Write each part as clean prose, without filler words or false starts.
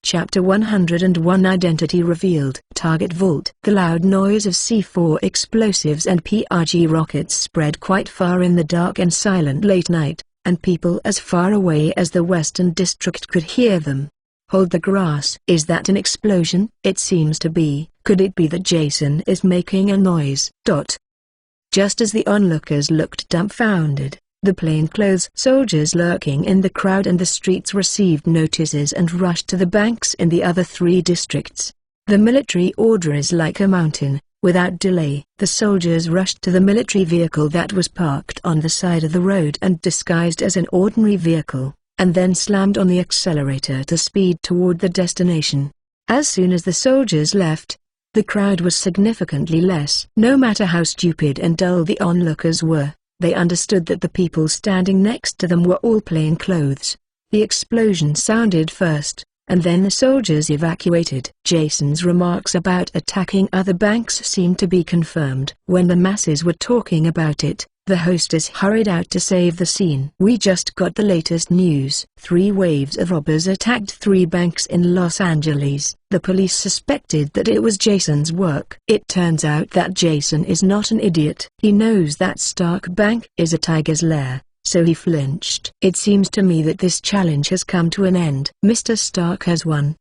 Chapter 101 Identity Revealed. Target Vault. The loud noise of C4 explosives and PRG rockets spread quite far in the dark and silent late night, and people as far away as the Western District could hear them. Hold the grass. Is that an explosion? It seems to be. Could it be that Jason is making a noise? Just as the onlookers looked dumbfounded, the plainclothes soldiers lurking in the crowd and the streets received notices and rushed to the banks in the other 3 districts. The military order is like a mountain. Without delay, the soldiers rushed to the military vehicle that was parked on the side of the road and disguised as an ordinary vehicle, and then slammed on the accelerator to speed toward the destination. As soon as the soldiers left, the crowd was significantly less. No matter how stupid and dull the onlookers were, they understood that the people standing next to them were all plainclothes. The explosion sounded first, and then the soldiers evacuated. Jason's remarks about attacking other banks seemed to be confirmed. When the masses were talking about it, the hostess hurried out to save the scene. We just got the latest news. 3 waves of robbers attacked 3 banks in Los Angeles. The police suspected that it was Jason's work. It turns out that Jason is not an idiot. He knows that Stark Bank is a tiger's lair, so he flinched. It seems to me that this challenge has come to an end. Mr. Stark has won.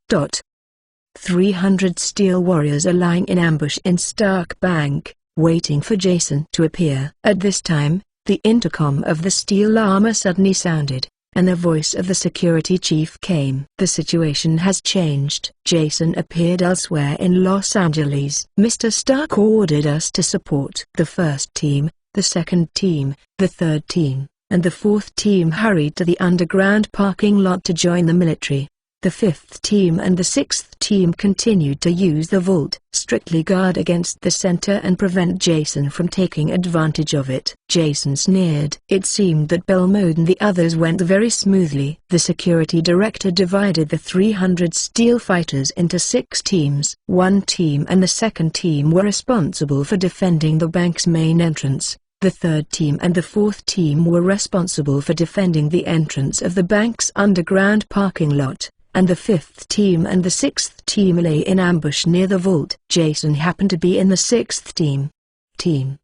300 Steel Warriors are lying in ambush in Stark Bank, waiting for Jason to appear. At this time, the intercom of the steel armor suddenly sounded, and the voice of the security chief came. The situation has changed. Jason appeared elsewhere in Los Angeles. Mr. Stark ordered us to support. The first team, the second team, the third team, and the fourth team hurried to the underground parking lot to join the military. The fifth team and the sixth team continued to use the vault, strictly guard against the center and prevent Jason from taking advantage of it. Jason sneered. It seemed that Belmode and the others went very smoothly. The security director divided the 300 steel fighters into 6 teams. 1 team and the second team were responsible for defending the bank's main entrance. The third team and the fourth team were responsible for defending the entrance of the bank's underground parking lot, and the fifth team and the sixth team lay in ambush near the vault. Jason happened to be in the sixth team.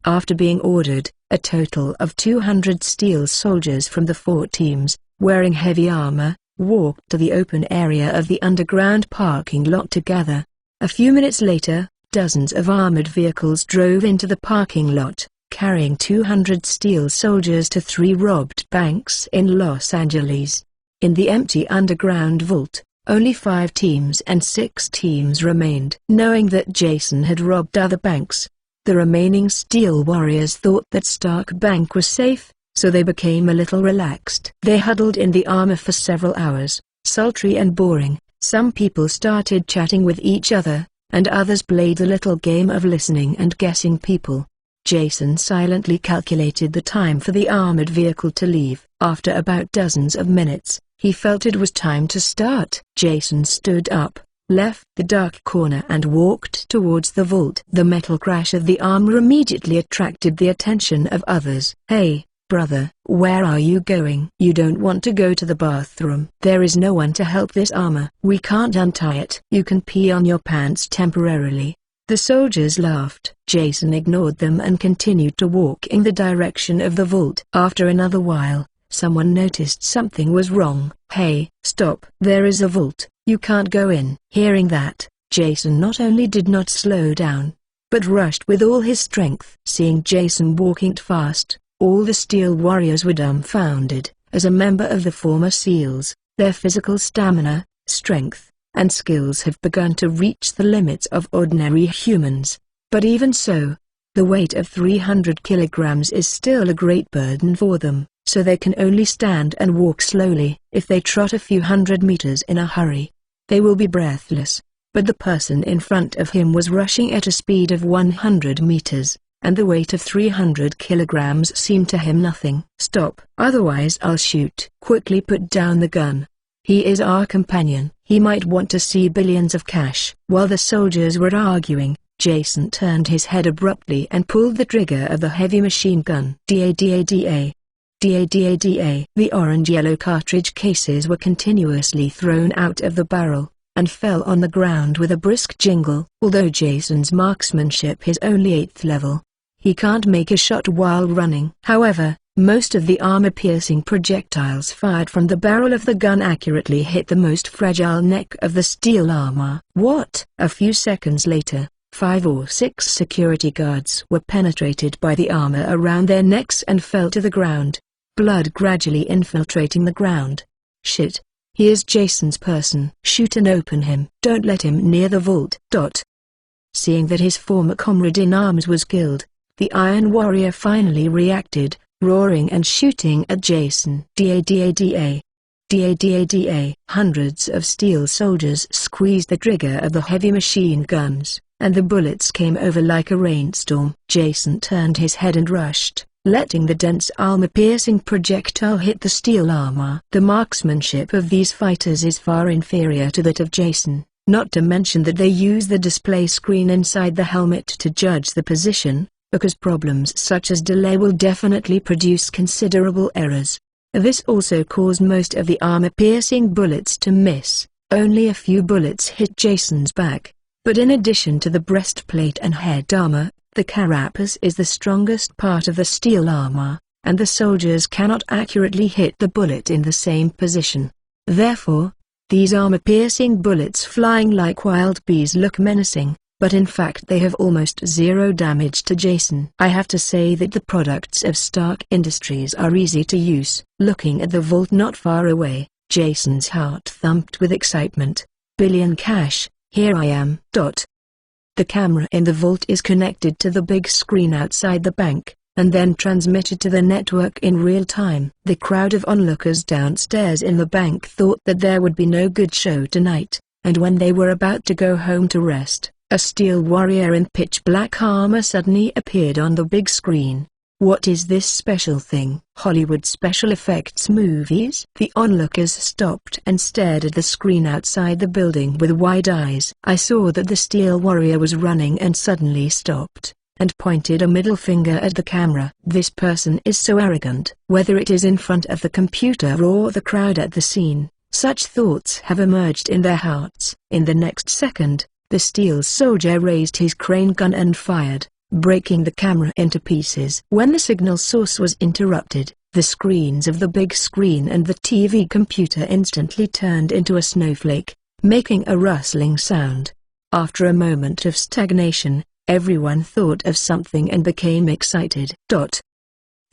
After being ordered, a total of 200 steel soldiers from the 4 teams, wearing heavy armor, walked to the open area of the underground parking lot to gather. A few minutes later, dozens of armored vehicles drove into the parking lot, carrying 200 steel soldiers to 3 robbed banks in Los Angeles. In the empty underground vault, only 5 teams and 6 teams remained. Knowing that Jason had robbed other banks, the remaining Steel Warriors thought that Stark Bank was safe, so they became a little relaxed. They huddled in the armor for several hours, sultry and boring. Some people started chatting with each other, and others played a little game of listening and guessing people. Jason silently calculated the time for the armored vehicle to leave. After about dozens of minutes, he felt it was time to start. Jason stood up, left the dark corner and walked towards the vault. The metal crash of the armor immediately attracted the attention of others. "Hey, brother, where are you going? You don't want to go to the bathroom? There is no one to help this armor. We can't untie it. You can pee on your pants temporarily." The soldiers laughed. Jason ignored them and continued to walk in the direction of the vault. After another while, someone noticed something was wrong. "Hey, stop! There is a vault, you can't go in." Hearing that, Jason not only did not slow down, but rushed with all his strength. Seeing Jason walking fast, all the Steel Warriors were dumbfounded. As a member of the former SEALs, their physical stamina, strength, and skills have begun to reach the limits of ordinary humans. But even so, the weight of 300 kilograms is still a great burden for them, so they can only stand and walk slowly. If they trot a few hundred meters in a hurry, they will be breathless. But the person in front of him was rushing at a speed of 100 meters, and the weight of 300 kilograms seemed to him nothing. "Stop, otherwise I'll shoot." "Quickly put down the gun. He is our companion. He might want to see billions of cash." While the soldiers were arguing, Jason turned his head abruptly and pulled the trigger of the heavy machine gun. Da-da-da. Da-da-da. The orange-yellow cartridge cases were continuously thrown out of the barrel, and fell on the ground with a brisk jingle. Although Jason's marksmanship is only 8th level, he can't make a shot while running. However, most of the armor-piercing projectiles fired from the barrel of the gun accurately hit the most fragile neck of the steel armor. What? A few seconds later, 5 or 6 security guards were penetrated by the armor around their necks and fell to the ground, blood gradually infiltrating the ground. Shit. Here's Jason's person. Shoot and open him. Don't let him near the vault. Seeing that his former comrade in arms was killed, the Iron Warrior finally reacted, roaring and shooting at Jason. Da. Hundreds of steel soldiers squeezed the trigger of the heavy machine guns, and the bullets came over like a rainstorm. Jason turned his head and rushed, letting the dense armor-piercing projectile hit the steel armor. The marksmanship of these fighters is far inferior to that of Jason, not to mention that they use the display screen inside the helmet to judge the position, because problems such as delay will definitely produce considerable errors. This also caused most of the armor-piercing bullets to miss. Only a few bullets hit Jason's back, but in addition to the breastplate and head armor, the carapace is the strongest part of the steel armor, and the soldiers cannot accurately hit the bullet in the same position. Therefore, these armor-piercing bullets flying like wild bees look menacing, but in fact they have almost zero damage to Jason. I have to say that the products of Stark Industries are easy to use. Looking at the vault not far away, Jason's heart thumped with excitement. Billion cash, here I am. The camera in the vault is connected to the big screen outside the bank, and then transmitted to the network in real time. The crowd of onlookers downstairs in the bank thought that there would be no good show tonight, and when they were about to go home to rest, a steel warrior in pitch-black armor suddenly appeared on the big screen. What is this special thing? Hollywood special effects movies? The onlookers stopped and stared at the screen outside the building with wide eyes. I saw that the steel warrior was running and suddenly stopped, and pointed a middle finger at the camera. This person is so arrogant. Whether it is in front of the computer or the crowd at the scene, such thoughts have emerged in their hearts. In the next second, the steel soldier raised his crane gun and fired, breaking the camera into pieces. When the signal source was interrupted, the screens of the big screen and the TV computer instantly turned into a snowflake, making a rustling sound. After a moment of stagnation, everyone thought of something and became excited.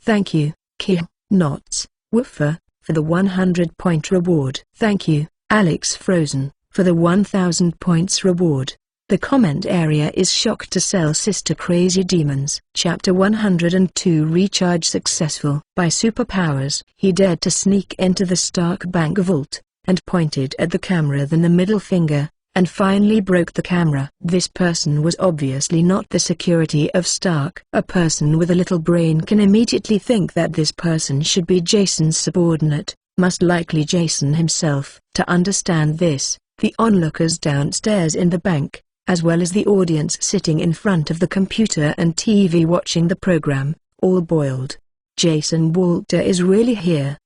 Thank you, Kia, Knots, Woofer, for the 100-point reward. Thank you, Alex Frozen, for the 1000 points reward. The comment area is shocked to sell Sister Crazy Demons. Chapter 102 Recharge successful. By superpowers, he dared to sneak into the Stark Bank vault, and pointed at the camera then the middle finger, and finally broke the camera. This person was obviously not the security of Stark. A person with a little brain can immediately think that this person should be Jason's subordinate, most likely Jason himself. To understand this, the onlookers downstairs in the bank, as well as the audience sitting in front of the computer and TV watching the program, all boiled. Jason Walter is really here.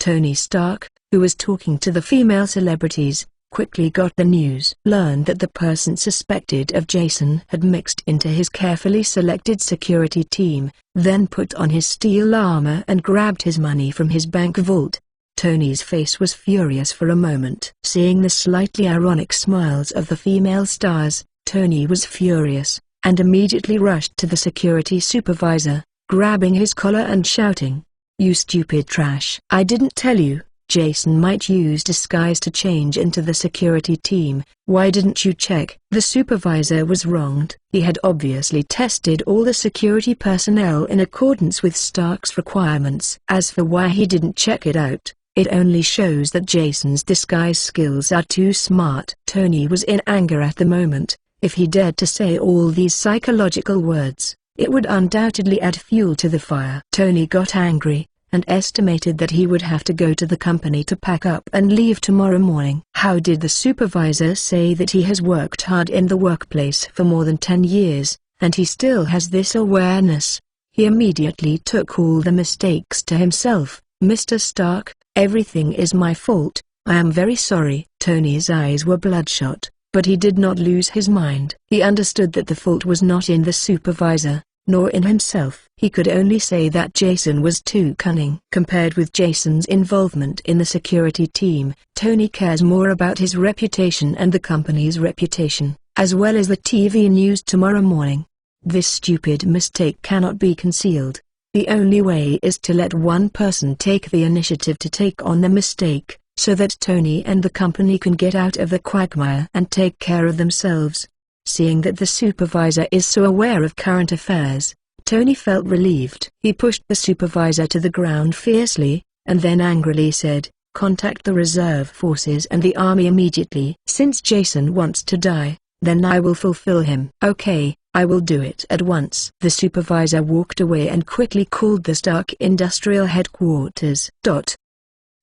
Tony Stark, who was talking to the female celebrities, quickly got the news. Learned that the person suspected of Jason had mixed into his carefully selected security team, then put on his steel armor and grabbed his money from his bank vault. Tony's face was furious for a moment. Seeing the slightly ironic smiles of the female stars, Tony was furious, and immediately rushed to the security supervisor, grabbing his collar and shouting, "You stupid trash! I didn't tell you Jason might use disguise to change into the security team. Why didn't you check?" The supervisor was wronged. He had obviously tested all the security personnel in accordance with Stark's requirements. As for why he didn't check it out, it only shows that Jason's disguise skills are too smart. Tony was in anger at the moment. If he dared to say all these psychological words, it would undoubtedly add fuel to the fire. Tony got angry, and estimated that he would have to go to the company to pack up and leave tomorrow morning. How did the supervisor say that he has worked hard in the workplace for more than 10 years, and he still has this awareness? He immediately took all the mistakes to himself. "Mr. Stark, everything is my fault. I am very sorry. Tony's eyes were bloodshot, but he did not lose his mind. He understood that the fault was not in the supervisor, nor in himself. He could only say that Jason was too cunning. Compared with Jason's involvement in the security team, Tony cares more about his reputation and the company's reputation, as well as the TV news tomorrow morning. This stupid mistake cannot be concealed. The only way is to let one person take the initiative to take on the mistake, so that Tony and the company can get out of the quagmire and take care of themselves. Seeing that the supervisor is so aware of current affairs, Tony felt relieved. He pushed the supervisor to the ground fiercely, and then angrily said, "Contact the reserve forces and the army immediately. Since Jason wants to die, then I will fulfill him." "Okay, I will do it at once." The supervisor walked away and quickly called the Stark Industrial Headquarters.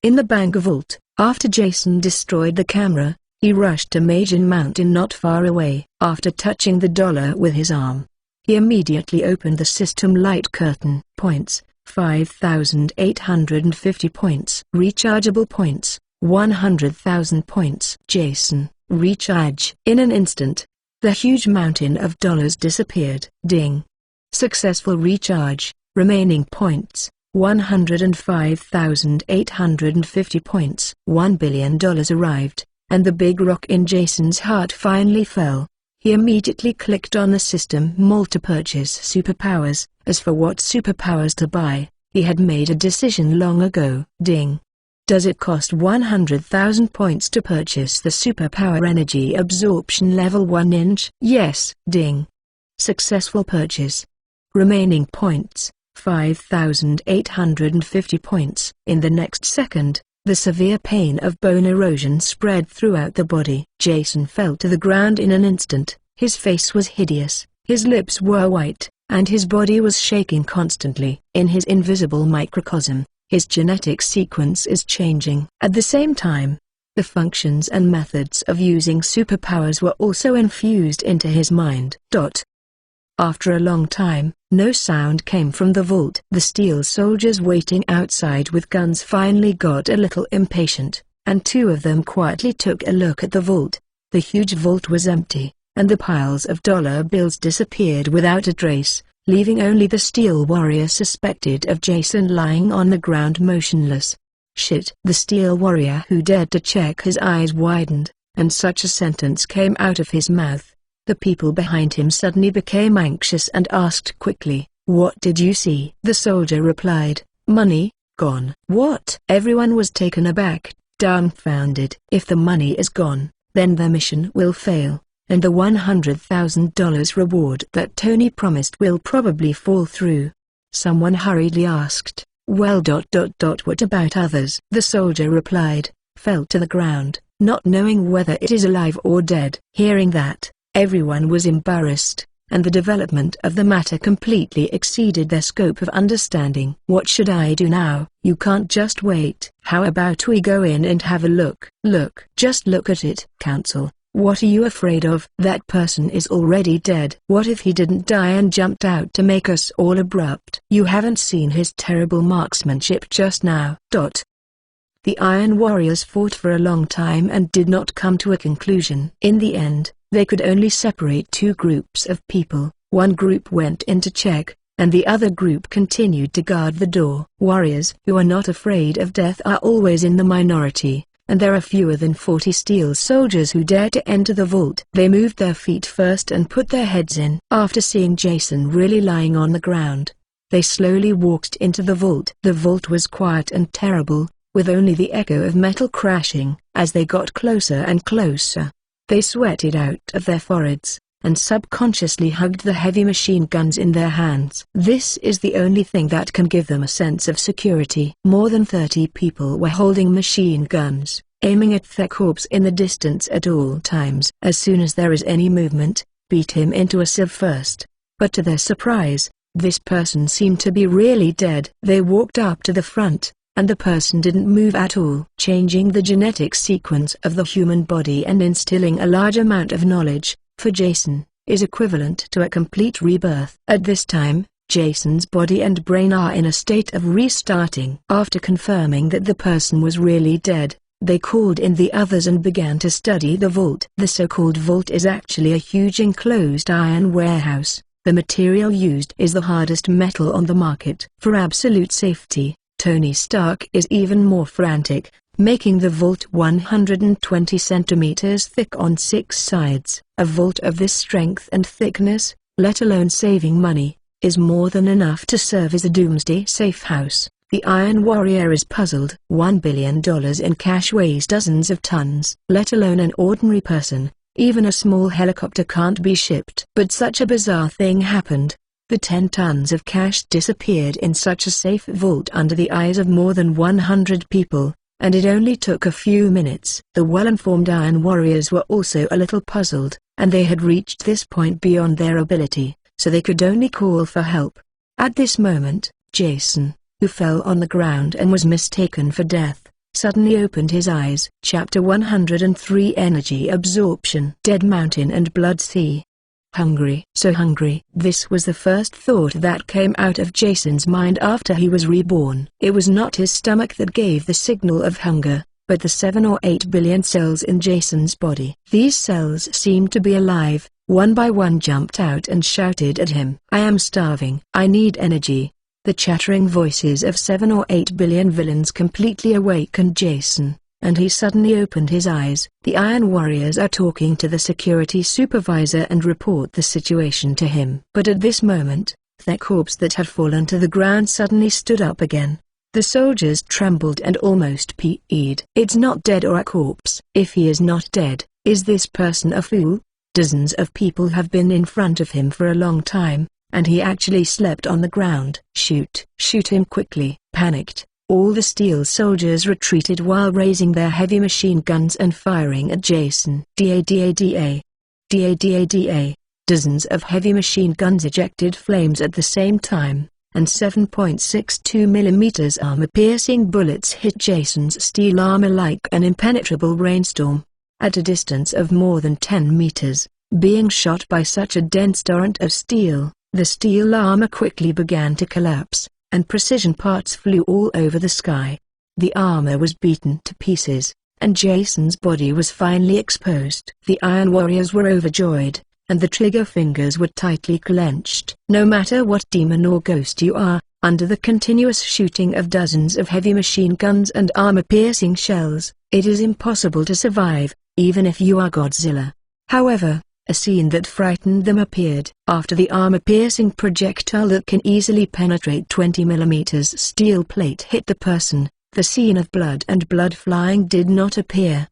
In the bank vault, after Jason destroyed the camera, he rushed to Majan Mountain not far away. After touching the dollar with his arm, he immediately opened the system light curtain. Points, 5,850 points. Rechargeable points, 100,000 points. Jason, recharge. In an instant, the huge mountain of dollars disappeared. Ding. Successful recharge. Remaining points, 105,850 points. $1 billion arrived, and the big rock in Jason's heart finally fell. He immediately clicked on the system mall to purchase superpowers. As for what superpowers to buy, he had made a decision long ago. Ding. Does it cost 100,000 points to purchase the superpower energy absorption level 1 inch? Yes. Ding. Successful purchase. Remaining points, 5,850 points. In the next second, the severe pain of bone erosion spread throughout the body. Jason fell to the ground in an instant. His face was hideous, his lips were white, and his body was shaking constantly. In his invisible microcosm, his genetic sequence is changing. At the same time, the functions and methods of using superpowers were also infused into his mind. After a long time, no sound came from the vault. The steel soldiers waiting outside with guns finally got a little impatient, and two of them quietly took a look at the vault. The huge vault was empty, and the piles of dollar bills disappeared without a trace, leaving only the steel warrior suspected of Jason lying on the ground motionless. Shit! The steel warrior who dared to check, his eyes widened, and such a sentence came out of his mouth. The people behind him suddenly became anxious and asked quickly, "What did you see?" The soldier replied, "Money, gone." What? Everyone was taken aback, dumbfounded. If the money is gone, then the mission will fail, and the $100,000 reward that Tony promised will probably fall through. Someone hurriedly asked, "Well, what about others?" The soldier replied, "Fell to the ground, not knowing whether it is alive or dead." Hearing that, everyone was embarrassed, and the development of the matter completely exceeded their scope of understanding. "What should I do now?" "You can't just wait. How about we go in and have a look?" "Look? Just look at it." "Counsel, what are you afraid of?" "That person is already dead." "What if he didn't die and jumped out to make us all abrupt?" "You haven't seen his terrible marksmanship just now." The Iron Warriors fought for a long time and did not come to a conclusion. In the end, they could only separate two groups of people. One group went in to check, and the other group continued to guard the door. Warriors who are not afraid of death are always in the minority, and there are fewer than 40 steel soldiers who dare to enter the vault. They moved their feet first and put their heads in. After seeing Jason really lying on the ground, they slowly walked into the vault. The vault was quiet and terrible, with only the echo of metal crashing. As they got closer and closer, they sweated out of their foreheads, and subconsciously hugged the heavy machine guns in their hands. This is the only thing that can give them a sense of security. More than 30 people were holding machine guns, aiming at their corpse in the distance at all times. As soon as there is any movement, beat him into a sieve first. But to their surprise, this person seemed to be really dead. They walked up to the front, and the person didn't move at all. Changing the genetic sequence of the human body and instilling a large amount of knowledge, for Jason, is equivalent to a complete rebirth. At this time, Jason's body and brain are in a state of restarting. After confirming that the person was really dead, They called in the others and began to study the vault. The so-called vault is actually a huge enclosed iron warehouse. The material used is the hardest metal on the market. For absolute safety, Tony Stark is even more frantic, making the vault 120 centimeters thick on 6 sides. A vault of this strength and thickness, let alone saving money, is more than enough to serve as a doomsday safe house. The Iron Warrior is puzzled. $1 billion in cash weighs dozens of tons. Let alone an ordinary person, even a small helicopter can't be shipped. But such a bizarre thing happened. The 10 tons of cash disappeared in such a safe vault under the eyes of more than 100 people, and it only took a few minutes. The well-informed Iron Warriors were also a little puzzled, and they had reached this point beyond their ability, so they could only call for help. At this moment, Jason, who fell on the ground and was mistaken for death, suddenly opened his eyes. Chapter 103 Energy Absorption. Dead Mountain and Blood Sea. Hungry. So hungry. This was the first thought that came out of Jason's mind after he was reborn. It was not his stomach that gave the signal of hunger, but the 7 or 8 billion cells in Jason's body. These cells seemed to be alive. One by one jumped out and shouted at him. I am starving. I need energy. The chattering voices of 7 or 8 billion villains completely awakened Jason, and he suddenly opened his eyes. The Iron Warriors are talking to the security supervisor and report the situation to him. But at this moment, their corpse that had fallen to the ground suddenly stood up again. The soldiers trembled and almost peed. It's not dead or a corpse. If he is not dead, is this person a fool? Dozens of people have been in front of him for a long time, and he actually slept on the ground. Shoot! Shoot him quickly! Panicked, all the steel soldiers retreated while raising their heavy machine guns and firing at Jason. Da. Dozens of heavy machine guns ejected flames at the same time, and 7.62 mm armor-piercing bullets hit Jason's steel armor like an impenetrable rainstorm. At a distance of more than 10 meters, being shot by such a dense torrent of steel, the steel armor quickly began to collapse, and precision parts flew all over the sky. The armor was beaten to pieces, and Jason's body was finally exposed. The Iron Warriors were overjoyed, and the trigger fingers were tightly clenched. No matter what demon or ghost you are, under the continuous shooting of dozens of heavy machine guns and armor-piercing shells, it is impossible to survive, even if you are Godzilla. However, a scene that frightened them appeared. After the armor-piercing projectile that can easily penetrate 20 mm steel plate hit the person, the scene of blood and blood flying did not appear.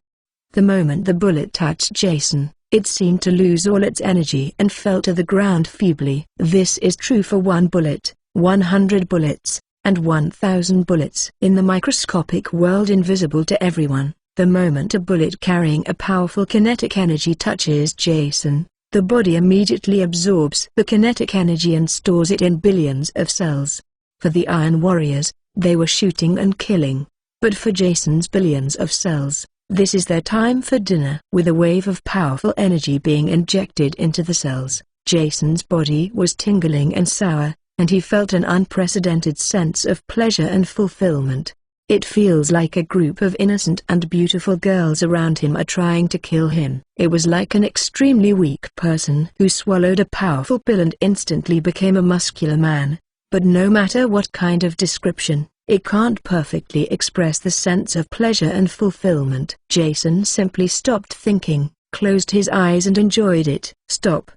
The moment the bullet touched Jason, it seemed to lose all its energy and fell to the ground feebly. This is true for 1 bullet, 100 bullets, and 1,000 bullets. In the microscopic world invisible to everyone, the moment a bullet carrying a powerful kinetic energy touches Jason, the body immediately absorbs the kinetic energy and stores it in billions of cells. For the Iron Warriors, they were shooting and killing. But for Jason's billions of cells, this is their time for dinner. With a wave of powerful energy being injected into the cells, Jason's body was tingling and sour, and he felt an unprecedented sense of pleasure and fulfillment. It feels like a group of innocent and beautiful girls around him are trying to kill him. It was like an extremely weak person who swallowed a powerful pill and instantly became a muscular man. But no matter what kind of description, it can't perfectly express the sense of pleasure and fulfillment. Jason simply stopped thinking, closed his eyes and enjoyed it. Stop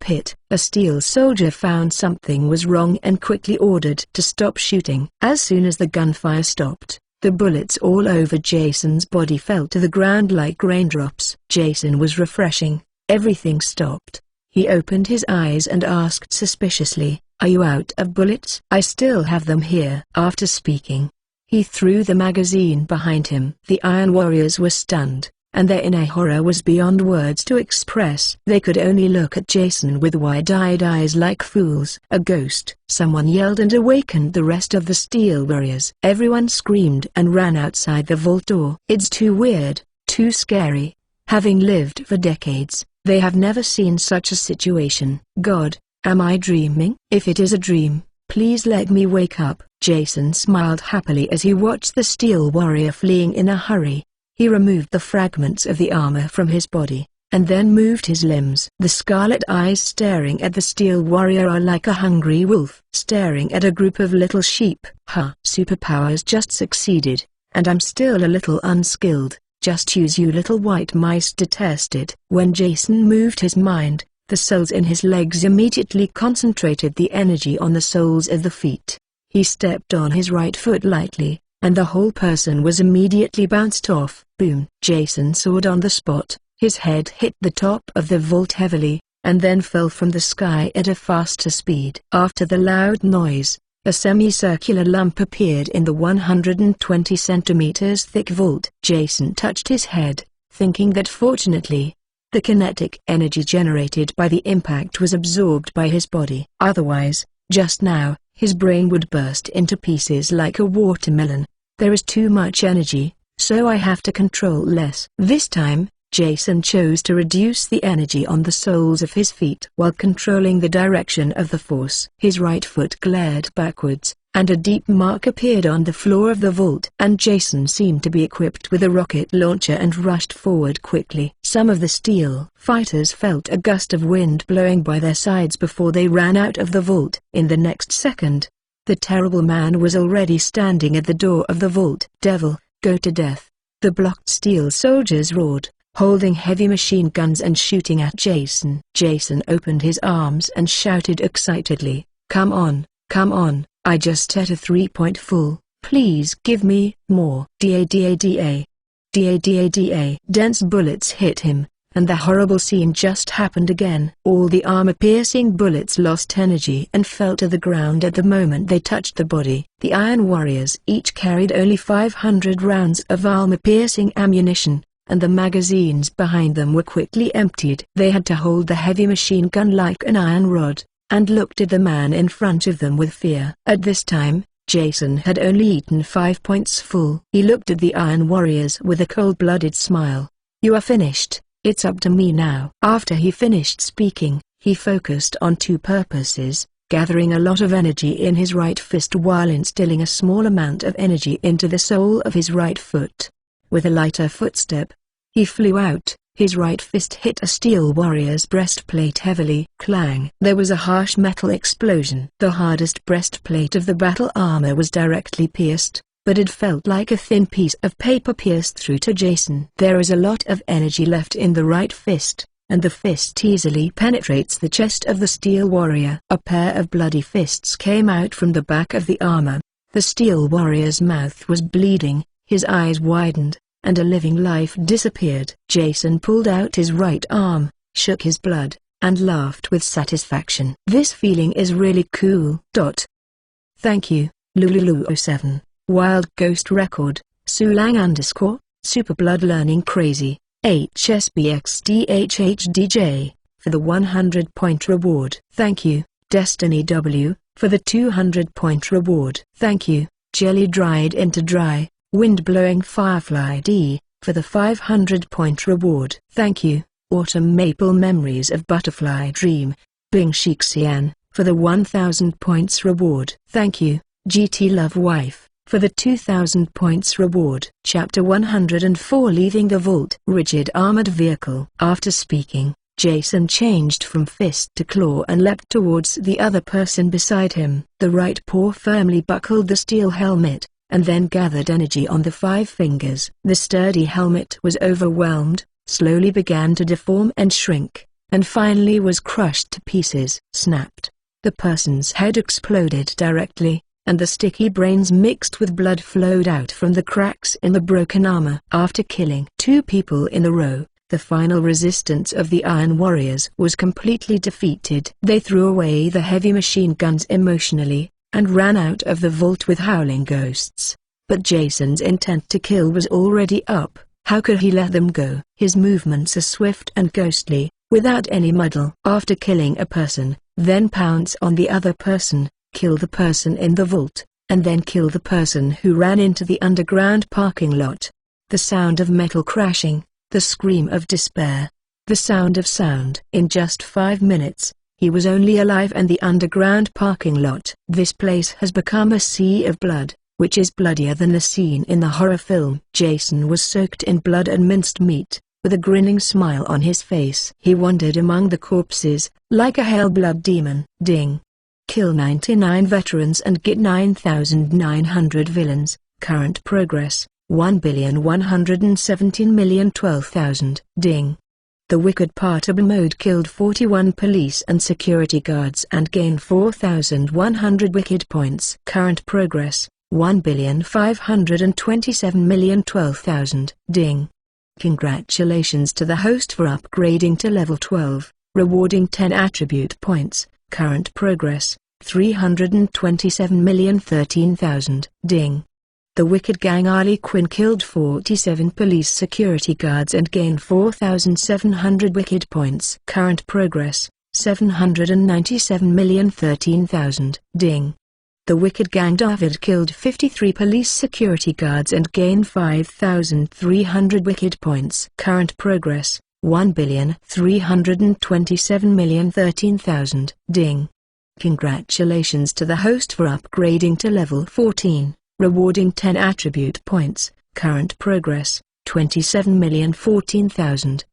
it. A steel soldier found something was wrong and quickly ordered to stop shooting. As soon as the gunfire stopped, the bullets all over Jason's body fell to the ground like raindrops. Jason was refreshing. Everything stopped. He opened his eyes and asked suspiciously, "Are you out of bullets?" "I still have them here." After speaking, he threw the magazine behind him. The Iron Warriors were stunned, and their inner horror was beyond words to express. They could only look at Jason with wide-eyed eyes like fools. A ghost! Someone yelled and awakened the rest of the Steel Warriors. Everyone screamed and ran outside the vault door. It's too weird, too scary. Having lived for decades, they have never seen such a situation. God, am I dreaming? If it is a dream, please let me wake up. Jason smiled happily as he watched the Steel Warrior fleeing in a hurry. He removed the fragments of the armor from his body, and then moved his limbs. The scarlet eyes staring at the steel warrior are like a hungry wolf staring at a group of little sheep. Superpowers just succeeded, and I'm still a little unskilled. Just use you little white mice detested. When Jason moved his mind, the cells in his legs immediately concentrated the energy on the soles of the feet. He stepped on his right foot lightly, and the whole person was immediately bounced off. Boom! Jason soared on the spot. His head hit the top of the vault heavily, and then fell from the sky at a faster speed. After the loud noise, a semicircular lump appeared in the 120 centimeters thick vault. Jason touched his head, thinking that fortunately, the kinetic energy generated by the impact was absorbed by his body. Otherwise, just now, his brain would burst into pieces like a watermelon. There is too much energy, so I have to control less. This time, Jason chose to reduce the energy on the soles of his feet while controlling the direction of the force. His right foot glared backwards, and a deep mark appeared on the floor of the vault. And Jason seemed to be equipped with a rocket launcher and rushed forward quickly. Some of the steel fighters felt a gust of wind blowing by their sides before they ran out of the vault. In the next second, the terrible man was already standing at the door of the vault. "Devil, go to death!" The blocked steel soldiers roared, holding heavy machine guns and shooting at Jason. Jason opened his arms and shouted excitedly, "Come on, come on, I just hit a 3-point full, please give me more." Da. Dense bullets hit him, and the horrible scene just happened again. All the armor-piercing bullets lost energy and fell to the ground at the moment they touched the body. The Iron Warriors each carried only 500 rounds of armor-piercing ammunition, and the magazines behind them were quickly emptied. They had to hold the heavy machine gun like an iron rod, and looked at the man in front of them with fear. At this time, Jason had only eaten 5 points full. He looked at the Iron Warriors with a cold-blooded smile. "You are finished, it's up to me now." After he finished speaking, he focused on two purposes, gathering a lot of energy in his right fist while instilling a small amount of energy into the sole of his right foot. With a lighter footstep, he flew out. His right fist hit a steel warrior's breastplate heavily. Clang! There was a harsh metal explosion. The hardest breastplate of the battle armor was directly pierced, but it felt like a thin piece of paper pierced through to Jason. There is a lot of energy left in the right fist, and the fist easily penetrates the chest of the steel warrior. A pair of bloody fists came out from the back of the armor. The steel warrior's mouth was bleeding, his eyes widened, and a living life disappeared. Jason pulled out his right arm, shook his blood, and laughed with satisfaction. "This feeling is really cool." Thank you, Lulu07, Wild Ghost Record, Sulang_ Super Blood Learning Crazy, HSBXDHHDJ, for the 100-point reward. Thank you, Destiny W, for the 200-point reward. Thank you, Jelly Dried into Dry, Wind-Blowing Firefly D, for the 500-point reward. Thank you, Autumn Maple Memories of Butterfly Dream, Bing Shixian, for the 1000 points reward. Thank you, GT Love Wife, for the 2000 points reward. Chapter 104 Leaving the Vault. Rigid Armored Vehicle. After speaking, Jason changed from fist to claw and leapt towards the other person beside him. The right paw firmly buckled the steel helmet, and then gathered energy on the 5 fingers. The sturdy helmet was overwhelmed, slowly began to deform and shrink, and finally was crushed to pieces. Snapped. The person's head exploded directly, and the sticky brains mixed with blood flowed out from the cracks in the broken armor. After killing 2 people in a row, the final resistance of the Iron Warriors was completely defeated. They threw away the heavy machine guns emotionally, and ran out of the vault with howling ghosts. But Jason's intent to kill was already up. How could he let them go? His movements are swift and ghostly, without any muddle. After killing a person, then pounce on the other person, kill the person in the vault, and then kill the person who ran into the underground parking lot. The sound of metal crashing, the scream of despair, the sound of sound. In just 5 minutes, he was only alive and the underground parking lot. This place has become a sea of blood. which is bloodier than the scene in the horror film. Jason was soaked in blood and minced meat, with a grinning smile on his face. He wandered among the corpses, like a hell-blood demon. Ding. Kill 99 veterans and get 9,900 villains. Current progress, 1,117,012,000. Ding. The Wicked Part of mode killed 41 police and security guards and gained 4,100 wicked points. Current progress, 1,527,012,000. Ding. Congratulations to the host for upgrading to level 12, rewarding 10 attribute points. Current progress, 327,013,000. Ding. The Wicked Gang Harley Quinn killed 47 police security guards and gained 4,700 wicked points. Current progress, 797,013,000. Ding. The Wicked Gang David killed 53 police security guards and gained 5,300 wicked points. Current progress, 1,327,013,000. Ding. Congratulations to the host for upgrading to level 14. Rewarding 10 attribute points. Current progress, 27,014,000.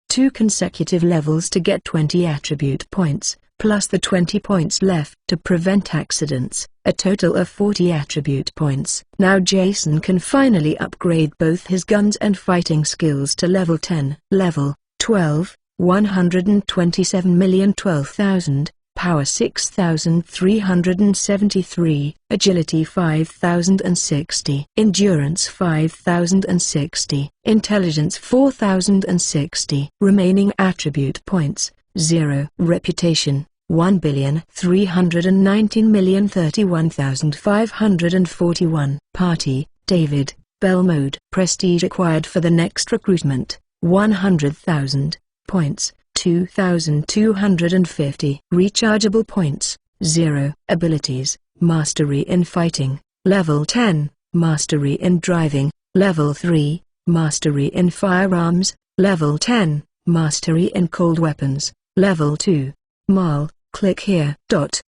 2 consecutive levels to get 20 attribute points, plus the 20 points left to prevent accidents, a total of 40 attribute points. Now Jason can finally upgrade both his guns and fighting skills to level 10. Level 12, 127,012,000. Power 6,373, Agility 5,060, Endurance 5,060, Intelligence 4,060. Remaining attribute points, 0. Reputation, 1,319,031,541. Party, David, Bell Mode. Prestige acquired for the next recruitment, 100,000 points. 2,250. Rechargeable points, 0. Abilities, Mastery in Fighting, Level 10, Mastery in Driving, Level 3, Mastery in Firearms, Level 10, Mastery in Cold Weapons, Level 2. Mal, click here. The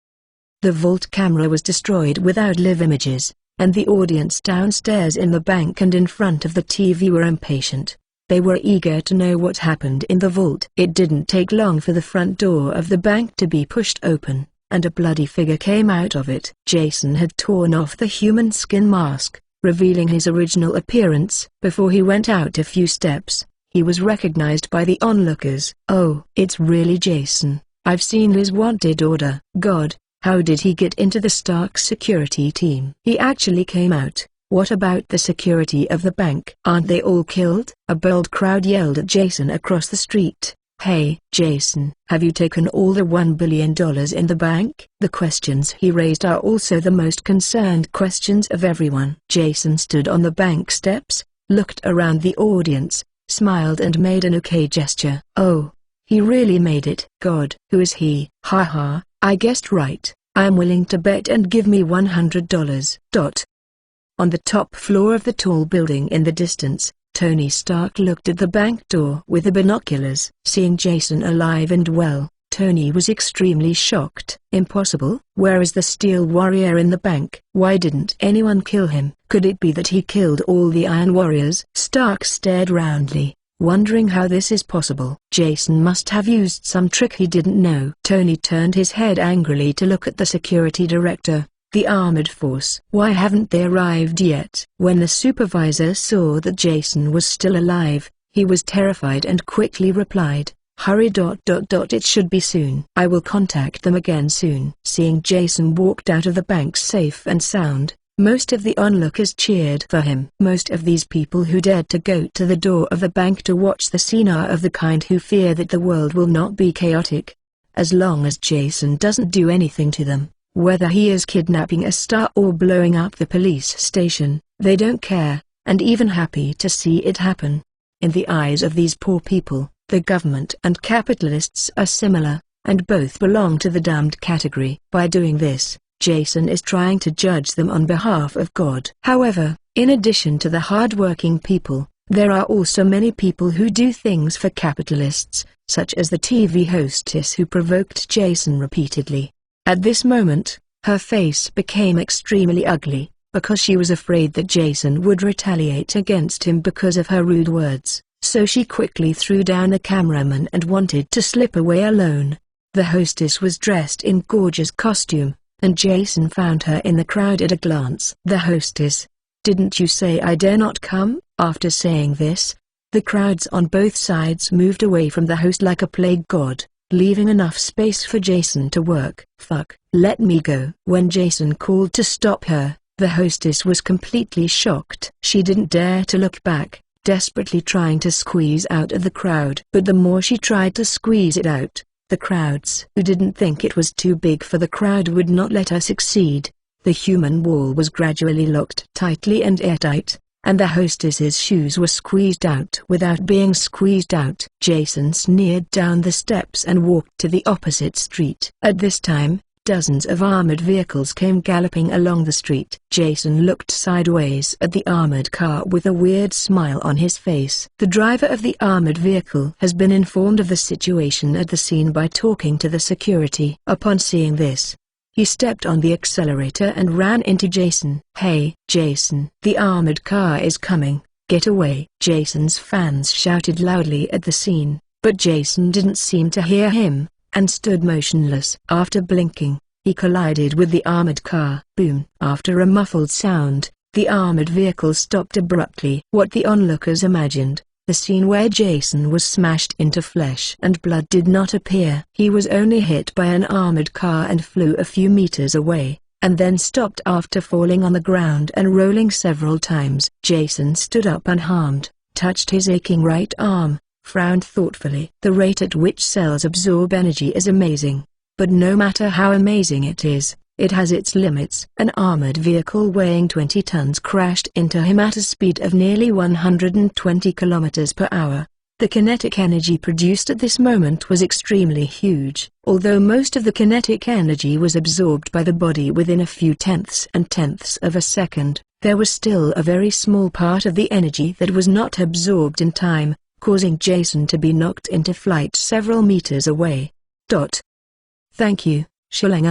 vault camera was destroyed without live images, and the audience downstairs in the bank and in front of the TV were impatient. They were eager to know what happened in the vault. It didn't take long for the front door of the bank to be pushed open, and a bloody figure came out of it. Jason had torn off the human skin mask, revealing his original appearance. Before he went out a few steps, he was recognized by the onlookers. "Oh, it's really Jason. I've seen his wanted order." "God, how did he get into the Stark security team?" "He actually came out." "What about the security of the bank? Aren't they all killed?" A bold crowd yelled at Jason across the street. "Hey, Jason, have you taken all the $1 billion in the bank?" The questions he raised are also the most concerned questions of everyone. Jason stood on the bank steps, looked around the audience, smiled and made an okay gesture. "Oh, he really made it." "God, who is he?" "Haha, I guessed right. I'm willing to bet and give me $100. On the top floor of the tall building in the distance, Tony Stark looked at the bank door with the binoculars. Seeing Jason alive and well, Tony was extremely shocked. "Impossible? Where is the Steel Warrior in the bank? Why didn't anyone kill him? Could it be that he killed all the Iron Warriors?" Stark stared roundly, wondering how this is possible. Jason must have used some trick he didn't know. Tony turned his head angrily to look at the security director, the armored force. "Why haven't they arrived yet?" When the supervisor saw that Jason was still alive, he was terrified and quickly replied, "Hurry. It should be soon. I will contact them again soon." Seeing Jason walked out of the bank safe and sound, most of the onlookers cheered for him. Most of these people who dared to go to the door of the bank to watch the scene are of the kind who fear that the world will not be chaotic, as long as Jason doesn't do anything to them. Whether he is kidnapping a star or blowing up the police station, they don't care, and even happy to see it happen. In the eyes of these poor people, the government and capitalists are similar, and both belong to the damned category. By doing this, Jason is trying to judge them on behalf of God. However, in addition to the hard-working people, there are also many people who do things for capitalists, such as the TV hostess who provoked Jason repeatedly. At this moment, her face became extremely ugly, because she was afraid that Jason would retaliate against him because of her rude words, so she quickly threw down the cameraman and wanted to slip away alone. The hostess was dressed in gorgeous costume, and Jason found her in the crowd at a glance. The hostess, "Didn't you say I dare not come?" After saying this, the crowds on both sides moved away from the host like a plague god, leaving enough space for Jason to work. "Fuck, let me go." When Jason called to stop her, the hostess was completely shocked. She didn't dare to look back, desperately trying to squeeze out of the crowd. But the more she tried to squeeze it out, the crowds who didn't think it was too big for the crowd would not let her succeed. The human wall was gradually locked tightly and airtight, and the hostess's shoes were squeezed out without being squeezed out. Jason sneered down the steps and walked to the opposite street. At this time, dozens of armored vehicles came galloping along the street. Jason looked sideways at the armored car with a weird smile on his face. The driver of the armored vehicle has been informed of the situation at the scene by talking to the security. Upon seeing this, he stepped on the accelerator and ran into Jason. "Hey, Jason, the armored car is coming, get away!" Jason's fans shouted loudly at the scene, but Jason didn't seem to hear him, and stood motionless. After blinking, he collided with the armored car. Boom! After a muffled sound, the armored vehicle stopped abruptly. What the onlookers imagined, the scene where Jason was smashed into flesh and blood, did not appear. He was only hit by an armored car and flew a few meters away, and then stopped after falling on the ground and rolling several times. Jason stood up unharmed, touched his aching right arm, frowned thoughtfully. The rate at which cells absorb energy is amazing, but no matter how amazing it is, it has its limits. An armored vehicle weighing 20 tons crashed into him at a speed of nearly 120 kilometers per hour. The kinetic energy produced at this moment was extremely huge. Although most of the kinetic energy was absorbed by the body within a few tenths of a second, there was still a very small part of the energy that was not absorbed in time, causing Jason to be knocked into flight several meters away. Thank you, Shilling_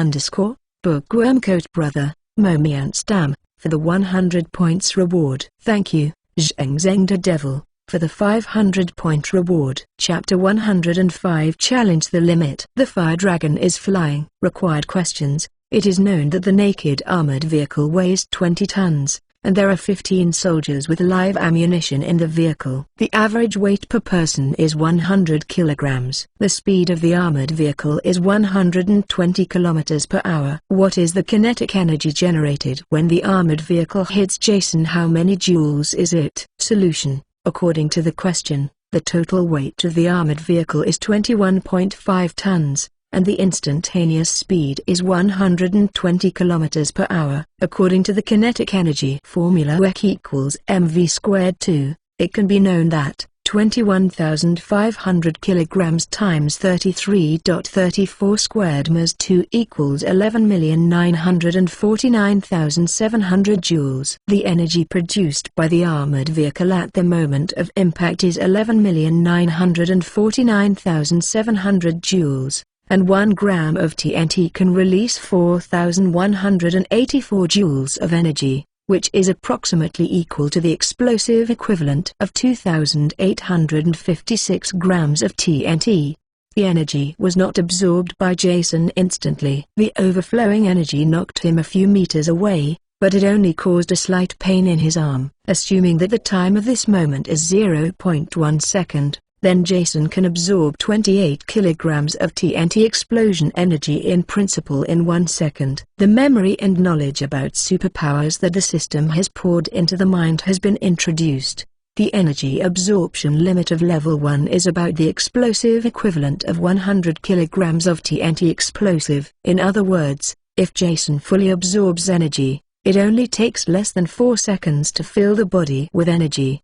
Bookwormcoat Brother, Momianstam, for the 100 points reward. Thank you, Zhengzheng Devil, for the 500-point reward. Chapter 105 Challenge the Limit. The Fire Dragon is flying. Required questions. It is known that the naked armored vehicle weighs 20 tons, and there are 15 soldiers with live ammunition in the vehicle. The average weight per person is 100 kilograms. The speed of the armored vehicle is 120 kilometers per hour. What is the kinetic energy generated when the armored vehicle hits Jason? How many joules is it? Solution. According to the question, the total weight of the armored vehicle is 21.5 tons. And the instantaneous speed is 120 kilometers per hour. According to the kinetic energy formula WEC equals mv squared 2, it can be known that 21,500 kilograms times 33.34 squared ms 2 equals 11,949,700 joules. The energy produced by the armored vehicle at the moment of impact is 11,949,700 joules. And 1 gram of TNT can release 4,184 joules of energy, which is approximately equal to the explosive equivalent of 2,856 grams of TNT. The energy was not absorbed by Jason instantly. The overflowing energy knocked him a few meters away, but it only caused a slight pain in his arm. Assuming that the time of this moment is 0.1 second, then Jason can absorb 28 kilograms of TNT explosion energy in principle in 1 second. The memory and knowledge about superpowers that the system has poured into the mind has been introduced. The energy absorption limit of level 1 is about the explosive equivalent of 100 kilograms of TNT explosive. In other words, if Jason fully absorbs energy, it only takes less than 4 seconds to fill the body with energy.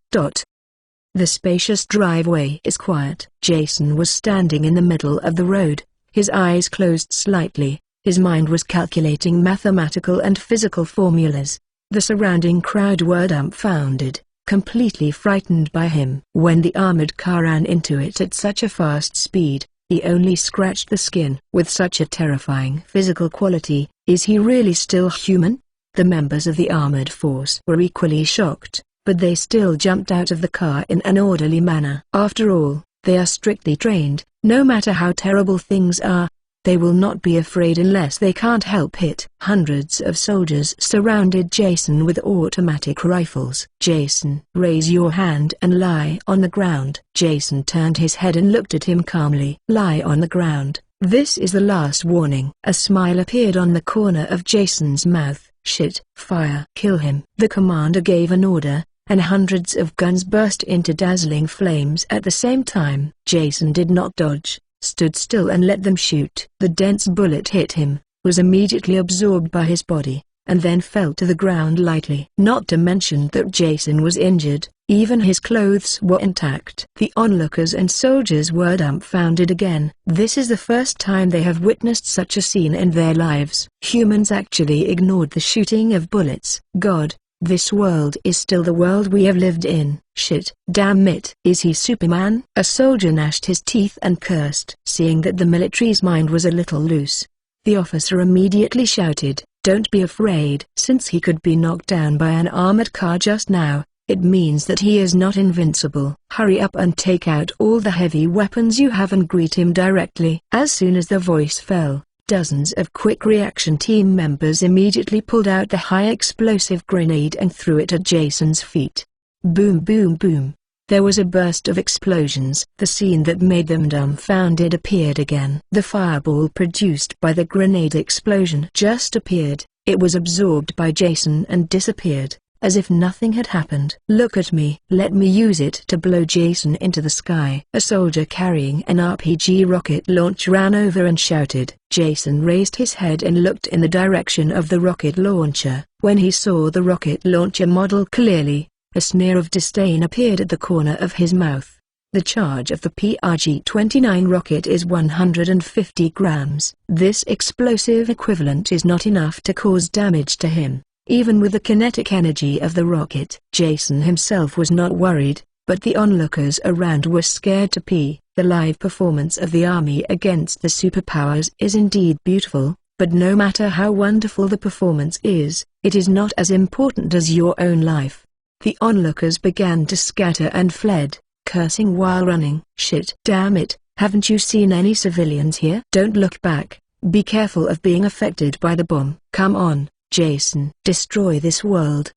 The spacious driveway is quiet. Jason was standing in the middle of the road, his eyes closed slightly, his mind was calculating mathematical and physical formulas. The surrounding crowd were dumbfounded, completely frightened by him. When the armored car ran into it at such a fast speed, he only scratched the skin. With such a terrifying physical quality, is he really still human? The members of the armored force were equally shocked, but they still jumped out of the car in an orderly manner. After all, they are strictly trained. No matter how terrible things are, they will not be afraid unless they can't help it. Hundreds of soldiers surrounded Jason with automatic rifles. "Jason, raise your hand and lie on the ground." Jason turned his head and looked at him calmly. "Lie on the ground. This is the last warning." A smile appeared on the corner of Jason's mouth. "Shit, fire. Kill him." The commander gave an order, and hundreds of guns burst into dazzling flames at the same time. Jason did not dodge, stood still and let them shoot. The dense bullet hit him, was immediately absorbed by his body, and then fell to the ground lightly. Not to mention that Jason was injured, even his clothes were intact. The onlookers and soldiers were dumbfounded again. This is the first time they have witnessed such a scene in their lives. Humans actually ignored the shooting of bullets. God, this world is still the world we have lived in. Shit, damn it. Is he Superman? A soldier gnashed his teeth and cursed. Seeing that the military's mind was a little loose, the officer immediately shouted, "Don't be afraid." Since he could be knocked down by an armored car just now, it means that he is not invincible. Hurry up and take out all the heavy weapons you have and greet him directly. As soon as the voice fell, dozens of quick reaction team members immediately pulled out the high-explosive grenade and threw it at Jason's feet. Boom boom boom. There was a burst of explosions. The scene that made them dumbfounded appeared again. The fireball produced by the grenade explosion just appeared. It was absorbed by Jason and disappeared, as if nothing had happened. "Look at me. Let me use it to blow Jason into the sky." A soldier carrying an RPG rocket launch ran over and shouted. Jason raised his head and looked in the direction of the rocket launcher. When he saw the rocket launcher model clearly, a sneer of disdain appeared at the corner of his mouth. The charge of the PRG-29 rocket is 150 grams. This explosive equivalent is not enough to cause damage to him, even with the kinetic energy of the rocket. Jason himself was not worried, but the onlookers around were scared to pee. The live performance of the army against the superpowers is indeed beautiful, but no matter how wonderful the performance is, it is not as important as your own life. The onlookers began to scatter and fled, cursing while running. "Shit, damn it, haven't you seen any civilians here? Don't look back, be careful of being affected by the bomb. Come on, Jason, destroy this world."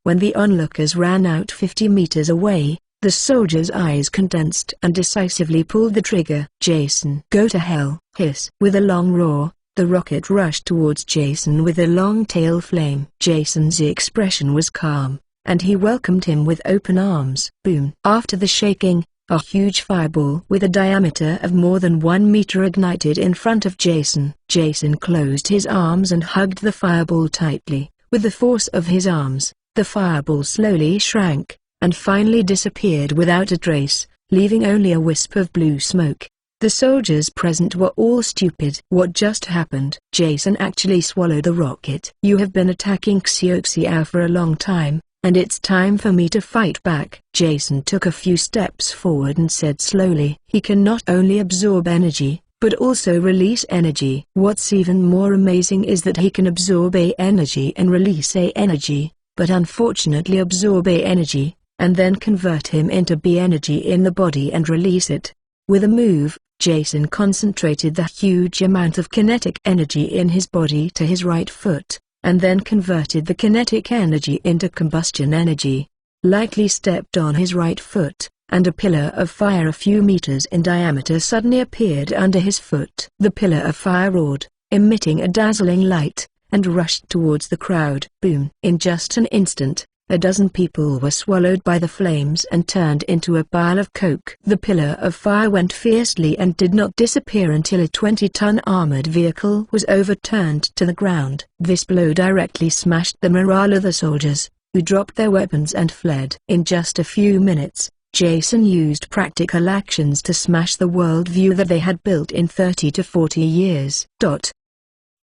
When the onlookers ran out 50 meters away, the soldier's eyes condensed and decisively pulled the trigger. "Jason, go to hell." Hiss. With a long roar, the rocket rushed towards Jason with a long tail flame. Jason's expression was calm, and he welcomed him with open arms. Boom. After the shaking, a huge fireball with a diameter of more than 1 meter ignited in front of Jason. Jason closed his arms and hugged the fireball tightly. With the force of his arms, the fireball slowly shrank, and finally disappeared without a trace, leaving only a wisp of blue smoke. The soldiers present were all stupid. What just happened? Jason actually swallowed the rocket. "You have been attacking Xiao for a long time, and it's time for me to fight back." Jason took a few steps forward and said slowly, "He can not only absorb energy, but also release energy. What's even more amazing is that he can absorb A energy and release A energy, but unfortunately absorb A energy, and then convert him into B energy in the body and release it." With a move, Jason concentrated the huge amount of kinetic energy in his body to his right foot, and then converted the kinetic energy into combustion energy. Lightly stepped on his right foot, and a pillar of fire a few meters in diameter suddenly appeared under his foot. The pillar of fire roared, emitting a dazzling light, and rushed towards the crowd. Boom! In just an instant, a dozen people were swallowed by the flames and turned into a pile of coke. The pillar of fire went fiercely and did not disappear until a 20-ton armored vehicle was overturned to the ground. This blow directly smashed the morale of the soldiers, who dropped their weapons and fled. In just a few minutes, Jason used practical actions to smash the worldview that they had built in 30 to 40 years.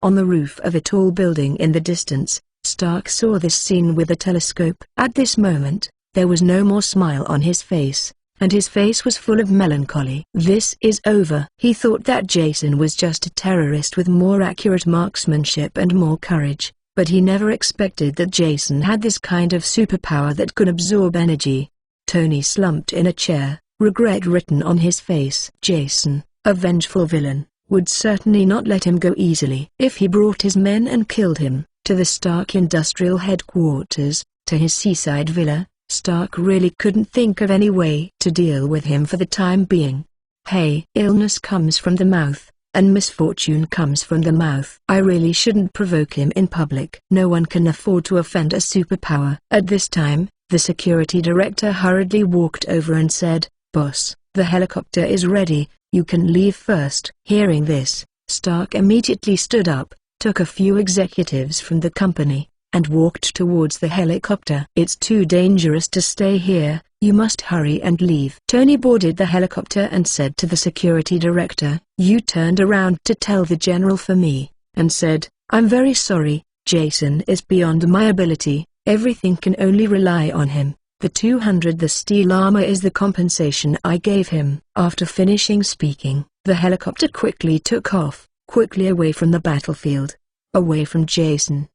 On the roof of a tall building in the distance, Stark saw this scene with a telescope. At this moment, there was no more smile on his face, and his face was full of melancholy. This is over. He thought that Jason was just a terrorist with more accurate marksmanship and more courage, but he never expected that Jason had this kind of superpower that could absorb energy. Tony slumped in a chair, regret written on his face. Jason, a vengeful villain, would certainly not let him go easily. If he brought his men and killed him, to the Stark Industrial Headquarters, to his seaside villa, Stark really couldn't think of any way to deal with him for the time being. Hey, illness comes from the mouth, and misfortune comes from the mouth. I really shouldn't provoke him in public. No one can afford to offend a superpower. At this time, the security director hurriedly walked over and said, "Boss, the helicopter is ready, you can leave first." Hearing this, Stark immediately stood up, took a few executives from the company, and walked towards the helicopter. "It's too dangerous to stay here, you must hurry and leave." Tony boarded the helicopter and said to the security director, "You turned around to tell the general for me, and said, 'I'm very sorry, Jason is beyond my ability, everything can only rely on him. The 200 the steel armor is the compensation I gave him.'" After finishing speaking, the helicopter quickly took off, quickly away from the battlefield. Away from Jason.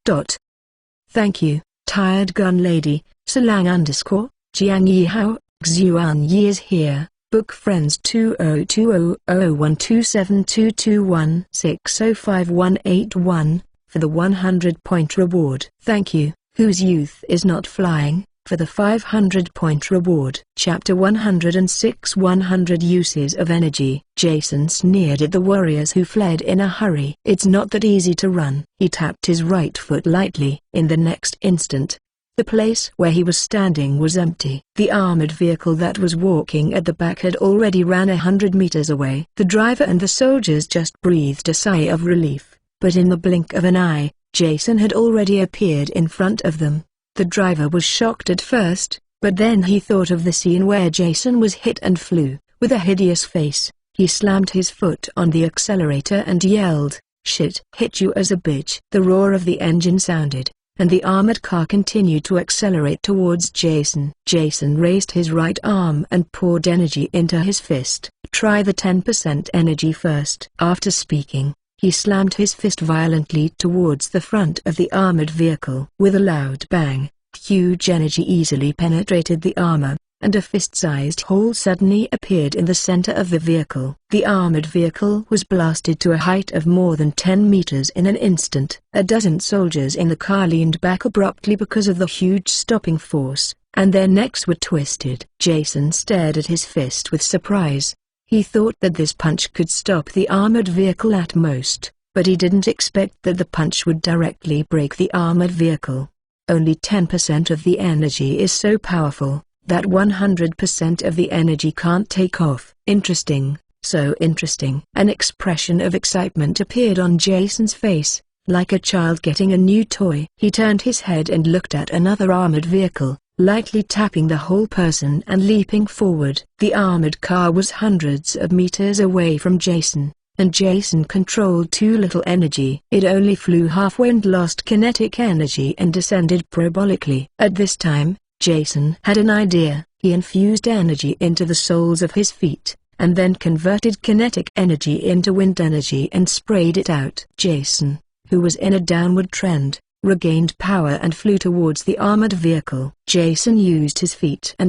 "Thank you, Tired Gun Lady, Salang _ Jiang Yi Hao, Xuan Yi is here, book friends 2020012722160518 for the 100-point reward. Thank you, whose youth is not flying, for the 500-point reward. Chapter 106 100 Uses of Energy. Jason sneered at the warriors who fled in a hurry. "It's not that easy to run." He tapped his right foot lightly. In the next instant, the place where he was standing was empty. The armored vehicle that was walking at the back had already ran 100 meters away. The driver and the soldiers just breathed a sigh of relief, but in the blink of an eye, Jason had already appeared in front of them. The driver was shocked at first, but then he thought of the scene where Jason was hit and flew. With a hideous face, he slammed his foot on the accelerator and yelled, "Shit, hit you as a bitch." The roar of the engine sounded, and the armored car continued to accelerate towards Jason. Jason raised his right arm and poured energy into his fist. "Try the 10% energy first." After speaking, he slammed his fist violently towards the front of the armored vehicle. With a loud bang, huge energy easily penetrated the armor, and a fist-sized hole suddenly appeared in the center of the vehicle. The armored vehicle was blasted to a height of more than 10 meters in an instant. A dozen soldiers in the car leaned back abruptly because of the huge stopping force, and their necks were twisted. Jason stared at his fist with surprise. He thought that this punch could stop the armored vehicle at most, but he didn't expect that the punch would directly break the armored vehicle. Only 10% of the energy is so powerful that 100% of the energy can't take off. Interesting, so interesting. An expression of excitement appeared on Jason's face, like a child getting a new toy. He turned his head and looked at another armored vehicle, lightly tapping the whole person and leaping forward. The armored car was hundreds of meters away from Jason, and Jason controlled too little energy. It only flew halfway and lost kinetic energy and descended parabolically. At this time, Jason had an idea. He infused energy into the soles of his feet, and then converted kinetic energy into wind energy and sprayed it out. Jason, who was in a downward trend, regained power and flew towards the armored vehicle. Jason used his feet in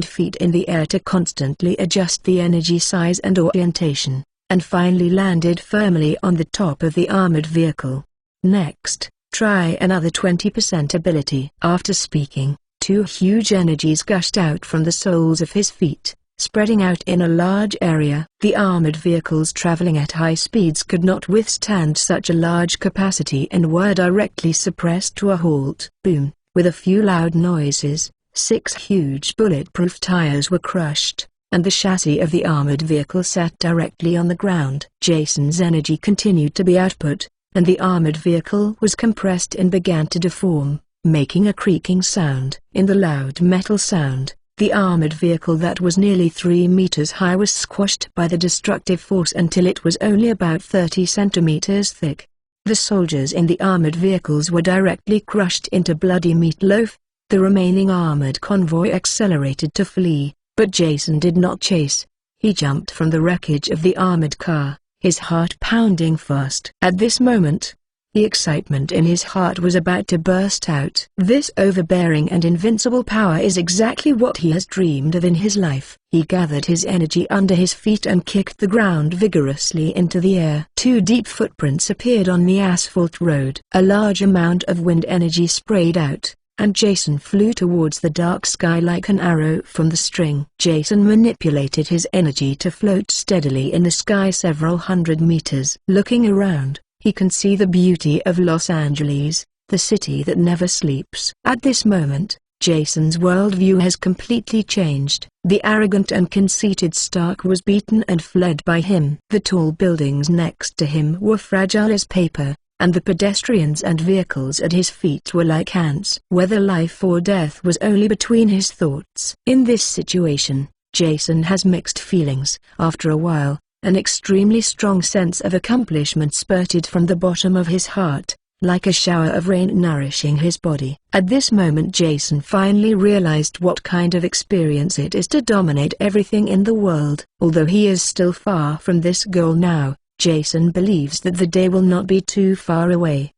the air to constantly adjust the energy size and orientation, and finally landed firmly on the top of the armored vehicle. "Next, try another 20% ability." After speaking, two huge energies gushed out from the soles of his feet, spreading out in a large area. The armored vehicles traveling at high speeds could not withstand such a large capacity and were directly suppressed to a halt. Boom! With a few loud noises, 6 huge bulletproof tires were crushed, and the chassis of the armored vehicle sat directly on the ground. Jason's energy continued to be output, and the armored vehicle was compressed and began to deform, making a creaking sound. In the loud metal sound, the armored vehicle that was nearly 3 meters high was squashed by the destructive force until it was only about 30 centimeters thick. The soldiers in the armored vehicles were directly crushed into bloody meatloaf. The remaining armored convoy accelerated to flee, but Jason did not chase. He jumped from the wreckage of the armored car, his heart pounding fast. At this moment, The excitement in his heart was about to burst out. This overbearing and invincible power is exactly what he has dreamed of in his life. He gathered his energy under his feet and kicked the ground vigorously into the air. Two deep footprints appeared on the asphalt road. A large amount of wind energy sprayed out, and Jason flew towards the dark sky like an arrow from the string. Jason manipulated his energy to float steadily in the sky several hundred meters. Looking around, he can see the beauty of Los Angeles, the city that never sleeps. At this moment, Jason's worldview has completely changed. The arrogant and conceited Stark was beaten and fled by him. The tall buildings next to him were fragile as paper, and the pedestrians and vehicles at his feet were like ants. Whether life or death was only between his thoughts. In this situation, Jason has mixed feelings. After a while, an extremely strong sense of accomplishment spurted from the bottom of his heart, like a shower of rain nourishing his body. At this moment Jason finally realized what kind of experience it is to dominate everything in the world. Although he is still far from this goal now, Jason believes that the day will not be too far away.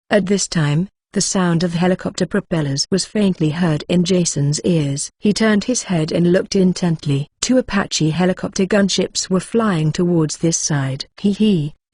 At this time, the sound of helicopter propellers was faintly heard in Jason's ears. He turned his head and looked intently. Two Apache helicopter gunships were flying towards this side.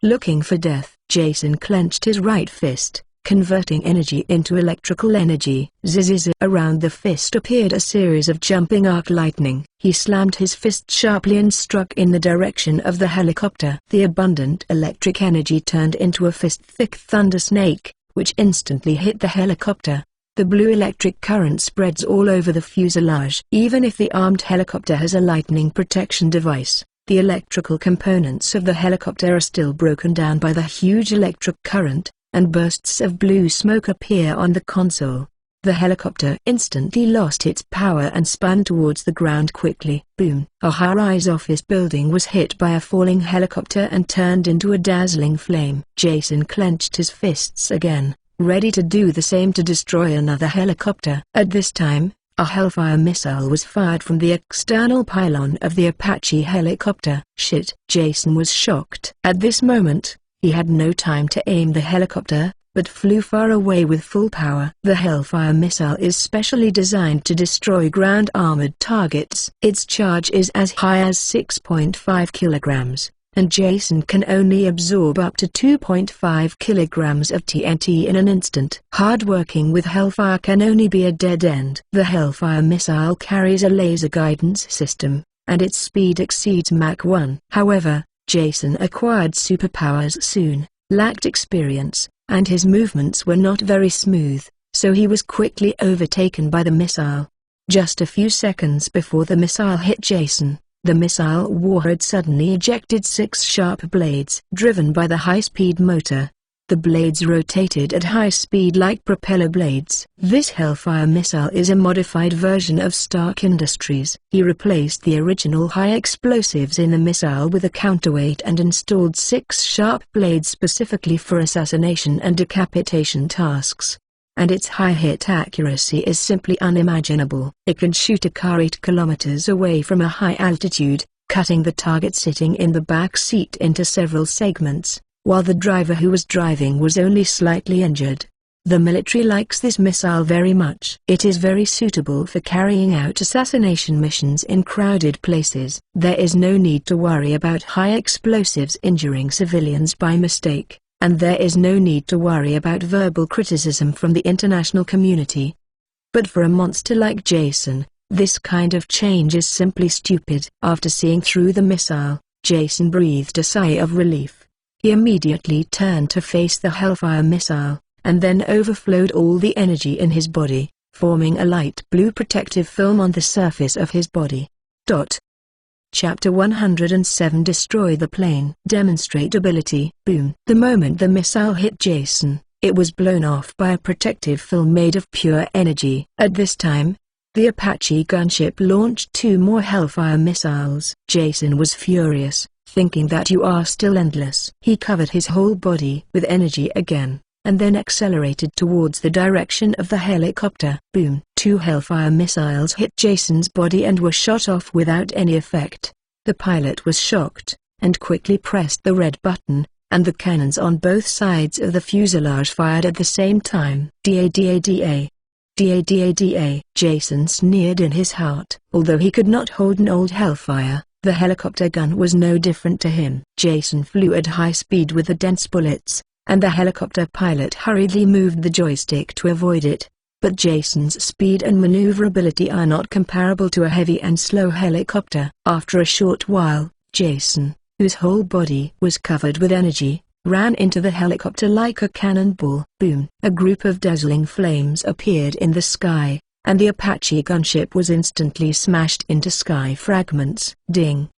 Looking for death. Jason clenched his right fist, converting energy into electrical energy. Zzzz. Around the fist appeared a series of jumping arc lightning. He slammed his fist sharply and struck in the direction of the helicopter. The abundant electric energy turned into a fist-thick thunder snake, which instantly hit the helicopter. The blue electric current spreads all over the fuselage. Even if the armed helicopter has a lightning protection device, the electrical components of the helicopter are still broken down by the huge electric current, and bursts of blue smoke appear on the console. The helicopter instantly lost its power and spun towards the ground quickly. Boom! A high-rise office building was hit by a falling helicopter and turned into a dazzling flame. Jason clenched his fists again, ready to do the same to destroy another helicopter. At this time, a Hellfire missile was fired from the external pylon of the Apache helicopter. Shit! Jason was shocked. At this moment, he had no time to aim the helicopter, but flew far away with full power. The Hellfire missile is specially designed to destroy ground armored targets. Its charge is as high as 6.5 kilograms, and Jason can only absorb up to 2.5 kilograms of TNT in an instant. Hard working with Hellfire can only be a dead end. The Hellfire missile carries a laser guidance system, and its speed exceeds Mach 1. However, Jason acquired superpowers soon, lacked experience, and his movements were not very smooth, so he was quickly overtaken by the missile. Just a few seconds before the missile hit Jason, the missile warhead suddenly ejected 6 sharp blades. Driven by the high-speed motor, the blades rotated at high speed like propeller blades. This Hellfire missile is a modified version of Stark Industries. He replaced the original high explosives in the missile with a counterweight and installed 6 sharp blades specifically for assassination and decapitation tasks. And its high hit accuracy is simply unimaginable. It can shoot a car 8 kilometers away from a high altitude, cutting the target sitting in the back seat into several segments, while the driver who was driving was only slightly injured. The military likes this missile very much. It is very suitable for carrying out assassination missions in crowded places. There is no need to worry about high explosives injuring civilians by mistake, and there is no need to worry about verbal criticism from the international community. But for a monster like Jason, this kind of change is simply stupid. After seeing through the missile, Jason breathed a sigh of relief. He immediately turned to face the Hellfire missile, and then overflowed all the energy in his body, forming a light blue protective film on the surface of his body. Chapter 107 Destroy the plane. Demonstrate ability. Boom. The moment the missile hit Jason, it was blown off by a protective film made of pure energy. At this time, the Apache gunship launched 2 more Hellfire missiles. Jason was furious, thinking that you are still endless. He covered his whole body with energy again, and then accelerated towards the direction of the helicopter. Boom! 2 Hellfire missiles hit Jason's body and were shot off without any effect. The pilot was shocked, and quickly pressed the red button, and the cannons on both sides of the fuselage fired at the same time. Da. Da. Jason sneered in his heart. Although he could not hold an old Hellfire, the helicopter gun was no different to him. Jason flew at high speed with the dense bullets, and the helicopter pilot hurriedly moved the joystick to avoid it. But Jason's speed and maneuverability are not comparable to a heavy and slow helicopter. After a short while, Jason, whose whole body was covered with energy, ran into the helicopter like a cannonball. Boom! A group of dazzling flames appeared in the sky, and the Apache gunship was instantly smashed into sky fragments. Ding!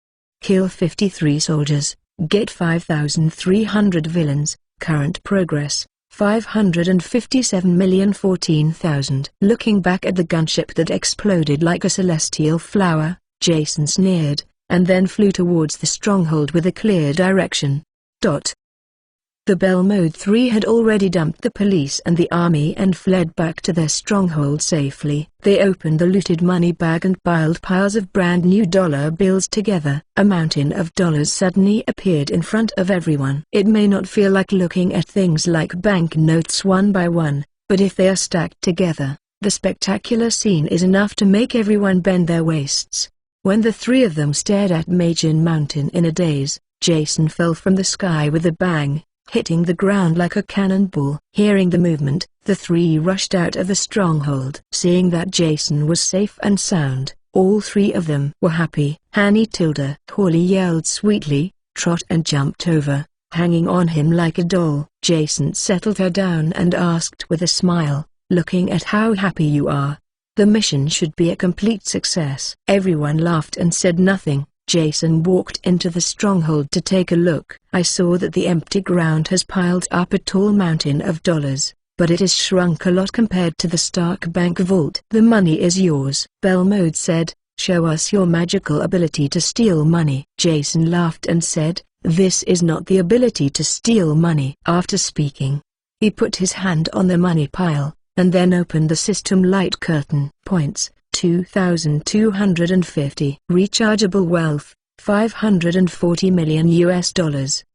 Kill 53 soldiers, get 5,300 villains, current progress, 557,014,000. Looking back at the gunship that exploded like a celestial flower, Jason sneered, and then flew towards the stronghold with a clear direction. The Belmode 3 had already dumped the police and the army and fled back to their stronghold safely. They opened the looted money bag and piled piles of brand new dollar bills together. A mountain of dollars suddenly appeared in front of everyone. It may not feel like looking at things like banknotes one by one, but if they are stacked together, the spectacular scene is enough to make everyone bend their waists. When the three of them stared at Majin Mountain in a daze, Jason fell from the sky with a bang, hitting the ground like a cannonball. Hearing the movement, the three rushed out of the stronghold. Seeing that Jason was safe and sound, all three of them were happy. Hanny Tilda. Holly yelled sweetly, trot and jumped over, hanging on him like a doll. Jason settled her down and asked with a smile, looking at how happy you are. The mission should be a complete success. Everyone laughed and said nothing. Jason walked into the stronghold to take a look. I saw that the empty ground has piled up a tall mountain of dollars, but it has shrunk a lot compared to the Stark Bank vault. The money is yours. Belmode said, show us your magical ability to steal money. Jason laughed and said, this is not the ability to steal money. After speaking, he put his hand on the money pile, and then opened the system light curtain. Points, 2,250. Rechargeable wealth, $540 million.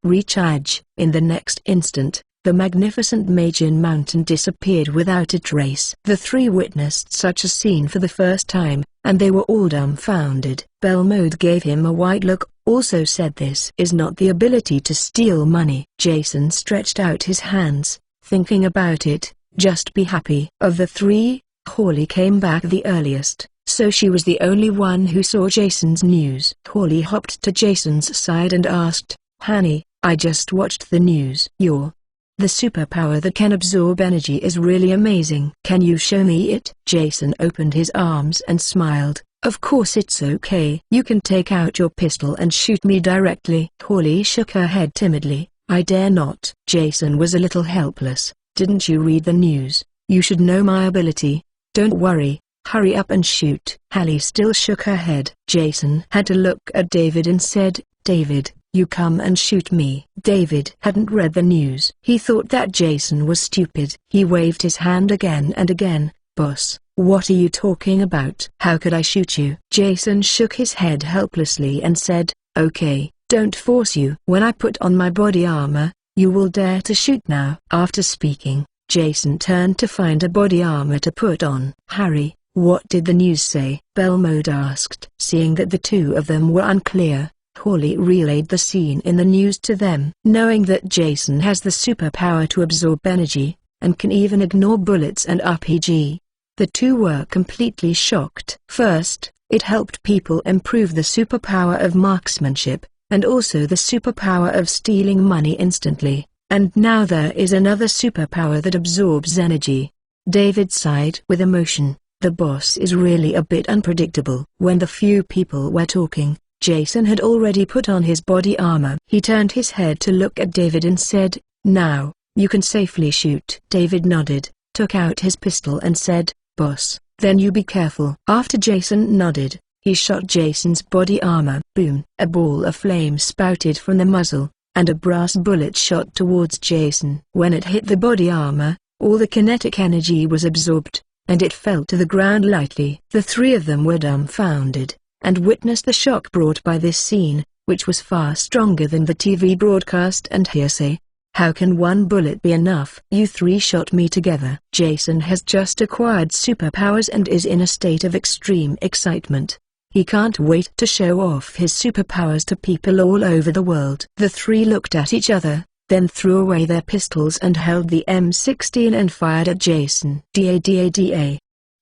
Recharge. In the next instant, the magnificent Majin Mountain disappeared without a trace. The three witnessed such a scene for the first time, and they were all dumbfounded. Belmode gave him a white look, also said this is not the ability to steal money. Jason stretched out his hands, thinking about it, just be happy. Of the three, Holly came back the earliest, so she was the only one who saw Jason's news. Holly hopped to Jason's side and asked, Hanny, I just watched the news. The superpower that can absorb energy is really amazing. Can you show me it? Jason opened his arms and smiled. Of course it's okay. You can take out your pistol and shoot me directly. Holly shook her head timidly. I dare not. Jason was a little helpless. Didn't you read the news? You should know my ability. Don't worry, hurry up and shoot. Hallie still shook her head. Jason had to look at David and said, David, you come and shoot me. David hadn't read the news. He thought that Jason was stupid. He waved his hand again and again. Boss, what are you talking about? How could I shoot you? Jason shook his head helplessly and said, okay, don't force you. When I put on my body armor, you will dare to shoot now. After speaking, Jason turned to find a body armor to put on. Harry, what did the news say? Belmode asked. Seeing that the two of them were unclear, Holly relayed the scene in the news to them. Knowing that Jason has the superpower to absorb energy, and can even ignore bullets and RPG, the two were completely shocked. First, it helped people improve the superpower of marksmanship, and also the superpower of stealing money instantly. And now there is another superpower that absorbs energy. David sighed with emotion. The boss is really a bit unpredictable. When the few people were talking, Jason had already put on his body armor. He turned his head to look at David and said, now, you can safely shoot. David nodded, took out his pistol and said, boss, then you be careful. After Jason nodded, he shot Jason's body armor. Boom! A ball of flame spouted from the muzzle, and a brass bullet shot towards Jason. When it hit the body armor, all the kinetic energy was absorbed, and it fell to the ground lightly. The three of them were dumbfounded, and witnessed the shock brought by this scene, which was far stronger than the TV broadcast and hearsay. How can one bullet be enough? You three shot me together. Jason has just acquired superpowers and is in a state of extreme excitement. He can't wait to show off his superpowers to people all over the world. The three looked at each other, then threw away their pistols and held the M16 and fired at Jason. Da-da-da.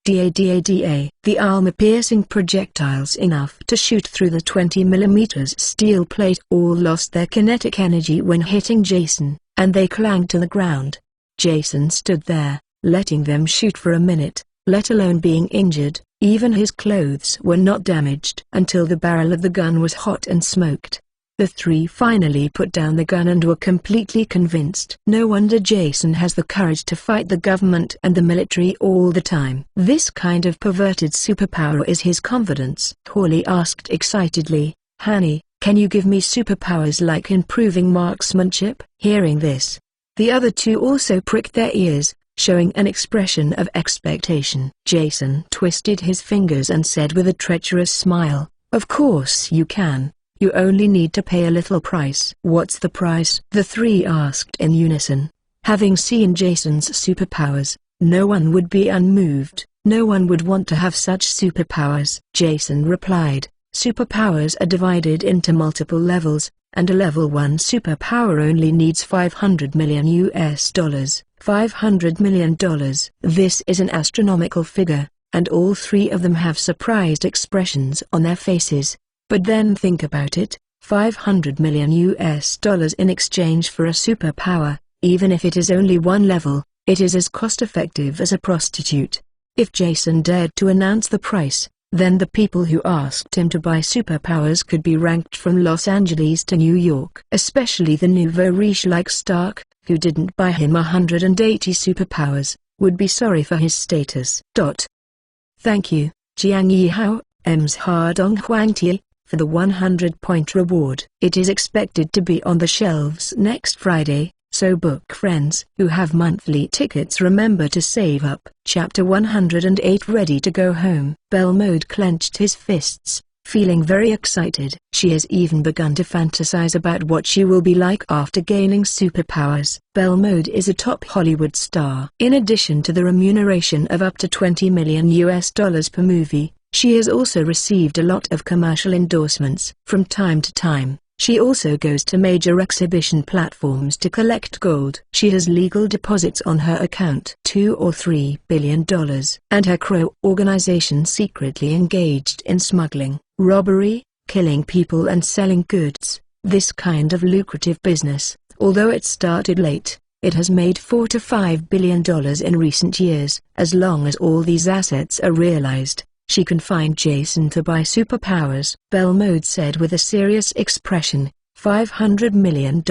Da-da-da. The armor-piercing projectiles enough to shoot through the 20mm steel plate all lost their kinetic energy when hitting Jason, and they clanged to the ground. Jason stood there, letting them shoot for a minute, let alone being injured. Even his clothes were not damaged until the barrel of the gun was hot and smoked. The three finally put down the gun and were completely convinced. No wonder Jason has the courage to fight the government and the military all the time. This kind of perverted superpower is his confidence. Hawley asked excitedly, "Hanny, can you give me superpowers like improving marksmanship?" Hearing this, the other two also pricked their ears, showing an expression of expectation. Jason twisted his fingers and said with a treacherous smile, "Of course you can. You only need to pay a little price." "What's the price?" the three asked in unison. Having seen Jason's superpowers, no one would be unmoved. No one would want to have such superpowers. Jason replied, "Superpowers are divided into multiple levels, and a level 1 superpower only needs $500 million US. $500 million. This is an astronomical figure, and all three of them have surprised expressions on their faces. But then think about it, $500 million US in exchange for a superpower, even if it is only one level, it is as cost-effective as a prostitute. If Jason dared to announce the price, then the people who asked him to buy superpowers could be ranked from Los Angeles to New York. Especially the nouveau riche like Stark, who didn't buy him 180 superpowers, would be sorry for his status. Thank you, Jiang Yihao, Ms. Hardong Huangtie, for the 100-point reward. It is expected to be on the shelves next Friday, so book friends who have monthly tickets remember to save up. Chapter 108. Ready to go home. Belmode clenched his fists, feeling very excited. She has even begun to fantasize about what she will be like after gaining superpowers. Belmode is a top Hollywood star. In addition to the remuneration of up to $20 million US per movie, she has also received a lot of commercial endorsements. From time to time, she also goes to major exhibition platforms to collect gold. She has legal deposits on her account, $2 or $3 billion, and her Crow organization secretly engaged in smuggling, robbery, killing people and selling goods. This kind of lucrative business, although it started late, it has made $4 to $5 billion in recent years. As long as all these assets are realized, she can find Jason to buy superpowers. Belmode said with a serious expression, $500 million,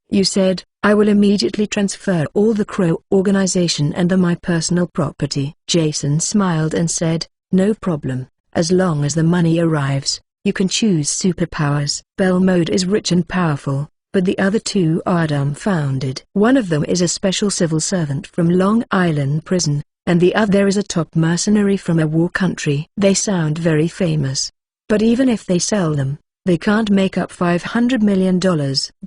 you said? I will immediately transfer all the Crow organization and my personal property. Jason smiled and said, no problem, as long as the money arrives, you can choose superpowers. Belmode is rich and powerful, but the other two are dumbfounded. One of them is a special civil servant from Long Island prison, and the other is a top mercenary from a war country. They sound very famous. But even if they sell them, they can't make up $500 million.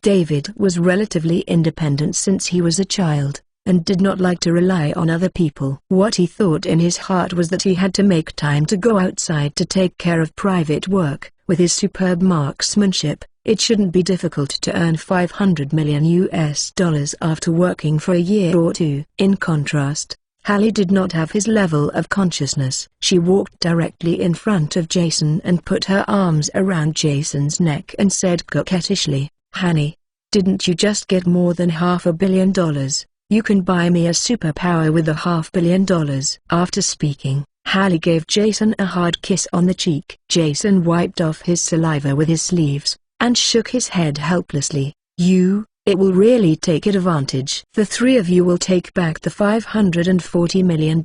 David was relatively independent since he was a child, and did not like to rely on other people. What he thought in his heart was that he had to make time to go outside to take care of private work. With his superb marksmanship, it shouldn't be difficult to earn $500 million US after working for a year or two. In contrast, Hallie did not have his level of consciousness. She walked directly in front of Jason and put her arms around Jason's neck and said coquettishly, Hanny, didn't you just get more than $500 million? You can buy me a superpower with $500 million. After speaking, Hallie gave Jason a hard kiss on the cheek. Jason wiped off his saliva with his sleeves, and shook his head helplessly. It will really take advantage. The three of you will take back the $540 million.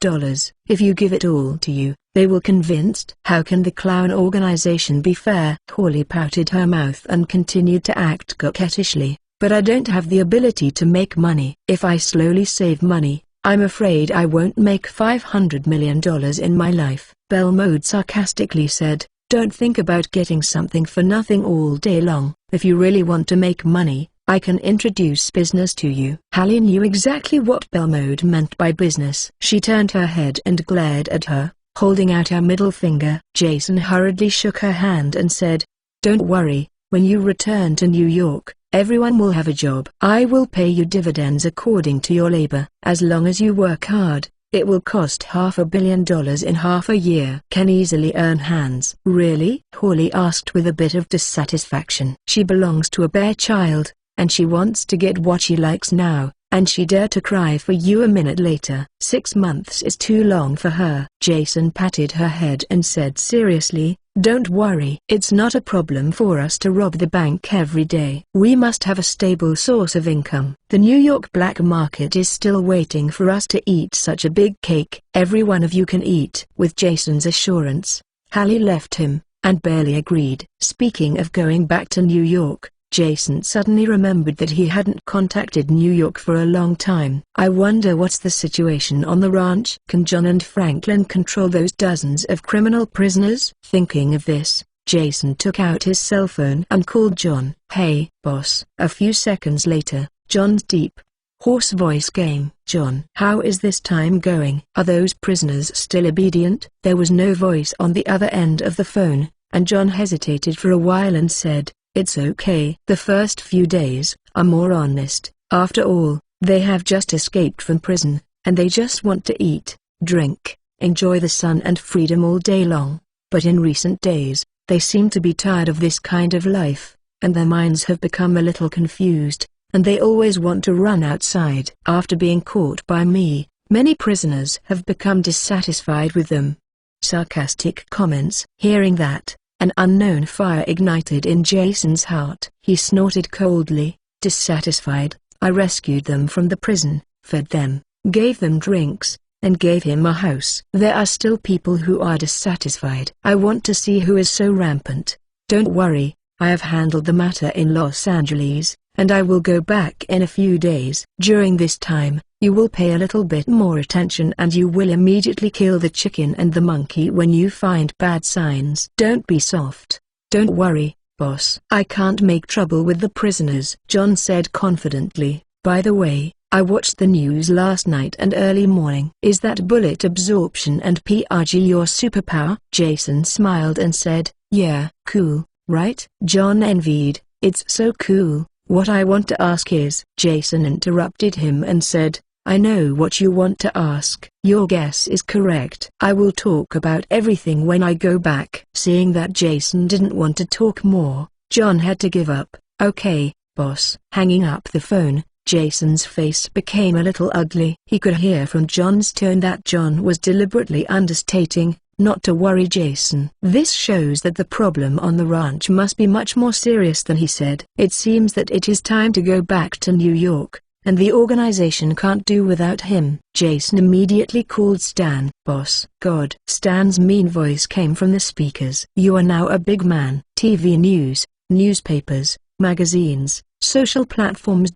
If you give it all to you, they will convinced. How can the clown organization be fair? Hawley pouted her mouth and continued to act coquettishly. But I don't have the ability to make money. If I slowly save money, I'm afraid I won't make $500 million in my life. Belmode sarcastically said, Don't think about getting something for nothing all day long. If you really want to make money, I can introduce business to you." Hallie knew exactly what Belmode meant by business. She turned her head and glared at her, holding out her middle finger. Jason hurriedly shook her hand and said, "Don't worry, when you return to New York, everyone will have a job. I will pay you dividends according to your labor. As long as you work hard, it will cost $500 million in half a year." "Can easily earn hands." "Really?" Hawley asked with a bit of dissatisfaction. "She belongs to a bare child, and she wants to get what she likes now, and she dare to cry for you a minute later. 6 months is too long for her." Jason patted her head and said seriously, "Don't worry. It's not a problem for us to rob the bank every day. We must have a stable source of income. The New York black market is still waiting for us to eat such a big cake. Every one of you can eat." With Jason's assurance, Hallie left him, and barely agreed. Speaking of going back to New York, Jason suddenly remembered that he hadn't contacted New York for a long time. "I wonder what's the situation on the ranch? Can John and Franklin control those dozens of criminal prisoners?" Thinking of this, Jason took out his cell phone and called John. "Hey, boss." A few seconds later, John's deep, hoarse voice came. "John, how is this time going? Are those prisoners still obedient?" There was no voice on the other end of the phone, and John hesitated for a while and said, "It's okay. The first few days are more honest. After all, they have just escaped from prison, and they just want to eat, drink, enjoy the sun and freedom all day long. But in recent days, they seem to be tired of this kind of life, and their minds have become a little confused, and they always want to run outside. After being caught by me, many prisoners have become dissatisfied with them." Sarcastic comments. Hearing that, an unknown fire ignited in Jason's heart. He snorted coldly, dissatisfied. "I rescued them from the prison, fed them, gave them drinks, and gave him a house. There are still people who are dissatisfied. I want to see who is so rampant. Don't worry, I have handled the matter in Los Angeles, and I will go back in a few days. During this time, you will pay a little bit more attention and you will immediately kill the chicken and the monkey when you find bad signs. Don't be soft. Don't worry, boss. I can't make trouble with the prisoners," John said confidently. "By the way, I watched the news last night and early morning." "Is that bullet absorption and PRG your superpower?" Jason smiled and said, "Yeah, cool, right?" John envied. "It's so cool. What I want to ask is..." Jason interrupted him and said, "I know what you want to ask." "Your guess is correct. I will talk about everything when I go back." Seeing that Jason didn't want to talk more, John had to give up. "Okay, boss." Hanging up the phone, Jason's face became a little ugly. He could hear from John's tone that John was deliberately understating, not to worry Jason. This shows that the problem on the ranch must be much more serious than he said. "It seems that it is time to go back to New York, and the organization can't do without him." Jason immediately called Stan. "Boss." "God." Stan's mean voice came from the speakers. "You are now a big man. TV news, newspapers, magazines, social platforms.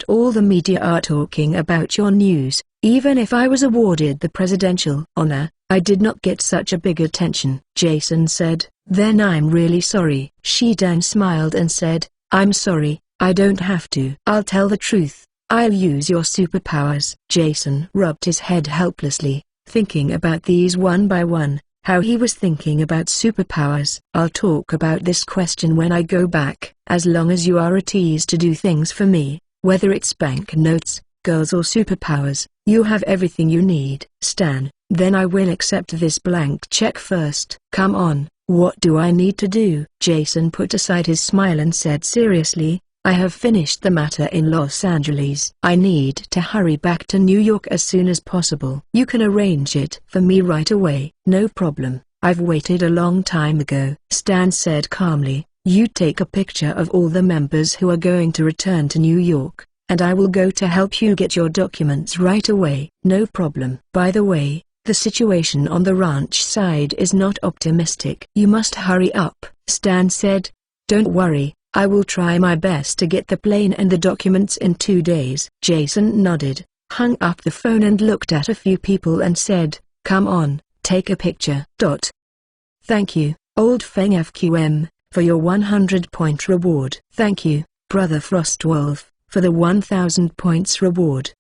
All the media are talking about your news. Even if I was awarded the presidential honor, I did not get such a big attention." Jason said, "Then I'm really sorry." Stan smiled and said, "I'm sorry, I don't have to." "I'll tell the truth, I'll use your superpowers." Jason rubbed his head helplessly, thinking about these one by one, how he was thinking about superpowers. "I'll talk about this question when I go back. As long as you are at ease to do things for me, whether it's bank notes, girls or superpowers, you have everything you need." "Stan, then I will accept this blank check first." "Come on, what do I need to do?" Jason put aside his smile and said seriously, "I have finished the matter in Los Angeles. I need to hurry back to New York as soon as possible. You can arrange it for me right away." "No problem, I've waited a long time ago." Stan said calmly, "You take a picture of all the members who are going to return to New York, and I will go to help you get your documents right away." "No problem." "By the way, the situation on the ranch side is not optimistic." "You must hurry up," Stan said. "Don't worry, I will try my best to get the plane and the documents in 2 days." Jason nodded, hung up the phone and looked at a few people and said, "Come on, take a picture." "Thank you, Old Feng FQM, for your 100-point reward. Thank you, Brother Frostwolf, for the 1000 points reward.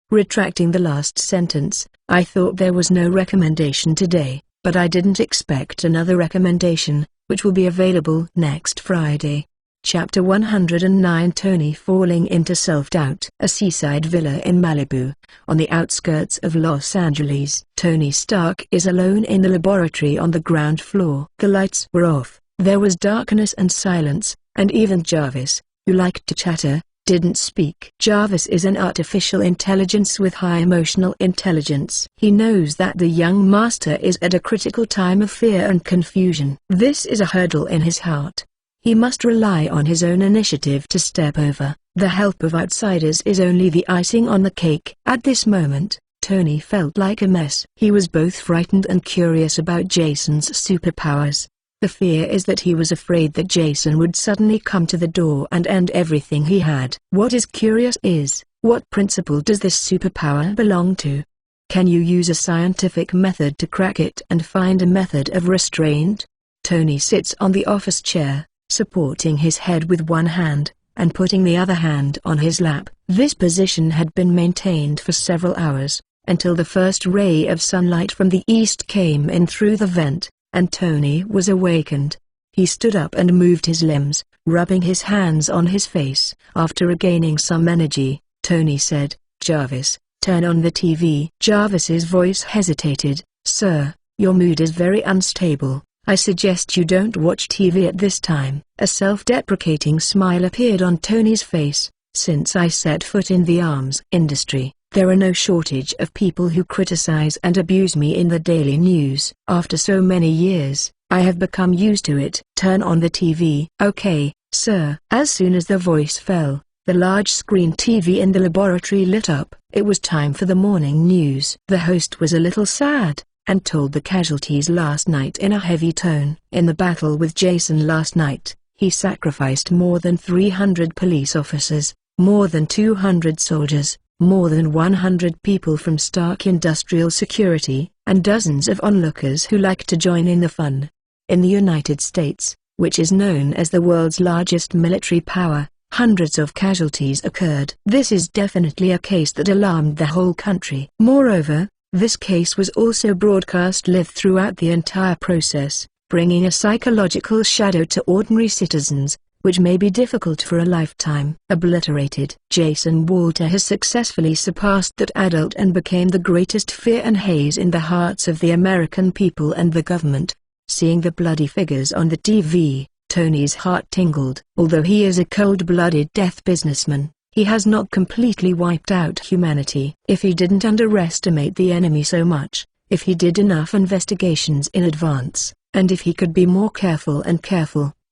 Retracting the last sentence, I thought there was no recommendation today, but I didn't expect another recommendation, which will be available next Friday. Chapter 109 Tony falling into self-doubt. A seaside villa in Malibu, on the outskirts of Los Angeles. Tony Stark is alone in the laboratory on the ground floor. The lights were off, there was darkness and silence, and even Jarvis, who liked to chatter, didn't speak. Jarvis is an artificial intelligence with high emotional intelligence. He knows that the young master is at a critical time of fear and confusion. This is a hurdle in his heart. He must rely on his own initiative to step over. The help of outsiders is only the icing on the cake. At this moment, Tony felt like a mess. He was both frightened and curious about Jason's superpowers. The fear is that he was afraid that Jason would suddenly come to the door and end everything he had. What is curious is, what principle does this superpower belong to? Can you use a scientific method to crack it and find a method of restraint? Tony sits on the office chair, supporting his head with one hand, and putting the other hand on his lap. This position had been maintained for several hours, until the first ray of sunlight from the east came in through the vent, and Tony was awakened. He stood up and moved his limbs, rubbing his hands on his face. After regaining some energy, Tony said, "Jarvis, turn on the TV." Jarvis's voice hesitated. "Sir, your mood is very unstable. I suggest you don't watch TV at this time." A self-deprecating smile appeared on Tony's face. "Since I set foot in the arms industry, there are no shortage of people who criticize and abuse me in the daily news. After so many years, I have become used to it." "Turn on the TV." "Okay, sir." As soon as the voice fell, the large-screen TV in the laboratory lit up. It was time for the morning news. The host was a little sad, and told the casualties last night in a heavy tone. "In the battle with Jason last night, he sacrificed more than 300 police officers, more than 200 soldiers, more than 100 people from Stark Industrial Security, and dozens of onlookers who like to join in the fun. In the United States, which is known as the world's largest military power, hundreds of casualties occurred." This is definitely a case that alarmed the whole country. Moreover, this case was also broadcast live throughout the entire process, bringing a psychological shadow to ordinary citizens, which may be difficult for a lifetime. Obliterated. Jason Walter has successfully surpassed that adult and became the greatest fear and haze in the hearts of the American people and the government. Seeing the bloody figures on the TV, Tony's heart tingled. Although he is a cold-blooded death businessman, he has not completely wiped out humanity. If he didn't underestimate the enemy so much, if he did enough investigations in advance, and if he could be more careful,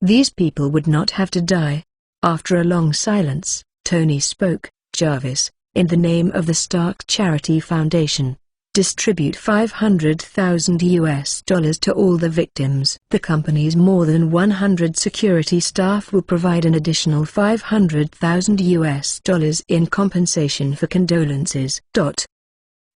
these people would not have to die. After a long silence, Tony spoke. "Jarvis, in the name of the Stark Charity Foundation, distribute $500,000 to all the victims. The company's more than 100 security staff will provide an additional $500,000 in compensation for condolences."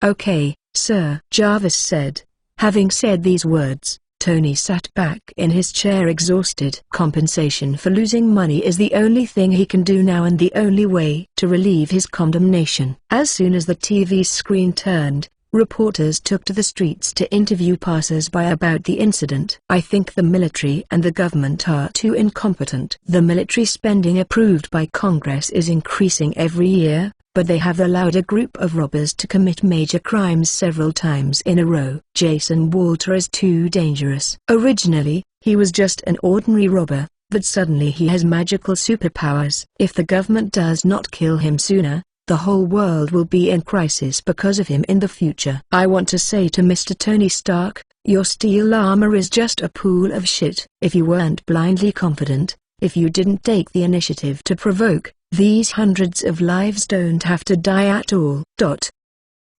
"Okay, sir," Jarvis said. Having said these words, Tony sat back in his chair exhausted. Compensation for losing money is the only thing he can do now and the only way to relieve his condemnation. As soon as the TV screen turned, reporters took to the streets to interview passers-by about the incident. "I think the military and the government are too incompetent. The military spending approved by Congress is increasing every year, but they have allowed a group of robbers to commit major crimes several times in a row. Jason Walter is too dangerous. Originally, he was just an ordinary robber, but suddenly he has magical superpowers. If the government does not kill him sooner, the whole world will be in crisis because of him in the future. I want to say to Mr. Tony Stark, your steel armor is just a pool of shit. If you weren't blindly confident, if you didn't take the initiative to provoke, these hundreds of lives don't have to die at all."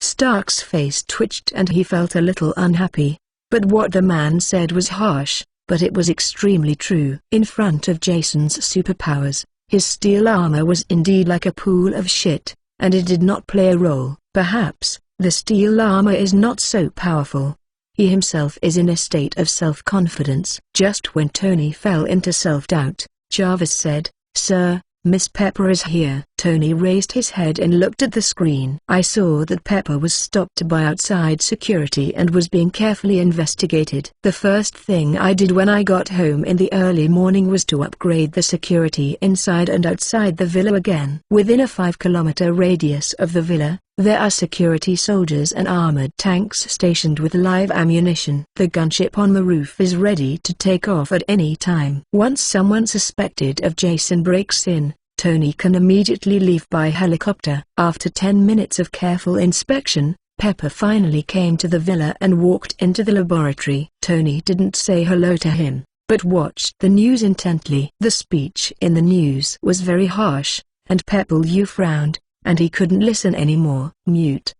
Stark's face twitched and he felt a little unhappy. But what the man said was harsh, but it was extremely true. In front of Jason's superpowers, his steel armor was indeed like a pool of shit, and it did not play a role. Perhaps, the steel armor is not so powerful. He himself is in a state of self-confidence. Just when Tony fell into self-doubt, Jarvis said, "Sir, Miss Pepper is here." Tony raised his head and looked at the screen. "I saw that Pepper was stopped by outside security and was being carefully investigated. The first thing I did when I got home in the early morning was to upgrade the security inside and outside the villa again. Within a 5-kilometer radius of the villa, there are security soldiers and armored tanks stationed with live ammunition. The gunship on the roof is ready to take off at any time. Once someone suspected of Jason breaks in, Tony can immediately leave by helicopter." After 10 minutes of careful inspection, Pepper finally came to the villa and walked into the laboratory. Tony didn't say hello to him, but watched the news intently. The speech in the news was very harsh, and Pepper frowned, and he couldn't listen anymore. Mute.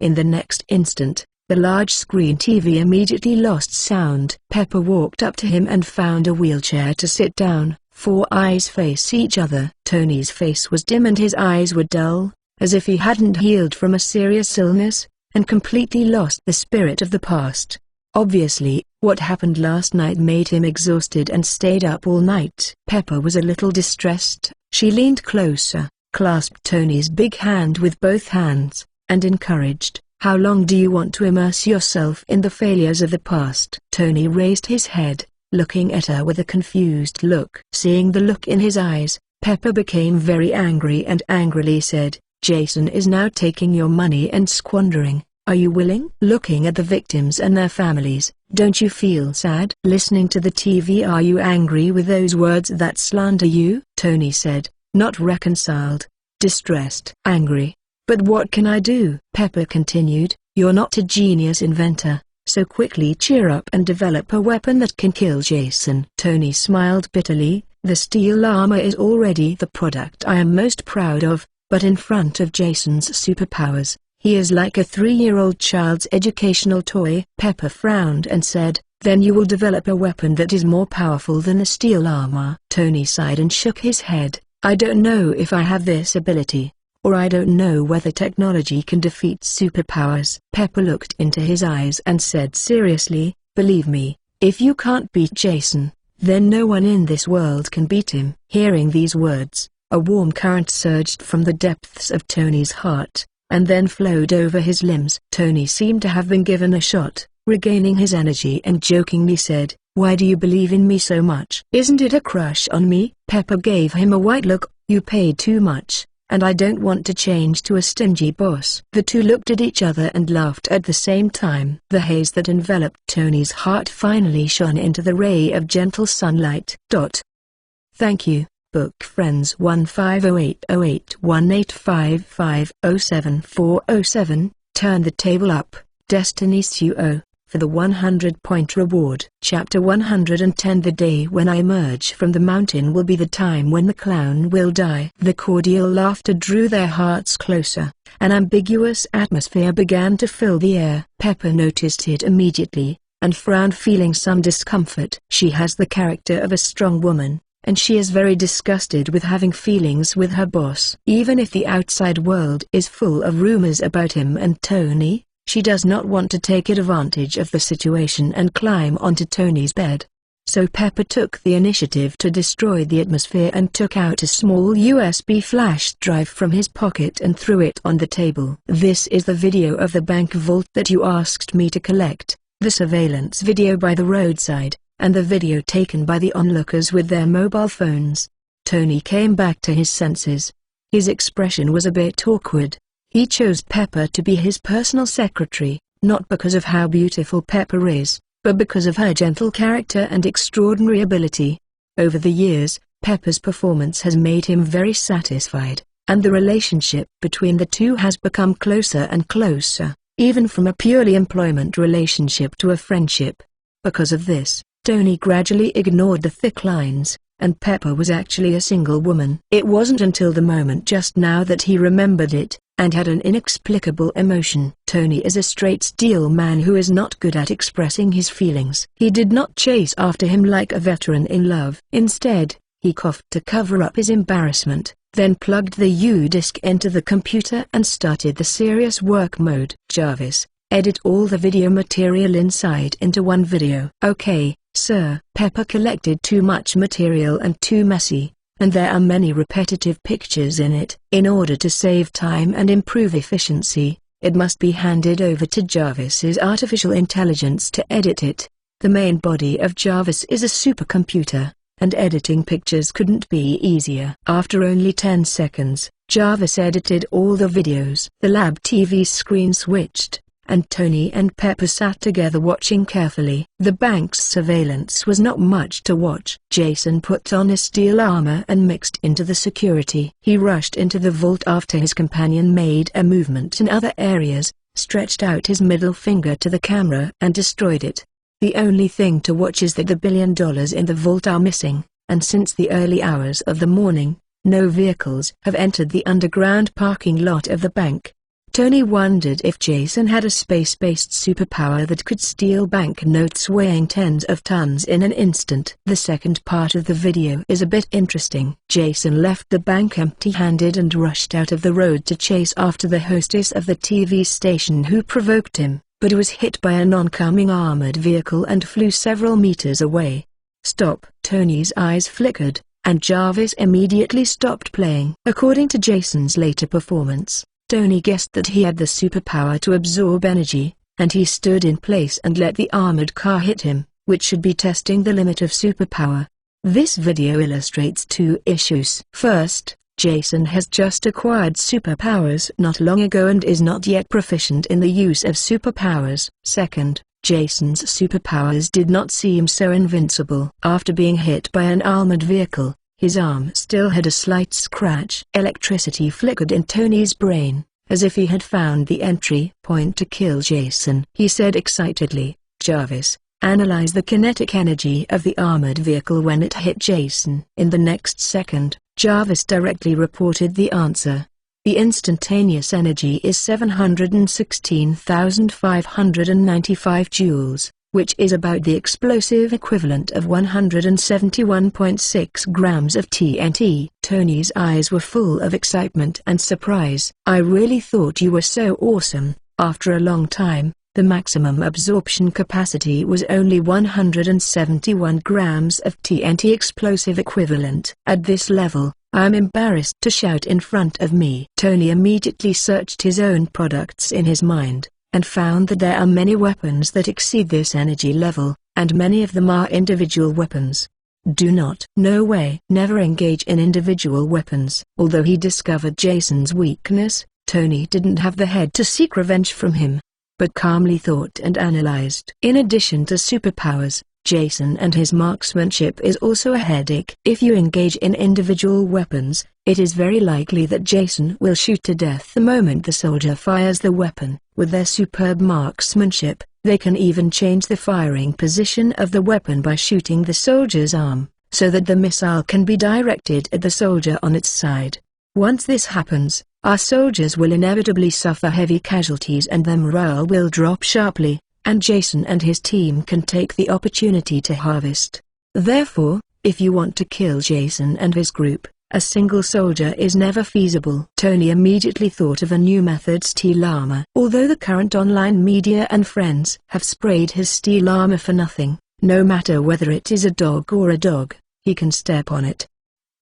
In the next instant, the large screen TV immediately lost sound. Pepper walked up to him and found a wheelchair to sit down. 4 eyes face each other. Tony's face was dim and his eyes were dull, as if he hadn't healed from a serious illness, and completely lost the spirit of the past. Obviously, what happened last night made him exhausted and stayed up all night. Pepper was a little distressed. She leaned closer, clasped Tony's big hand with both hands, and encouraged, "How long do you want to immerse yourself in the failures of the past?" Tony raised his head, looking at her with a confused look. Seeing the look in his eyes, Pepper became very angry and angrily said, "Jason is now taking your money and squandering. Are you willing?" Looking at the victims and their families, "Don't you feel sad listening to the TV? Are you angry with those words that slander you?" Tony said, not reconciled, distressed. "Angry. But what can I do?" Pepper continued, "You're not a genius inventor, so quickly cheer up and develop a weapon that can kill Jason." Tony smiled bitterly. "The steel armor is already the product I am most proud of, but in front of Jason's superpowers, he is like a 3-year-old child's educational toy." Pepper frowned and said, "Then you will develop a weapon that is more powerful than the steel armor." Tony sighed and shook his head. "I don't know if I have this ability, or I don't know whether technology can defeat superpowers." Pepper looked into his eyes and said seriously, "Believe me, if you can't beat Jason, then no one in this world can beat him." Hearing these words, a warm current surged from the depths of Tony's heart, and then flowed over his limbs. Tony seemed to have been given a shot, regaining his energy and jokingly said, "Why do you believe in me so much? Isn't it a crush on me?" Pepper gave him a white look. "You paid too much, and I don't want to change to a stingy boss." The two looked at each other and laughed at the same time. The haze that enveloped Tony's heart finally shone into the ray of gentle sunlight. Thank you, book friends. 1508081855074007, Turn the Table Up, Destiny Suo, for the 100-point reward. Chapter 110. The day when I emerge from the mountain will be the time when the clown will die. The cordial laughter drew their hearts closer. An ambiguous atmosphere began to fill the air. Pepper noticed it immediately, and frowned, feeling some discomfort. She has the character of a strong woman, and she is very disgusted with having feelings with her boss. Even if the outside world is full of rumors about him and Tony, she does not want to take advantage of the situation and climb onto Tony's bed. So Pepper took the initiative to destroy the atmosphere and took out a small USB flash drive from his pocket and threw it on the table. "This is the video of the bank vault that you asked me to collect, the surveillance video by the roadside, and the video taken by the onlookers with their mobile phones." Tony came back to his senses. His expression was a bit awkward. He chose Pepper to be his personal secretary, not because of how beautiful Pepper is, but because of her gentle character and extraordinary ability. Over the years, Pepper's performance has made him very satisfied, and the relationship between the two has become closer and closer, even from a purely employment relationship to a friendship. Because of this, Tony gradually ignored the thick lines, and Pepper was actually a single woman. It wasn't until the moment just now that he remembered it, and had an inexplicable emotion. Tony is a straight steel man who is not good at expressing his feelings. He did not chase after him like a veteran in love. Instead, he coughed to cover up his embarrassment, then plugged the U-disc into the computer and started the serious work mode. "Jarvis, Edit all the video material inside into one video. Okay, sir. Pepper collected too much material and too messy, and there are many repetitive pictures in it. In order to save time and improve efficiency, it must be handed over to Jarvis's artificial intelligence to edit it. The main body of Jarvis is a supercomputer, and editing pictures couldn't be easier. After only 10 seconds, Jarvis edited all the videos. The lab TV screen switched, and Tony and Pepper sat together watching carefully. The bank's surveillance was not much to watch. Jason put on his steel armor and mixed into the security. He rushed into the vault after his companion made a movement in other areas, stretched out his middle finger to the camera and destroyed it. The only thing to watch is that the $1 billion in the vault are missing, and since the early hours of the morning, no vehicles have entered the underground parking lot of the bank. Tony wondered if Jason had a space-based superpower that could steal banknotes weighing tens of tons in an instant. The second part of the video is a bit interesting. Jason left the bank empty-handed and rushed out of the road to chase after the hostess of the TV station who provoked him, but was hit by an oncoming armored vehicle and flew several meters away. Stop! Tony's eyes flickered, and Jarvis immediately stopped playing. According to Jason's later performance, Tony guessed that he had the superpower to absorb energy, and he stood in place and let the armored car hit him, which should be testing the limit of superpower. This video illustrates two issues. First, Jason has just acquired superpowers not long ago and is not yet proficient in the use of superpowers. Second, Jason's superpowers did not seem so invincible. After being hit by an armored vehicle, his arm still had a slight scratch. Electricity flickered in Tony's brain, as if he had found the entry point to kill Jason. He said excitedly, "Jarvis, analyze the kinetic energy of the armored vehicle when it hit Jason." In the next second, Jarvis directly reported the answer. The instantaneous energy is 716,595 joules, which is about the explosive equivalent of 171.6 grams of TNT. Tony's eyes were full of excitement and surprise. "I really thought you were so awesome." After a long time, the maximum absorption capacity was only 171 grams of TNT explosive equivalent. "At this level, I'm embarrassed to shout in front of me." Tony immediately searched his own products in his mind, and found that there are many weapons that exceed this energy level, and many of them are individual weapons. Do not, no way, never engage in individual weapons. Although he discovered Jason's weakness, Tony didn't have the head to seek revenge from him, but calmly thought and analyzed. In addition to superpowers, Jason and his marksmanship is also a headache. If you engage in individual weapons, it is very likely that Jason will shoot to death the moment the soldier fires the weapon. With their superb marksmanship, they can even change the firing position of the weapon by shooting the soldier's arm, so that the missile can be directed at the soldier on its side. Once this happens, our soldiers will inevitably suffer heavy casualties and their morale will drop sharply, and Jason and his team can take the opportunity to harvest. Therefore, if you want to kill Jason and his group, a single soldier is never feasible. Tony immediately thought of a new method: steel armor. Although the current online media and friends have sprayed his steel armor for nothing, no matter whether it is a dog or a dog, he can step on it.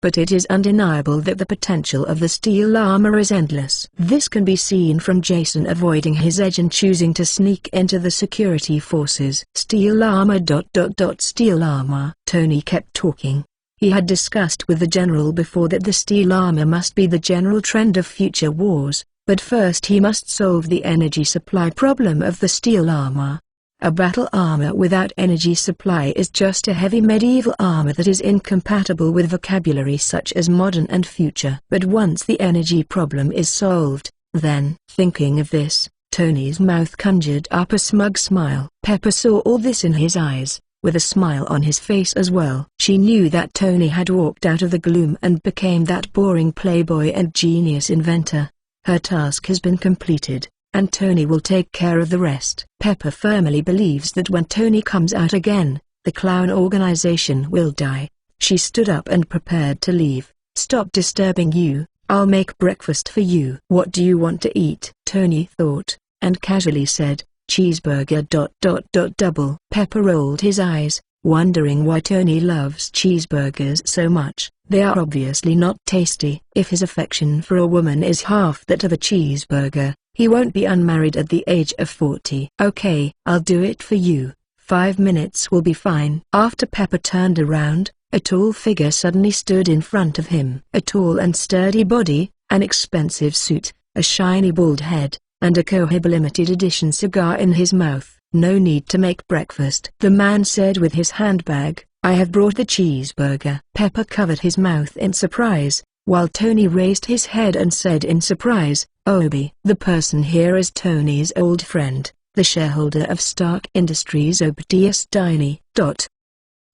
But it is undeniable that the potential of the steel armor is endless. This can be seen from Jason avoiding his edge and choosing to sneak into the security forces. Steel armor. Steel armor. Tony kept talking. He had discussed with the general before that the steel armor must be the general trend of future wars, but first he must solve the energy supply problem of the steel armor. A battle armor without energy supply is just a heavy medieval armor that is incompatible with vocabulary such as modern and future. But once the energy problem is solved, then, thinking of this, Tony's mouth conjured up a smug smile. Pepper saw all this in his eyes, with a smile on his face as well. She knew that Tony had walked out of the gloom and became that boring playboy and genius inventor. Her task has been completed, and Tony will take care of the rest. Pepper firmly believes that when Tony comes out again, the clown organization will die. She stood up and prepared to leave. "Stop disturbing you, I'll make breakfast for you." "What do you want to eat?" Tony thought, and casually said, cheeseburger. Double. Pepper rolled his eyes, wondering why Tony loves cheeseburgers so much. They are obviously not tasty. If his affection for a woman is half that of a cheeseburger, he won't be unmarried at the age of 40. Okay, I'll do it for you. 5 minutes will be fine. After Pepper turned around, a tall figure suddenly stood in front of him. A tall and sturdy body, an expensive suit, a shiny bald head, and a Cohiba limited edition cigar in his mouth. No need to make breakfast, the man said with his handbag. I have brought the cheeseburger. Pepper covered his mouth in surprise, while Tony raised his head and said in surprise, Obi. The person here is Tony's old friend, the shareholder of Stark Industries, Obadiah Steiny.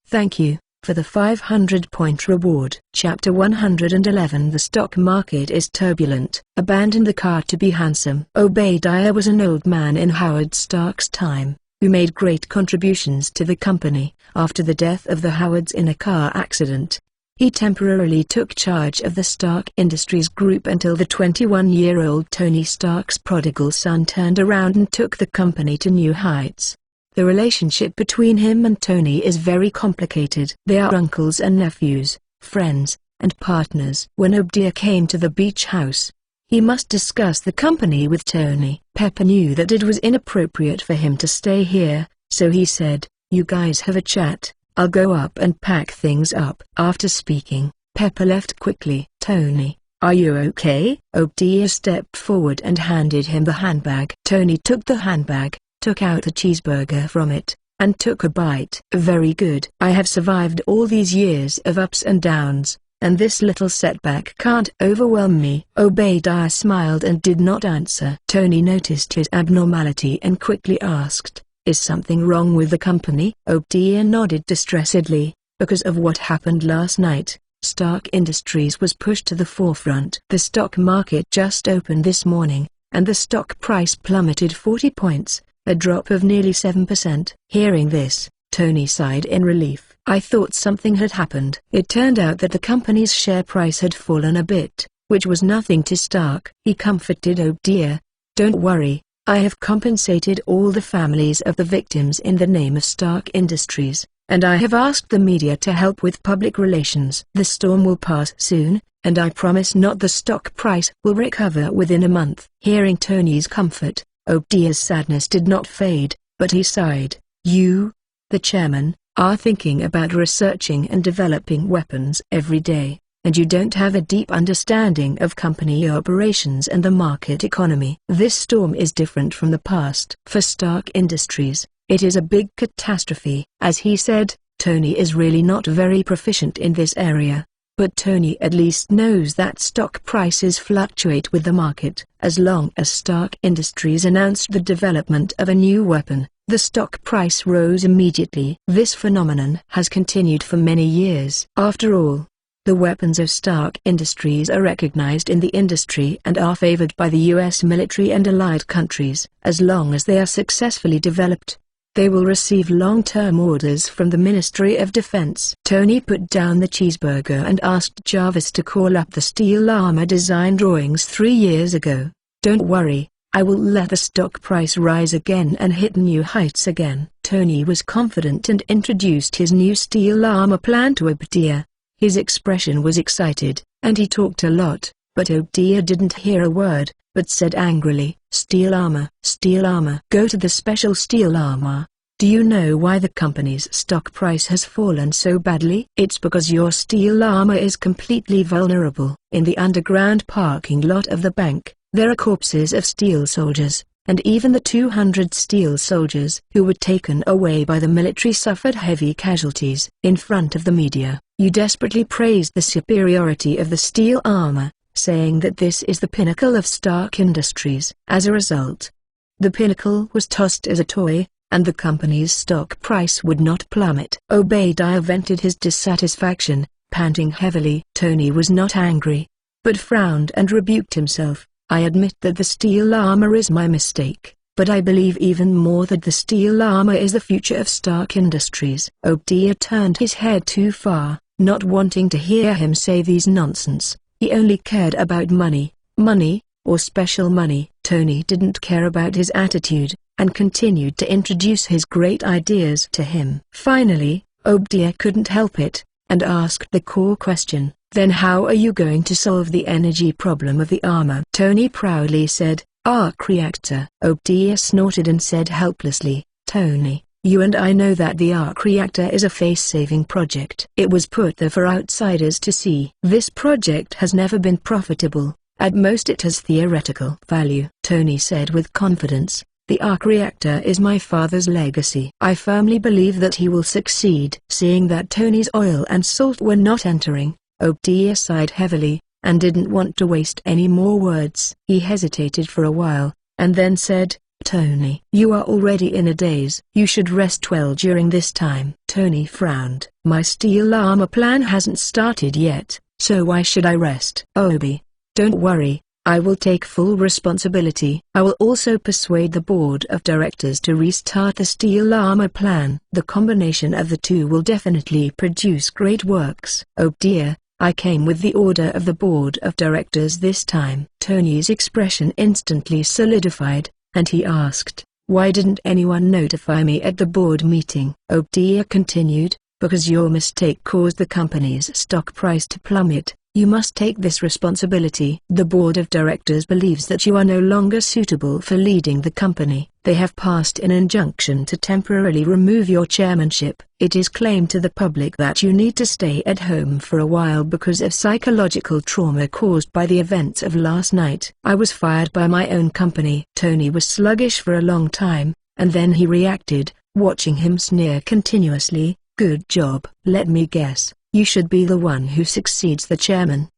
Thank you for the 500-point reward. Chapter 111. The stock market is turbulent. Abandon the car to be handsome. Obadiah was an old man in Howard Stark's time, who made great contributions to the company. After the death of the Howards in a car accident, he temporarily took charge of the Stark Industries group until the 21-year-old Tony Stark's prodigal son turned around and took the company to new heights. The relationship between him and Tony is very complicated. They are uncles and nephews, friends, and partners. When Obadiah came to the beach house, he must discuss the company with Tony. Pepper knew that it was inappropriate for him to stay here, so he said, "You guys have a chat, I'll go up and pack things up." After speaking, Pepper left quickly. "Tony, are you okay?" Obadiah stepped forward and handed him the handbag. Tony took the handbag, took out a cheeseburger from it, and took a bite. "Very good. I have survived all these years of ups and downs, and this little setback can't overwhelm me." Obadiah smiled and did not answer. Tony noticed his abnormality and quickly asked, "Is something wrong with the company?" Obadiah nodded distressedly. "Because of what happened last night, Stark Industries was pushed to the forefront. The stock market just opened this morning, and the stock price plummeted 40 points, a drop of nearly 7%. Hearing this, Tony sighed in relief. "I thought something had happened." It turned out that the company's share price had fallen a bit, which was nothing to Stark. He comforted Obadiah. "Don't worry, I have compensated all the families of the victims in the name of Stark Industries, and I have asked the media to help with public relations. The storm will pass soon, and I promise not the stock price will recover within a month." Hearing Tony's comfort, Obadiah's sadness did not fade, but he sighed. "You, the chairman, are thinking about researching and developing weapons every day, and you don't have a deep understanding of company operations and the market economy. This storm is different from the past. For Stark Industries, it is a big catastrophe." As he said, Tony is really not very proficient in this area. But Tony at least knows that stock prices fluctuate with the market. As long as Stark Industries announced the development of a new weapon, the stock price rose immediately. This phenomenon has continued for many years. After all, the weapons of Stark Industries are recognized in the industry and are favored by the U.S. military and allied countries. As long as they are successfully developed, they will receive long-term orders from the Ministry of Defense. Tony put down the cheeseburger and asked Jarvis to call up the steel armor design drawings 3 years ago. "Don't worry, I will let the stock price rise again and hit new heights again." Tony was confident and introduced his new steel armor plan to Obadiah. His expression was excited, and he talked a lot, but Obadiah didn't hear a word, but said angrily, "Steel armor, steel armor. Go to the special steel armor. Do you know why the company's stock price has fallen so badly? It's because your steel armor is completely vulnerable." In the underground parking lot of the bank, there are corpses of steel soldiers, and even the 200 steel soldiers who were taken away by the military suffered heavy casualties. In front of the media, you desperately praised the superiority of the steel armor, saying that this is the pinnacle of Stark Industries. As a result, the pinnacle was tossed as a toy, and the company's stock price would not plummet. Obadiah vented his dissatisfaction, panting heavily. Tony was not angry, but frowned and rebuked himself. "I admit that the steel armor is my mistake, but I believe even more that the steel armor is the future of Stark Industries." Obadiah turned his head too far, not wanting to hear him say these nonsense. He only cared about money, money, or special money. Tony didn't care about his attitude, and continued to introduce his great ideas to him. Finally, Obadiah couldn't help it, and asked the core question, "Then how are you going to solve the energy problem of the armor?" Tony proudly said, "Arc reactor." Obadiah snorted and said helplessly, "Tony, you and I know that the arc reactor is a face-saving project. It was put there for outsiders to see. This project has never been profitable. At most it has theoretical value." Tony said with confidence, "The arc reactor is my father's legacy. I firmly believe that he will succeed." Seeing that Tony's oil and salt were not entering, Obadiah sighed heavily, and didn't want to waste any more words. He hesitated for a while, and then said, "Tony, you are already in a daze. You should rest well during this time." Tony frowned. "My steel armor plan hasn't started yet, so why should I rest?" "Obi, don't worry, I will take full responsibility. I will also persuade the board of directors to restart the steel armor plan. The combination of the two will definitely produce great works." "Obadiah, I came with the order of the board of directors this time." Tony's expression instantly solidified, and he asked, "Why didn't anyone notify me at the board meeting?" Obadiah continued, "Because your mistake caused the company's stock price to plummet. You must take this responsibility. The board of directors believes that you are no longer suitable for leading the company. They have passed an injunction to temporarily remove your chairmanship. It is claimed to the public that you need to stay at home for a while because of psychological trauma caused by the events of last night." "I was fired by my own company." Tony was sluggish for a long time, and then he reacted, watching him sneer continuously, "Good job. Let me guess. You should be the one who succeeds the chairman."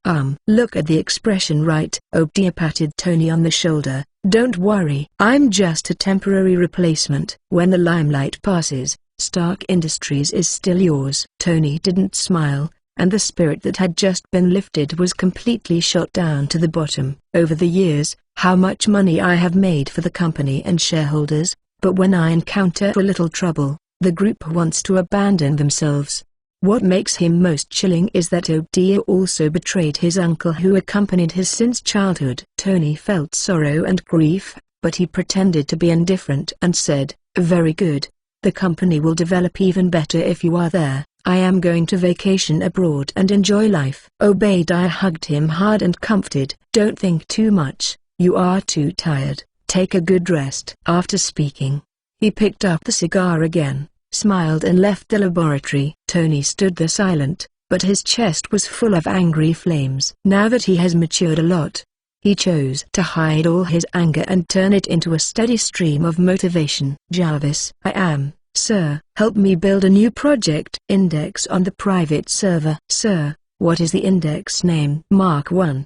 Look at the expression, right?" Obadiah patted Tony on the shoulder. "Don't worry. I'm just a temporary replacement. When the limelight passes, Stark Industries is still yours." Tony didn't smile, and the spirit that had just been lifted was completely shot down to the bottom. "Over the years, how much money I have made for the company and shareholders, but when I encounter a little trouble, the group wants to abandon themselves." What makes him most chilling is that Obadiah also betrayed his uncle who accompanied him since childhood. Tony felt sorrow and grief, but he pretended to be indifferent and said, "Very good. The company will develop even better if you are there. I am going to vacation abroad and enjoy life." Obadiah hugged him hard and comforted. "Don't think too much. You are too tired. Take a good rest." After speaking, he picked up the cigar again, smiled and left the laboratory. Tony stood there silent, but his chest was full of angry flames. Now that he has matured a lot, he chose to hide all his anger and turn it into a steady stream of motivation. "Jarvis, I am, sir. Help me build a new project. Index on the private server." "Sir, what is the index name?" "Mark 1.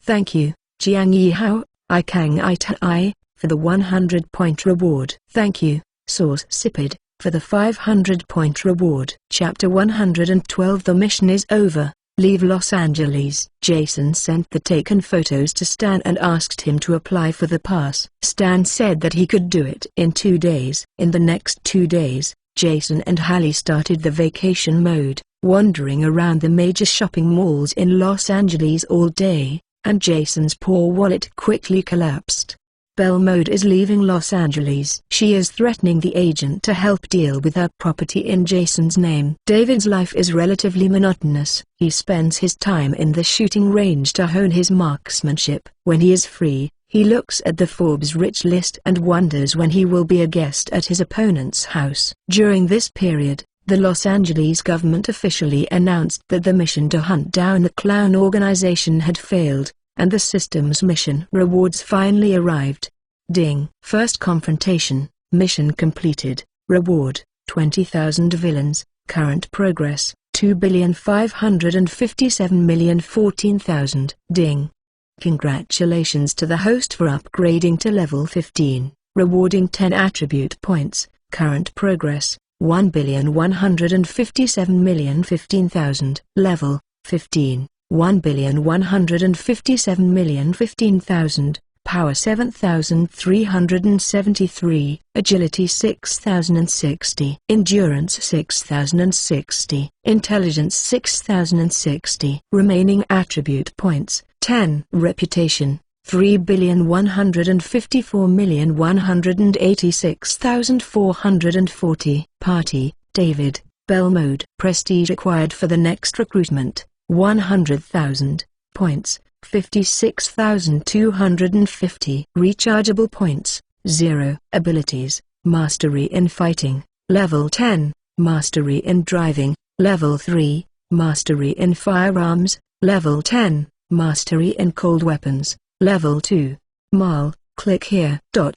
"Thank you, Jiang Yihao, I Kang I Tai, for the 100-point reward." "Thank you, Source Sipid, for the 500-point reward." Chapter 112. The mission is over. Leave Los Angeles. Jason sent the taken photos to Stan and asked him to apply for the pass. Stan said that he could do it in 2 days. In the next 2 days, Jason and Hallie started the vacation mode, wandering around the major shopping malls in Los Angeles all day, and Jason's poor wallet quickly collapsed. Belle Mode is leaving Los Angeles. She is threatening the agent to help deal with her property in Jason's name. David's life is relatively monotonous. He spends his time in the shooting range to hone his marksmanship. When he is free, he looks at the Forbes rich list and wonders when he will be a guest at his opponent's house. During this period, the Los Angeles government officially announced that the mission to hunt down the clown organization had failed, and the system's mission rewards finally arrived. Ding. First confrontation, mission completed, reward, 20,000 villains, current progress, 2,557,014,000. Ding. Congratulations to the host for upgrading to level 15, rewarding 10 attribute points, current progress, 1,157,015,000. Level, 15. 1,157,015,000, Power 7,373, Agility 6,060, Endurance 6,060, Intelligence 6,060. Remaining attribute points, 10. Reputation, 3,154,186,440. Party, David, Bell Mode. Prestige acquired for the next recruitment, 100,000 points, 56,250. Rechargeable points, 0. Abilities, Mastery in Fighting, Level 10, Mastery in Driving, Level 3, Mastery in Firearms, Level 10, Mastery in Cold Weapons, Level 2. Mal, click here. 2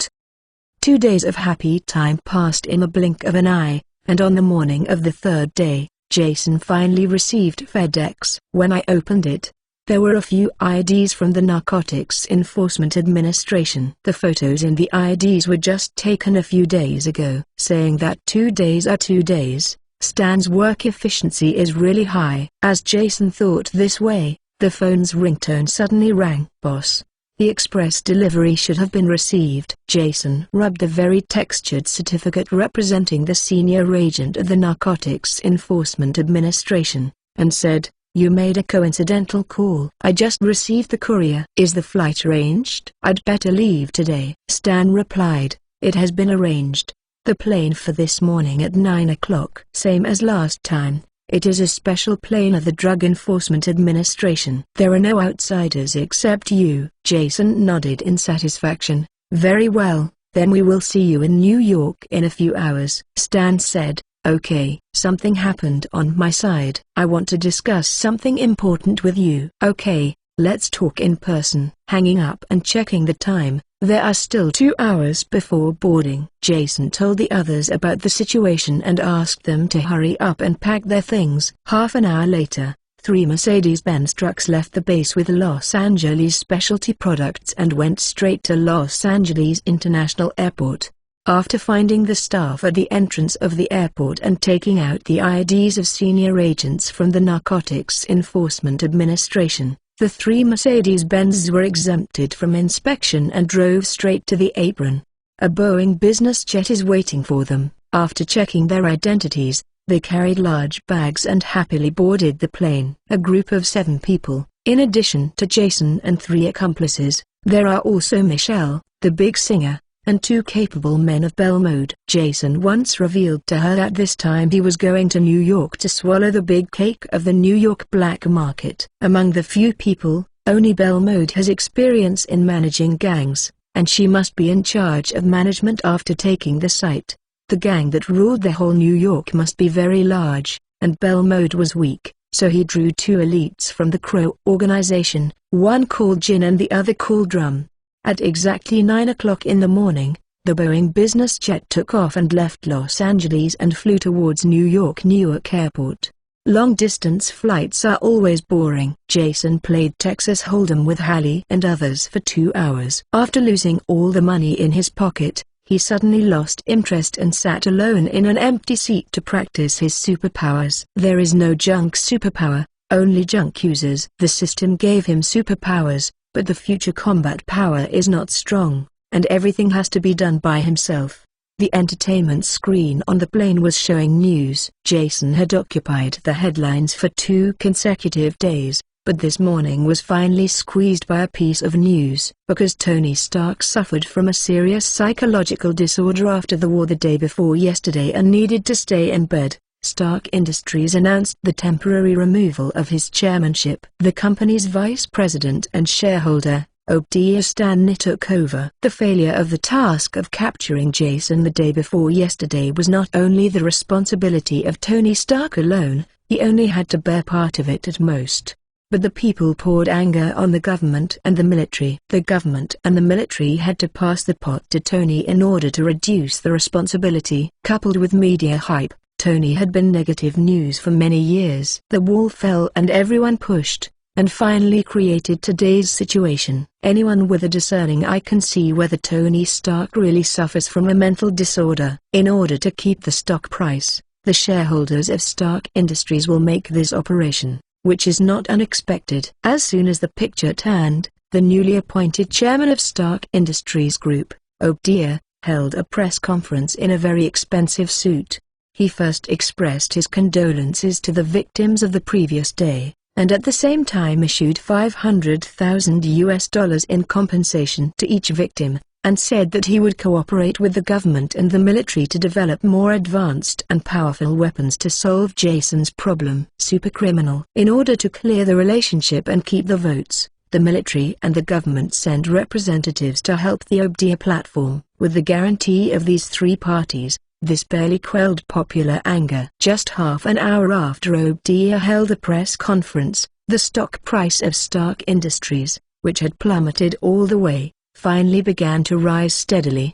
days of happy time passed in a blink of an eye, and on the morning of the third day, Jason finally received FedEx. When I opened it, there were a few IDs from the Narcotics Enforcement Administration. The photos in the IDs were just taken a few days ago. Saying that 2 days are 2 days, Stan's work efficiency is really high. As Jason thought this way, the phone's ringtone suddenly rang. Boss, the express delivery should have been received. Jason rubbed the very textured certificate representing the senior agent of the Narcotics Enforcement Administration, and said, "You made a coincidental call. I just received the courier." "Is the flight arranged?" "I'd better leave today." Stan replied, "It has been arranged. The plane for this morning at 9 o'clock. Same as last time. It is a special plane of the Drug Enforcement Administration. There are no outsiders except you." Jason nodded in satisfaction. "Very well, then we will see you in New York in a few hours." Stan said, "Okay." "Something happened on my side. I want to discuss something important with you." "Okay, let's talk in person." Hanging up and checking the time, there are still 2 hours before boarding. Jason told the others about the situation and asked them to hurry up and pack their things. Half an hour later, 3 Mercedes-Benz trucks left the base with Los Angeles specialty products and went straight to Los Angeles International Airport. After finding the staff at the entrance of the airport and taking out the IDs of senior agents from the Narcotics Enforcement Administration, the 3 Mercedes-Benzes were exempted from inspection and drove straight to the apron. A Boeing business jet is waiting for them. After checking their identities, they carried large bags and happily boarded the plane. A group of 7 people, in addition to Jason and 3 accomplices. There are also Michelle, the big singer, and 2 capable men of Bell Mode. Jason once revealed to her that this time he was going to New York to swallow the big cake of the New York black market. Among the few people, only Bell Mode has experience in managing gangs, and she must be in charge of management after taking the site. The gang that ruled the whole New York must be very large, and Bell Mode was weak, so he drew 2 elites from the Crow organization, one called Gin and the other called Drum. At exactly 9 o'clock in the morning, the Boeing business jet took off and left Los Angeles and flew towards New York Newark Airport. Long-distance flights are always boring. Jason played Texas Hold'em with Hallie and others for 2 hours. After losing all the money in his pocket, he suddenly lost interest and sat alone in an empty seat to practice his superpowers. There is no junk superpower, only junk users. The system gave him superpowers, but the future combat power is not strong, and everything has to be done by himself. The entertainment screen on the plane was showing news. Jason had occupied the headlines for 2 consecutive days, but this morning was finally squeezed by a piece of news. Because Tony Stark suffered from a serious psychological disorder after the war the day before yesterday and needed to stay in bed, Stark Industries announced the temporary removal of his chairmanship. The company's vice president and shareholder, Obadiah Stane, took over. The failure of the task of capturing Jason the day before yesterday was not only the responsibility of Tony Stark alone, he only had to bear part of it at most. But the people poured anger on the government and the military. The government and the military had to pass the pot to Tony in order to reduce the responsibility. Coupled with media hype, Tony had been negative news for many years. The wall fell and everyone pushed, and finally created today's situation. Anyone with a discerning eye can see whether Tony Stark really suffers from a mental disorder. In order to keep the stock price, the shareholders of Stark Industries will make this operation, which is not unexpected. As soon as the picture turned, the newly appointed chairman of Stark Industries Group, Obadiah, held a press conference in a very expensive suit. He first expressed his condolences to the victims of the previous day, and at the same time issued $500,000 in compensation to each victim, and said that he would cooperate with the government and the military to develop more advanced and powerful weapons to solve Jason's problem. Supercriminal. In order to clear the relationship and keep the votes, the military and the government sent representatives to help the Obdia platform. With the guarantee of these three parties, this barely quelled popular anger. Just half an hour after Obdia held a press conference, the stock price of Stark Industries, which had plummeted all the way, finally began to rise steadily.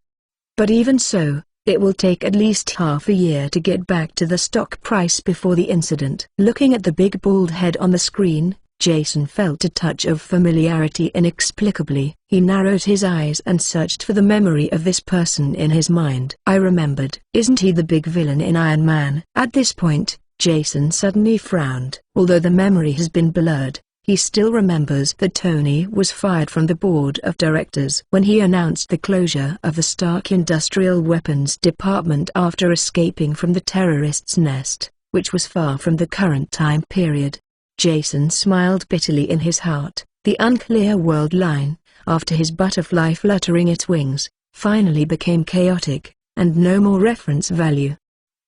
But even so, it will take at least half a year to get back to the stock price before the incident. Looking at the big bald head on the screen, Jason felt a touch of familiarity inexplicably. He narrowed his eyes and searched for the memory of this person in his mind. I remembered. Isn't he the big villain in Iron Man? At this point, Jason suddenly frowned. Although the memory has been blurred, he still remembers that Tony was fired from the board of directors when he announced the closure of the Stark Industrial Weapons Department after escaping from the terrorists' nest, which was far from the current time period. Jason smiled bitterly in his heart. The unclear world line, after his butterfly fluttering its wings, finally became chaotic, and no more reference value.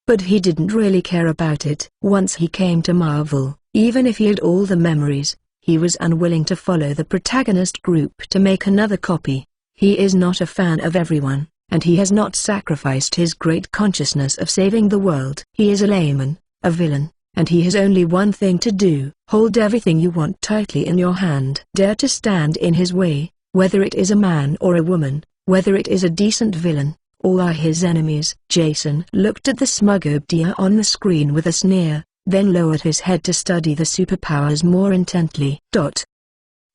But he didn't really care about it. Once he came to Marvel, even if he had all the memories, he was unwilling to follow the protagonist group to make another copy. He is not a fan of everyone, and he has not sacrificed his great consciousness of saving the world. He is a layman, a villain, and he has only one thing to do: hold everything you want tightly in your hand. Dare to stand in his way, whether it is a man or a woman, whether it is a decent villain, all are his enemies. Jason looked at the smug Obdia on the screen with a sneer, then lowered his head to study the superpowers more intently.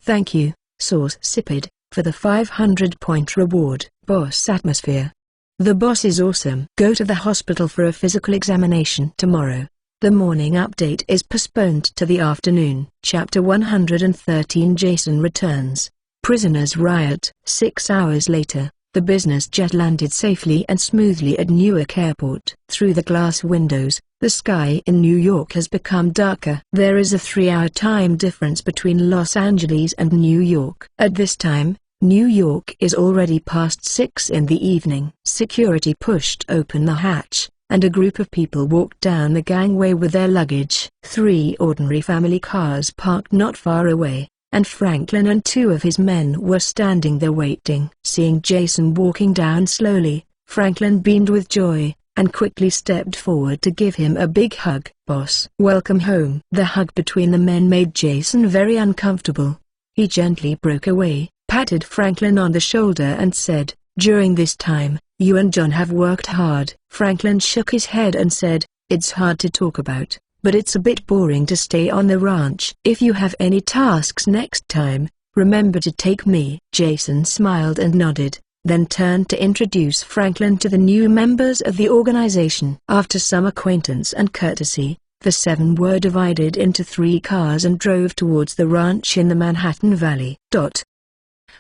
Thank you, Source Sipid, for the 500-point reward. Boss Atmosphere. The boss is awesome. Go to the hospital for a physical examination tomorrow. The morning update is postponed to the afternoon. Chapter 113. Jason returns. Prisoners riot. 6 hours later, the business jet landed safely and smoothly at Newark Airport. Through the glass windows, the sky in New York has become darker. There is a 3-hour time difference between Los Angeles and New York. At this time, New York is already past 6 in the evening. Security pushed open the hatch, and a group of people walked down the gangway with their luggage. 3 ordinary family cars parked not far away, and Franklin and 2 of his men were standing there waiting. Seeing Jason walking down slowly, Franklin beamed with joy, and quickly stepped forward to give him a big hug. Boss, welcome home. The hug between the men made Jason very uncomfortable. He gently broke away, patted Franklin on the shoulder and said, "During this time, you and John have worked hard." Franklin shook his head and said, "It's hard to talk about, but it's a bit boring to stay on the ranch. If you have any tasks next time, remember to take me." Jason smiled and nodded, then turned to introduce Franklin to the new members of the organization. After some acquaintance and courtesy, the 7 were divided into 3 cars and drove towards the ranch in the Manhattan Valley.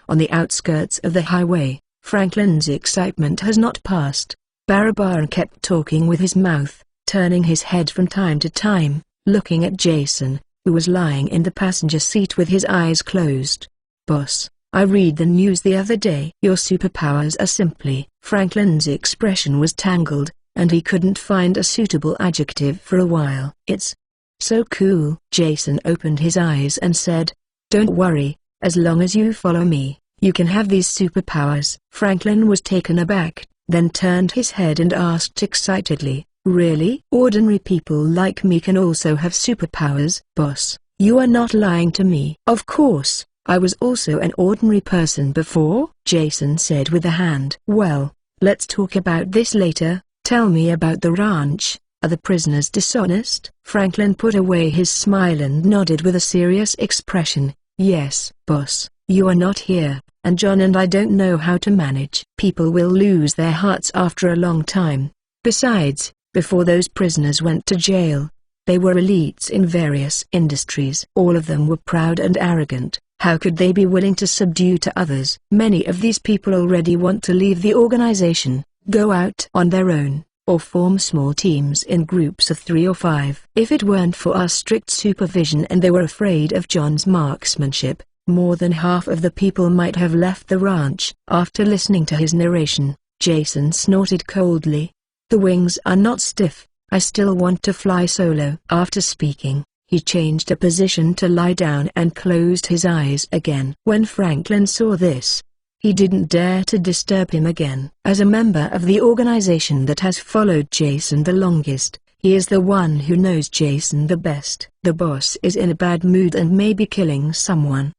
On the outskirts of the highway, Franklin's excitement has not passed. Barabar kept talking with his mouth, turning his head from time to time, looking at Jason, who was lying in the passenger seat with his eyes closed. "Boss, I read the news the other day. Your superpowers are simply..." Franklin's expression was tangled, and he couldn't find a suitable adjective for a while. "It's so cool." Jason opened his eyes and said, "Don't worry, as long as you follow me, you can have these superpowers." Franklin was taken aback, then turned his head and asked excitedly, "Really? Ordinary people like me can also have superpowers?" "Boss, you are not lying to me." "Of course, I was also an ordinary person before," Jason said with a hand. "Well, let's talk about this later. Tell me about the ranch. Are the prisoners dishonest?" Franklin put away his smile and nodded with a serious expression. "Yes, boss, you are not here, and John and I don't know how to manage. People will lose their hearts after a long time. Besides, before those prisoners went to jail, they were elites in various industries. All of them were proud and arrogant. How could they be willing to subdue to others? Many of these people already want to leave the organization, go out on their own, or form small teams in groups of 3 or 5. If it weren't for our strict supervision and they were afraid of John's marksmanship, more than half of the people might have left the ranch. After listening to his narration, Jason snorted coldly. The wings are not stiff. I still want to fly solo. After speaking, he changed a position to lie down and closed his eyes again. When Franklin saw this, he didn't dare to disturb him again. As a member of the organization that has followed Jason the longest, he is the one who knows Jason the best. The boss is in a bad mood and may be killing someone.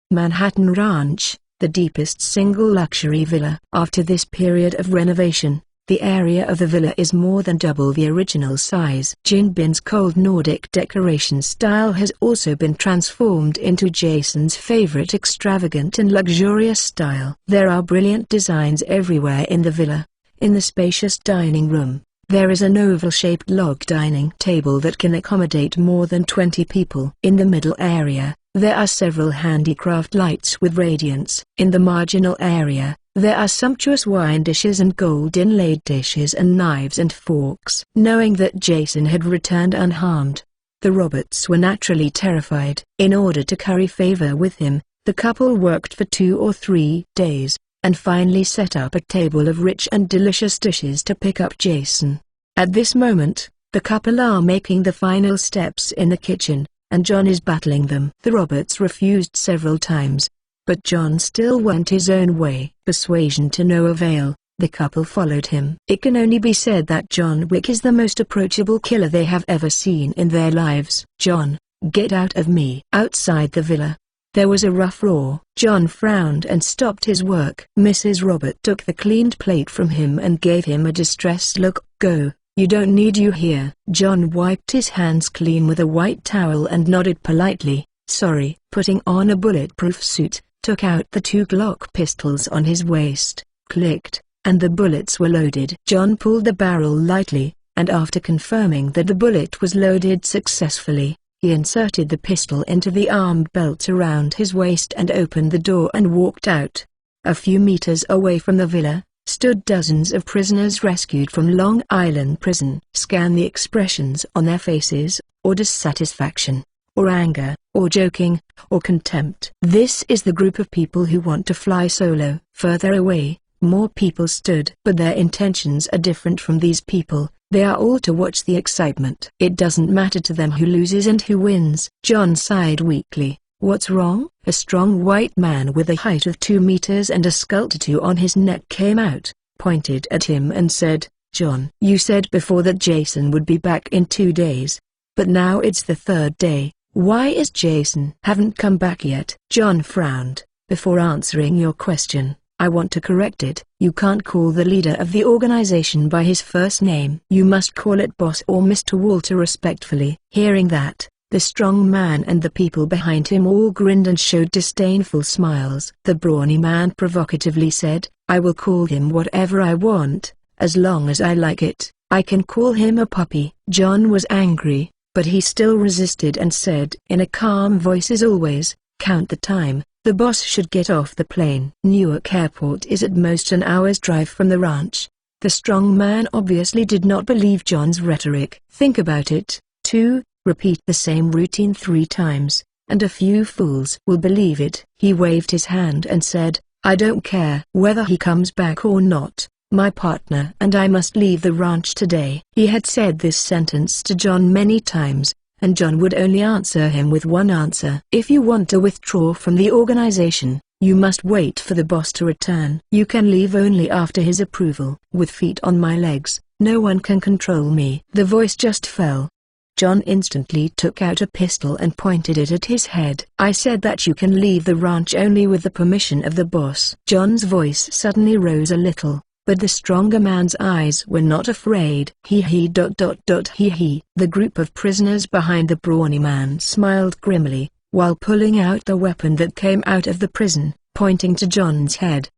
Manhattan Ranch, the deepest single luxury villa. After this period of renovation, the area of the villa is more than double the original size. Jin Bin's cold Nordic decoration style has also been transformed into Jason's favorite extravagant and luxurious style. There are brilliant designs everywhere in the villa. In the spacious dining room, there is an oval-shaped log dining table that can accommodate more than 20 people. In the middle area, there are several handicraft lights with radiance. In the marginal area, there are sumptuous wine dishes and gold-inlaid dishes and knives and forks. Knowing that Jason had returned unharmed, the Roberts were naturally terrified. In order to curry favor with him, the couple worked for 2 or 3 days, and finally set up a table of rich and delicious dishes to pick up Jason. At this moment, the couple are making the final steps in the kitchen, and John is battling them. The Roberts refused several times, but John still went his own way. Persuasion to no avail, the couple followed him. It can only be said that John Wick is the most approachable killer they have ever seen in their lives. "John, get out of me!" Outside the villa, there was a rough roar. John frowned and stopped his work. Mrs. Robert took the cleaned plate from him and gave him a distressed look. "Go, you don't need you here." John wiped his hands clean with a white towel and nodded politely, "Sorry." Putting on a bulletproof suit, took out the 2 Glock pistols on his waist, clicked, and the bullets were loaded. John pulled the barrel lightly, and after confirming that the bullet was loaded successfully, he inserted the pistol into the armed belt around his waist and opened the door and walked out. A few meters away from the villa, stood dozens of prisoners rescued from Long Island prison. Scan the expressions on their faces, or dissatisfaction, or anger, or joking, or contempt. This is the group of people who want to fly solo. Further away, more people stood. But their intentions are different from these people. They are all to watch the excitement. It doesn't matter to them who loses and who wins. John sighed weakly. "What's wrong?" A strong white man with a height of 2 meters and a skull tattoo on his neck came out, pointed at him and said, "John, you said before that Jason would be back in 2 days. But now it's the 3rd day. Why is Jason haven't come back yet?" John frowned. "Before answering your question, I want to correct it. You can't call the leader of the organization by his first name. You must call it Boss or Mr. Walter respectfully." Hearing that, the strong man and the people behind him all grinned and showed disdainful smiles. The brawny man provocatively said, "I will call him whatever I want, as long as I like it. I can call him a puppy." John was angry, but he still resisted and said in a calm voice as always, "Count the time. The boss should get off the plane." Newark Airport is at most an hour's drive from the ranch. The strong man obviously did not believe John's rhetoric. "Think about it, too. Repeat the same routine 3 times, and a few fools will believe it." He waved his hand and said, "I don't care whether he comes back or not. My partner and I must leave the ranch today." He had said this sentence to John many times, and John would only answer him with one answer. "If you want to withdraw from the organization, you must wait for the boss to return. You can leave only after his approval." "With feet on my legs, no one can control me." The voice just fell. John instantly took out a pistol and pointed it at his head. "I said that you can leave the ranch only with the permission of the boss." John's voice suddenly rose a little, but the stronger man's eyes were not afraid. He. The group of prisoners behind the brawny man smiled grimly, while pulling out the weapon that came out of the prison, pointing to John's head.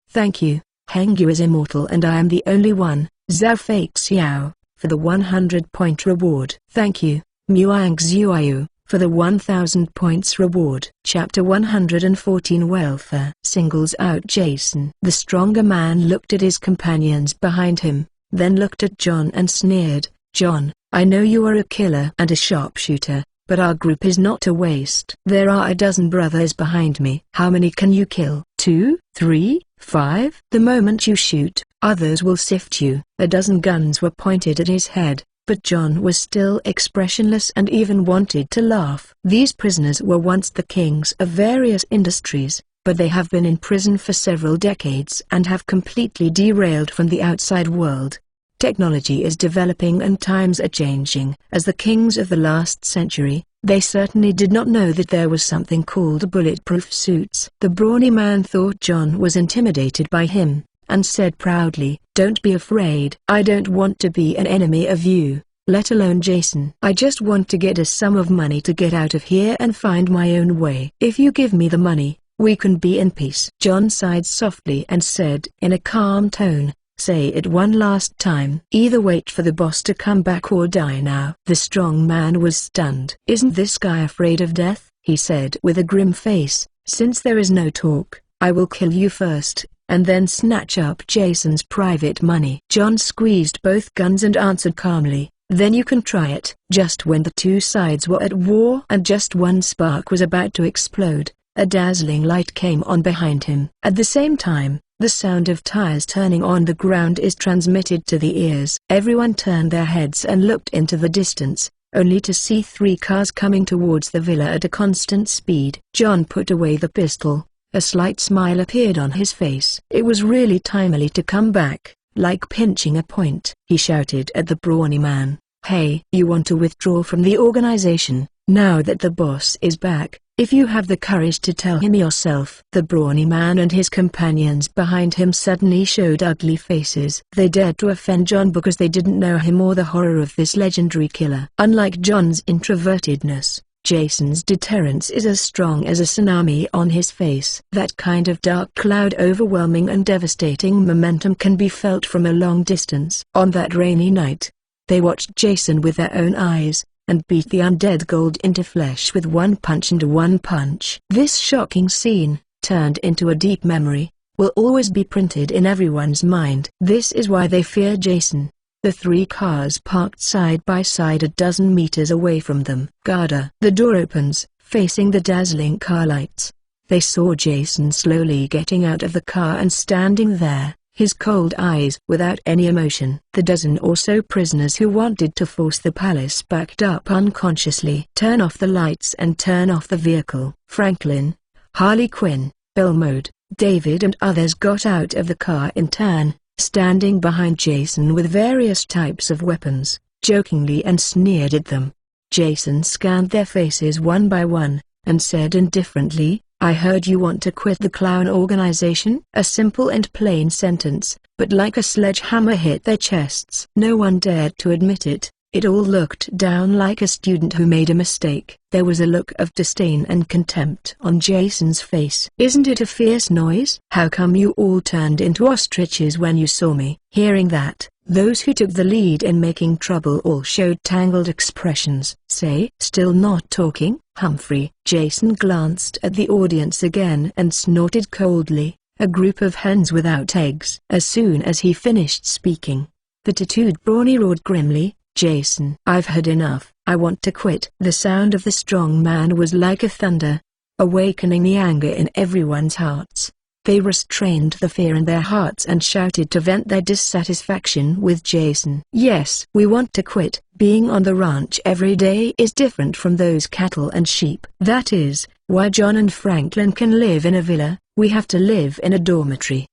"Thank you, Hengyu is immortal and I am the only one, Zhao Fei Xiao, for the 100-point reward." "Thank you, Muang Zuoyu, for the 1,000 points reward. Chapter 114 Welfare singles out Jason. The stronger man looked at his companions behind him, then looked at John and sneered, "John, I know you are a killer and a sharpshooter, but our group is not a waste. There are a dozen brothers behind me. How many can you kill? 2, 3, 5? The moment you shoot, others will sift you." A dozen guns were pointed at his head, but John was still expressionless and even wanted to laugh. These prisoners were once the kings of various industries, but they have been in prison for several decades and have completely derailed from the outside world. Technology is developing and times are changing. As the kings of the last century, they certainly did not know that there was something called bulletproof suits. The brawny man thought John was intimidated by him, and said proudly, "Don't be afraid. I don't want to be an enemy of you, let alone Jason. I just want to get a sum of money to get out of here and find my own way. If you give me the money, we can be in peace." John sighed softly and said in a calm tone, "Say it one last time. Either wait for the boss to come back or die now." The strong man was stunned. "Isn't this guy afraid of death?" he said with a grim face. "Since there is no talk, I will kill you first, and then snatch up Jason's private money." John squeezed both guns and answered calmly, "Then you can try it." Just when the two sides were at war and just one spark was about to explode, a dazzling light came on behind him. At the same time, the sound of tires turning on the ground is transmitted to the ears. Everyone turned their heads and looked into the distance, only to see 3 cars coming towards the villa at a constant speed. John put away the pistol. A slight smile appeared on his face. It was really timely to come back, like pinching a point. He shouted at the brawny man, "Hey, you want to withdraw from the organization, now that the boss is back? If you have the courage to tell him yourself." The brawny man and his companions behind him suddenly showed ugly faces. They dared to offend John because they didn't know him or the horror of this legendary killer. Unlike John's introvertedness, Jason's deterrence is as strong as a tsunami on his face. That kind of dark cloud overwhelming and devastating momentum can be felt from a long distance. On that rainy night, they watched Jason with their own eyes, and beat the undead gold into flesh with one punch and one punch. This shocking scene, turned into a deep memory, will always be printed in everyone's mind. This is why they fear Jason. The 3 cars parked side by side a dozen meters away from them. Garda. The door opens, facing the dazzling car lights. They saw Jason slowly getting out of the car and standing there, his cold eyes without any emotion. The dozen or so prisoners who wanted to force the palace backed up unconsciously. "Turn off the lights and turn off the vehicle." Franklin, Harley Quinn, Belmode, David and others got out of the car in turn, standing behind Jason with various types of weapons, jokingly and sneered at them. Jason scanned their faces one by one, and said indifferently, "I heard you want to quit the clown organization?" A simple and plain sentence, but like a sledgehammer hit their chests. No one dared to admit it. It all looked down like a student who made a mistake. There was a look of disdain and contempt on Jason's face. "Isn't it a fierce noise? How come you all turned into ostriches when you saw me?" Hearing that, those who took the lead in making trouble all showed tangled expressions. "Say, still not talking, Humphrey?" Jason glanced at the audience again and snorted coldly, "A group of hens without eggs." As soon as he finished speaking, the tattooed brawny roared grimly, "Jason, I've had enough. I want to quit." The sound of the strong man was like a thunder, awakening the anger in everyone's hearts. They restrained the fear in their hearts and shouted to vent their dissatisfaction with Jason. "Yes, we want to quit. Being on the ranch every day is different from those cattle and sheep. That is why John and Franklin can live in a villa, we have to live in a dormitory."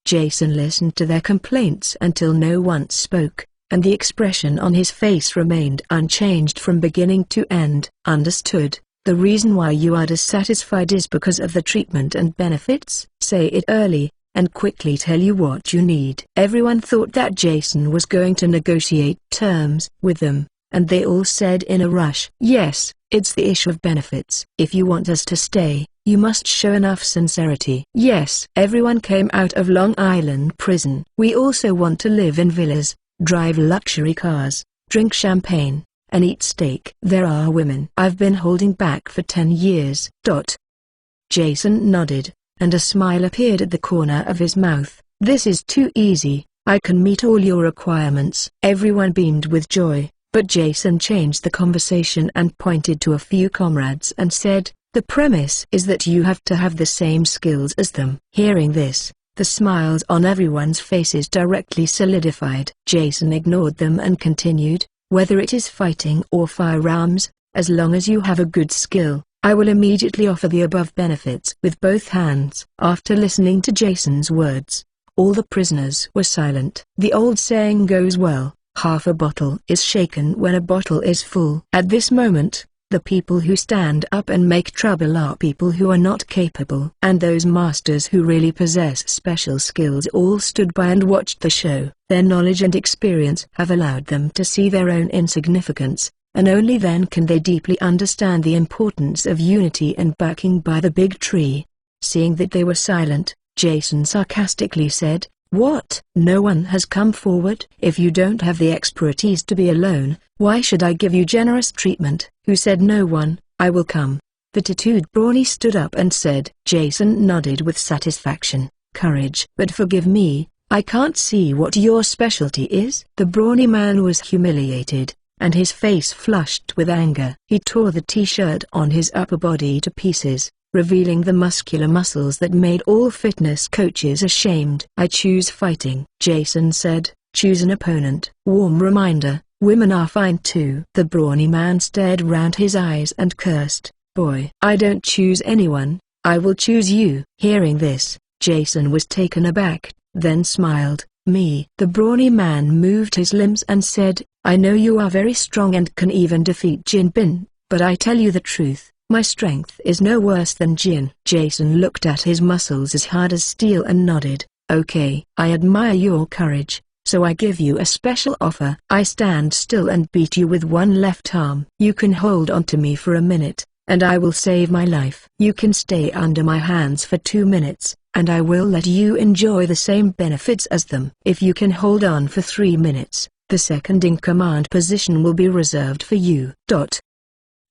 Jason listened to their complaints until no one spoke, and the expression on his face remained unchanged from beginning to end. "Understood. The reason why you are dissatisfied is because of the treatment and benefits. Say it early, and quickly tell you what you need." Everyone thought that Jason was going to negotiate terms with them, and they all said in a rush, "Yes, it's the issue of benefits. If you want us to stay, you must show enough sincerity." "Yes." Everyone came out of Long Island prison. "We also want to live in villas, drive luxury cars, drink champagne, and eat steak. There are women I've been holding back for 10 years. Jason nodded, and a smile appeared at the corner of his mouth. This is too easy. I can meet all your requirements. Everyone beamed with joy, but Jason changed the conversation and pointed to a few comrades and said, the premise is that you have to have the same skills as them. Hearing this, the smiles on everyone's faces directly solidified. Jason ignored them and continued, whether it is fighting or firearms, as long as you have a good skill, I will immediately offer the above benefits with both hands. After listening to Jason's words, all the prisoners were silent. The old saying goes well, half a bottle is shaken when a bottle is full. At this moment, the people who stand up and make trouble are people who are not capable. And those masters who really possess special skills all stood by and watched the show. Their knowledge and experience have allowed them to see their own insignificance, and only then can they deeply understand the importance of unity and backing by the big tree. Seeing that they were silent, Jason sarcastically said, what? No one has come forward? If you don't have the expertise to be alone, why should I give you generous treatment? Who said no one? I will come. The tattooed brawny stood up and said. Jason nodded with satisfaction. Courage. But forgive me, I can't see what your specialty is. The brawny man was humiliated, and his face flushed with anger. He tore the t-shirt on his upper body to pieces, revealing the muscular muscles that made all fitness coaches ashamed. I choose fighting. Jason said, choose an opponent. Warm reminder, women are fine too. The brawny man stared round his eyes and cursed, boy. I don't choose anyone, I will choose you. Hearing this, Jason was taken aback, then smiled. Me. The brawny man moved his limbs and said, I know you are very strong and can even defeat Jin Bin, but I tell you the truth. My strength is no worse than Jin. Jason looked at his muscles as hard as steel and nodded. Okay. I admire your courage, so I give you a special offer. I stand still and beat you with one left arm. You can hold on to me for a minute, and I will save my life. You can stay under my hands for 2 minutes, and I will let you enjoy the same benefits as them. If you can hold on for 3 minutes, the second-in-command position will be reserved for you.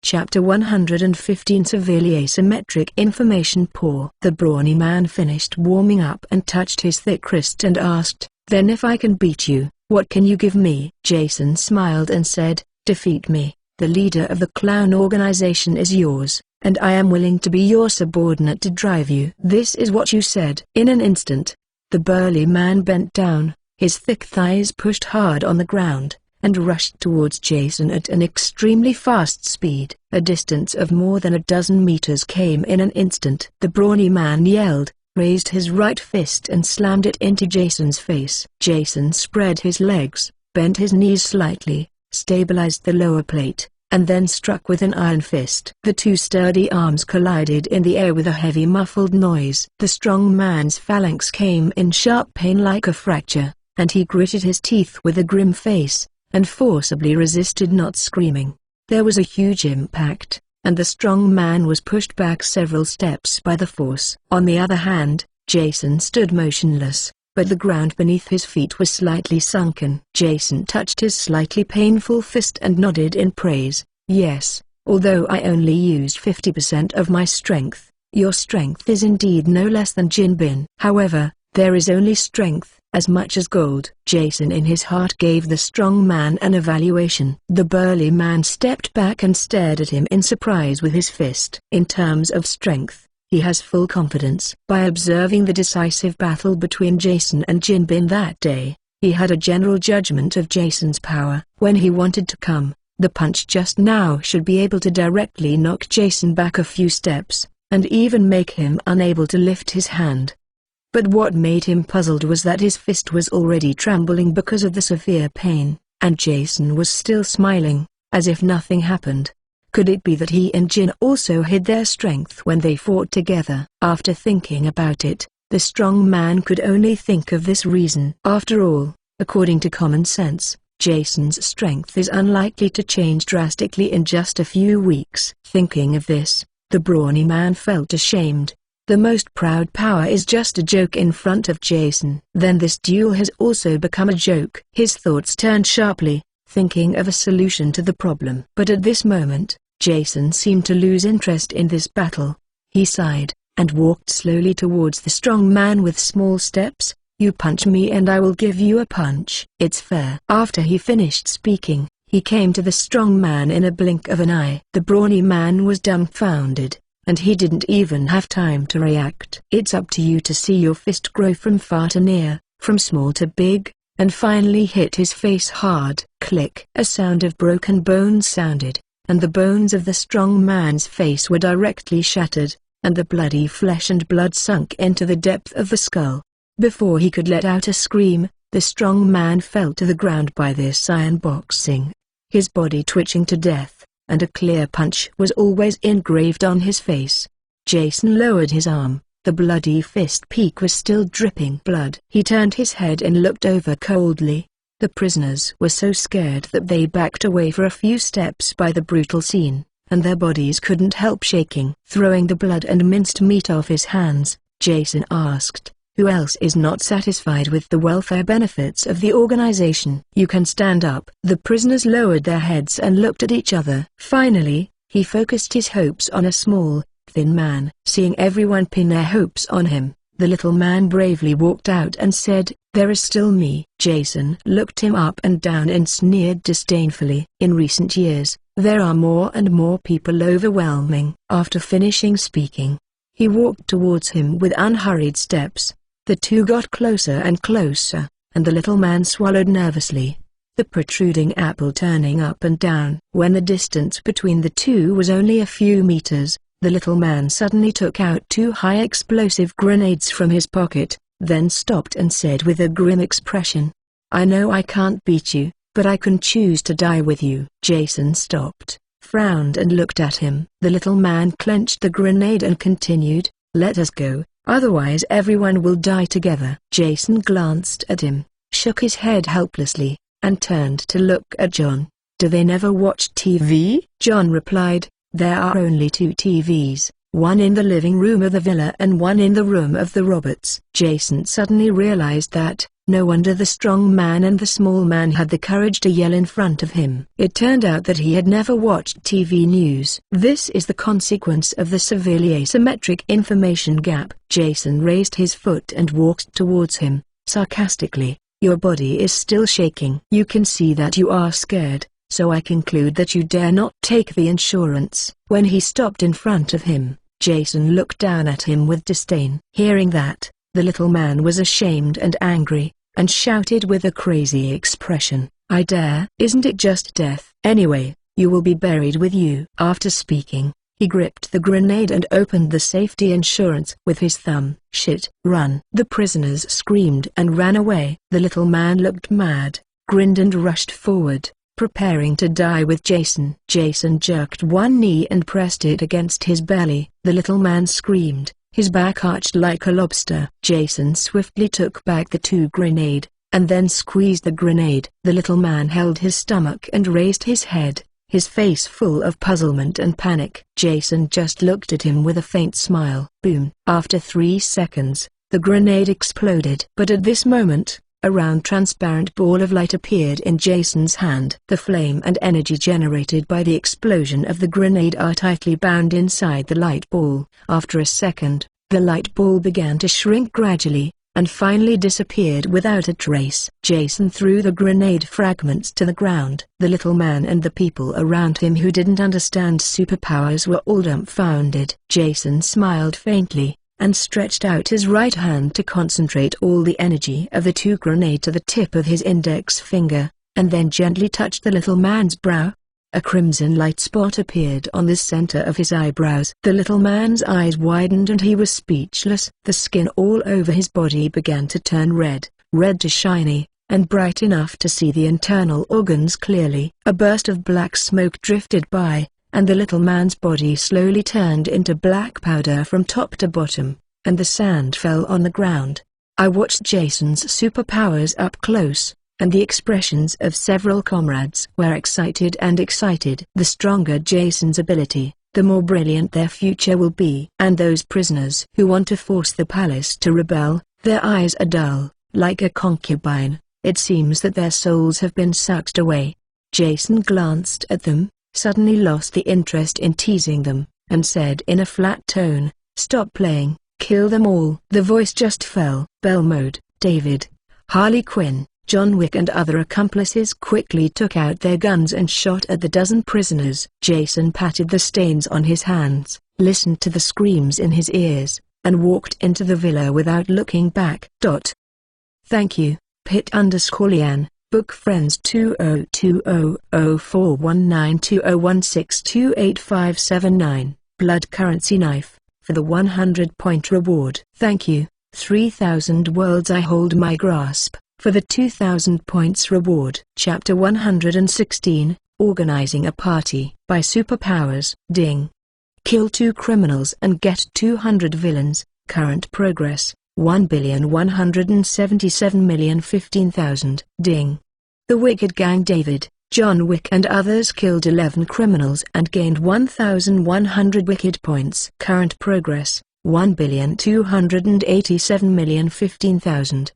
Chapter 115 Severely Asymmetric Information Poor. The brawny man finished warming up and touched his thick wrist and asked, then if I can beat you, what can you give me? Jason smiled and said, defeat me. The leader of the clown organization is yours, and I am willing to be your subordinate to drive you. This is what you said. In an instant, the burly man bent down, his thick thighs pushed hard on the ground, and rushed towards Jason at an extremely fast speed. A distance of more than a dozen meters came in an instant. The brawny man yelled, raised his right fist and slammed it into Jason's face. Jason spread his legs, bent his knees slightly, stabilized the lower plate, and then struck with an iron fist. The two sturdy arms collided in the air with a heavy muffled noise. The strong man's phalanx came in sharp pain like a fracture, and he gritted his teeth with a grim face, and forcibly resisted not screaming. There was a huge impact, and the strong man was pushed back several steps by the force. On the other hand, Jason stood motionless, but the ground beneath his feet was slightly sunken. Jason touched his slightly painful fist and nodded in praise. Yes, although I only used 50% of my strength, your strength is indeed no less than Jin Bin. However, there is only strength as much as gold. Jason in his heart gave the strong man an evaluation. The burly man stepped back and stared at him in surprise with his fist. In terms of strength, he has full confidence. By observing the decisive battle between Jason and Jin Bin that day, he had a general judgment of Jason's power. When he wanted to come, the punch just now should be able to directly knock Jason back a few steps, and even make him unable to lift his hand. But what made him puzzled was that his fist was already trembling because of the severe pain, and Jason was still smiling, as if nothing happened. Could it be that he and Jin also hid their strength when they fought together? After thinking about it, the strong man could only think of this reason. After all, according to common sense, Jason's strength is unlikely to change drastically in just a few weeks. Thinking of this, the brawny man felt ashamed. The most proud power is just a joke in front of Jason. Then this duel has also become a joke. His thoughts turned sharply, thinking of a solution to the problem. But at this moment, Jason seemed to lose interest in this battle. He sighed, and walked slowly towards the strong man with small steps. "You punch me and I will give you a punch. It's fair." After he finished speaking, he came to the strong man in a blink of an eye. The brawny man was dumbfounded, and he didn't even have time to react. "It's up to you to see your fist grow from far to near, from small to big, and finally hit his face hard." Click! A sound of broken bones sounded, and the bones of the strong man's face were directly shattered, and the bloody flesh and blood sunk into the depth of the skull. Before he could let out a scream, the strong man fell to the ground by this iron boxing, his body twitching to death, and a clear punch was always engraved on his face. Jason lowered his arm. The bloody fist peak was still dripping blood. He turned his head and looked over coldly. The prisoners were so scared that they backed away for a few steps by the brutal scene, and their bodies couldn't help shaking. Throwing the blood and minced meat off his hands, Jason asked, "Who else is not satisfied with the welfare benefits of the organization?" "You can stand up." The prisoners lowered their heads and looked at each other. Finally, he focused his hopes on a small, thin man. Seeing everyone pin their hopes on him, the little man bravely walked out and said, "There is still me." Jason looked him up and down and sneered disdainfully. "In recent years, there are more and more people overwhelming." After finishing speaking, he walked towards him with unhurried steps. The two got closer and closer, and the little man swallowed nervously, the protruding apple turning up and down. When the distance between the two was only a few meters, the little man suddenly took out two high-explosive grenades from his pocket, then stopped and said with a grim expression, "I know I can't beat you, but I can choose to die with you." Jason stopped, frowned and looked at him. The little man clenched the grenade and continued, "Let us go. Otherwise everyone will die together." Jason glanced at him, shook his head helplessly, and turned to look at John. "Do they never watch TV?" John replied, "There are only two TVs, one in the living room of the villa and one in the room of the Roberts." Jason suddenly realized that, no wonder the strong man and the small man had the courage to yell in front of him. It turned out that he had never watched TV news. This is the consequence of the severely asymmetric information gap. Jason raised his foot and walked towards him, sarcastically. "Your body is still shaking. You can see that you are scared, so I conclude that you dare not take the insurance." When he stopped in front of him, Jason looked down at him with disdain. Hearing that, the little man was ashamed and angry, and shouted with a crazy expression, "I dare! Isn't it just death? Anyway, you will be buried with you." After speaking, he gripped the grenade and opened the safety insurance with his thumb. "Shit, run!" The prisoners screamed and ran away. The little man looked mad, grinned and rushed forward, preparing to die with Jason. Jason jerked one knee and pressed it against his belly. The little man screamed, his back arched like a lobster. Jason swiftly took back the two grenade, and then squeezed the grenade. The little man held his stomach and raised his head, his face full of puzzlement and panic. Jason just looked at him with a faint smile. Boom! After 3 seconds, the grenade exploded. But at this moment, a round transparent ball of light appeared in Jason's hand. The flame and energy generated by the explosion of the grenade are tightly bound inside the light ball. After a second, the light ball began to shrink gradually, and finally disappeared without a trace. Jason threw the grenade fragments to the ground. The little man and the people around him who didn't understand superpowers were all dumbfounded. Jason smiled faintly, and stretched out his right hand to concentrate all the energy of the two grenade to the tip of his index finger, and then gently touched the little man's brow. A crimson light spot appeared on the center of his eyebrows. The little man's eyes widened and he was speechless. The skin all over his body began to turn red to shiny, and bright enough to see the internal organs clearly. A burst of black smoke drifted by, and the little man's body slowly turned into black powder from top to bottom, and the sand fell on the ground. I watched Jason's superpowers up close, and the expressions of several comrades were excited and excited. The stronger Jason's ability, the more brilliant their future will be. And those prisoners who want to force the palace to rebel, their eyes are dull, like a concubine. It seems that their souls have been sucked away. Jason glanced at them, suddenly lost the interest in teasing them, and said in a flat tone, "Stop playing, kill them all." The voice just fell. Belmode, David, Harley Quinn, John Wick and other accomplices quickly took out their guns and shot at the dozen prisoners. Jason patted the stains on his hands, listened to the screams in his ears, and walked into the villa without looking back. Thank you, Pit_Lian, Book Friends 2020041920162857 Blood Currency Knife, for the 100-point reward. Thank you, 3000 Worlds I Hold My Grasp, for the 2000 points reward. Chapter 116, Organizing a Party. By Superpowers. Ding. Kill 2 criminals and get 200 villains. Current progress, 1,177,015,000. Ding. The Wicked Gang. David, John Wick and others killed 11 criminals and gained 1,100 wicked points. Current progress, 1,287,015,000.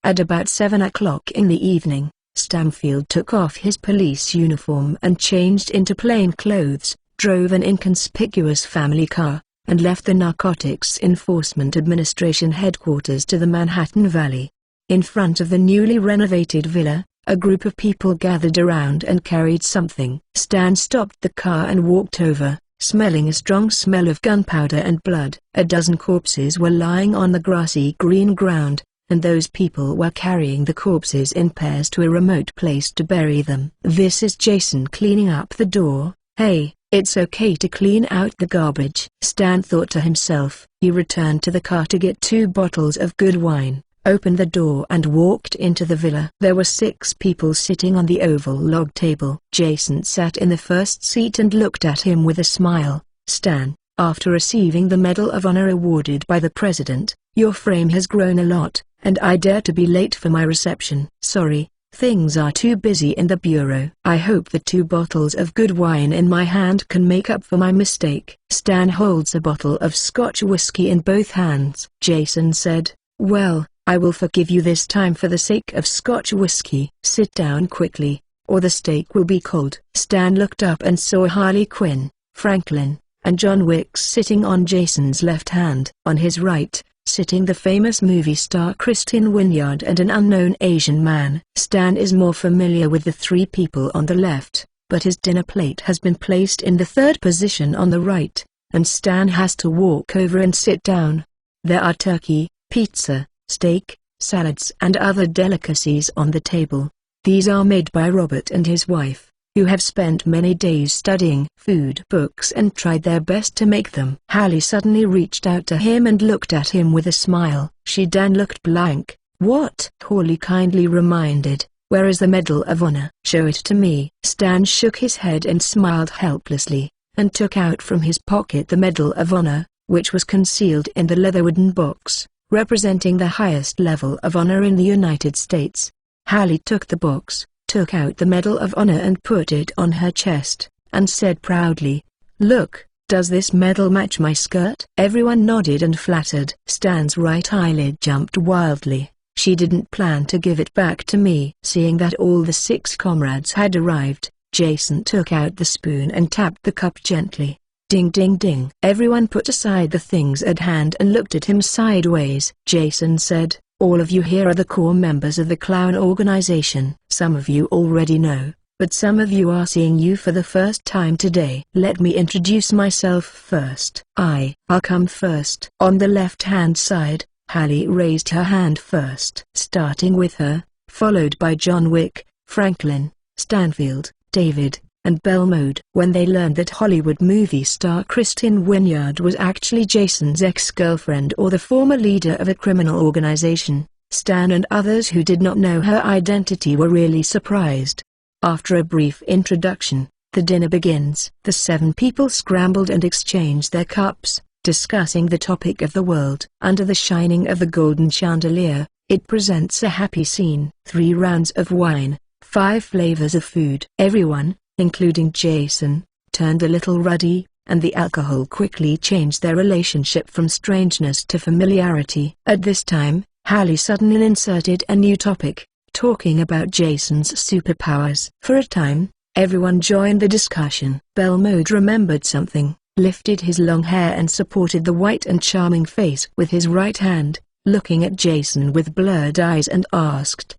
At about 7 o'clock in the evening, Stamfield took off his police uniform and changed into plain clothes, drove an inconspicuous family car, and left the Narcotics Enforcement Administration headquarters to the Manhattan Valley. In front of the newly renovated villa, a group of people gathered around and carried something. Stan stopped the car and walked over, smelling a strong smell of gunpowder and blood. A dozen corpses were lying on the grassy green ground, and those people were carrying the corpses in pairs to a remote place to bury them. This is Jason cleaning up the door. Hey, it's okay to clean out the garbage, Stan thought to himself. He returned to the car to get 2 bottles of good wine, opened the door and walked into the villa. There were 6 people sitting on the oval log table. Jason sat in the first seat and looked at him with a smile. Stan, after receiving the Medal of Honor awarded by the President, your frame has grown a lot, and I dare to be late for my reception. Sorry, things are too busy in the bureau. I hope the 2 bottles of good wine in my hand can make up for my mistake. Stan holds a bottle of Scotch whiskey in both hands. Jason said, well, I will forgive you this time for the sake of Scotch whiskey. Sit down quickly, or the steak will be cold. Stan looked up and saw Harley Quinn, Franklin, and John Wick sitting on Jason's left hand. On his right, sitting the famous movie star Kristen Winyard and an unknown Asian man. Stan is more familiar with the 3 people on the left, but his dinner plate has been placed in the 3rd position on the right, and Stan has to walk over and sit down. There are turkey, pizza, steak, salads and other delicacies on the table. These are made by Robert and his wife, who have spent many days studying food books and tried their best to make them. Hallie suddenly reached out to him and looked at him with a smile. Dan looked blank. What? Hawley kindly reminded. Where is the Medal of Honor? Show it to me. Stan shook his head and smiled helplessly, and took out from his pocket the Medal of Honor, which was concealed in the leather wooden box, representing the highest level of honor in the United States. Hallie took the box, took out the Medal of Honor and put it on her chest, and said proudly, "Look, does this medal match my skirt?" Everyone nodded and flattered. Stan's right eyelid jumped wildly. She didn't plan to give it back to me. Seeing that all the 6 comrades had arrived, Jason took out the spoon and tapped the cup gently. Ding ding ding. Everyone put aside the things at hand and looked at him sideways. Jason said, "All of you here are the core members of the Clown Organization. Some of you already know, but some of you are seeing you for the first time today. Let me introduce myself first. I'll come first." On the left-hand side, Hallie raised her hand first. Starting with her, followed by John Wick, Franklin, Stanfield, David, and Belmode. When they learned that Hollywood movie star Kristen Winyard was actually Jason's ex-girlfriend or the former leader of a criminal organization, Stan and others who did not know her identity were really surprised. After a brief introduction, the dinner begins. The 7 people scrambled and exchanged their cups, discussing the topic of the world. Under the shining of the golden chandelier, it presents a happy scene. 3 rounds of wine, 5 flavors of food. Everyone, including Jason, turned a little ruddy, and the alcohol quickly changed their relationship from strangeness to familiarity. At this time, Hallie suddenly inserted a new topic. talking about Jason's superpowers. For a time, everyone joined the discussion. Belmode remembered something, lifted his long hair and supported the white and charming face with his right hand, looking at Jason with blurred eyes and asked,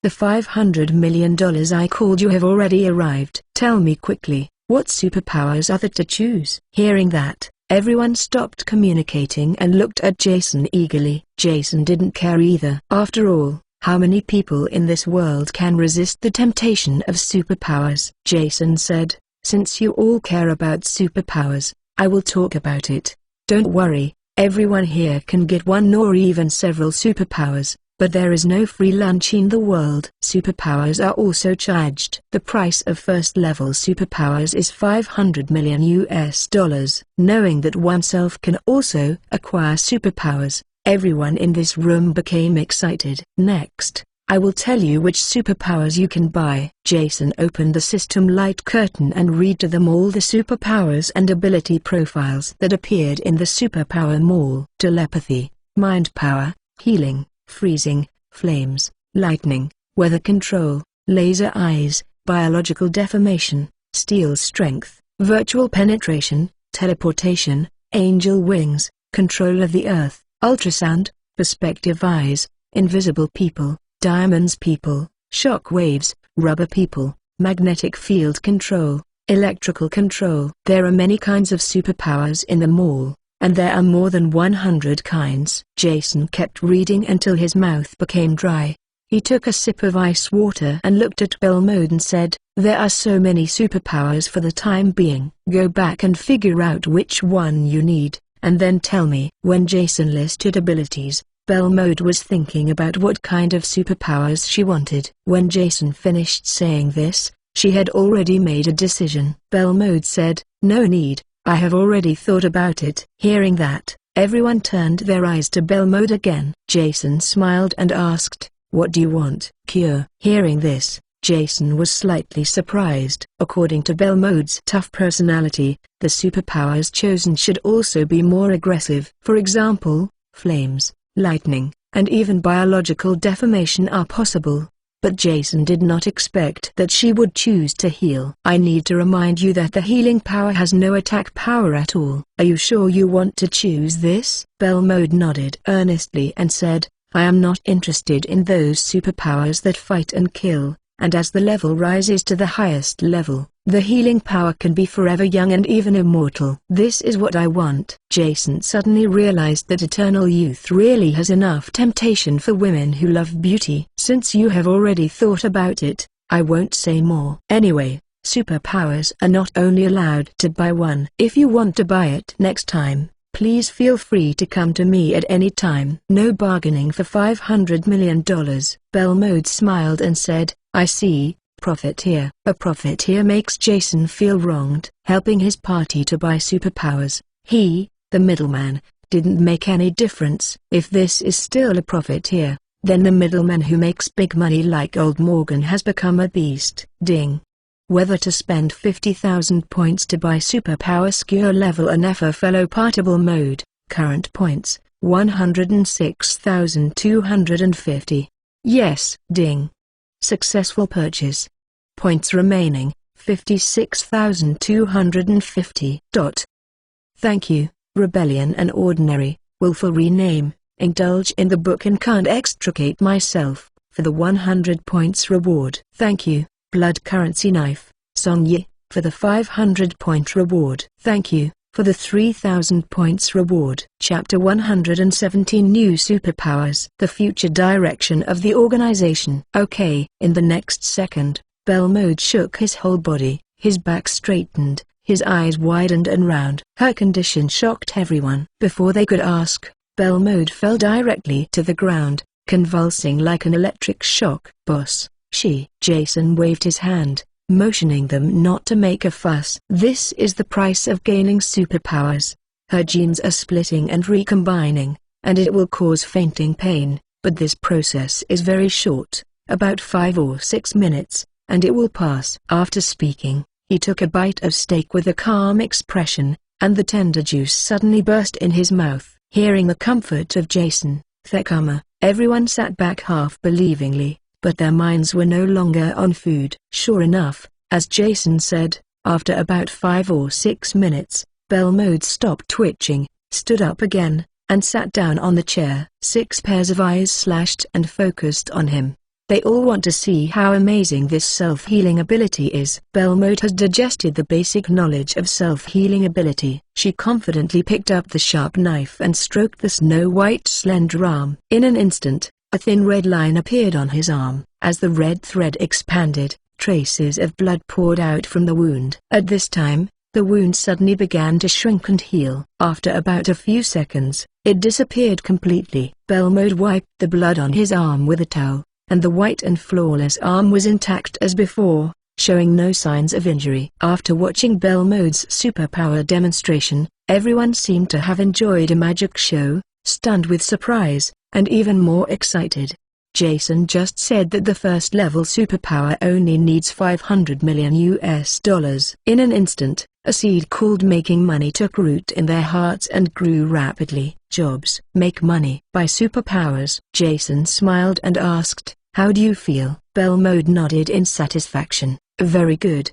"The $500 million I called you have already arrived. Tell me quickly, what superpowers are there to choose?" Hearing that, everyone stopped communicating and looked at Jason eagerly. Jason didn't care either. After all, how many people in this world can resist the temptation of superpowers? Jason said, "Since you all care about superpowers, I will talk about it. Don't worry, everyone here can get one or even several superpowers, but there is no free lunch in the world. Superpowers are also charged. The price of first-level superpowers is $500 million US. Knowing that oneself can also acquire superpowers, everyone in this room became excited. Next, I will tell you which superpowers you can buy." Jason opened the system light curtain and read to them all the superpowers and ability profiles that appeared in the superpower mall. Telepathy, mind power, healing, freezing, flames, lightning, weather control, laser eyes, biological deformation, steel strength, virtual penetration, teleportation, angel wings, control of the earth, ultrasound, perspective eyes, invisible people, diamonds people, shock waves, rubber people, magnetic field control, electrical control. There are many kinds of superpowers in the mall, and there are more than 100 kinds. Jason kept reading until his mouth became dry. He took a sip of ice water and looked at Belmode and said, "There are so many superpowers for the time being. Go back and figure out which one you need, and then tell me." When Jason listed abilities, Belmode was thinking about what kind of superpowers she wanted. When Jason finished saying this, she had already made a decision. Belmode said, "No need. I have already thought about it." Hearing that, everyone turned their eyes to Belmode again. Jason smiled and asked, "What do you want?" "Cure." Hearing this, Jason was slightly surprised. According to Belmode's tough personality, the superpowers chosen should also be more aggressive. For example, flames, lightning, and even biological deformation are possible. But Jason did not expect that she would choose to heal. "I need to remind you that the healing power has no attack power at all. Are you sure you want to choose this?" Belmode nodded earnestly and said, "I am not interested in those superpowers that fight and kill, and as the level rises to the highest level, the healing power can be forever young and even immortal. This is what I want." Jason suddenly realized that eternal youth really has enough temptation for women who love beauty. "Since you have already thought about it, I won't say more. Anyway, superpowers are not only allowed to buy one. If you want to buy it next time, please feel free to come to me at any time." "No bargaining for $500 million. Belmode smiled and said, "I see. Profiteer." A profiteer makes Jason feel wronged. Helping his party to buy superpowers, he, the middleman, didn't make any difference. If this is still a profiteer, then the middleman who makes big money like Old Morgan has become a beast. Ding. Whether to spend 50,000 points to buy superpower Secure level and FR fellow partible mode. Current points, 106,250. Yes. Ding. Successful purchase. Points remaining, 56,250. Thank you, Rebellion and Ordinary, Willful Rename, Indulge in the Book and Can't Extricate Myself, for the 100 points reward. Thank you, Blood Currency Knife, Song Yi, for the 500-point reward. Thank you, for the 3,000 points reward. Chapter 117 New Superpowers. The future direction of the organization. Okay. In the next second, Belmode shook his whole body, his back straightened, his eyes widened and round. Her condition shocked everyone. Before they could ask, Belmode fell directly to the ground, convulsing like an electric shock. "Boss, Jason waved his hand, motioning them not to make a fuss. "This is the price of gaining superpowers. Her genes are splitting and recombining, and it will cause fainting pain, but this process is very short, about 5 or 6 minutes, and it will pass." After speaking, he took a bite of steak with a calm expression, and the tender juice suddenly burst in his mouth. Hearing the comfort of Jason, Thekama, everyone sat back half-believingly. but their minds were no longer on food. Sure enough, as Jason said, after about 5 or 6 minutes, Belmode stopped twitching, stood up again, and sat down on the chair. 6 pairs of eyes slashed and focused on him. They all want to see how amazing this self-healing ability is. Belmode has digested the basic knowledge of self-healing ability. She confidently picked up the sharp knife and stroked the snow-white slender arm. In an instant, a thin red line appeared on his arm. As the red thread expanded, traces of blood poured out from the wound. At this time, the wound suddenly began to shrink and heal. After about a few seconds, it disappeared completely. Belmode wiped the blood on his arm with a towel, and the white and flawless arm was intact as before, showing no signs of injury. After watching Belmode's superpower demonstration, everyone seemed to have enjoyed a magic show, stunned with surprise, and even more excited. Jason just said that the first-level superpower only needs $500 million. In an instant, a seed called making money took root in their hearts and grew rapidly. Jobs. Make money. Buy superpowers. Jason smiled and asked, "How do you feel?" Belmode nodded in satisfaction. "Very good."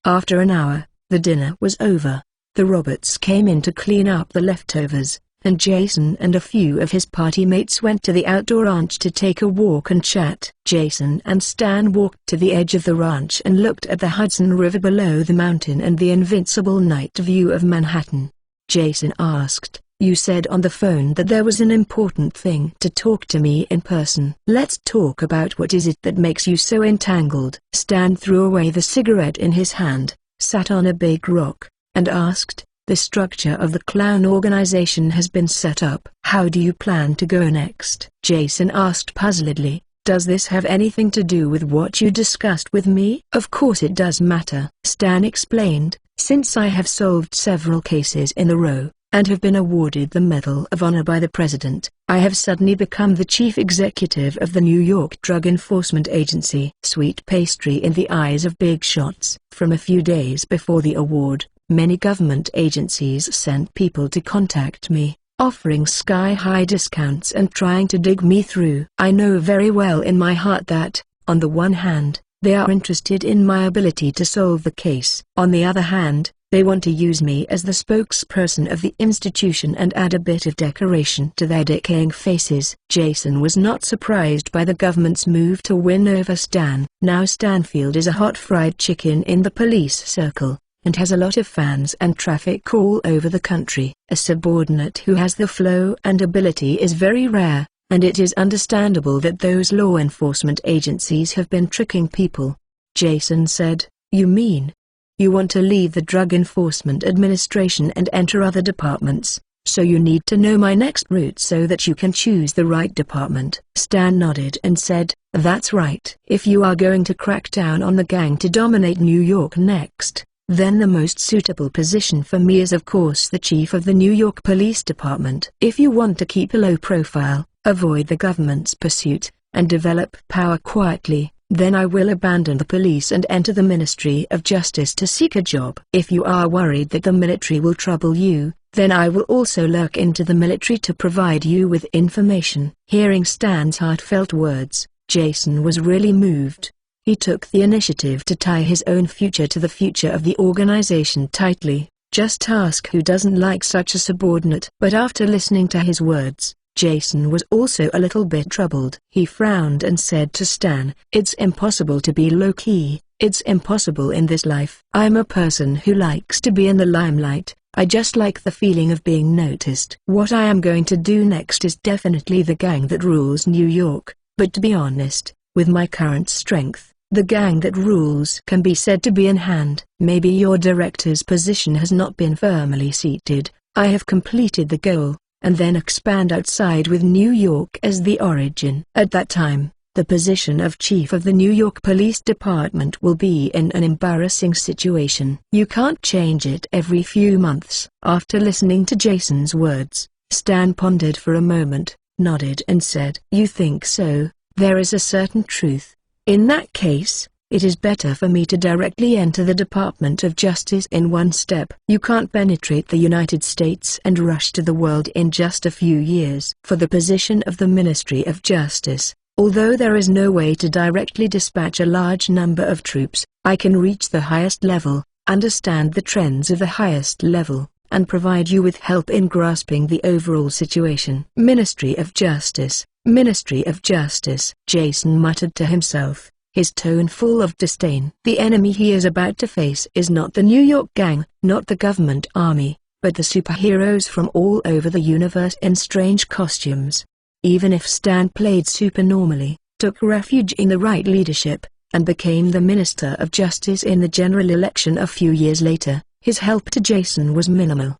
After an hour, the dinner was over. The robots came in to clean up the leftovers, and Jason and a few of his party mates went to the outdoor ranch to take a walk and chat. Jason and Stan walked to the edge of the ranch and looked at the Hudson River below the mountain and the invincible night view of Manhattan. Jason asked, "You said on the phone that there was an important thing to talk to me in person. Let's talk about what is it that makes you so entangled." Stan threw away the cigarette in his hand, sat on a big rock, and asked, "The structure of the clown organization has been set up. How do you plan to go next?" Jason asked puzzledly, "Does this have anything to do with what you discussed with me?" "Of course it does matter," Stan explained, "since I have solved several cases in a row, and have been awarded the Medal of Honor by the President. I have suddenly become the chief executive of the New York Drug Enforcement Agency." Sweet pastry in the eyes of big shots. From a few days before the award, many government agencies sent people to contact me, offering sky-high discounts and trying to dig me through. I know very well in my heart that, on the one hand, they are interested in my ability to solve the case. On the other hand, they want to use me as the spokesperson of the institution and add a bit of decoration to their decaying faces. Jason was not surprised by the government's move to win over Stan. Now Stanfield is a hot fried chicken in the police circle, and has a lot of fans and traffic all over the country. A subordinate who has the flow and ability is very rare, and it is understandable that those law enforcement agencies have been tricking people. Jason said, "You mean you want to leave the Drug Enforcement Administration and enter other departments, so you need to know my next route so that you can choose the right department?" Stan nodded and said, "That's right. If you are going to crack down on the gang to dominate New York next, then the most suitable position for me is of course the chief of the New York Police Department. If you want to keep a low profile, avoid the government's pursuit, and develop power quietly, then I will abandon the police and enter the Ministry of Justice to seek a job. If you are worried that the military will trouble you, then I will also lurk into the military to provide you with information." Hearing Stan's heartfelt words, Jason was really moved. He took the initiative to tie his own future to the future of the organization tightly. Just ask who doesn't like such a subordinate. But after listening to his words, Jason was also a little bit troubled. He frowned and said to Stan, "It's impossible to be low-key. It's impossible in this life. I'm a person who likes to be in the limelight. I just like the feeling of being noticed. What I am going to do next is definitely the gang that rules New York, but to be honest, with my current strength, the gang that rules can be said to be in hand. Maybe your director's position has not been firmly seated. I have completed the goal, and then expand outside with New York as the origin. At that time, the position of chief of the New York Police Department will be in an embarrassing situation. You can't change it every few months." After listening to Jason's words, Stan pondered for a moment, nodded and said, "You think so? There is a certain truth. In that case, it is better for me to directly enter the Department of Justice in one step. You can't penetrate the United States and rush to the world in just a few years. For the position of the Ministry of Justice, Although there is no way to directly dispatch a large number of troops, I can reach the highest level, understand the trends of the highest level, and provide you with help in grasping the overall situation. Ministry of Justice, Ministry of Justice, Jason muttered to himself, his tone full of disdain. The enemy he is about to face is not the New York gang, not the government army, but the superheroes from all over the universe in strange costumes. Even if Stan played supernormally, took refuge in the right leadership, and became the Minister of Justice in the general election a few years later, his help to Jason was minimal.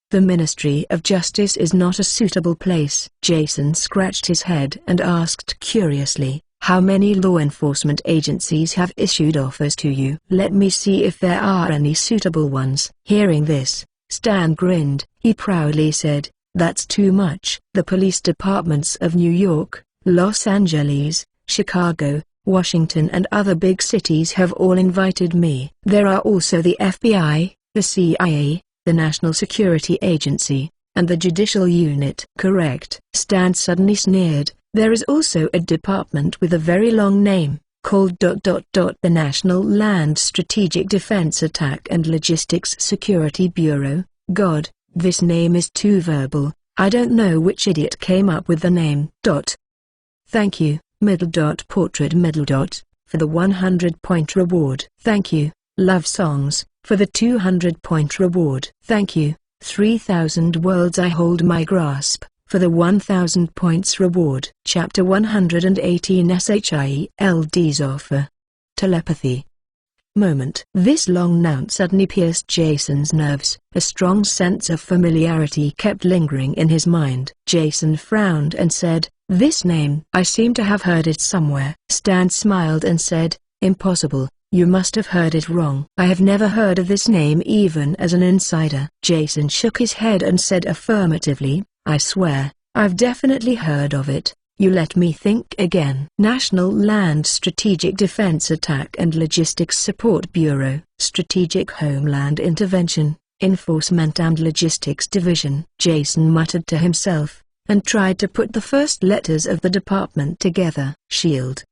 The Ministry of Justice is not a suitable place. Jason scratched his head and asked curiously, how many law enforcement agencies have issued offers to you? Let me see if there are any suitable ones. Hearing this, Stan grinned. He proudly said, that's too much. The police departments of New York, Los Angeles, Chicago, Washington and other big cities have all invited me. There are also the FBI, the CIA, the National Security Agency, and the Judicial Unit. Correct. Stan suddenly sneered. There is also a department with a very long name, called the National Land Strategic Defense Attack and Logistics Security Bureau. God, this name is too verbal. I don't know which idiot came up with the name. Thank you, portrait for the 100-point reward. Thank you, Love Songs, for the 200-point reward. Thank you, 3000 Worlds I Hold My Grasp, for the 1000 points reward. Chapter 118 SHIELD's Offer. Telepathy. Moment. This long noun suddenly pierced Jason's nerves. A strong sense of familiarity kept lingering in his mind. Jason frowned and said, this name. I seem to have heard it somewhere. Stan smiled and said, impossible, you must have heard it wrong. I have never heard of this name even as an insider. Jason shook his head and said affirmatively, I swear, I've definitely heard of it. You let me think again. National Land Strategic Defense Attack and Logistics Support Bureau, Strategic Homeland Intervention, Enforcement and Logistics Division. Jason muttered to himself, and tried to put the first letters of the department together. Shield.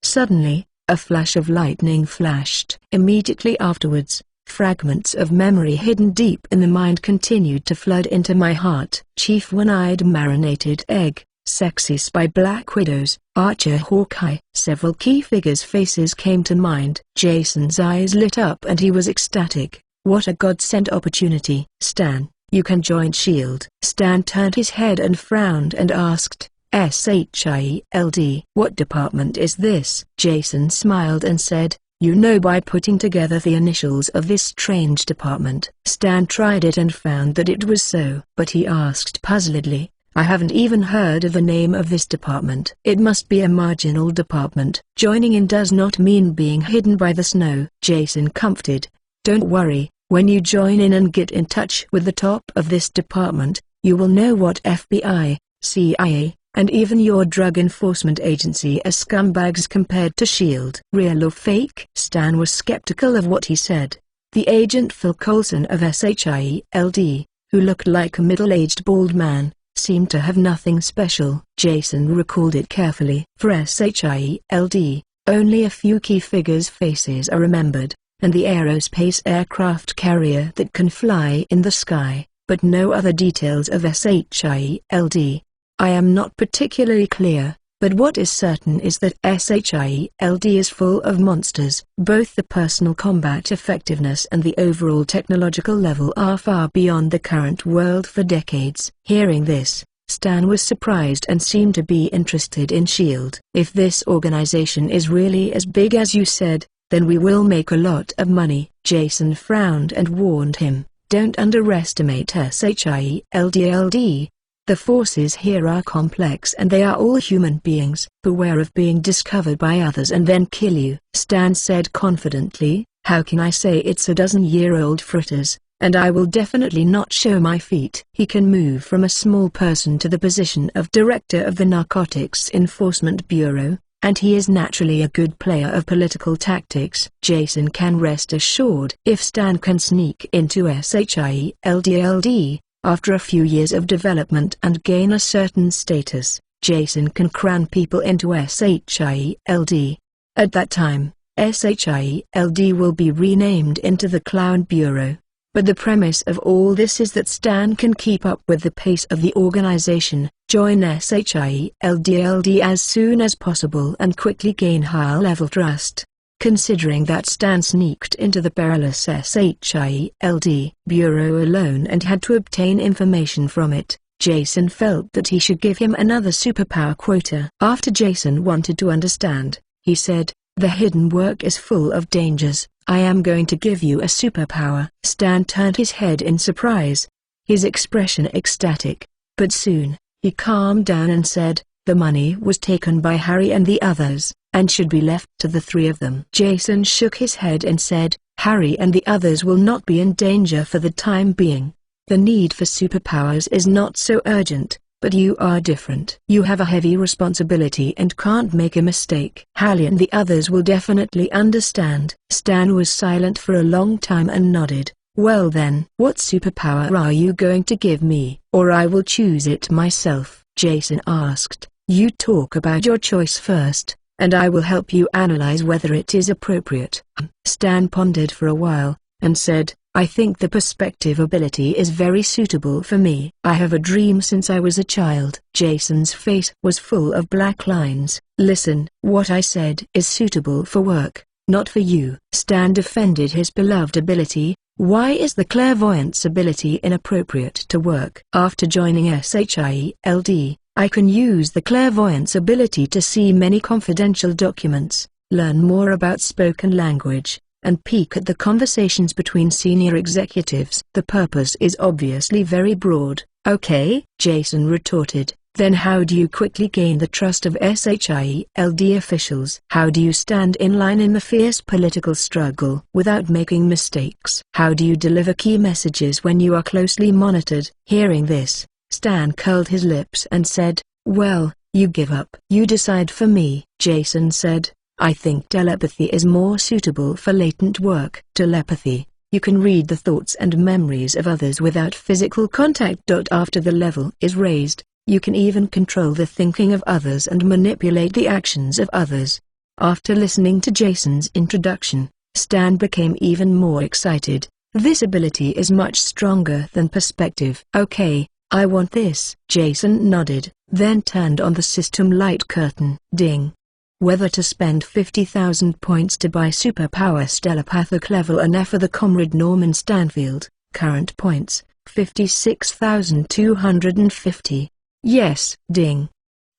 Suddenly, a flash of lightning flashed. Immediately afterwards, fragments of memory hidden deep in the mind continued to flood into my heart. Chief One-Eyed Marinated Egg, Sexy Spy Black Widows, Archer Hawkeye. Several key figures' faces came to mind. Jason's eyes lit up and he was ecstatic. What a godsend opportunity. Stan, you can join S.H.I.E.L.D. Stan turned his head and frowned and asked, SHIELD. What department is this? Jason smiled and said, you know by putting together the initials of this strange department. Stan tried it and found that it was so. But he asked puzzledly, I haven't even heard of the name of this department. It must be a marginal department. Joining in does not mean being hidden by the snow. Jason comforted. Don't worry, when you join in and get in touch with the top of this department, you will know what FBI, CIA, and even your drug enforcement agency are scumbags compared to S.H.I.E.L.D. Real or fake? Stan was skeptical of what he said. The agent Phil Coulson of SHIELD, who looked like a middle-aged bald man, seemed to have nothing special. Jason recalled it carefully. For SHIELD, only a few key figures' faces are remembered, and the aerospace aircraft carrier that can fly in the sky, but no other details of SHIELD. I am not particularly clear, but what is certain is that SHIELD is full of monsters. Both the personal combat effectiveness and the overall technological level are far beyond the current world for decades. Hearing this, Stan was surprised and seemed to be interested in S.H.I.E.L.D. If this organization is really as big as you said, then we will make a lot of money. Jason frowned and warned him, don't underestimate SHIELD. The forces here are complex and they are all human beings. Beware of being discovered by others and then kill you. Stan said confidently, how can I say it's a dozen-year-old fritters, and I will definitely not show my feet. He can move from a small person to the position of director of the Narcotics Enforcement Bureau, and he is naturally a good player of political tactics. Jason can rest assured. If Stan can sneak into SHIELD, after a few years of development and gain a certain status, Jason can cram people into SHIELD. At that time, SHIELD will be renamed into the Clown Bureau. But the premise of all this is that Stan can keep up with the pace of the organization, join SHIELD as soon as possible and quickly gain high-level trust. Considering that Stan sneaked into the perilous SHIELD Bureau alone and had to obtain information from it, Jason felt that he should give him another superpower quota. After Jason wanted to understand, he said, "The hidden work is full of dangers. I am going to give you a superpower." Stan turned his head in surprise, his expression ecstatic, but soon, he calmed down and said, "The money was taken by Harry and the others, and should be left to the three of them." Jason shook his head and said, "Harry and the others will not be in danger for the time being. The need for superpowers is not so urgent, but you are different. You have a heavy responsibility and can't make a mistake. Harry and the others will definitely understand." Stan was silent for a long time and nodded. "Well then, what superpower are you going to give me? Or I will choose it myself," Jason asked. "You talk about your choice first, and I will help you analyze whether it is appropriate." Stan pondered for a while, and said, "I think the perspective ability is very suitable for me. I have a dream since I was a child." Jason's face was full of black lines. "Listen, what I said is suitable for work, not for you." Stan defended his beloved ability. "Why is the clairvoyance ability inappropriate to work?" "After joining SHIELD, I can use the clairvoyance ability to see many confidential documents, learn more about spoken language, and peek at the conversations between senior executives." "The purpose is obviously very broad." "Okay," Jason retorted, "then how do you quickly gain the trust of SHIELD officials? How do you stand in line in the fierce political struggle without making mistakes? How do you deliver key messages when you are closely monitored?" Hearing this, Stan curled his lips and said, "Well, you give up." "You decide for me," Jason said. "I think telepathy is more suitable for latent work." "Telepathy, you can read the thoughts and memories of others without physical contact. After the level is raised, you can even control the thinking of others and manipulate the actions of others." After listening to Jason's introduction, Stan became even more excited. This ability is much stronger than perspective. "Okay, I want this." Jason nodded, then turned on the system light curtain. Ding. Whether to spend 50,000 points to buy superpower telepathic level and for the Comrade Norman Stanfield. Current points, 56,250. Yes. Ding.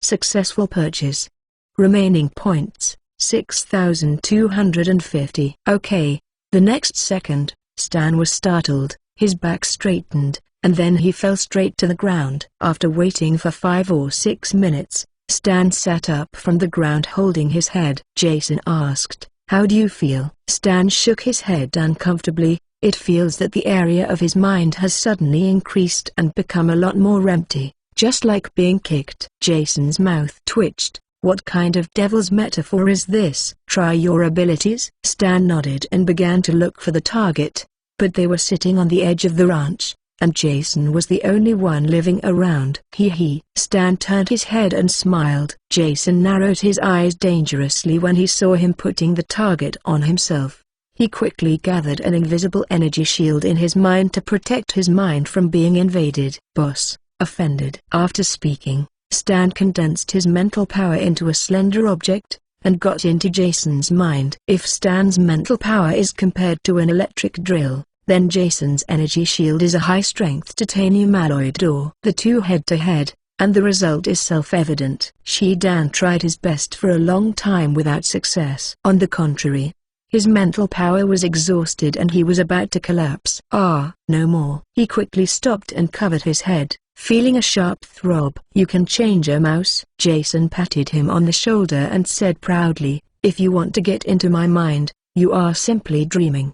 Successful purchase. Remaining points, 6,250. Okay. The next second, Stan was startled, his back straightened, and then he fell straight to the ground. After waiting for 5 or 6 minutes, Stan sat up from the ground holding his head. Jason asked, "How do you feel?" Stan shook his head uncomfortably. It feels that the area of his mind has suddenly increased and become a lot more empty, just like being kicked. Jason's mouth twitched. "What kind of devil's metaphor is this?" "Try your abilities." Stan nodded and began to look for the target, but they were sitting on the edge of the ranch, and Jason was the only one living around. Hee. Stan turned his head and smiled. Jason narrowed his eyes dangerously when he saw him putting the target on himself. He quickly gathered an invisible energy shield in his mind to protect his mind from being invaded. "Boss, offended." After speaking, Stan condensed his mental power into a slender object, and got into Jason's mind. If Stan's mental power is compared to an electric drill, then Jason's energy shield is a high-strength titanium alloyed ore. The two head-to-head, and the result is self-evident. Dan tried his best for a long time without success. On the contrary, his mental power was exhausted and he was about to collapse. No more. He quickly stopped and covered his head, feeling a sharp throb. "You can change a mouse." Jason patted him on the shoulder and said proudly, "If you want to get into my mind, you are simply dreaming."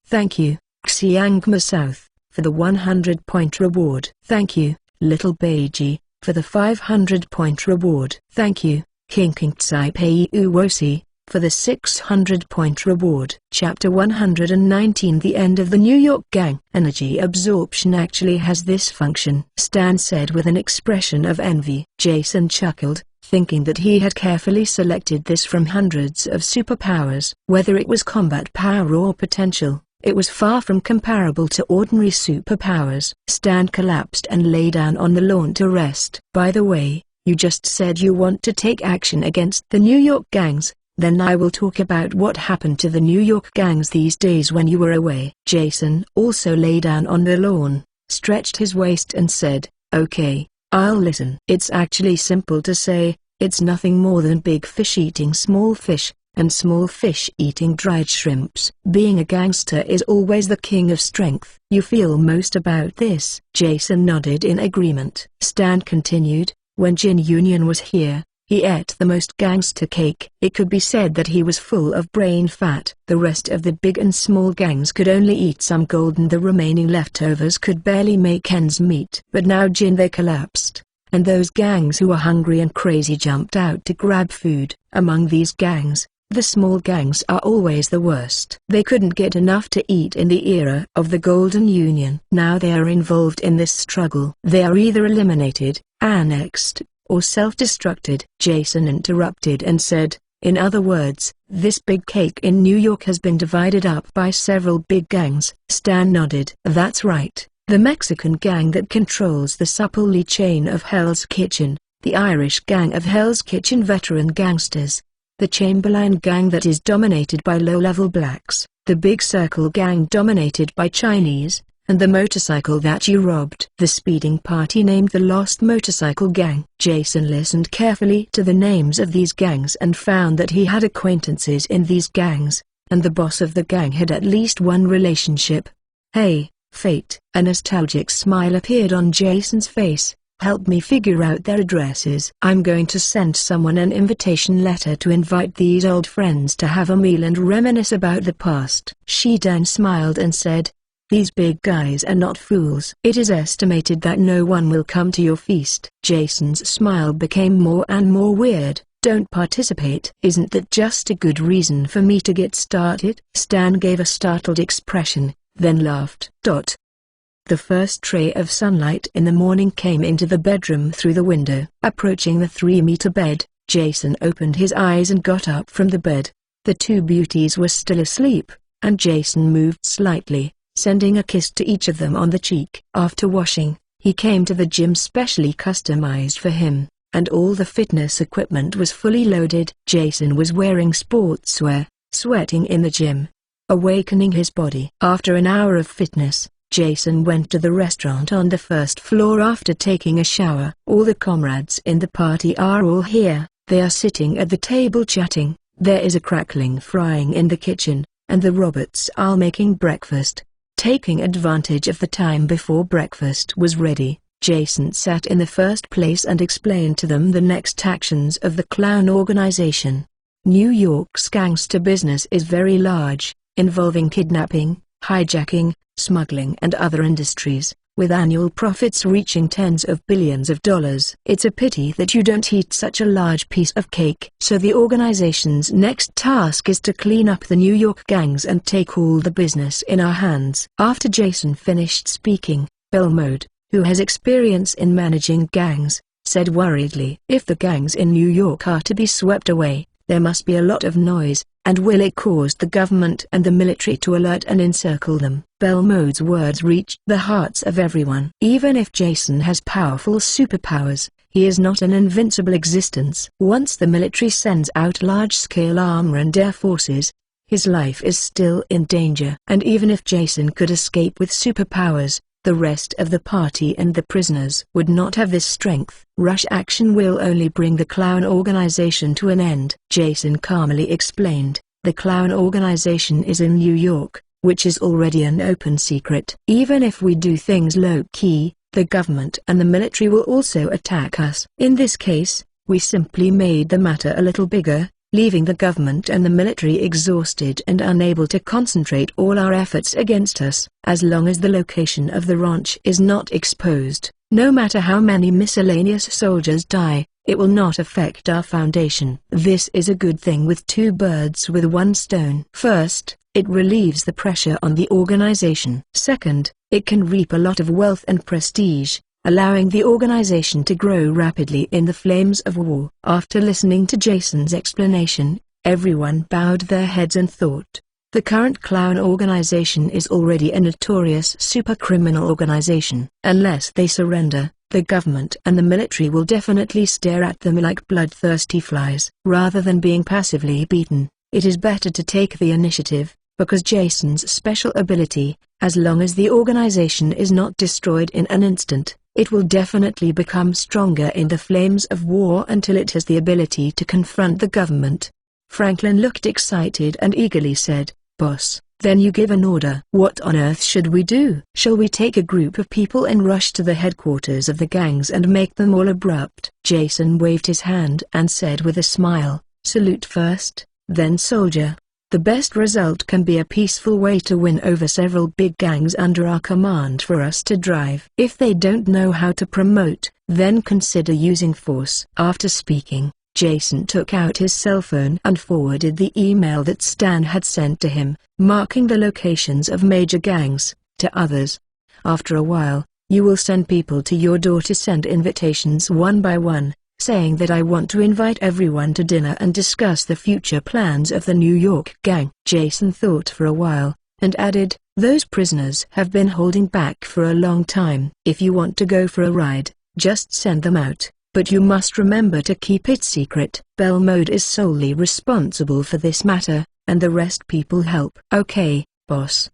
Thank you, Xiangma South, for the 100-point reward. Thank you, Little Beiji, for the 500-point reward. Thank you, King Tsai Pei Uwosi, for the 600-point reward. Chapter 119. The end of the New York Gang. Energy absorption actually has this function, Stan said with an expression of envy. Jason chuckled, thinking that he had carefully selected this from hundreds of superpowers. Whether it was combat power or potential, it was far from comparable to ordinary superpowers. Stan collapsed and lay down on the lawn to rest. By the way, you just said you want to take action against the New York gangs. Then I will talk about what happened to the New York gangs these days when you were away. Jason also lay down on the lawn, stretched his waist and said, "Okay, I'll listen." It's actually simple to say, it's nothing more than big fish eating small fish, and small fish eating dried shrimps. Being a gangster is always the king of strength. You feel most about this? Jason nodded in agreement. Stan continued, when Jin Union was here, he ate the most gangster cake. It could be said that he was full of brain fat. The rest of the big and small gangs could only eat some gold and the remaining leftovers could barely make ends meet. But now they collapsed, and those gangs who were hungry and crazy jumped out to grab food. Among these gangs, the small gangs are always the worst. They couldn't get enough to eat in the era of the Golden Union. Now they are involved in this struggle. They are either eliminated, annexed, or self-destructed. Jason interrupted and said, in other words, this big cake in New York has been divided up by several big gangs. Stan nodded. That's right. The Mexican gang that controls the supply chain of Hell's Kitchen, the Irish gang of Hell's Kitchen veteran gangsters, the Chamberlain gang that is dominated by low-level blacks, the Big Circle gang dominated by Chinese, and the motorcycle that you robbed. The speeding party named the Lost Motorcycle Gang. Jason listened carefully to the names of these gangs and found that he had acquaintances in these gangs, and the boss of the gang had at least one relationship. Hey, fate. A nostalgic smile appeared on Jason's face. Help me figure out their addresses. I'm going to send someone an invitation letter to invite these old friends to have a meal and reminisce about the past. Shidan smiled and said, these big guys are not fools. It is estimated that no one will come to your feast. Jason's smile became more and more weird. Don't participate. Isn't that just a good reason for me to get started? Stan gave a startled expression, then laughed. The first ray of sunlight in the morning came into the bedroom through the window. Approaching the 3-meter bed, Jason opened his eyes and got up from the bed. The two beauties were still asleep, and Jason moved slightly, sending a kiss to each of them on the cheek. After washing, he came to the gym specially customized for him, and all the fitness equipment was fully loaded. Jason was wearing sportswear, sweating in the gym, awakening his body. After an hour of fitness, Jason went to the restaurant on the first floor after taking a shower. All the comrades in the party are all here. They are sitting at the table chatting. There is a crackling frying in the kitchen, and the robots are making breakfast. Taking advantage of the time before breakfast was ready, Jason sat in the first place and explained to them the next actions of the clown organization. New York's gangster business is very large, involving kidnapping, hijacking, smuggling and other industries, with annual profits reaching tens of billions of dollars. It's a pity that you don't eat such a large piece of cake. So the organization's next task is to clean up the New York gangs and take all the business in our hands. After Jason finished speaking, Belmode, who has experience in managing gangs, said worriedly, if the gangs in New York are to be swept away, there must be a lot of noise, and will it cause the government and the military to alert and encircle them? Belmode's words reached the hearts of everyone. Even if Jason has powerful superpowers, he is not an invincible existence. Once the military sends out large-scale armor and air forces, his life is still in danger. And even if Jason could escape with superpowers, the rest of the party and the prisoners would not have this strength. Rush action will only bring the clown organization to an end. Jason calmly explained, the clown organization is in New York, which is already an open secret. Even if we do things low-key, the government and the military will also attack us. In this case, we simply made the matter a little bigger. leaving the government and the military exhausted and unable to concentrate all our efforts against us. As long as the location of the ranch is not exposed, no matter how many miscellaneous soldiers die, it will not affect our foundation. This is a good thing with two birds with one stone. First, it relieves the pressure on the organization. Second, it can reap a lot of wealth and prestige, allowing the organization to grow rapidly in the flames of war. After listening to Jason's explanation, everyone bowed their heads and thought, the current clown organization is already a notorious super-criminal organization. Unless they surrender, the government and the military will definitely stare at them like bloodthirsty flies. Rather than being passively beaten, it is better to take the initiative, because Jason's special ability, as long as the organization is not destroyed in an instant, it will definitely become stronger in the flames of war until it has the ability to confront the government. Franklin looked excited and eagerly said, "Boss, then you give an order." "What on earth should we do?" "Shall we take a group of people and rush to the headquarters of the gangs and make them all abrupt?" Jason waved his hand and said with a smile, "Salute first, then soldier. The best result can be a peaceful way to win over several big gangs under our command for us to drive. If they don't know how to promote, then consider using force." After speaking, Jason took out his cell phone and forwarded the email that Stan had sent to him, marking the locations of major gangs, to others. "After a while, you will send people to your door to send invitations one by one, saying that I want to invite everyone to dinner and discuss the future plans of the New York gang." Jason thought for a while, and added, "Those prisoners have been holding back for a long time. If you want to go for a ride, just send them out, but you must remember to keep it secret. Belmode is solely responsible for this matter, and the rest people help." "Okay, boss."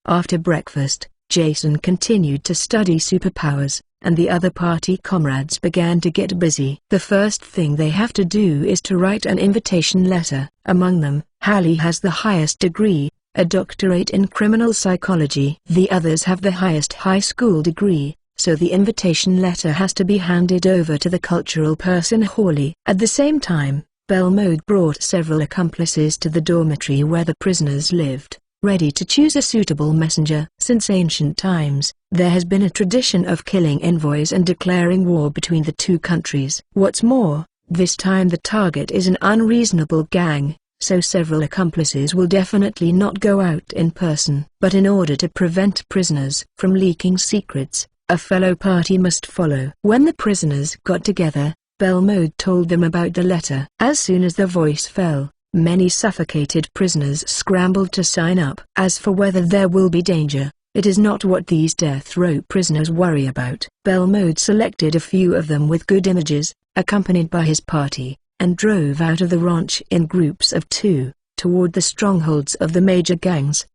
After breakfast, Jason continued to study superpowers, and the other party comrades began to get busy. The first thing they have to do is to write an invitation letter. Among them, Hallie has the highest degree, a doctorate in criminal psychology. The others have the highest high school degree, so the invitation letter has to be handed over to the cultural person Hawley. At the same time, Belmode brought several accomplices to the dormitory where the prisoners lived, ready to choose a suitable messenger. Since ancient times, there has been a tradition of killing envoys and declaring war between the two countries. What's more, this time the target is an unreasonable gang, so several accomplices will definitely not go out in person. But in order to prevent prisoners from leaking secrets, a fellow party must follow. When the prisoners got together, Belmode told them about the letter. As soon as the voice fell, many suffocated prisoners scrambled to sign up. As for whether there will be danger, it is not what these death row prisoners worry about. Belmode selected a few of them with good images, accompanied by his party, and drove out of the ranch in groups of 2, toward the strongholds of the major gangs.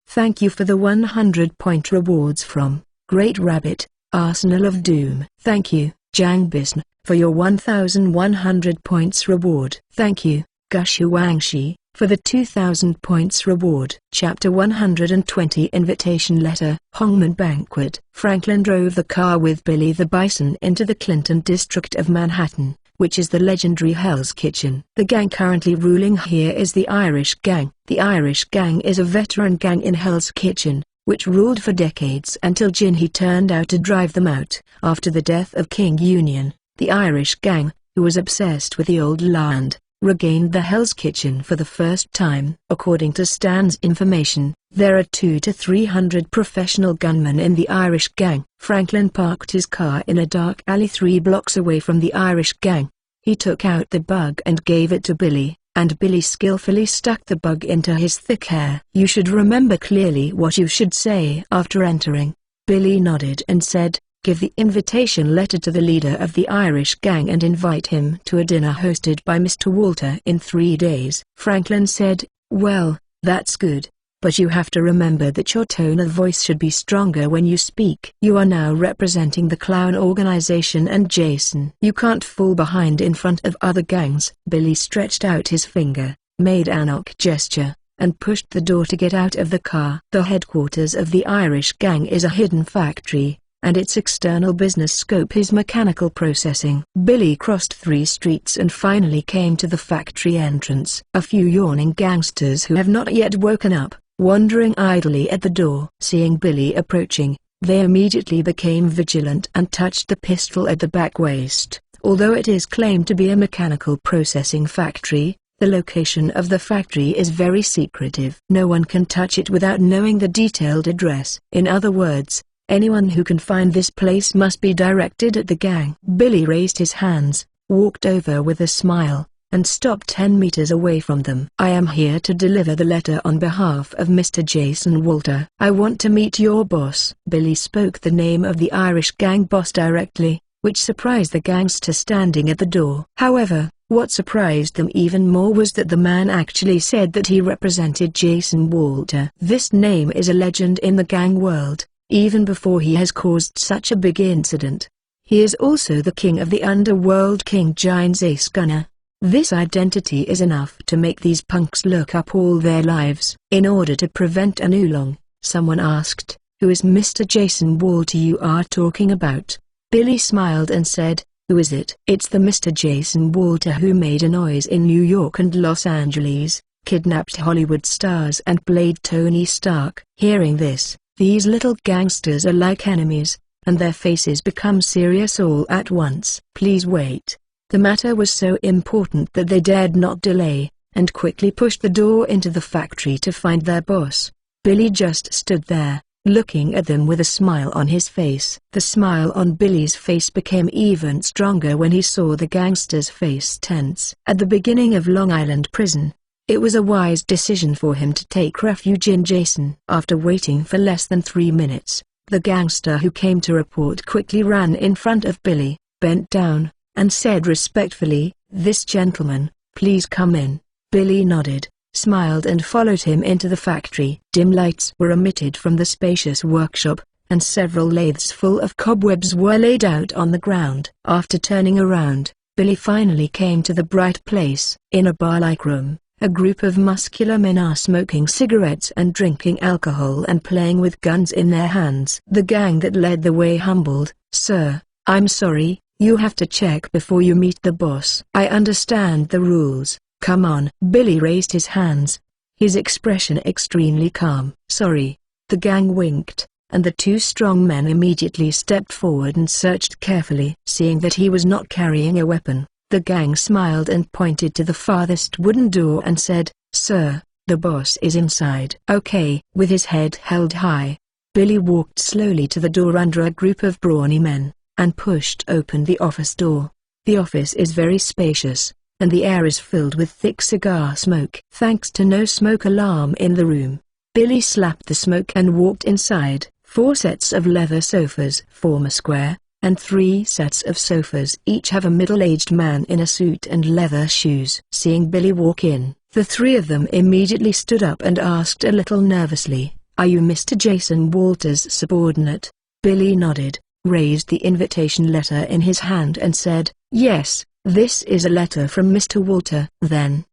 Thank you for the 100-point rewards from Great Rabbit, Arsenal of Doom. Thank you, Jang Bisn, for your 1,100 points reward. Thank you, Gushu Wangshi, for the 2,000 points reward. Chapter 120 Invitation Letter. Hongman Banquet. Franklin drove the car with Billy the Bison into the Clinton district of Manhattan, which is the legendary Hell's Kitchen. The gang currently ruling here is the Irish Gang. The Irish Gang is a veteran gang in Hell's Kitchen, which ruled for decades until Jinhee turned out to drive them out. After the death of King Union, the Irish Gang, who was obsessed with the old land, regained the Hell's Kitchen for the first time. According to Stan's information, there are 200 to 300 professional gunmen in the Irish Gang. Franklin parked his car in a dark alley 3 blocks away from the Irish Gang. He took out the bug and gave it to Billy, and Billy skillfully stuck the bug into his thick hair. "You should remember clearly what you should say after entering." Billy nodded and said, "Give the invitation letter to the leader of the Irish Gang and invite him to a dinner hosted by Mr. Walter in 3 days." Franklin said, "Well, that's good, but you have to remember that your tone of voice should be stronger when you speak. You are now representing the clown organization and Jason. You can't fall behind in front of other gangs." Billy stretched out his finger, made an OK gesture, and pushed the door to get out of the car. The headquarters of the Irish Gang is a hidden factory, and its external business scope is mechanical processing. Billy crossed 3 streets and finally came to the factory entrance. A few yawning gangsters who have not yet woken up, wandering idly at the door. Seeing Billy approaching, they immediately became vigilant and touched the pistol at the back waist. Although it is claimed to be a mechanical processing factory, the location of the factory is very secretive. No one can touch it without knowing the detailed address. In other words, anyone who can find this place must be directed at the gang. Billy raised his hands, walked over with a smile, and stopped 10 meters away from them. "I am here to deliver the letter on behalf of Mr. Jason Walter. I want to meet your boss." Billy spoke the name of the Irish gang boss directly, which surprised the gangster standing at the door. However, what surprised them even more was that the man actually said that he represented Jason Walter. This name is a legend in the gang world, even before he has caused such a big incident. He is also the king of the underworld, King Giant's Ace Gunner. This identity is enough to make these punks look up all their lives. In order to prevent an oolong, someone asked, "Who is Mr. Jason Walter you are talking about?" Billy smiled and said, "Who is it? It's the Mr. Jason Walter who made a noise in New York and Los Angeles, kidnapped Hollywood stars and played Tony Stark." Hearing this, these little gangsters are like enemies, and their faces become serious all at once. "Please wait." The matter was so important that they dared not delay, and quickly pushed the door into the factory to find their boss. Billy just stood there, looking at them with a smile on his face. The smile on Billy's face became even stronger when he saw the gangster's face tense. At the beginning of Long Island Prison, it was a wise decision for him to take refuge in Jason. After waiting for less than 3 minutes, the gangster who came to report quickly ran in front of Billy, bent down, and said respectfully, "This gentleman, please come in." Billy nodded, smiled and followed him into the factory. Dim lights were emitted from the spacious workshop, and several lathes full of cobwebs were laid out on the ground. After turning around, Billy finally came to the bright place. In a bar-like room, a group of muscular men are smoking cigarettes and drinking alcohol and playing with guns in their hands. The gang that led the way humbled, "Sir, I'm sorry, you have to check before you meet the boss." "I understand the rules. Come on." Billy raised his hands, his expression extremely calm. "Sorry." The gang winked, and the 2 strong men immediately stepped forward and searched carefully. Seeing that he was not carrying a weapon, the gang smiled and pointed to the farthest wooden door and said, "Sir, the boss is inside." "Okay." With his head held high, Billy walked slowly to the door under a group of brawny men, and pushed open the office door. The office is very spacious, and the air is filled with thick cigar smoke. Thanks to no smoke alarm in the room, Billy slapped the smoke and walked inside. 4 sets of leather sofas form a square, and 3 sets of sofas each have a middle-aged man in a suit and leather shoes. Seeing Billy walk in, the 3 of them immediately stood up and asked a little nervously, "Are you Mr. Jason Walter's subordinate?" Billy nodded, raised the invitation letter in his hand and said, "Yes. This is a letter from Mr. Walter." "Then,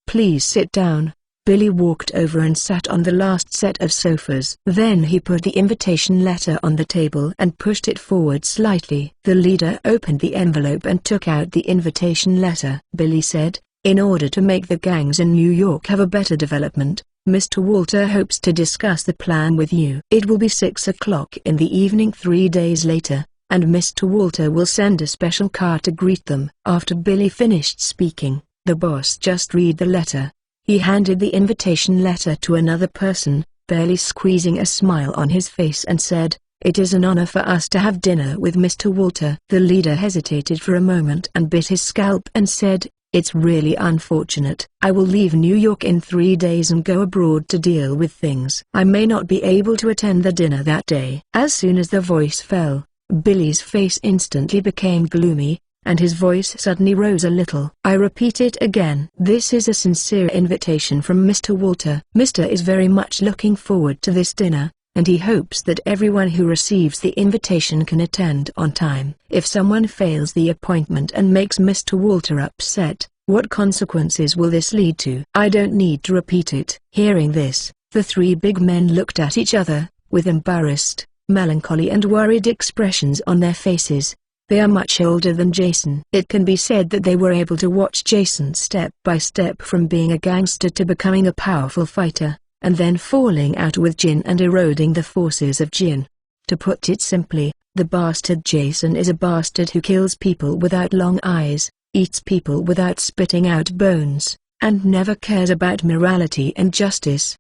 please sit down." Billy walked over and sat on the last set of sofas. Then he put the invitation letter on the table and pushed it forward slightly. The leader opened the envelope and took out the invitation letter. Billy said, "In order to make the gangs in New York have a better development, Mr. Walter hopes to discuss the plan with you. It will be 6 o'clock in the evening 3 days later, and Mr. Walter will send a special car to greet them." After Billy finished speaking, the boss just read the letter. He handed the invitation letter to another person, barely squeezing a smile on his face, and said, "It is an honor for us to have dinner with Mr. Walter." The leader hesitated for a moment and bit his scalp and said, "It's really unfortunate. I will leave New York in 3 days and go abroad to deal with things. I may not be able to attend the dinner that day." As soon as the voice fell, Billy's face instantly became gloomy, and his voice suddenly rose a little. "I repeat it again. This is a sincere invitation from Mr. Walter. Mr. is very much looking forward to this dinner, and he hopes that everyone who receives the invitation can attend on time. If someone fails the appointment and makes Mr. Walter upset, what consequences will this lead to?" "I don't need to repeat it." Hearing this, the 3 big men looked at each other, with embarrassed, melancholy and worried expressions on their faces. They are much older than Jason. It can be said that they were able to watch Jason step by step from being a gangster to becoming a powerful fighter, and then falling out with Jin and eroding the forces of Jin. To put it simply, the bastard Jason is a bastard who kills people without long eyes, eats people without spitting out bones, and never cares about morality and justice.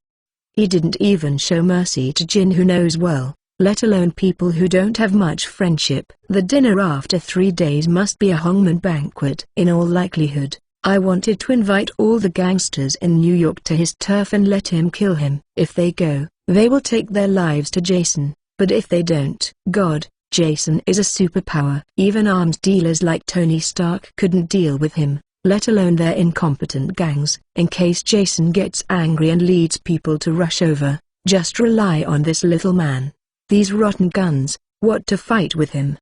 He didn't even show mercy to Jin, who knows well, let alone people who don't have much friendship. The dinner after 3 days must be a hangman banquet. In all likelihood, I wanted to invite all the gangsters in New York to his turf and let him kill him. If they go, they will take their lives to Jason, but if they don't, God, Jason is a superpower. Even arms dealers like Tony Stark couldn't deal with him, let alone their incompetent gangs. In case Jason gets angry and leads people to rush over, just rely on this little man. These rotten guns, what to fight with him.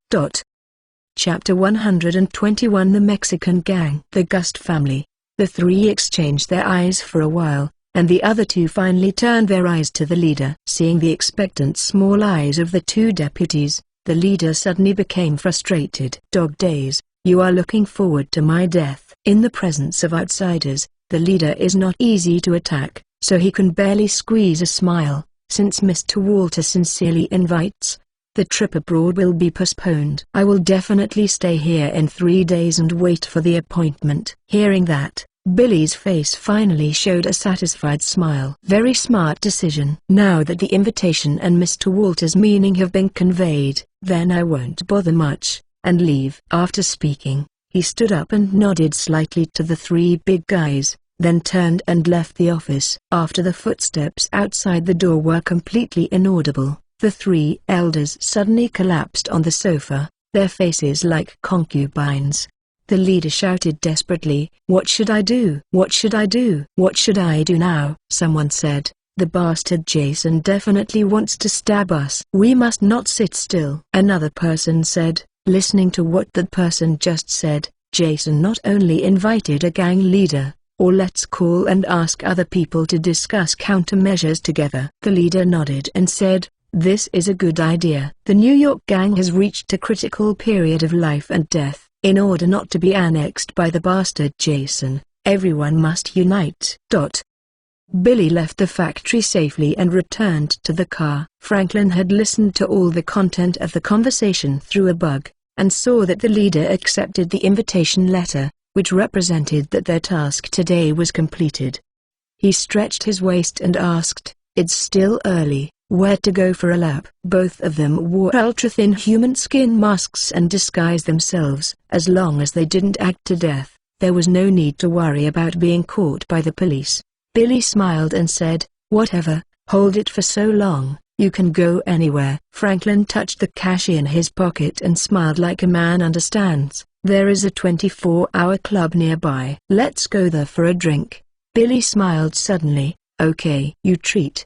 Chapter 121 The Mexican Gang. The Gust family. The three exchanged their eyes for a while, and the other two finally turned their eyes to the leader. Seeing the expectant small eyes of the two deputies, the leader suddenly became frustrated. Dog days, you are looking forward to my death. In the presence of outsiders, the leader is not easy to attack, so he can barely squeeze a smile. Since Mr. Walter sincerely invites, the trip abroad will be postponed. I will definitely stay here in 3 days and wait for the appointment. Hearing that, Billy's face finally showed a satisfied smile. Very smart decision. Now that the invitation and Mr. Walter's meaning have been conveyed, then I won't bother much, and leave. After speaking, he stood up and nodded slightly to the three big guys, then turned and left the office. After the footsteps outside the door were completely inaudible, the three elders suddenly collapsed on the sofa, their faces like concubines. The leader shouted desperately, "What should I do? What should I do? What should I do now?" Someone said, "The bastard Jason definitely wants to stab us. We must not sit still." Another person said, listening to what that person just said, "Jason not only invited a gang leader, or let's call and ask other people to discuss countermeasures together." The leader nodded and said, "This is a good idea. The New York gang has reached a critical period of life and death. In order not to be annexed by the bastard Jason, everyone must unite." Billy left the factory safely and returned to the car. Franklin had listened to all the content of the conversation through a bug, and saw that the leader accepted the invitation letter, which represented that their task today was completed. He stretched his waist and asked, "It's still early, where to go for a lap?" Both of them wore ultra-thin human skin masks and disguised themselves. As long as they didn't act to death, there was no need to worry about being caught by the police. Billy smiled and said, "Whatever, hold it for so long, you can go anywhere." Franklin touched the cash in his pocket and smiled like a man understands. "There is a 24-hour club nearby. Let's go there for a drink." Billy smiled suddenly. "Okay." "You treat."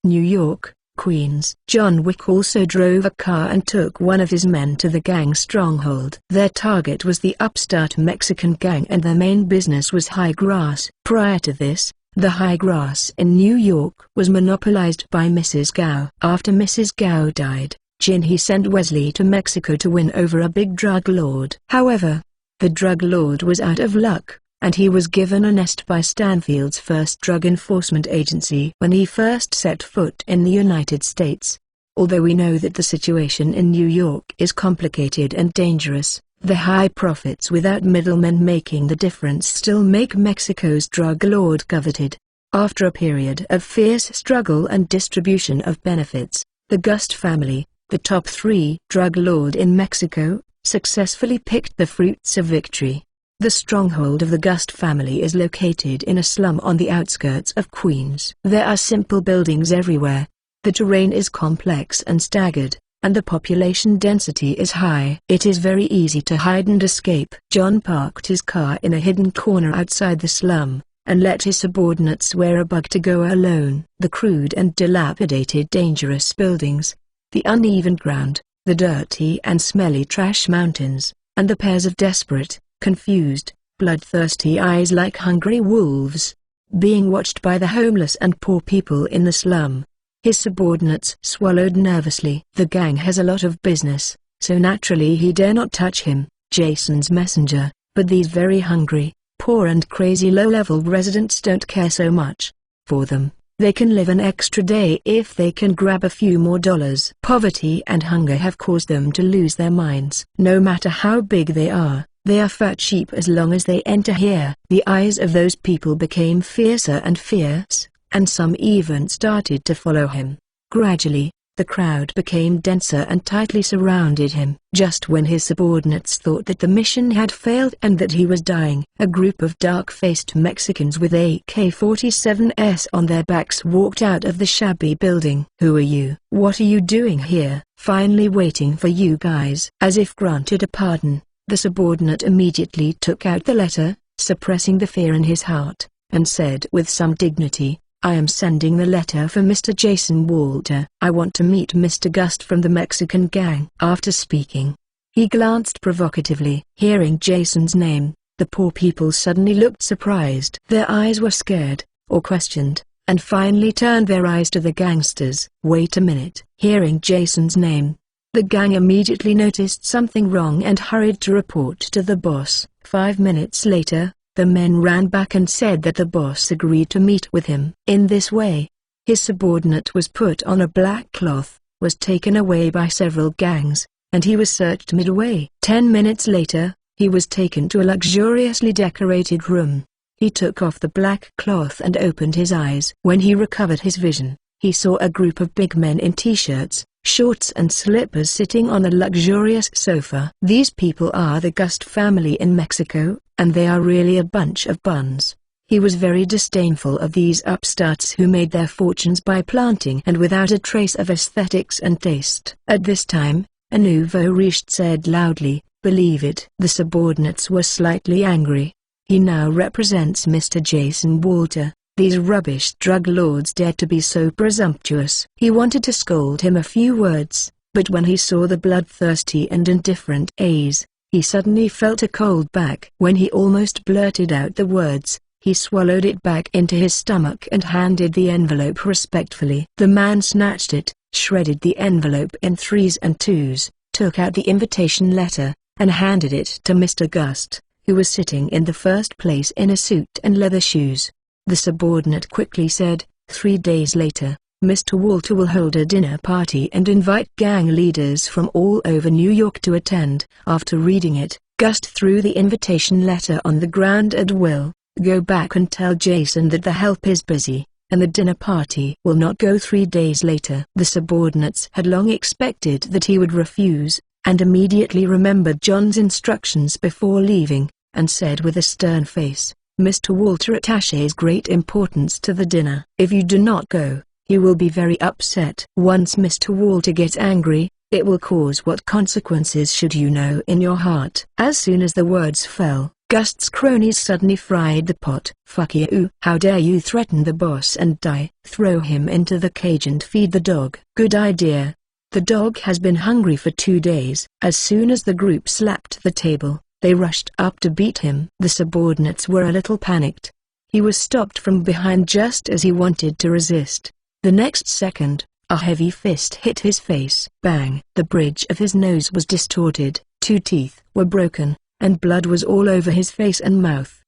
New York, Queens. John Wick also drove a car and took one of his men to the gang stronghold. Their target was the upstart Mexican gang, and their main business was high grass. Prior to this, the high grass in New York was monopolized by Mrs. Gao. After Mrs. Gao died, He sent Wesley to Mexico to win over a big drug lord. However, the drug lord was out of luck, and he was given a nest by Stanfield's first drug enforcement agency when he first set foot in the United States. Although we know that the situation in New York is complicated and dangerous, the high profits without middlemen making the difference still make Mexico's drug lord coveted. After a period of fierce struggle and distribution of benefits, the Gust family, the top 3 drug lord in Mexico, successfully picked the fruits of victory. The stronghold of the Gust family is located in a slum on the outskirts of Queens. There are simple buildings everywhere, the terrain is complex and staggered, and the population density is high. It is very easy to hide and escape. John parked his car in a hidden corner outside the slum, and let his subordinates wear a bug to go alone. The crude and dilapidated dangerous buildings, the uneven ground, the dirty and smelly trash mountains, and the pairs of desperate, confused, bloodthirsty eyes like hungry wolves, being watched by the homeless and poor people in the slum. His subordinates swallowed nervously. The gang has a lot of business, so naturally he dare not touch him, Jason's messenger, but these very hungry, poor and crazy low-level residents don't care so much. For them, they can live an extra day if they can grab a few more dollars. Poverty and hunger have caused them to lose their minds. No matter how big they are fat cheap as long as they enter here. The eyes of those people became fiercer and fierce, and some even started to follow him. Gradually, the crowd became denser and tightly surrounded him. Just when his subordinates thought that the mission had failed and that he was dying, a group of dark-faced Mexicans with AK-47s on their backs walked out of the shabby building. "Who are you? What are you doing here?" "Finally waiting for you guys." As if granted a pardon, the subordinate immediately took out the letter, suppressing the fear in his heart, and said with some dignity, "I am sending the letter for Mr. Jason Walter. I want to meet Mr. Gust from the Mexican gang." After speaking, he glanced provocatively. Hearing Jason's name, the poor people suddenly looked surprised. Their eyes were scared, or questioned, and finally turned their eyes to the gangsters. "Wait a minute." Hearing Jason's name, the gang immediately noticed something wrong and hurried to report to the boss. 5 minutes later, the men ran back and said that the boss agreed to meet with him. In this way, his subordinate was put on a black cloth, was taken away by several gangs, and he was searched midway. 10 minutes later, he was taken to a luxuriously decorated room. He took off the black cloth and opened his eyes. When he recovered his vision, he saw a group of big men in t-shirts, shorts and slippers sitting on a luxurious sofa. These people are the Gust family in Mexico, and they are really a bunch of buns. He was very disdainful of these upstarts who made their fortunes by planting and without a trace of aesthetics and taste. At this time, a nouveau riche said loudly, "Believe it." The subordinates were slightly angry. He now represents Mr. Jason Walter. These rubbish drug lords dared to be so presumptuous. He wanted to scold him a few words, but when he saw the bloodthirsty and indifferent A's, he suddenly felt a cold back. When he almost blurted out the words, he swallowed it back into his stomach and handed the envelope respectfully. The man snatched it, shredded the envelope in 3s and 2s, took out the invitation letter, and handed it to Mr. Gust, who was sitting in the first place in a suit and leather shoes. The subordinate quickly said, 3 days later, Mr. Walter will hold a dinner party and invite gang leaders from all over New York to attend. After reading it, Gust threw the invitation letter on the ground and will go back and tell Jason that the help is busy, and the dinner party will not go. 3 days later. The subordinates had long expected that he would refuse, and immediately remembered John's instructions before leaving, and said with a stern face, "Mr. Walter attaches great importance to the dinner. If you do not go, he will be very upset. Once Mr. Walter gets angry, it will cause what consequences should you know in your heart." As soon as the words fell, Gust's cronies suddenly fried the pot. "Fuck you! How dare you threaten the boss and die? Throw him into the cage and feed the dog." "Good idea. The dog has been hungry for 2 days." As soon as the group slapped the table, they rushed up to beat him. The subordinates were a little panicked. He was stopped from behind just as he wanted to resist. The next second, a heavy fist hit his face. Bang! The bridge of his nose was distorted, 2 teeth were broken, and blood was all over his face and mouth.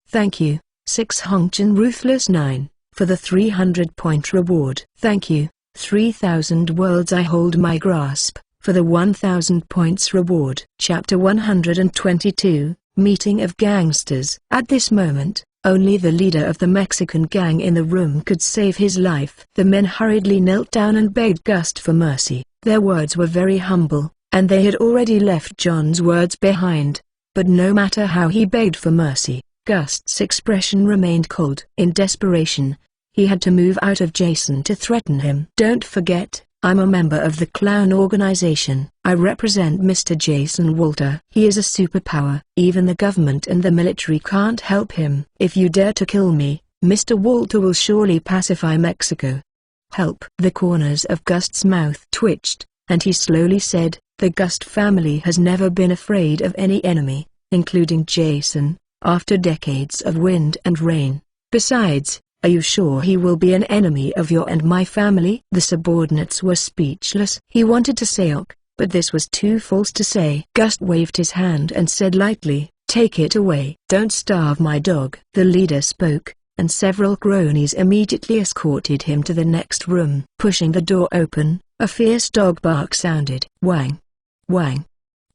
Thank you, 6 Hongchen Ruthless 9, for the 300-point reward. Thank you, 3000 worlds I hold my grasp, for the 1000 points reward. Chapter 122, Meeting of Gangsters. At this moment, only the leader of the Mexican gang in the room could save his life. The men hurriedly knelt down and begged Gust for mercy. Their words were very humble, and they had already left John's words behind. But no matter how he begged for mercy, Gust's expression remained cold. In desperation, he had to move out of Jason to threaten him. "Don't forget, I'm a member of the Clown organization. I represent Mr. Jason Walter. He is a superpower. Even the government and the military can't help him. If you dare to kill me, Mr. Walter will surely pacify Mexico. Help." The corners of Gust's mouth twitched, and he slowly said, "The Gust family has never been afraid of any enemy, including Jason, after decades of wind and rain. Besides, Are you sure he will be an enemy of your and my family?" The subordinates were speechless. He wanted to say ok, but this was too false to say. Gust waved his hand and said lightly, "Take it away. Don't starve my dog." The leader spoke, and several cronies immediately escorted him to the next room. Pushing the door open, a fierce dog bark sounded. Wang! Wang!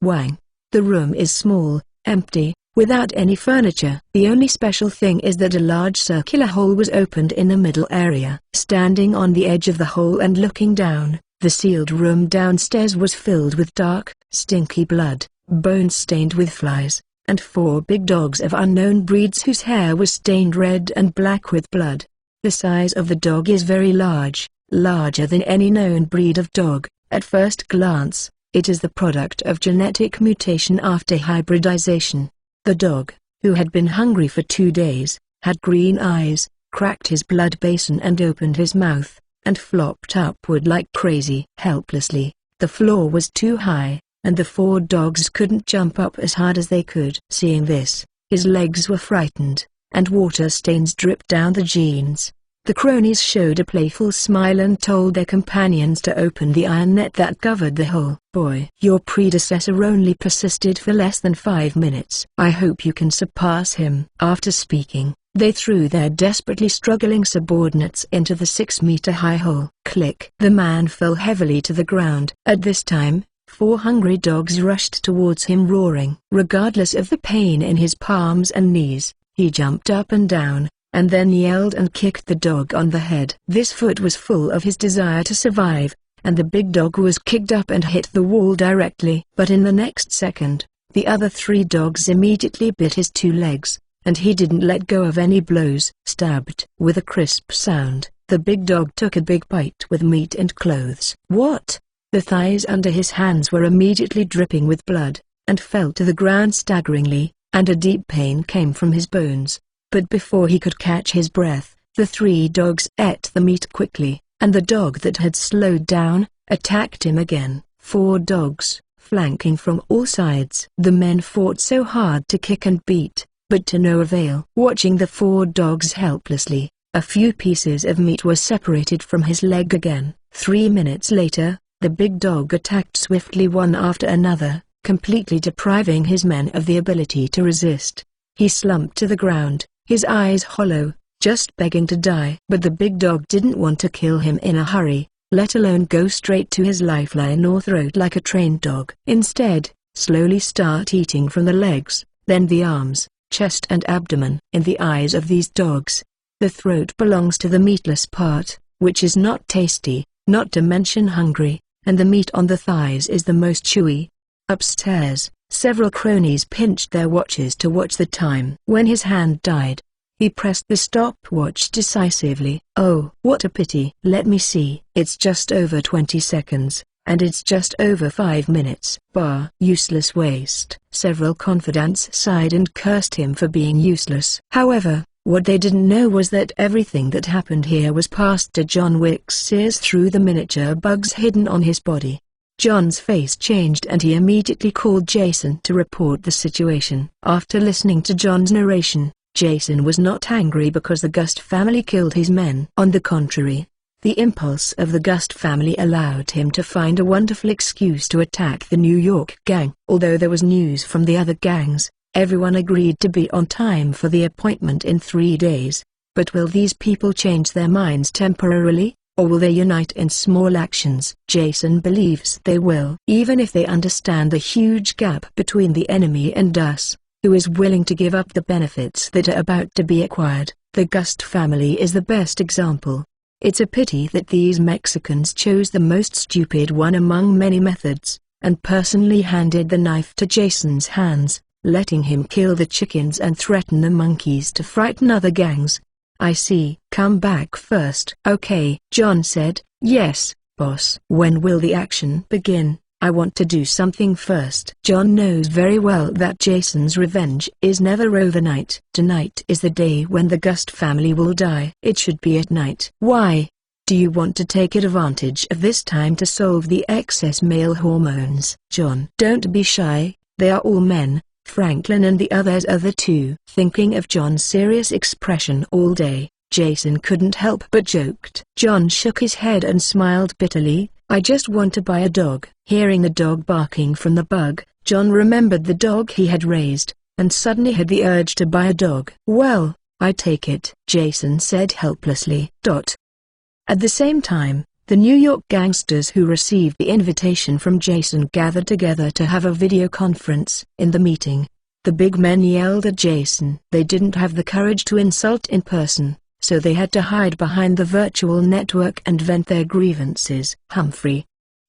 Wang! The room is small, empty, without any furniture. The only special thing is that a large circular hole was opened in the middle area. Standing on the edge of the hole and looking down, the sealed room downstairs was filled with dark, stinky blood, bones stained with flies, and 4 big dogs of unknown breeds whose hair was stained red and black with blood. The size of the dog is very large, larger than any known breed of dog. At first glance, it is the product of genetic mutation after hybridization. The dog, who had been hungry for 2 days, had green eyes, cracked his blood basin and opened his mouth, and flopped upward like crazy. Helplessly, the floor was too high, and the 4 dogs couldn't jump up as hard as they could. Seeing this, his legs were frightened, and water stains dripped down the jeans. The cronies showed a playful smile and told their companions to open the iron net that covered the hole. "Boy, your predecessor only persisted for less than 5 minutes. I hope you can surpass him." After speaking, they threw their desperately struggling subordinates into the 6-meter-high hole. Click! The man fell heavily to the ground. At this time, 4 hungry dogs rushed towards him roaring. Regardless of the pain in his palms and knees, he jumped up and down, and then yelled and kicked the dog on the head. This foot was full of his desire to survive, and the big dog was kicked up and hit the wall directly. But in the next second, the other 3 dogs immediately bit his 2 legs, and he didn't let go of any blows. Stabbed. With a crisp sound, the big dog took a big bite with meat and clothes. What? The thighs under his hands were immediately dripping with blood, and fell to the ground staggeringly, and a deep pain came from his bones. But before he could catch his breath, the 3 dogs ate the meat quickly, and the dog that had slowed down, attacked him again. 4 dogs, flanking from all sides. The men fought so hard to kick and beat, but to no avail. Watching the 4 dogs helplessly, a few pieces of meat were separated from his leg again. 3 minutes later, the big dog attacked swiftly one after another, completely depriving his men of the ability to resist. He slumped to the ground, his eyes hollow, just begging to die. But the big dog didn't want to kill him in a hurry, let alone go straight to his lifeline or throat like a trained dog. Instead, slowly start eating from the legs, then the arms, chest and abdomen. In the eyes of these dogs, the throat belongs to the meatless part, which is not tasty, not to mention hungry, and the meat on the thighs is the most chewy. Upstairs, several cronies pinched their watches to watch the time. When his hand died, he pressed the stopwatch decisively. "Oh, what a pity. Let me see. It's just over 20 seconds, and it's just over 5 minutes. Bah, useless waste." Several confidants sighed and cursed him for being useless. However, what they didn't know was that everything that happened here was passed to John Wick's ears through the miniature bugs hidden on his body. John's face changed and he immediately called Jason to report the situation. After listening to John's narration, Jason was not angry because the Gust family killed his men. On the contrary, the impulse of the Gust family allowed him to find a wonderful excuse to attack the New York gang. Although there was news from the other gangs, everyone agreed to be on time for the appointment in 3 days. But will these people change their minds temporarily, or will they unite in small actions? Jason believes they will. Even if they understand the huge gap between the enemy and us, who is willing to give up the benefits that are about to be acquired, the Gust family is the best example. It's a pity that these Mexicans chose the most stupid one among many methods, and personally handed the knife to Jason's hands, letting him kill the chickens and threaten the monkeys to frighten other gangs. "I see. Come back first." "Okay," John said. "Yes, boss." "When will the action begin? I want to do something first." John knows very well that Jason's revenge is never overnight. Tonight is the day when the Gust family will die. It should be at night. Why? Do you want to take advantage of this time to solve the excess male hormones? John, don't be shy, they are all men. Franklin and the others are the two. Thinking of John's serious expression all day, Jason couldn't help but joked. John shook his head and smiled bitterly. I just want to buy a dog. Hearing the dog barking from the bug, John remembered the dog he had raised, and suddenly had the urge to buy a dog. Well, I take it, Jason said helplessly. At the same time, the New York gangsters who received the invitation from Jason gathered together to have a video conference. In the meeting, the big men yelled at Jason. They didn't have the courage to insult in person, so they had to hide behind the virtual network and vent their grievances. Humphrey,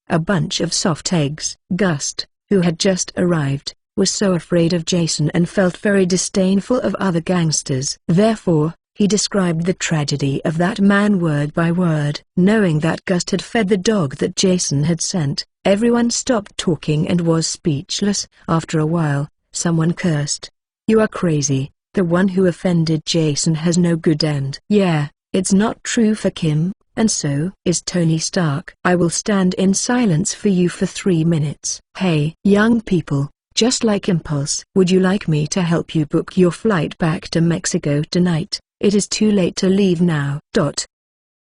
a bunch of soft eggs. Gust, who had just arrived, was so afraid of Jason and felt very disdainful of other gangsters. Therefore, he described the tragedy of that man word by word. Knowing that Gust had fed the dog that Jason had sent, everyone stopped talking and was speechless. After a while, someone cursed. "You are crazy. The one who offended Jason has no good end." "Yeah, it's not true for Kim, and so is Tony Stark. I will stand in silence for you for 3 minutes. Hey, young people, just like Impulse, would you like me to help you book your flight back to Mexico tonight? It is too late to leave now."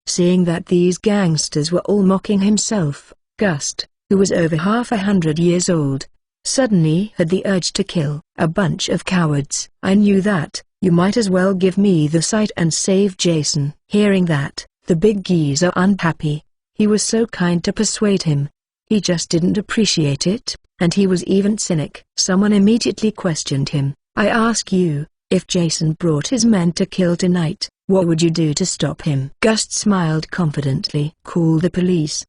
Seeing that these gangsters were all mocking himself, Gust, who was over half 100 years old, suddenly had the urge to kill. "A bunch of cowards. I knew that. You might as well give me the site and save Jason." Hearing that, the big geezer unhappy. He was so kind to persuade him. He just didn't appreciate it, and he was even cynic. Someone immediately questioned him. "I ask you, if Jason brought his men to kill tonight, what would you do to stop him?" Gust smiled confidently. "Call the police."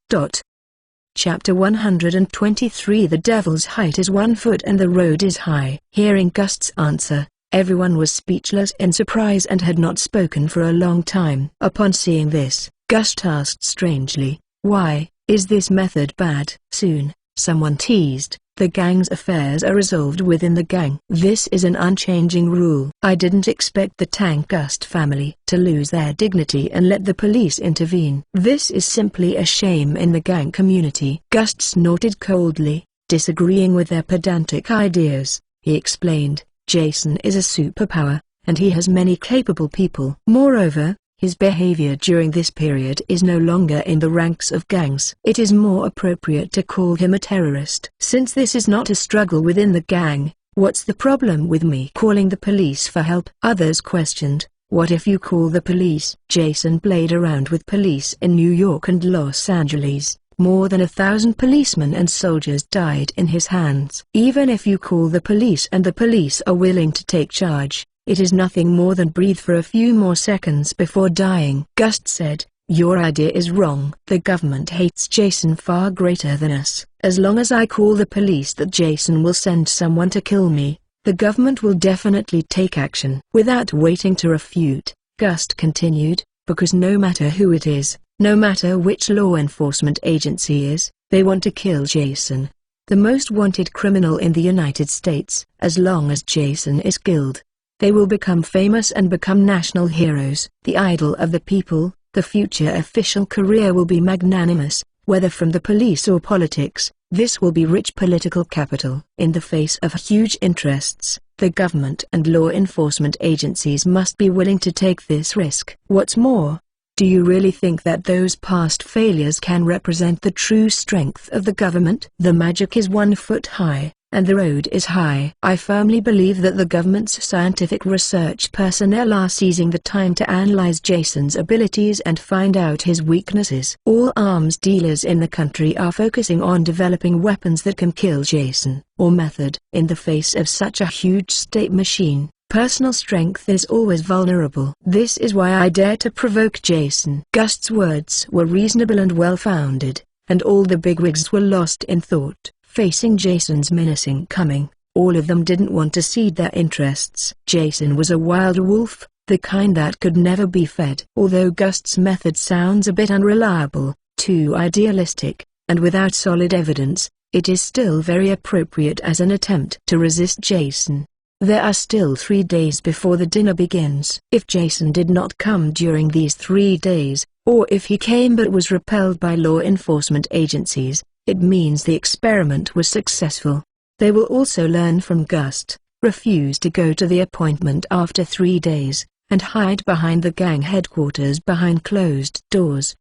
Chapter 123. The Devil's height is 1 foot and the road is high. Hearing Gust's answer, everyone was speechless in surprise and had not spoken for a long time. Upon seeing this, Gust asked strangely, "Why, is this method bad?" Soon, someone teased, "The gang's affairs are resolved within the gang. This is an unchanging rule." I didn't expect the Tank Gust family to lose their dignity and let the police intervene. This is simply a shame in the gang community. Gust snorted coldly, disagreeing with their pedantic ideas. He explained, "Jason is a superpower, and he has many capable people. Moreover, his behavior during this period is no longer in the ranks of gangs. It is more appropriate to call him a terrorist. Since this is not a struggle within the gang, what's the problem with me calling the police for help?" Others questioned, "What if you call the police?" Jason played around with police in New York and Los Angeles. More than 1,000 policemen and soldiers died in his hands. "Even if you call the police and the police are willing to take charge, it is nothing more than breathe for a few more seconds before dying." Gust said, "Your idea is wrong. The government hates Jason far greater than us. As long as I call the police that Jason will send someone to kill me, the government will definitely take action." Without waiting to refute, Gust continued, "Because no matter who it is, no matter which law enforcement agency is, they want to kill Jason, the most wanted criminal in the United States. As long as Jason is killed, they will become famous and become national heroes, the idol of the people. The future official career will be magnanimous, whether from the police or politics. This will be rich political capital. In the face of huge interests, the government and law enforcement agencies must be willing to take this risk. What's more, do you really think that those past failures can represent the true strength of the government? The magic is 1 foot high, and the road is high. I firmly believe that the government's scientific research personnel are seizing the time to analyze Jason's abilities and find out his weaknesses. All arms dealers in the country are focusing on developing weapons that can kill Jason, or method. In the face of such a huge state machine, personal strength is always vulnerable. This is why I dare to provoke Jason." Gust's words were reasonable and well-founded, and all the bigwigs were lost in thought. Facing Jason's menacing coming, all of them didn't want to cede their interests. Jason was a wild wolf, the kind that could never be fed. Although Gust's method sounds a bit unreliable, too idealistic, and without solid evidence, it is still very appropriate as an attempt to resist Jason. There are still 3 days before the dinner begins. If Jason did not come during these 3 days, or if he came but was repelled by law enforcement agencies, it means the experiment was successful. They will also learn from Gust, refuse to go to the appointment after 3 days, and hide behind the gang headquarters behind closed doors.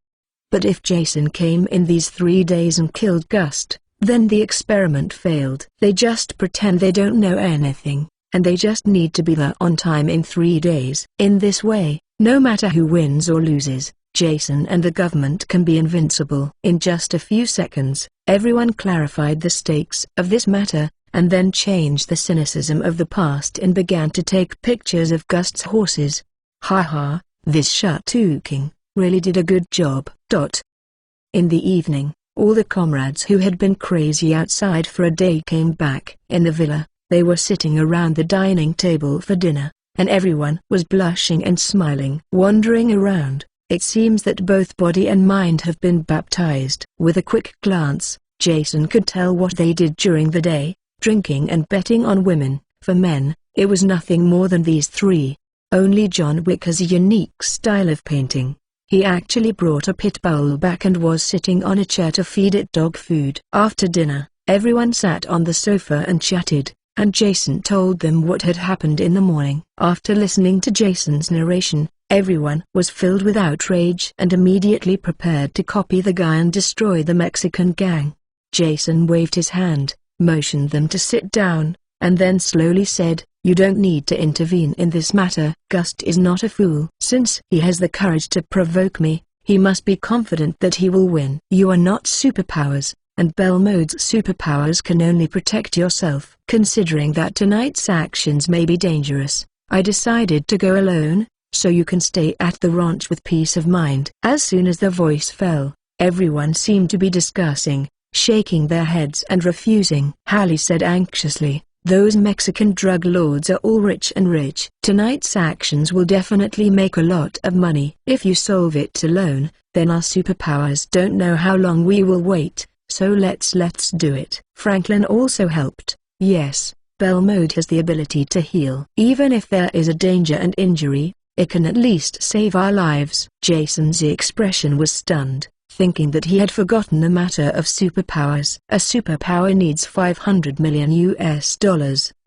But if Jason came in these 3 days and killed Gust, then the experiment failed. They just pretend they don't know anything, and they just need to be there on time in 3 days. In this way, no matter who wins or loses, Jason and the government can be invincible. In just a few seconds, everyone clarified the stakes of this matter, and then changed the cynicism of the past and began to take pictures of Gust's horses. Haha, this Shatuking really did a good job. In the evening, all the comrades who had been crazy outside for a day came back. In the villa, they were sitting around the dining table for dinner, and everyone was blushing and smiling. Wandering around, it seems that both body and mind have been baptized. With a quick glance, Jason could tell what they did during the day: drinking and betting on women. For men, it was nothing more than these three. Only John Wick has a unique style of painting. He actually brought a pit bull back and was sitting on a chair to feed it dog food. After dinner, everyone sat on the sofa and chatted, and Jason told them what had happened in the morning. After listening to Jason's narration, everyone was filled with outrage and immediately prepared to copy the guy and destroy the Mexican gang. Jason waved his hand, motioned them to sit down, and then slowly said, "You don't need to intervene in this matter. Gust is not a fool. Since he has the courage to provoke me, he must be confident that he will win. You are not superpowers, and Belmode's superpowers can only protect yourself. Considering that tonight's actions may be dangerous, I decided to go alone, so you can stay at the ranch with peace of mind." As soon as the voice fell, everyone seemed to be discussing, shaking their heads and refusing. Hallie said anxiously, "Those Mexican drug lords are all rich and rich. Tonight's actions will definitely make a lot of money. If you solve it alone, then our superpowers don't know how long we will wait, so let's do it." Franklin also helped. "Yes, Belmode has the ability to heal. Even if there is a danger and injury, it can at least save our lives." Jason's expression was stunned, thinking that he had forgotten the matter of superpowers. A superpower needs $500 million US.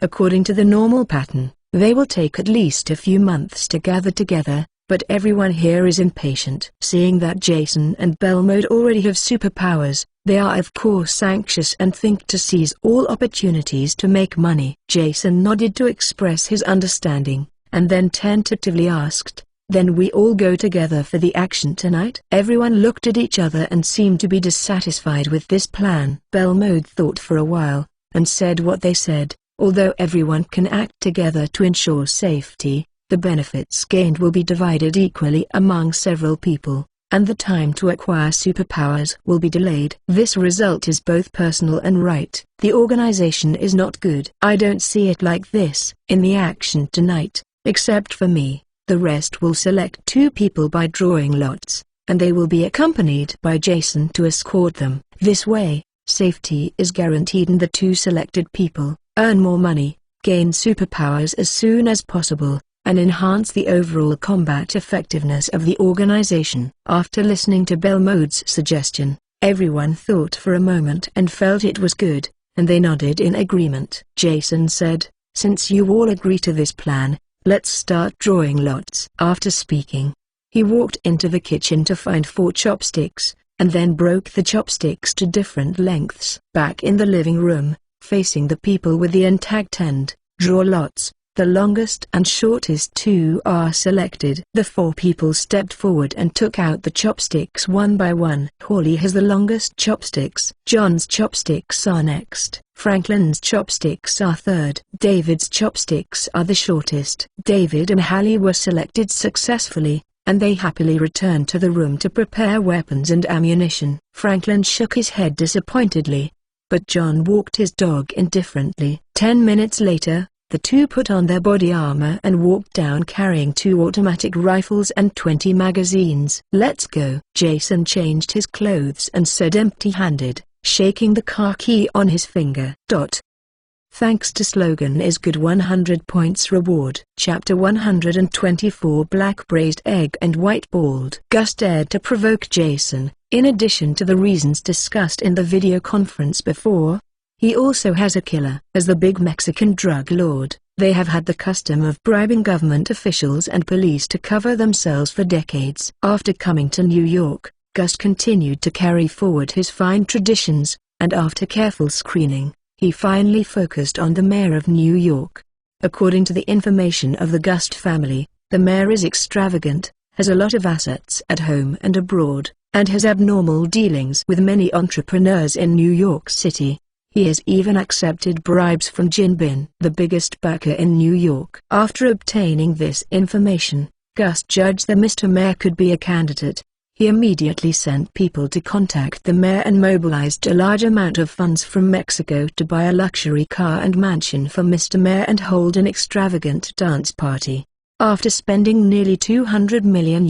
According to the normal pattern, they will take at least a few months to gather together, but everyone here is impatient. Seeing that Jason and Belmode already have superpowers, they are of course anxious and think to seize all opportunities to make money. Jason nodded to express his understanding, and then tentatively asked, "Then we all go together for the action tonight?" Everyone looked at each other and seemed to be dissatisfied with this plan. Belmode thought for a while, and said what they said: "Although everyone can act together to ensure safety, the benefits gained will be divided equally among several people, and the time to acquire superpowers will be delayed. This result is both personal and right. The organization is not good. I don't see it like this. In the action tonight, except for me, the rest will select 2 people by drawing lots, and they will be accompanied by Jason to escort them. This way, safety is guaranteed and the 2 selected people earn more money, gain superpowers as soon as possible, and enhance the overall combat effectiveness of the organization." After listening to Belmode's suggestion, everyone thought for a moment and felt it was good, and they nodded in agreement. Jason said, "Since you all agree to this plan, let's start drawing lots." After speaking, he walked into the kitchen to find 4 chopsticks, and then broke the chopsticks to different lengths. Back in the living room, facing the people with the intact end, draw lots. The longest and shortest 2 are selected. The 4 people stepped forward and took out the chopsticks one by one. Hawley has the longest chopsticks. John's chopsticks are next. Franklin's chopsticks are third. David's chopsticks are the shortest. David and Hallie were selected successfully, and they happily returned to the room to prepare weapons and ammunition. Franklin shook his head disappointedly, but John walked his dog indifferently. 10 minutes later, the 2 put on their body armor and walked down carrying 2 automatic rifles and 20 magazines. "Let's go." Jason changed his clothes and said empty-handed, shaking the car key on his finger. Thanks to slogan is good 100 points reward. Chapter 124 Black Braised Egg and White Bald. Gus dared to provoke Jason. In addition to the reasons discussed in the video conference before, he also has a killer. As the big Mexican drug lord, They have had the custom of bribing government officials and police to cover themselves for decades. After coming to New York, Gust continued to carry forward his fine traditions, and after careful screening, he finally focused on the mayor of New York. According to the information of the Gust family, the mayor is extravagant, has a lot of assets at home and abroad, and has abnormal dealings with many entrepreneurs in New York City. He has even accepted bribes from Jin Bin, the biggest backer in New York. After obtaining this information, Gust judged that Mr. Mayor could be a candidate. He immediately sent people to contact the mayor and mobilized a large amount of funds from Mexico to buy a luxury car and mansion for Mr. Mayor and hold an extravagant dance party. After spending nearly $200 million,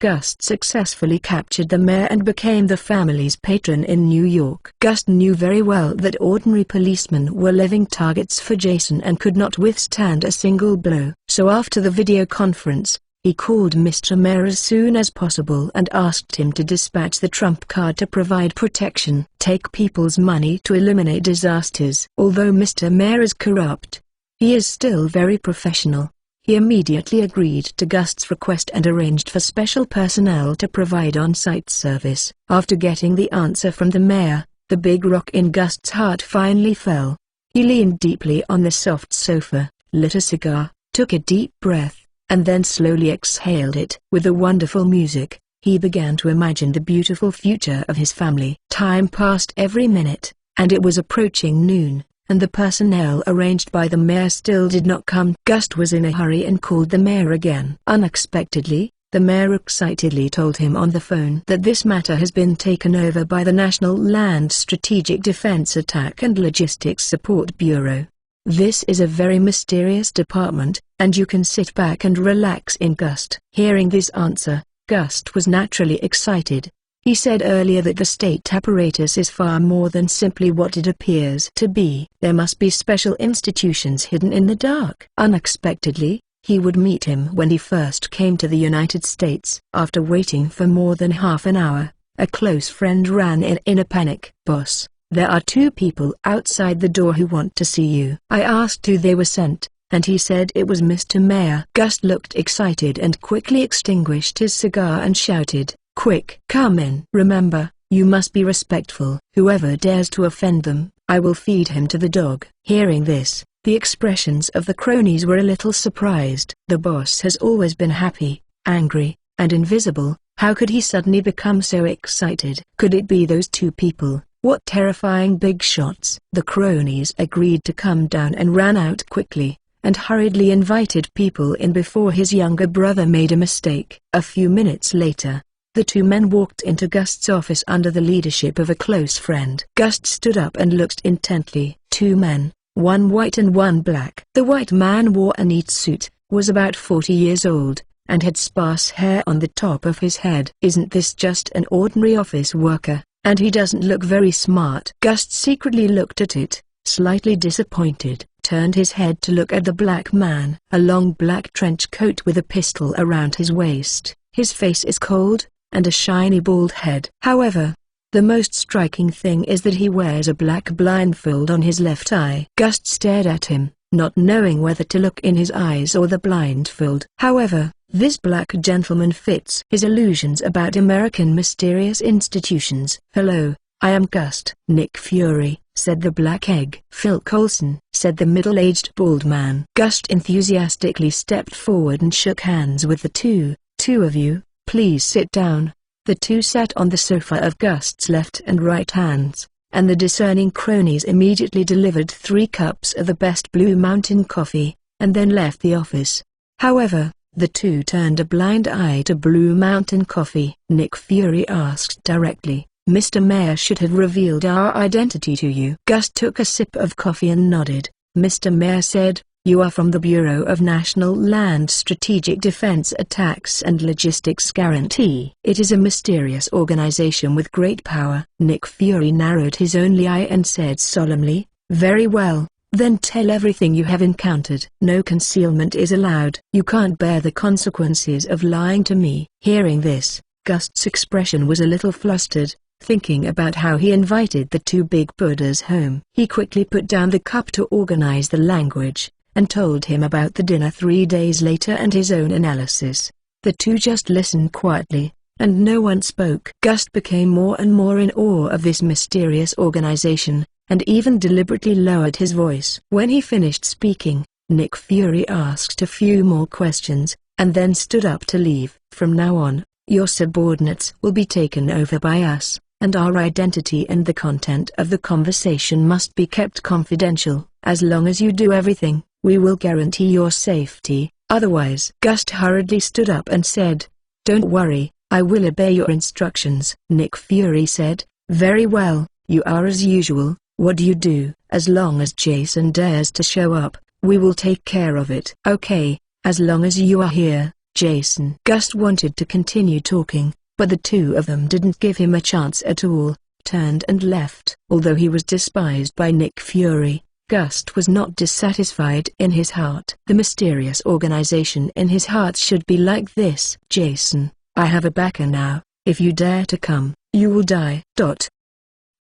Gust successfully captured the mayor and became the family's patron in New York. Gust knew very well that ordinary policemen were living targets for Jason and could not withstand a single blow. So after the video conference, he called Mr. Mayor as soon as possible and asked him to dispatch the trump card to provide protection, take people's money to eliminate disasters. Although Mr. Mayor is corrupt, he is still very professional. He immediately agreed to Gust's request and arranged for special personnel to provide on-site service. After getting the answer from the mayor, the big rock in Gust's heart finally fell. He leaned deeply on the soft sofa, lit a cigar, took a deep breath, and then slowly exhaled it. With the wonderful music, he began to imagine the beautiful future of his family. Time passed every minute, and it was approaching noon, and the personnel arranged by the mayor still did not come. Gust was in a hurry and called the mayor again. Unexpectedly, the mayor excitedly told him on the phone that this matter has been taken over by the National Land Strategic Defense Attack and Logistics Support Bureau. This is a very mysterious department, and you can sit back and relax in Gust. Hearing this answer, Gust was naturally excited. He said earlier that the state apparatus is far more than simply what it appears to be. There must be special institutions hidden in the dark. Unexpectedly, he would meet him when he first came to the United States. After waiting for more than half an hour, a close friend ran in a panic. "Boss, there are two people outside the door who want to see you." I asked who they were sent, and he said it was Mr. Mayor. Gust looked excited and quickly extinguished his cigar and shouted, "Quick, come in. Remember, you must be respectful. Whoever dares to offend them, I will feed him to the dog." Hearing this, the expressions of the cronies were a little surprised. The boss has always been happy, angry, and invisible. How could he suddenly become so excited? Could it be those two people? What terrifying big shots! The cronies agreed to come down and ran out quickly, and hurriedly invited people in before his younger brother made a mistake. A few minutes later, the two men walked into Gust's office under the leadership of a close friend. Gust stood up and looked intently. Two men, one white and one black. The white man wore a neat suit, was about 40 years old, and had sparse hair on the top of his head. "Isn't this just an ordinary office worker? And he doesn't look very smart." Gust secretly looked at it, slightly disappointed, turned his head to look at the black man. A long black trench coat with a pistol around his waist. His face is cold, and a shiny bald head. However, the most striking thing is that he wears a black blindfold on his left eye. Gust stared at him, not knowing whether to look in his eyes or the blindfold. However, this black gentleman fits his illusions about American mysterious institutions. "Hello, I am Gust." "Nick Fury," said the black egg. "Phil Coulson," said the middle-aged bald man. Gust enthusiastically stepped forward and shook hands with the two of you, please sit down." The two sat on the sofa of Gust's left and right hands, and the discerning cronies immediately delivered 3 cups of the best Blue Mountain coffee, and then left the office. However, the two turned a blind eye to Blue Mountain coffee. Nick Fury asked directly, "Mr. Mayor should have revealed our identity to you." Gust took a sip of coffee and nodded. Mr. Mayor said, "You are from the Bureau of National Land Strategic Defense Attacks and Logistics Guarantee. It is a mysterious organization with great power." Nick Fury narrowed his only eye and said solemnly, "Very well, then tell everything you have encountered. No concealment is allowed. You can't bear the consequences of lying to me." Hearing this, Gust's expression was a little flustered, thinking about how he invited the two big Buddhas home. He quickly put down the cup to organize the language, and told him about the dinner 3 days later and his own analysis. The two just listened quietly, and no one spoke. Gust became more and more in awe of this mysterious organization, and even deliberately lowered his voice. When he finished speaking, Nick Fury asked a few more questions, and then stood up to leave. From now on, your subordinates will be taken over by us, and our identity and the content of the conversation must be kept confidential. As long as you do everything, we will guarantee your safety. Otherwise, Gust hurriedly stood up and said, "Don't worry, I will obey your instructions." Nick Fury said, "Very well, you are as usual. What do you do? As long as Jason dares to show up, we will take care of it." "Okay, as long as you are here, Jason." Gust wanted to continue talking, but the two of them didn't give him a chance at all, turned and left. Although he was despised by Nick Fury, Gust was not dissatisfied in his heart. The mysterious organization in his heart should be like this. "Jason, I have a backer now. If you dare to come, you will die."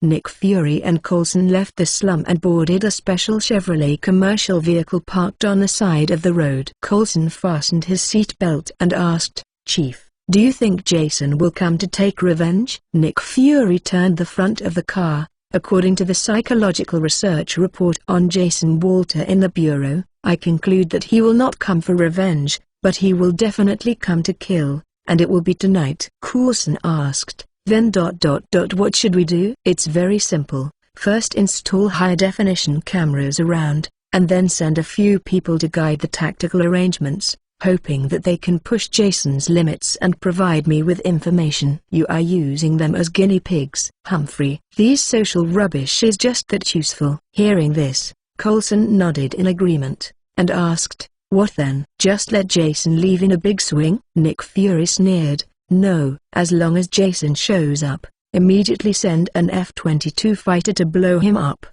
Nick Fury and Coulson left the slum and boarded a special Chevrolet commercial vehicle parked on the side of the road. Coulson fastened his seatbelt and asked, "Chief, do you think Jason will come to take revenge?" Nick Fury turned the front of the car. "According to the psychological research report on Jason Walter in the Bureau, I conclude that he will not come for revenge, but he will definitely come to kill, and it will be tonight." Coulson asked, "Then what should we do?" "It's very simple. First install high-definition cameras around, and then send a few people to guide the tactical arrangements, hoping that they can push Jason's limits and provide me with information." "You are using them as guinea pigs, Humphrey. These social rubbish is just that useful." Hearing this, Coulson nodded in agreement, and asked, "What then? Just let Jason leave in a big swing?" Nick Fury sneered, "No, as long as Jason shows up, immediately send an F-22 fighter to blow him up."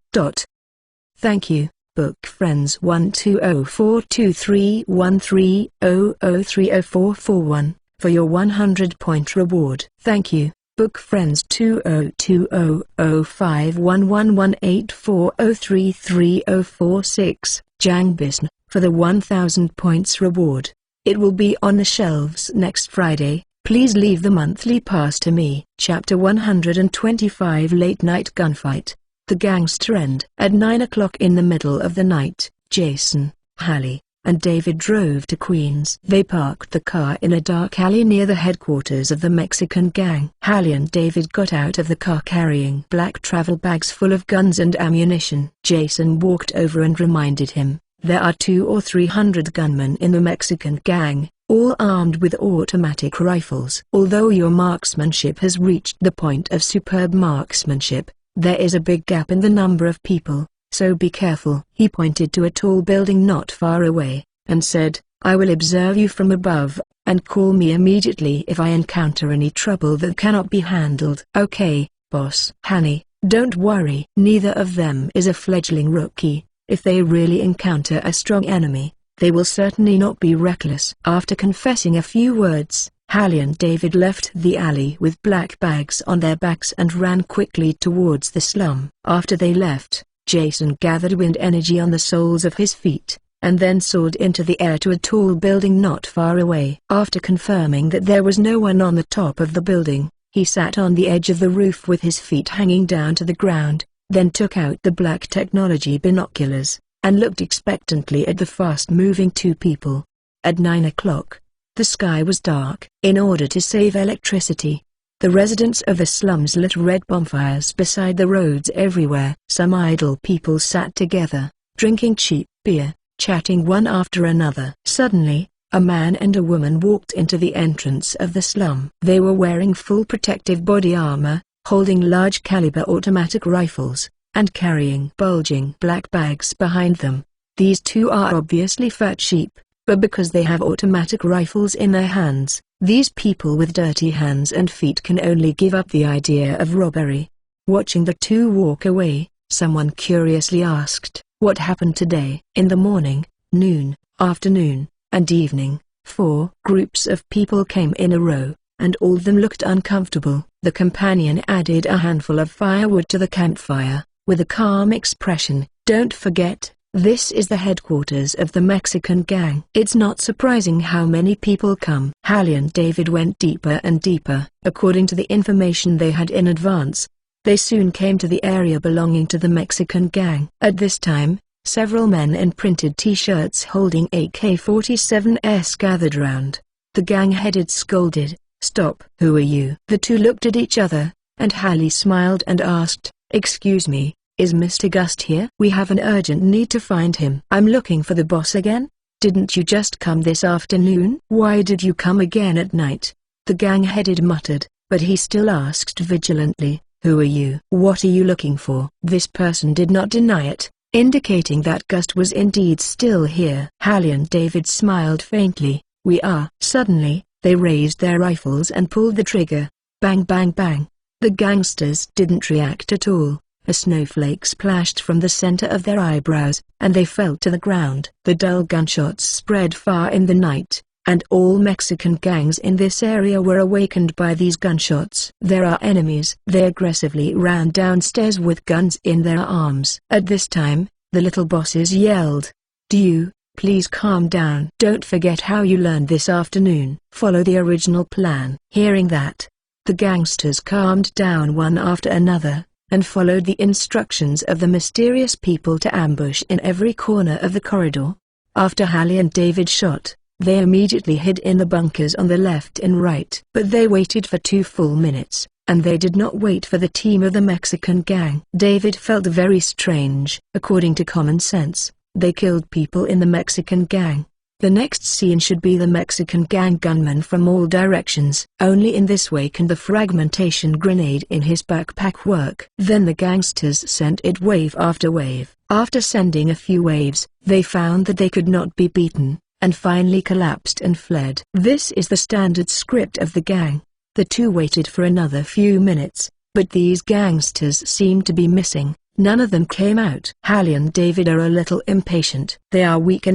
"Thank you, Book Friends 1204231300304441, for your 100-point reward." "Thank you, Book Friends 202005111840330046, Jang Bisn, for the 1000 points reward. It will be on the shelves next Friday. Please leave the monthly pass to me." Chapter 125 Late Night Gunfight. The Gangster End. At 9 o'clock in the middle of the night, Jason, Hallie, and David drove to Queens. They parked the car in a dark alley near the headquarters of the Mexican gang. Hallie and David got out of the car carrying black travel bags full of guns and ammunition. Jason walked over and reminded him, "There are 200 or 300 gunmen in the Mexican gang, all armed with automatic rifles. Although your marksmanship has reached the point of superb marksmanship, there is a big gap in the number of people, so be careful." He pointed to a tall building not far away, and said, "I will observe you from above, and call me immediately if I encounter any trouble that cannot be handled." "Okay, boss." "Honey, don't worry. Neither of them is a fledgling rookie. If they really encounter a strong enemy, they will certainly not be reckless." After confessing a few words, Hallie and David left the alley with black bags on their backs and ran quickly towards the slum. After they left, Jason gathered wind energy on the soles of his feet, and then soared into the air to a tall building not far away. After confirming that there was no one on the top of the building, he sat on the edge of the roof with his feet hanging down to the ground, then took out the black technology binoculars, and looked expectantly at the fast-moving two people. At 9 o'clock, the sky was dark. In order to save electricity, the residents of the slums lit red bonfires beside the roads everywhere. Some idle people sat together, drinking cheap beer, chatting one after another. Suddenly, a man and a woman walked into the entrance of the slum. They were wearing full protective body armor, holding large-caliber automatic rifles, and carrying bulging black bags behind them. These two are obviously fat sheep, but because they have automatic rifles in their hands, these people with dirty hands and feet can only give up the idea of robbery. Watching the two walk away, someone curiously asked, "What happened today?" In the morning, noon, afternoon, and evening, 4 groups of people came in a row, and all of them looked uncomfortable. The companion added a handful of firewood to the campfire, with a calm expression. "Don't forget, This is the headquarters of the Mexican gang. It's not surprising how many people come. Hallie and David went deeper and deeper, according to the information they had in advance. They soon came to the area belonging to the Mexican gang. At this time, several men in printed t-shirts holding AK-47s gathered round. The gang-headed scolded, "Stop! Who are you?" The two looked at each other, and Hallie smiled and asked, "Excuse me, is Mr. Gust here? We have an urgent need to find him." "I'm looking for the boss again? Didn't you just come this afternoon?" "Why did you come again at night?" The gang-headed muttered, but he still asked vigilantly, "Who are you? What are you looking for?" This person did not deny it, indicating that Gust was indeed still here. Hallie and David smiled faintly. "We are." Suddenly, they raised their rifles and pulled the trigger. Bang bang bang. The gangsters didn't react at all. A snowflake splashed from the center of their eyebrows, and they fell to the ground. The dull gunshots spread far in the night, and all Mexican gangs in this area were awakened by these gunshots. "There are enemies." They aggressively ran downstairs with guns in their arms. At this time, the little bosses yelled, "Do you, please calm down. Don't forget how you learned this afternoon. Follow the original plan." Hearing that, the gangsters calmed down one after another, and followed the instructions of the mysterious people to ambush in every corner of the corridor. After Hallie and David shot, they immediately hid in the bunkers on the left and right. But they waited for 2 full minutes, and they did not wait for the team of the Mexican gang. David felt very strange. According to common sense, they killed people in the Mexican gang. The next scene should be the Mexican gang gunmen from all directions. Only in this way can the fragmentation grenade in his backpack work. Then the gangsters sent it wave after wave. After sending a few waves, they found that they could not be beaten, and finally collapsed and fled. This is the standard script of the gang. The two waited for another few minutes, but these gangsters seemed to be missing. None of them came out. Hallie and David are a little impatient. They are weak.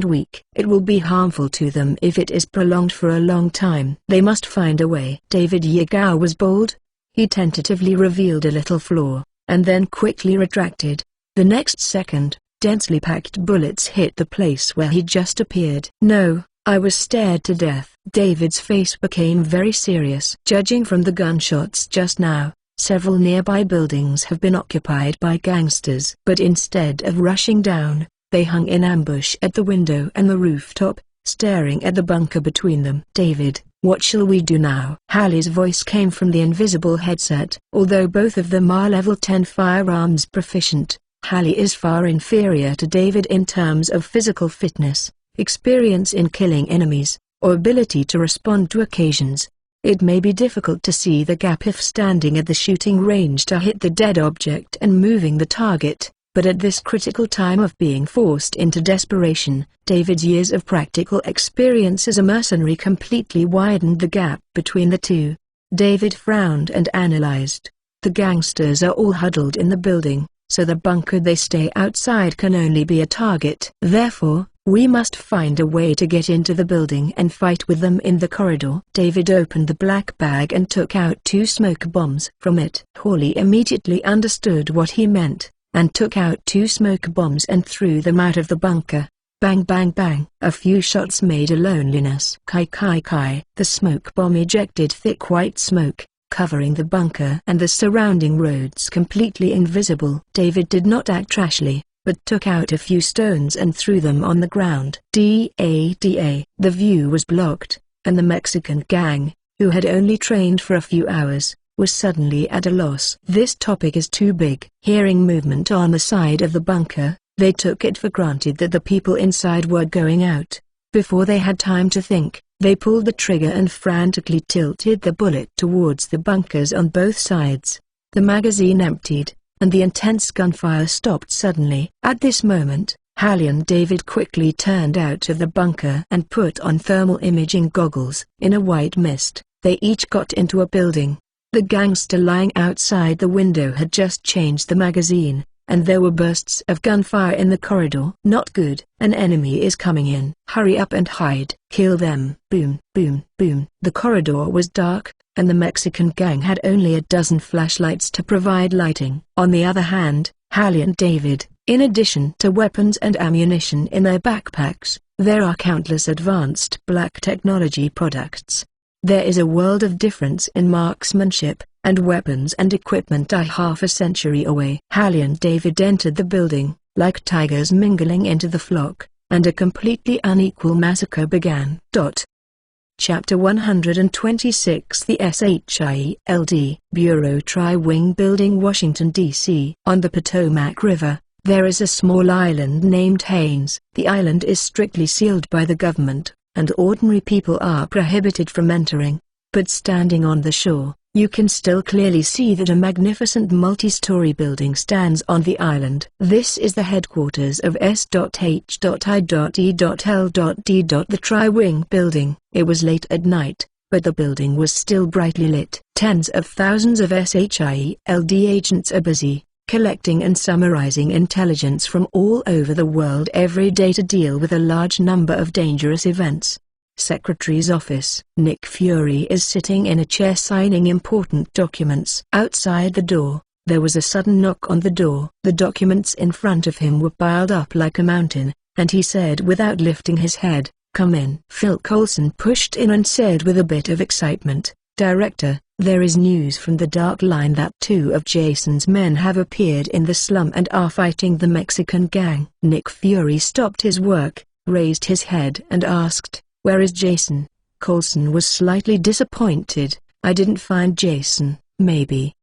It will be harmful to them if it is prolonged for a long time. They must find a way. David Yagao was bold. He tentatively revealed a little flaw, and then quickly retracted. The next second, densely packed bullets hit the place where he just appeared. "No, I was scared to death." David's face became very serious. "Judging from the gunshots just now, several nearby buildings have been occupied by gangsters." But instead of rushing down, they hung in ambush at the window and the rooftop, staring at the bunker between them. "David, what shall we do now?" Hallie's voice came from the invisible headset. Although both of them are level 10 firearms proficient, Hallie is far inferior to David in terms of physical fitness, experience in killing enemies, or ability to respond to occasions. It may be difficult to see the gap if standing at the shooting range to hit the dead object and moving the target, but at this critical time of being forced into desperation, David's years of practical experience as a mercenary completely widened the gap between the two. David frowned and analyzed. The gangsters are all huddled in the building, so the bunker they stay outside can only be a target. Therefore, we must find a way to get into the building and fight with them in the corridor. David opened the black bag and took out 2 smoke bombs from it. Hallie immediately understood what he meant, and took out 2 smoke bombs and threw them out of the bunker. Bang bang bang. A few shots made a loneliness. Kai kai kai. The smoke bomb ejected thick white smoke, covering the bunker and the surrounding roads completely invisible. David did not act rashly, but took out a few stones and threw them on the ground. Da. The view was blocked, and the Mexican gang, who had only trained for a few hours, was suddenly at a loss. This topic is too big. Hearing movement on the side of the bunker, they took it for granted that the people inside were going out. Before they had time to think, they pulled the trigger and frantically tilted the bullet towards the bunkers on both sides. The magazine emptied, and the intense gunfire stopped suddenly. At this moment, Hallie and David quickly turned out of the bunker and put on thermal imaging goggles. In a white mist, they each got into a building. The gangster lying outside the window had just changed the magazine, and there were bursts of gunfire in the corridor. Not good. An enemy is coming in. Hurry up and hide. Kill them. Boom, boom, boom. The corridor was dark, and the Mexican gang had only a dozen flashlights to provide lighting. On the other hand, Hallie and David, In addition to weapons and ammunition in their backpacks, there are countless advanced black technology products. There is a world of difference in marksmanship, and weapons and equipment are half a century away. Hallie and David entered the building, like tigers mingling into the flock, and a completely unequal massacre began. Chapter 126 The SHIELD Bureau Tri-Wing Building, Washington, D.C. On the Potomac River, there is a small island named Haines. The island is strictly sealed by the government, and ordinary people are prohibited from entering. But standing on the shore, you can still clearly see that a magnificent multi-story building stands on the island. This is the headquarters of S.H.I.E.L.D. The Tri-Wing Building. It was late at night, but the building was still brightly lit. Tens of thousands of SHIELD agents are busy, collecting and summarizing intelligence from all over the world every day to deal with a large number of dangerous events. Secretary's office. Nick Fury is sitting in a chair signing important documents. Outside the door, there was a sudden knock on the door. The documents in front of him were piled up like a mountain, and he said without lifting his head, "Come in." Phil Coulson pushed in and said with a bit of excitement, "Director, there is news from the Dark Line that 2 of Jason's men have appeared in the slum and are fighting the Mexican gang." Nick Fury stopped his work, raised his head and asked, "Where is Jason?" Coulson was slightly disappointed. "I didn't find Jason. Maybe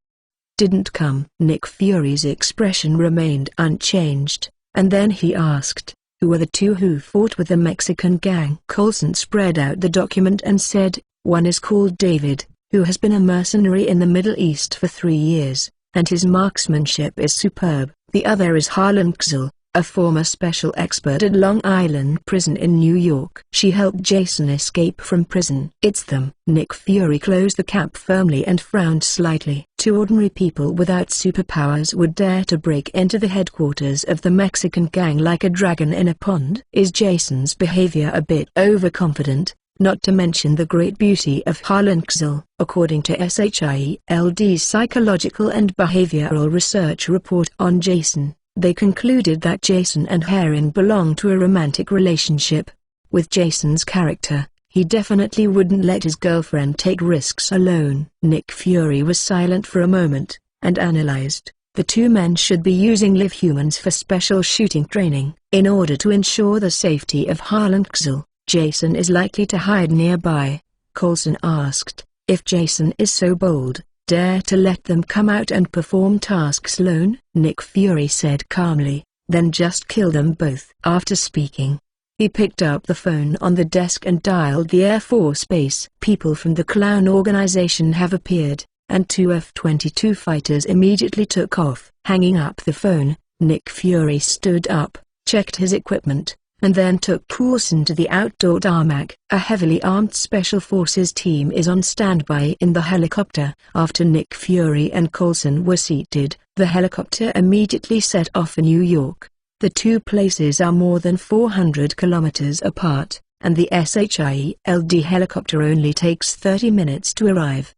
didn't come." Nick Fury's expression remained unchanged, and then he asked, "Who are the 2 who fought with the Mexican gang?" Coulson spread out the document and said, "One is called David, who has been a mercenary in the Middle East for 3 years, and his marksmanship is superb. The other is Harlan Kzal, a former special expert at Long Island Prison in New York. She helped Jason escape from prison." "It's them." Nick Fury closed the cap firmly and frowned slightly. 2 ordinary people without superpowers would dare to break into the headquarters of the Mexican gang like a dragon in a pond? Is Jason's behavior a bit overconfident, not to mention the great beauty of Harlan Kzal? According to SHIELD's Psychological and Behavioral Research Report on Jason, they concluded that Jason and Herring belong to a romantic relationship. With Jason's character, he definitely wouldn't let his girlfriend take risks alone. Nick Fury was silent for a moment, and analyzed. The 2 men should be using live humans for special shooting training. In order to ensure the safety of Harlan Kzal, Jason is likely to hide nearby. Coulson asked, "If Jason is so bold, dare to let them come out and perform tasks alone?" Nick Fury said calmly, "Then just kill them both." After speaking, he picked up the phone on the desk and dialed the Air Force Base. "People from the Clown organization have appeared," and 2 F-22 fighters immediately took off. Hanging up the phone, Nick Fury stood up, checked his equipment, and then took Coulson to the outdoor tarmac. A heavily armed Special Forces team is on standby in the helicopter. After Nick Fury and Coulson were seated, the helicopter immediately set off for New York. The 2 places are more than 400 kilometers apart, and the SHIELD helicopter only takes 30 minutes to arrive.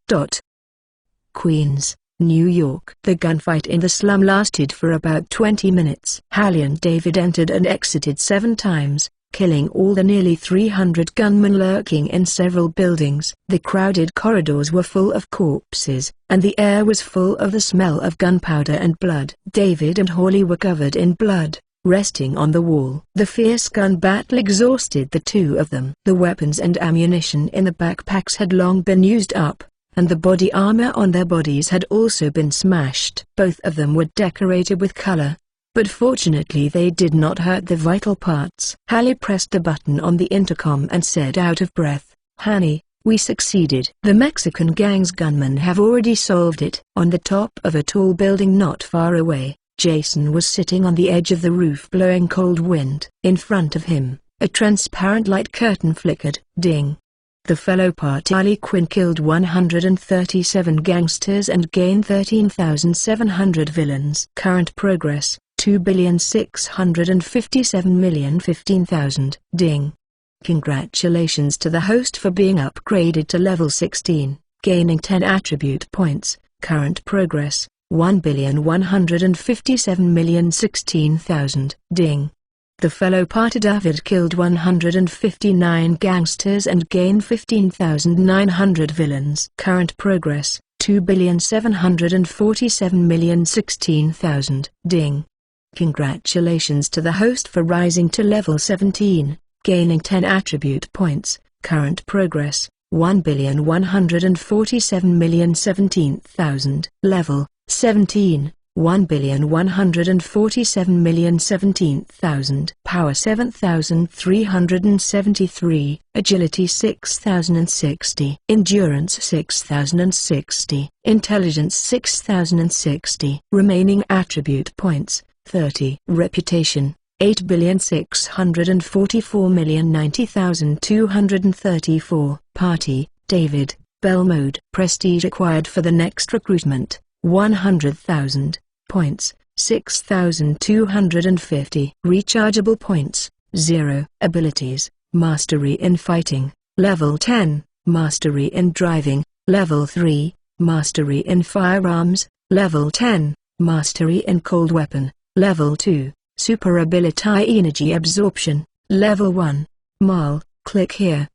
Queens, New York. The gunfight in the slum lasted for about 20 minutes. Hallie and David entered and exited 7 times, killing all the nearly 300 gunmen lurking in several buildings. The crowded corridors were full of corpses, and the air was full of the smell of gunpowder and blood. David and Hawley were covered in blood, resting on the wall. The fierce gun battle exhausted the 2 of them. The weapons and ammunition in the backpacks had long been used up, and the body armor on their bodies had also been smashed. Both of them were decorated with color, but fortunately they did not hurt the vital parts. Hallie pressed the button on the intercom and said out of breath, "Honey, we succeeded. The Mexican gang's gunmen have already solved it." On the top of a tall building not far away, Jason was sitting on the edge of the roof blowing cold wind. In front of him, a transparent light curtain flickered. Ding! The fellow party Harley Quinn killed 137 gangsters and gained 13,700 villains. Current progress, 2,657,015,000. Ding! Congratulations to the host for being upgraded to level 16, gaining 10 attribute points. Current progress, 1,157,016,000. Ding. The fellow party David killed 159 gangsters and gained 15,900 villains. Current progress, 2,747,016,000. Ding. Congratulations to the host for rising to level 17, gaining 10 attribute points. Current progress, 1,147,017,000. Level 17. 1,147,017,000. Power 7,373, Agility 6,060, Endurance 6,060, Intelligence 6,060. Remaining attribute points, 30. Reputation, 8,644,090,234. Party, David, Bell Mode. Prestige acquired for the next recruitment, 100,000. Points, 6,250. Rechargeable points, 0. Abilities, Mastery in Fighting, Level 10, Mastery in Driving, Level 3, Mastery in Firearms, Level 10, Mastery in Cold Weapon, Level 2, Super Ability Energy Absorption, Level 1. Mal, click here.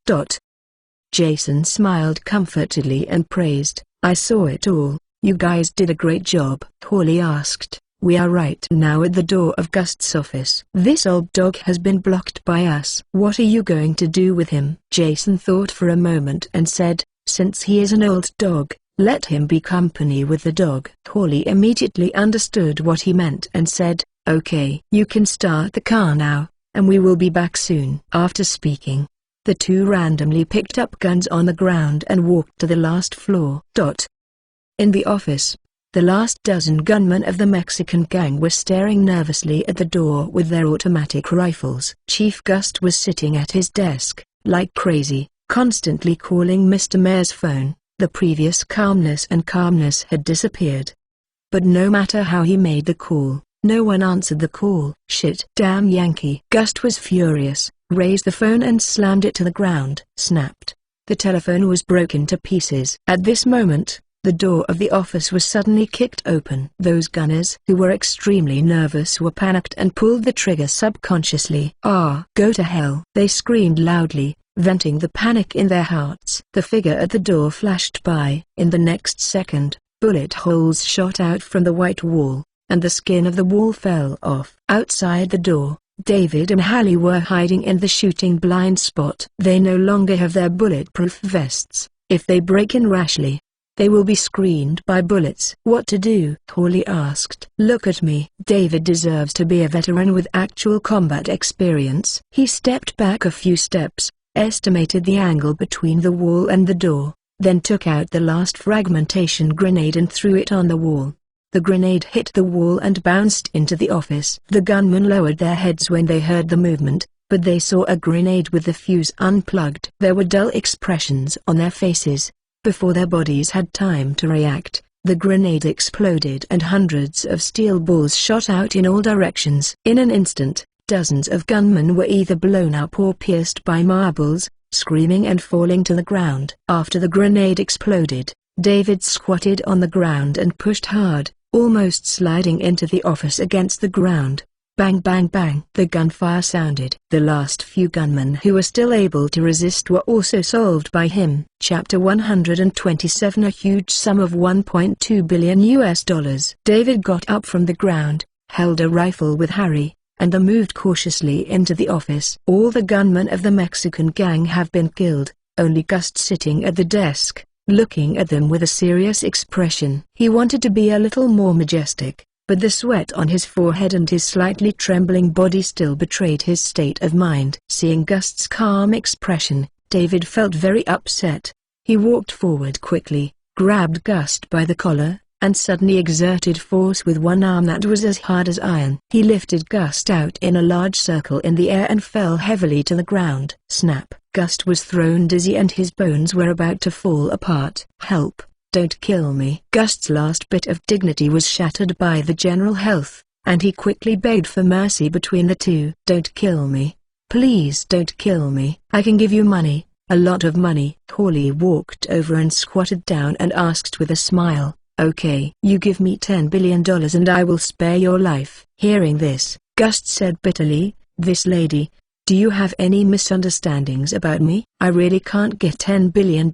Jason smiled comfortedly and praised, "I saw it all. You guys did a great job." Hawley asked, "We are right now at the door of Gust's office. This old dog has been blocked by us. What are you going to do with him?" Jason thought for a moment and said, "Since he is an old dog, let him be company with the dog." Hawley immediately understood what he meant and said, "Okay. You can start the car now, and we will be back soon." After speaking, the two randomly picked up guns on the ground and walked to the last floor. In the office, the last dozen gunmen of the Mexican gang were staring nervously at the door with their automatic rifles. Chief Gust was sitting at his desk, like crazy, constantly calling Mr. Mayor's phone. The previous calmness had disappeared. But no matter how he made the call, no one answered the call. "Shit, damn Yankee." Gust was furious, raised the phone and slammed it to the ground. Snapped. The telephone was broken to pieces. At this moment, the door of the office was suddenly kicked open. Those gunners who were extremely nervous were panicked and pulled the trigger subconsciously. Go to hell!" they screamed loudly, venting the panic in their hearts. The figure at the door flashed by. In the next second, bullet holes shot out from the white wall, and the skin of the wall fell off. Outside the door, David and Hallie were hiding in the shooting blind spot. They no longer have their bulletproof vests. If they break in rashly, they will be screened by bullets. "What to do?" Hawley asked. "Look at me." David deserves to be a veteran with actual combat experience. He stepped back a few steps, estimated the angle between the wall and the door, then took out the last fragmentation grenade and threw it on the wall. The grenade hit the wall and bounced into the office. The gunmen lowered their heads when they heard the movement, but they saw a grenade with the fuse unplugged. There were dull expressions on their faces. Before their bodies had time to react, the grenade exploded and hundreds of steel balls shot out in all directions. In an instant, dozens of gunmen were either blown up or pierced by marbles, screaming and falling to the ground. After the grenade exploded, David squatted on the ground and pushed hard, almost sliding into the office against the ground. Bang bang bang. The gunfire sounded. The last few gunmen who were still able to resist were also solved by him. Chapter 127. A huge sum of $1.2 billion. David got up from the ground, held a rifle with Harry, and they moved cautiously into the office. All the gunmen of the Mexican gang have been killed, only Gust sitting at the desk, looking at them with a serious expression. He wanted to be a little more majestic, but the sweat on his forehead and his slightly trembling body still betrayed his state of mind. Seeing Gust's calm expression, David felt very upset. He walked forward quickly, grabbed Gust by the collar, and suddenly exerted force with one arm that was as hard as iron. He lifted Gust out in a large circle in the air and fell heavily to the ground. Snap! Gust was thrown dizzy and his bones were about to fall apart. "Help! Don't kill me." Gust's last bit of dignity was shattered by the general health, and he quickly begged for mercy between the two. "Don't kill me. Please don't kill me. I can give you money, a lot of money." Hawley walked over and squatted down and asked with a smile, Okay. You give me $10 billion and I will spare your life. Hearing this, Gust said bitterly, this lady, do you have any misunderstandings about me? I really can't get $10 billion.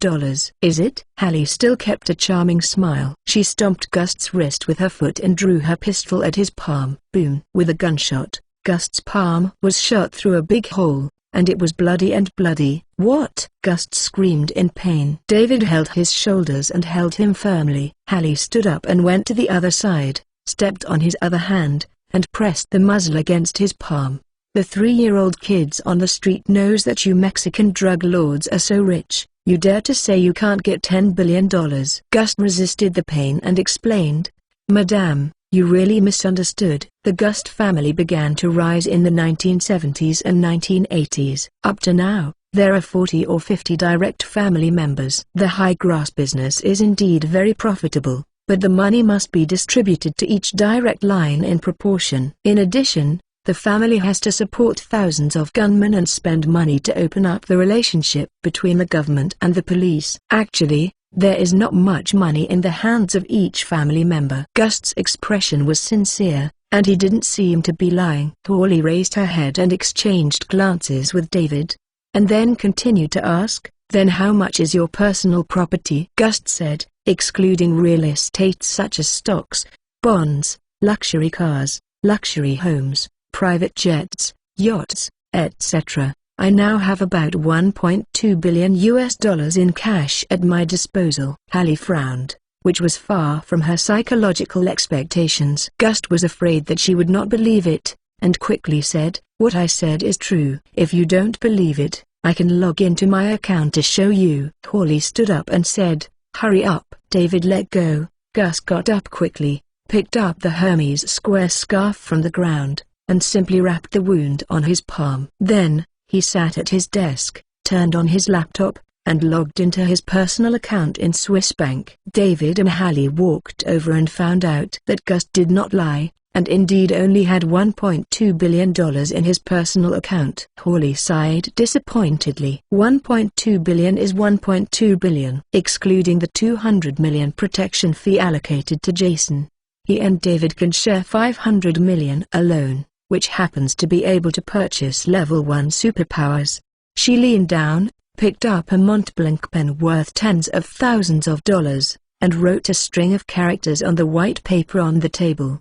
Is it? Hallie still kept a charming smile. She stomped Gust's wrist with her foot and drew her pistol at his palm. Boom. With a gunshot, Gust's palm was shot through a big hole, and it was bloody and bloody. What? Gust screamed in pain. David held his shoulders and held him firmly. Hallie stood up and went to the other side, stepped on his other hand, and pressed the muzzle against his palm. The 3-year-old kids on the street knows that you Mexican drug lords are so rich, you dare to say you can't get $10 billion. Gust resisted the pain and explained, Madame, you really misunderstood. The Gust family began to rise in the 1970s and 1980s. Up to now, there are 40 or 50 direct family members. The high-grass business is indeed very profitable, but the money must be distributed to each direct line in proportion. In addition, the family has to support thousands of gunmen and spend money to open up the relationship between the government and the police. Actually, there is not much money in the hands of each family member. Gust's expression was sincere, and he didn't seem to be lying. Holly raised her head and exchanged glances with David, and then continued to ask, then how much is your personal property? Gust said, excluding real estate such as stocks, bonds, luxury cars, luxury homes, private jets, yachts, etc. I now have about $1.2 billion in cash at my disposal. Hallie frowned, which was far from her psychological expectations. Gust was afraid that she would not believe it, and quickly said, what I said is true. If you don't believe it, I can log into my account to show you. Holly stood up and said, hurry up. David let go. Gust got up quickly, picked up the Hermes square scarf from the ground, and simply wrapped the wound on his palm. Then, he sat at his desk, turned on his laptop, and logged into his personal account in Swiss Bank. David and Hallie walked over and found out that Gust did not lie, and indeed only had $1.2 billion in his personal account. Holly sighed disappointedly. $1.2 billion is $1.2 billion, excluding the $200 million protection fee allocated to Jason. He and David can share $500 million alone, which happens to be able to purchase level 1 superpowers. She leaned down, picked up a Montblanc pen worth tens of thousands of dollars, and wrote a string of characters on the white paper on the table.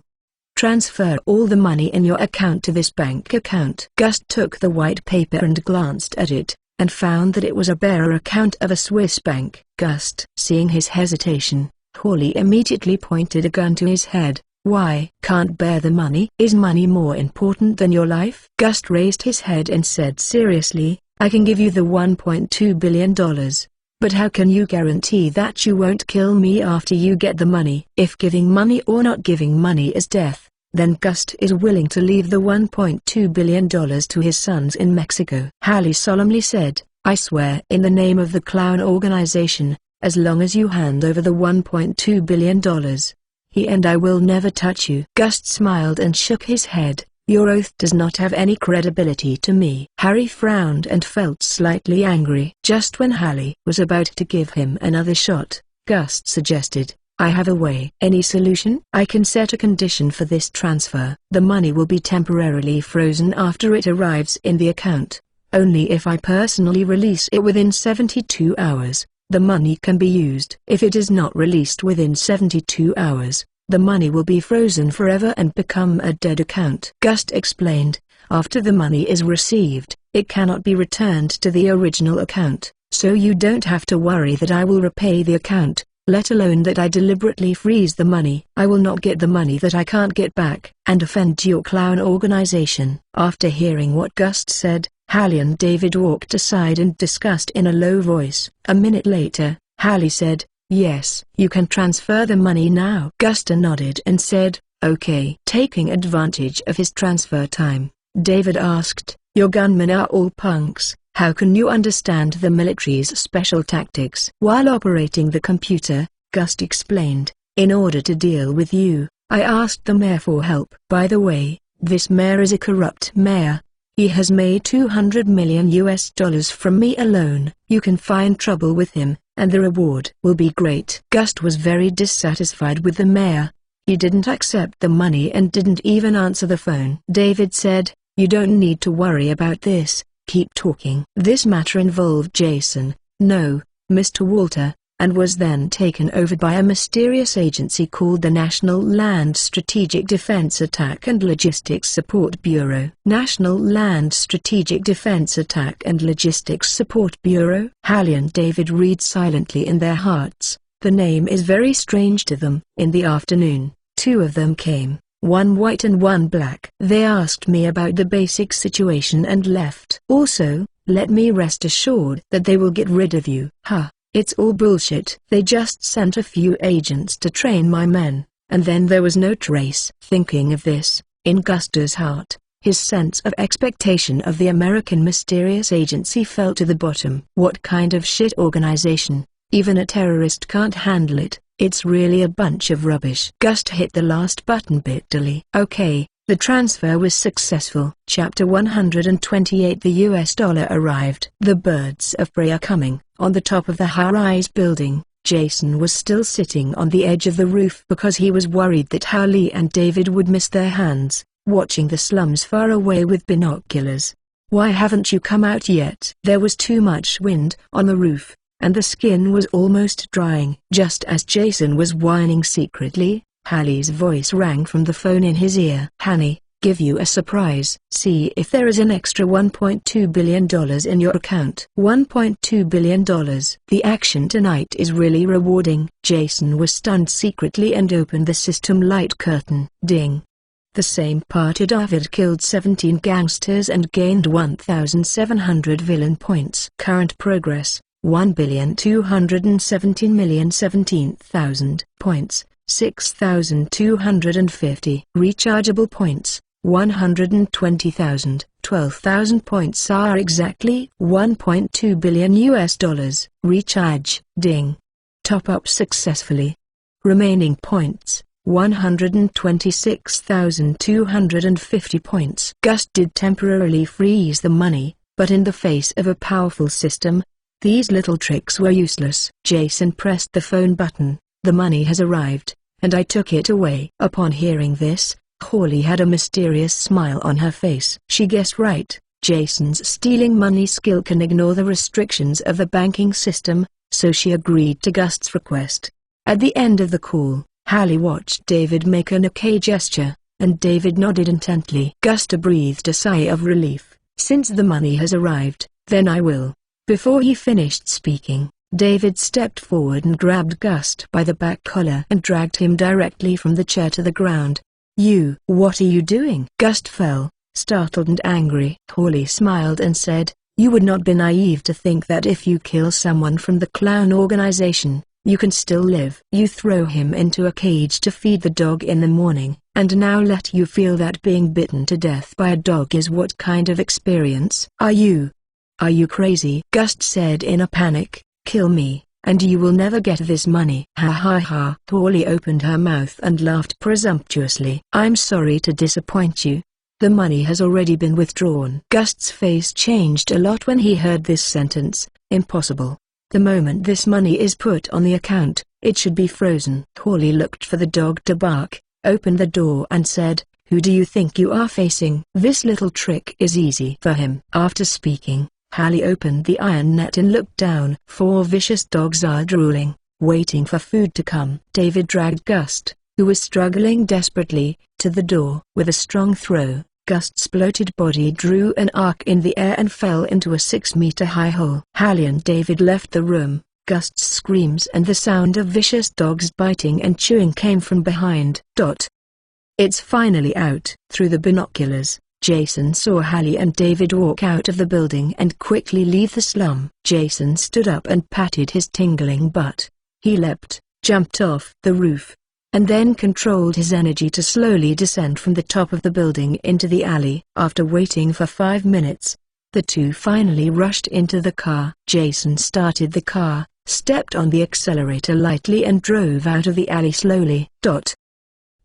Transfer all the money in your account to this bank account. Gust took the white paper and glanced at it, and found that it was a bearer account of a Swiss bank. Gust, seeing his hesitation, Holly immediately pointed a gun to his head. Why? Can't bear the money? Is money more important than your life? Gust raised his head and said seriously, I can give you the $1.2 billion. But how can you guarantee that you won't kill me after you get the money? If giving money or not giving money is death, then Gust is willing to leave the $1.2 billion to his sons in Mexico. Hallie solemnly said, I swear in the name of the clown organization, as long as you hand over the $1.2 billion. He and I will never touch you. Gust smiled and shook his head. Your oath does not have any credibility to me. Harry frowned and felt slightly angry. Just when Hallie was about to give him another shot, Gust suggested, I have a way. Any solution? I can set a condition for this transfer. The money will be temporarily frozen after it arrives in the account. Only if I personally release it within 72 hours. The money can be used. If it is not released within 72 hours, the money will be frozen forever and become a dead account. Gust explained, after the money is received, it cannot be returned to the original account, so you don't have to worry that I will repay the account, let alone that I deliberately freeze the money. I will not get the money that I can't get back, and offend your clown organization. After hearing what Gust said, Hallie and David walked aside and discussed in a low voice. A minute later, Hallie said, yes, you can transfer the money now. Gust nodded and said, okay. Taking advantage of his transfer time, David asked, your gunmen are all punks, how can you understand the military's special tactics? While operating the computer, Gust explained, in order to deal with you, I asked the mayor for help. By the way, this mayor is a corrupt mayor. He has made $200 million from me alone. You can find trouble with him, and the reward will be great. Gust was very dissatisfied with the mayor. He didn't accept the money and didn't even answer the phone. David said, "You don't need to worry about this, keep talking." This matter involved Jason, no, Mr. Walter, and was then taken over by a mysterious agency called the National Land Strategic Defense Attack and Logistics Support Bureau. National Land Strategic Defense Attack and Logistics Support Bureau? Hallie and David read silently in their hearts. The name is very strange to them. In the afternoon, two of them came, one white and one black. They asked me about the basic situation and left. Also, let me rest assured that they will get rid of you. Huh. It's all bullshit. They just sent a few agents to train my men, and then there was no trace. Thinking of this, in Gust's heart, his sense of expectation of the American mysterious agency fell to the bottom. What kind of shit organization? Even a terrorist can't handle it. It's really a bunch of rubbish. Gust hit the last button bitterly. Okay, the transfer was successful. Chapter 128. The US dollar arrived. The birds of prey are coming. On the top of the high-rise building, Jason was still sitting on the edge of the roof because he was worried that Hallie and David would miss their hands, watching the slums far away with binoculars. "Why haven't you come out yet?" There was too much wind on the roof, and the skin was almost drying. Just as Jason was whining secretly, Hallie's voice rang from the phone in his ear. "Honey, give you a surprise. See if there is an extra $1.2 billion in your account." $1.2 billion. The action tonight is really rewarding. Jason was stunned secretly and opened the system light curtain. Ding. The same party David killed 17 gangsters and gained 1,700 villain points. Current progress, 1,217,017,000 points, 6,250. Rechargeable points, 120,000. 12,000 points are exactly $1.2 billion US. Recharge. Ding. Top up successfully. Remaining points, 126,250 points. Gust did temporarily freeze the money, but in the face of a powerful system, these little tricks were useless. Jason pressed the phone button. "The money has arrived, and I took it away." Upon hearing this, Hallie had a mysterious smile on her face. She guessed right. Jason's stealing money skill can ignore the restrictions of the banking system, so she agreed to Gust's request. At the end of the call, Hallie watched David make an okay gesture, and David nodded intently. Gust breathed a sigh of relief. "Since the money has arrived, then I will." Before he finished speaking, David stepped forward and grabbed Gust by the back collar and dragged him directly from the chair to the ground. What are you doing?" Gust fell, startled and angry. Hallie smiled and said, "You would not be naive to think that if you kill someone from the clown organization, you can still live. You throw him into a cage to feed the dog in the morning, and now let you feel that being bitten to death by a dog is what kind of experience? Are you crazy?" Gust said in a panic, "Kill me, and you will never get this money." "Ha ha ha." Hallie opened her mouth and laughed presumptuously. "I'm sorry to disappoint you. The money has already been withdrawn." Gust's face changed a lot when he heard this sentence. Impossible. The moment this money is put on the account, it should be frozen. Hallie looked for the dog to bark, opened the door and said, "Who do you think you are facing?" This little trick is easy for him. After speaking, Hallie opened the iron net and looked down. 4 vicious dogs are drooling, waiting for food to come. David dragged Gust, who was struggling desperately, to the door. With a strong throw, Gust's bloated body drew an arc in the air and fell into a 6-meter-high hole. Hallie and David left the room. Gust's screams and the sound of vicious dogs biting and chewing came from behind. It's finally out. Through the binoculars, Jason saw Hallie and David walk out of the building and quickly leave the slum. Jason stood up and patted his tingling butt. He leapt, jumped off the roof, and then controlled his energy to slowly descend from the top of the building into the alley. After waiting for 5 minutes, the two finally rushed into the car. Jason started the car, stepped on the accelerator lightly and drove out of the alley slowly.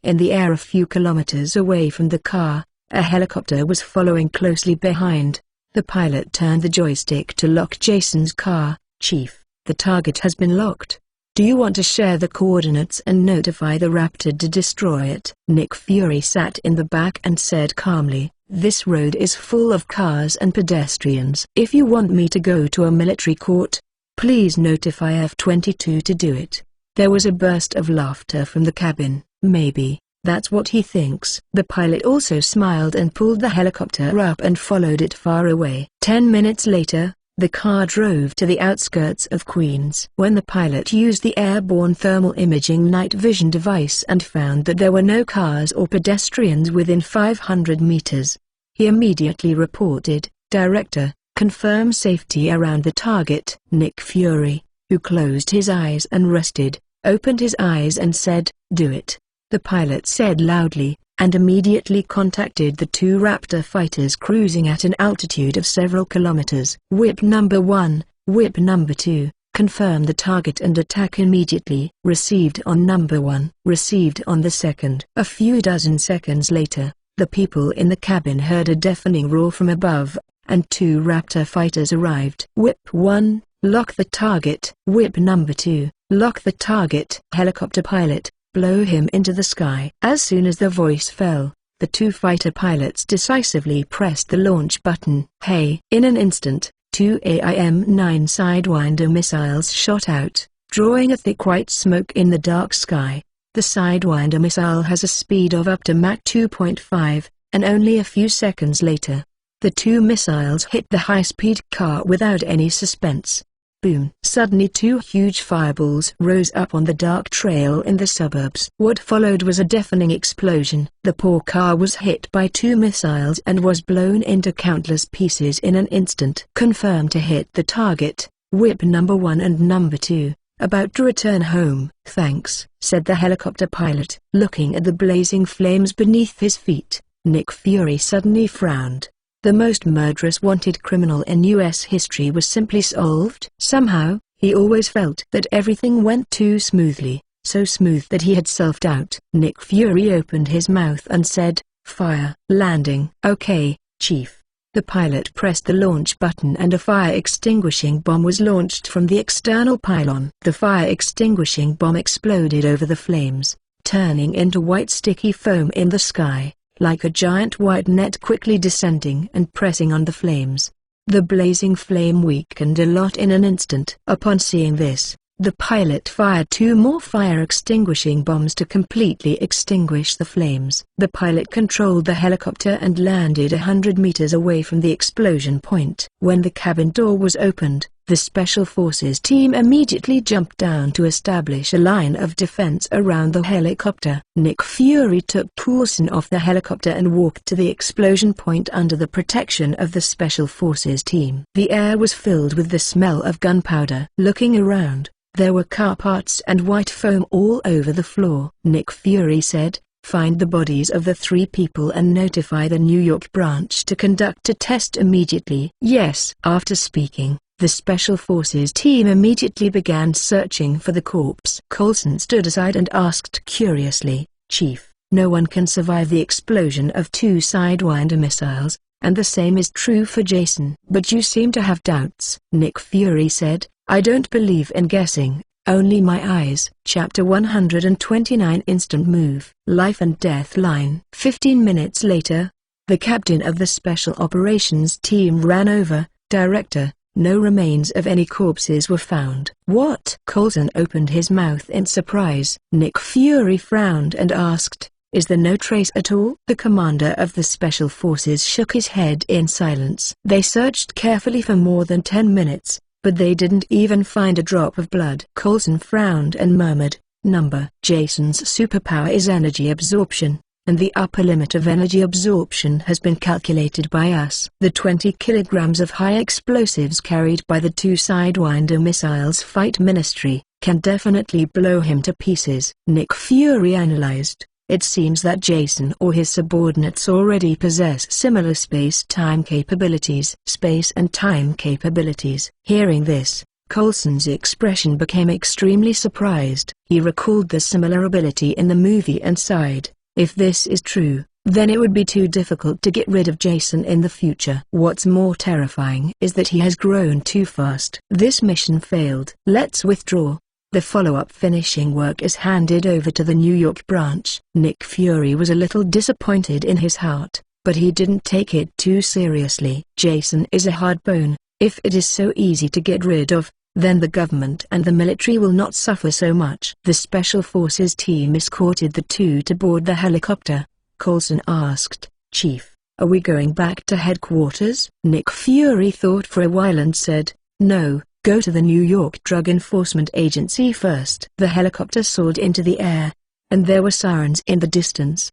In the air a few kilometers away from the car, a helicopter was following closely behind. The pilot turned the joystick to lock Jason's car. "Chief, The target has been locked. Do you want to share the coordinates and notify the Raptor to destroy it? Nick Fury sat in the back and said calmly, "This road is full of cars and pedestrians. If you want me to go to a military court, please notify F-22 to do it." There was a burst of laughter from the cabin. Maybe that's what he thinks. The pilot also smiled and pulled the helicopter up and followed it far away. 10 minutes later, the car drove to the outskirts of Queens. When the pilot used the airborne thermal imaging night vision device and found that there were no cars or pedestrians within 500 meters, he immediately reported, "Director, confirm safety around the target." Nick Fury, who closed his eyes and rested, opened his eyes and said, "Do it," the pilot said loudly, and immediately contacted the two Raptor fighters cruising at an altitude of several kilometers. "Whip number 1, whip number 2, confirm the target and attack immediately." Received on number 1. Received on the second. A few dozen seconds later, the people in the cabin heard a deafening roar from above, and two Raptor fighters arrived. "Whip 1, lock the target." "Whip number 2, lock the target." "Helicopter pilot, blow him into the sky." As soon as the voice fell, the two fighter pilots decisively pressed the launch button. Hey! In an instant, two AIM-9 Sidewinder missiles shot out, drawing a thick white smoke in the dark sky. The Sidewinder missile has a speed of up to Mach 2.5, and only a few seconds later, the two missiles hit the high-speed car without any suspense. Boom! Suddenly two huge fireballs rose up on the dark trail in the suburbs. What followed was a deafening explosion. The poor car was hit by two missiles and was blown into countless pieces in an instant. "Confirm to hit the target, whip number 1 and number 2, about to return home." "Thanks," said the helicopter pilot. Looking at the blazing flames beneath his feet, Nick Fury suddenly frowned. The most murderous wanted criminal in U.S. history was simply solved. Somehow, he always felt that everything went too smoothly, so smooth that he had self-doubt. Nick Fury opened his mouth and said, "Fire." "Landing." "Okay, Chief." The pilot pressed the launch button and a fire-extinguishing bomb was launched from the external pylon. The fire-extinguishing bomb exploded over the flames, turning into white sticky foam in the sky, like a giant white net quickly descending and pressing on the flames. The blazing flame weakened a lot in an instant. Upon seeing this, the pilot fired two more fire-extinguishing bombs to completely extinguish the flames. The pilot controlled the helicopter and landed 100 meters away from the explosion point. When the cabin door was opened, the Special Forces team immediately jumped down to establish a line of defense around the helicopter. Nick Fury took Coulson off the helicopter and walked to the explosion point under the protection of the Special Forces team. The air was filled with the smell of gunpowder. Looking around, there were car parts and white foam all over the floor. Nick Fury said, "Find the bodies of the 3 people and notify the New York branch to conduct a test immediately." "Yes." After speaking, the Special Forces team immediately began searching for the corpse. Coulson stood aside and asked curiously, "Chief, no one can survive the explosion of 2 Sidewinder missiles, and the same is true for Jason." "But you seem to have doubts." Nick Fury said, "I don't believe in guessing, only my eyes." Chapter 129 Instant Move. Life and Death Line. 15 minutes later, the captain of the Special Operations team ran over, "Director, no remains of any corpses were found." "What?" Coulson opened his mouth in surprise. Nick Fury frowned and asked, "Is there no trace at all?" The commander of the Special Forces shook his head in silence. "They searched carefully for more than 10 minutes, but they didn't even find a drop of blood." Coulson frowned and murmured, "Number." "Jason's superpower is energy absorption, and the upper limit of energy absorption has been calculated by us. The 20 kilograms of high explosives carried by the 2 Sidewinder missiles Fight Ministry can definitely blow him to pieces." Nick Fury analyzed. It seems that Jason or his subordinates already possess similar space-time capabilities. Space and time capabilities. Hearing this, Coulson's expression became extremely surprised. He recalled the similar ability in the movie and sighed. If this is true, then it would be too difficult to get rid of Jason in the future. What's more terrifying is that he has grown too fast. This mission failed. Let's withdraw. The follow-up finishing work is handed over to the New York branch. Nick Fury was a little disappointed in his heart, but he didn't take it too seriously. Jason is a hard bone. If it is so easy to get rid of, then the government and the military will not suffer so much. The Special Forces team escorted the two to board the helicopter. Coulson asked, "Chief, are we going back to headquarters?" Nick Fury thought for a while and said, "No, go to the New York Drug Enforcement Agency first." The helicopter soared into the air, and there were sirens in the distance.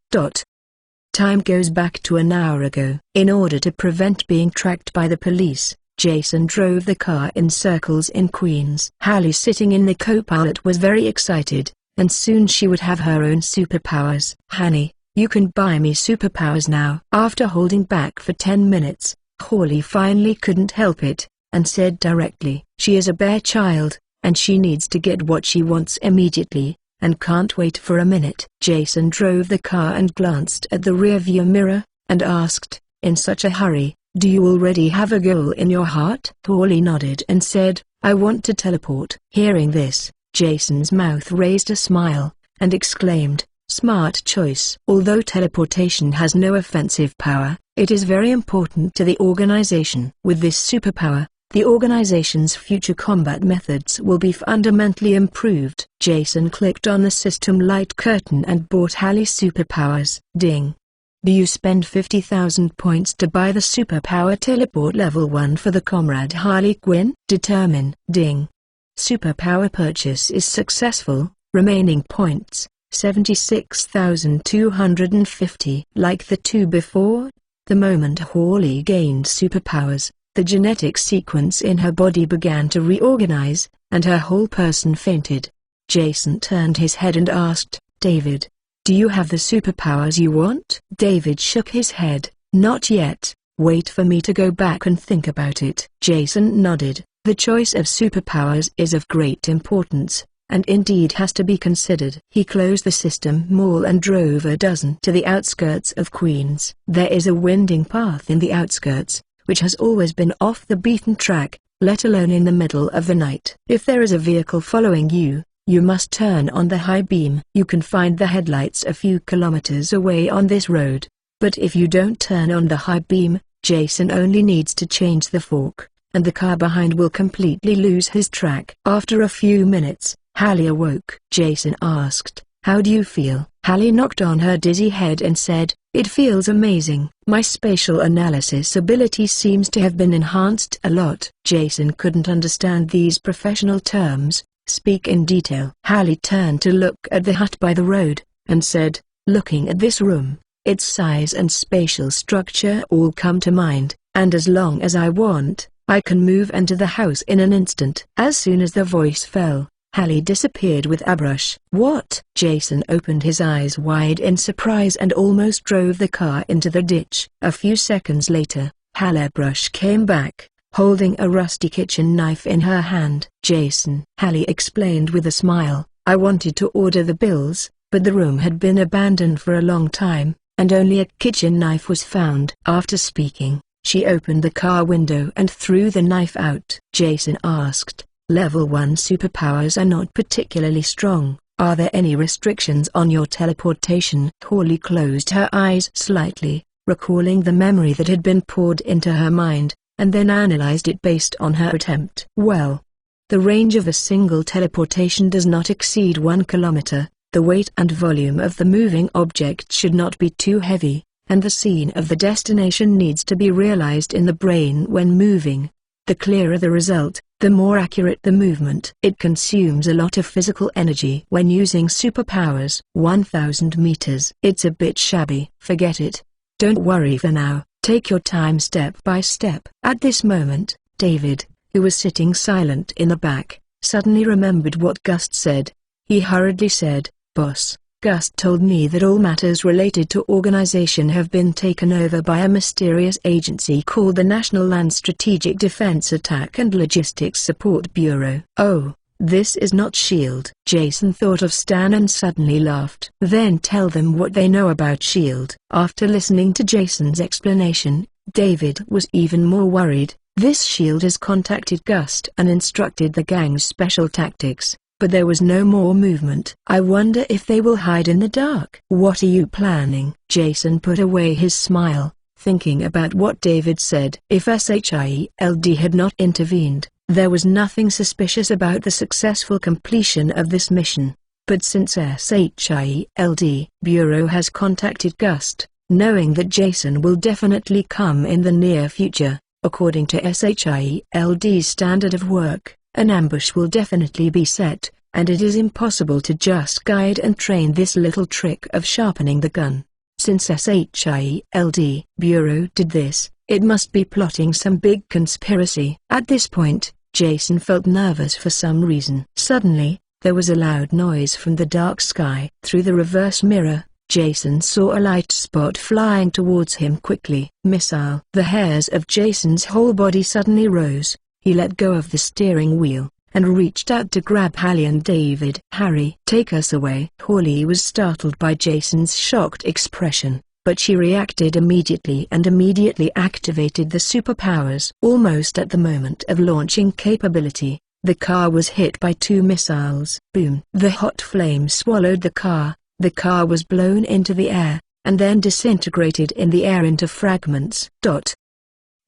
Time goes back to an hour ago. In order to prevent being tracked by the police, Jason drove the car in circles in Queens. Hallie, sitting in the co-pilot, was very excited, and soon she would have her own superpowers. "Honey, you can buy me superpowers now." After holding back for 10 minutes, Holly finally couldn't help it, and said directly, "She is a bear child, and she needs to get what she wants immediately, and can't wait for a minute." Jason drove the car and glanced at the rearview mirror, and asked, in such a hurry, "Do you already have a goal in your heart?" Holly nodded and said, "I want to teleport." Hearing this, Jason's mouth raised a smile, and exclaimed, "Smart choice." Although teleportation has no offensive power, it is very important to the organization. With this superpower, the organization's future combat methods will be fundamentally improved. Jason clicked on the system light curtain and bought Hallie's superpowers. Ding. Do you spend 50,000 points to buy the superpower teleport level 1 for the comrade Harley Quinn? Determine. Ding. Superpower purchase is successful. Remaining points, 76,250. Like the two before, the moment Holly gained superpowers, the genetic sequence in her body began to reorganize, and her whole person fainted. Jason turned his head and asked, "David, do you have the superpowers you want?" David shook his head, "Not yet, wait for me to go back and think about it." Jason nodded. The choice of superpowers is of great importance, and indeed has to be considered. He closed the system mall and drove a dozen to the outskirts of Queens. There is a winding path in the outskirts, which has always been off the beaten track, let alone in the middle of the night. If there is a vehicle following you, you must turn on the high beam. You can find the headlights a few kilometers away on this road, but if you don't turn on the high beam, Jason only needs to change the fork, and the car behind will completely lose his track. After a few minutes, Hallie awoke. Jason asked, "How do you feel?" Hallie knocked on her dizzy head and said, "It feels amazing. My spatial analysis ability seems to have been enhanced a lot." Jason couldn't understand these professional terms. "Speak in detail." Hallie turned to look at the hut by the road, and said, "Looking at this room, its size and spatial structure all come to mind, and as long as I want, I can move into the house in an instant." As soon as the voice fell, Hallie disappeared with a brush. "What?" Jason opened his eyes wide in surprise and almost drove the car into the ditch. A few seconds later, Hallie Brush came back, holding a rusty kitchen knife in her hand. "Jason," Hallie explained with a smile, "I wanted to order the bills, but the room had been abandoned for a long time, and only a kitchen knife was found." After speaking, she opened the car window and threw the knife out. Jason asked, "Level 1 superpowers are not particularly strong. Are there any restrictions on your teleportation?" Holly closed her eyes slightly, recalling the memory that had been poured into her mind, and then analyzed it based on her attempt. "Well, the range of a single teleportation does not exceed 1 kilometer, the weight and volume of the moving object should not be too heavy, and the scene of the destination needs to be realized in the brain when moving. The clearer the result, the more accurate the movement. It consumes a lot of physical energy when using superpowers. 1,000 meters. It's a bit shabby." "Forget it. Don't worry for now. Take your time step by step." At this moment, David, who was sitting silent in the back, suddenly remembered what Gust said. He hurriedly said, "Boss, Gust told me that all matters related to organization have been taken over by a mysterious agency called the National Land Strategic Defense Attack and Logistics Support Bureau." "Oh, This is not S.H.I.E.L.D. Jason thought of Stan and suddenly laughed. Then tell them what they know about S.H.I.E.L.D. After listening to Jason's explanation, David was even more worried. This S.H.I.E.L.D. has contacted Gust and instructed the gang's special tactics, but there was no more movement. I wonder if they will hide in the dark. What are you planning? Jason put away his smile, thinking about what David said. If S.H.I.E.L.D. had not intervened, there was nothing suspicious about the successful completion of this mission. But since S.H.I.E.L.D. Bureau has contacted Gust, knowing that Jason will definitely come in the near future, according to S.H.I.E.L.D.'s standard of work, an ambush will definitely be set, and it is impossible to just guide and train this little trick of sharpening the gun. Since S.H.I.E.L.D. Bureau did this, it must be plotting some big conspiracy. At this point, Jason felt nervous for some reason. Suddenly, there was a loud noise from the dark sky. Through the reverse mirror, Jason saw a light spot flying towards him quickly. Missile. The hairs of Jason's whole body suddenly rose. He let go of the steering wheel, and reached out to grab Hallie and David. Harry, take us away. Holly was startled by Jason's shocked expression, but she reacted immediately and immediately activated the superpowers. Almost at the moment of launching capability, the car was hit by 2 missiles. Boom! The hot flame swallowed the car was blown into the air, and then disintegrated in the air into fragments.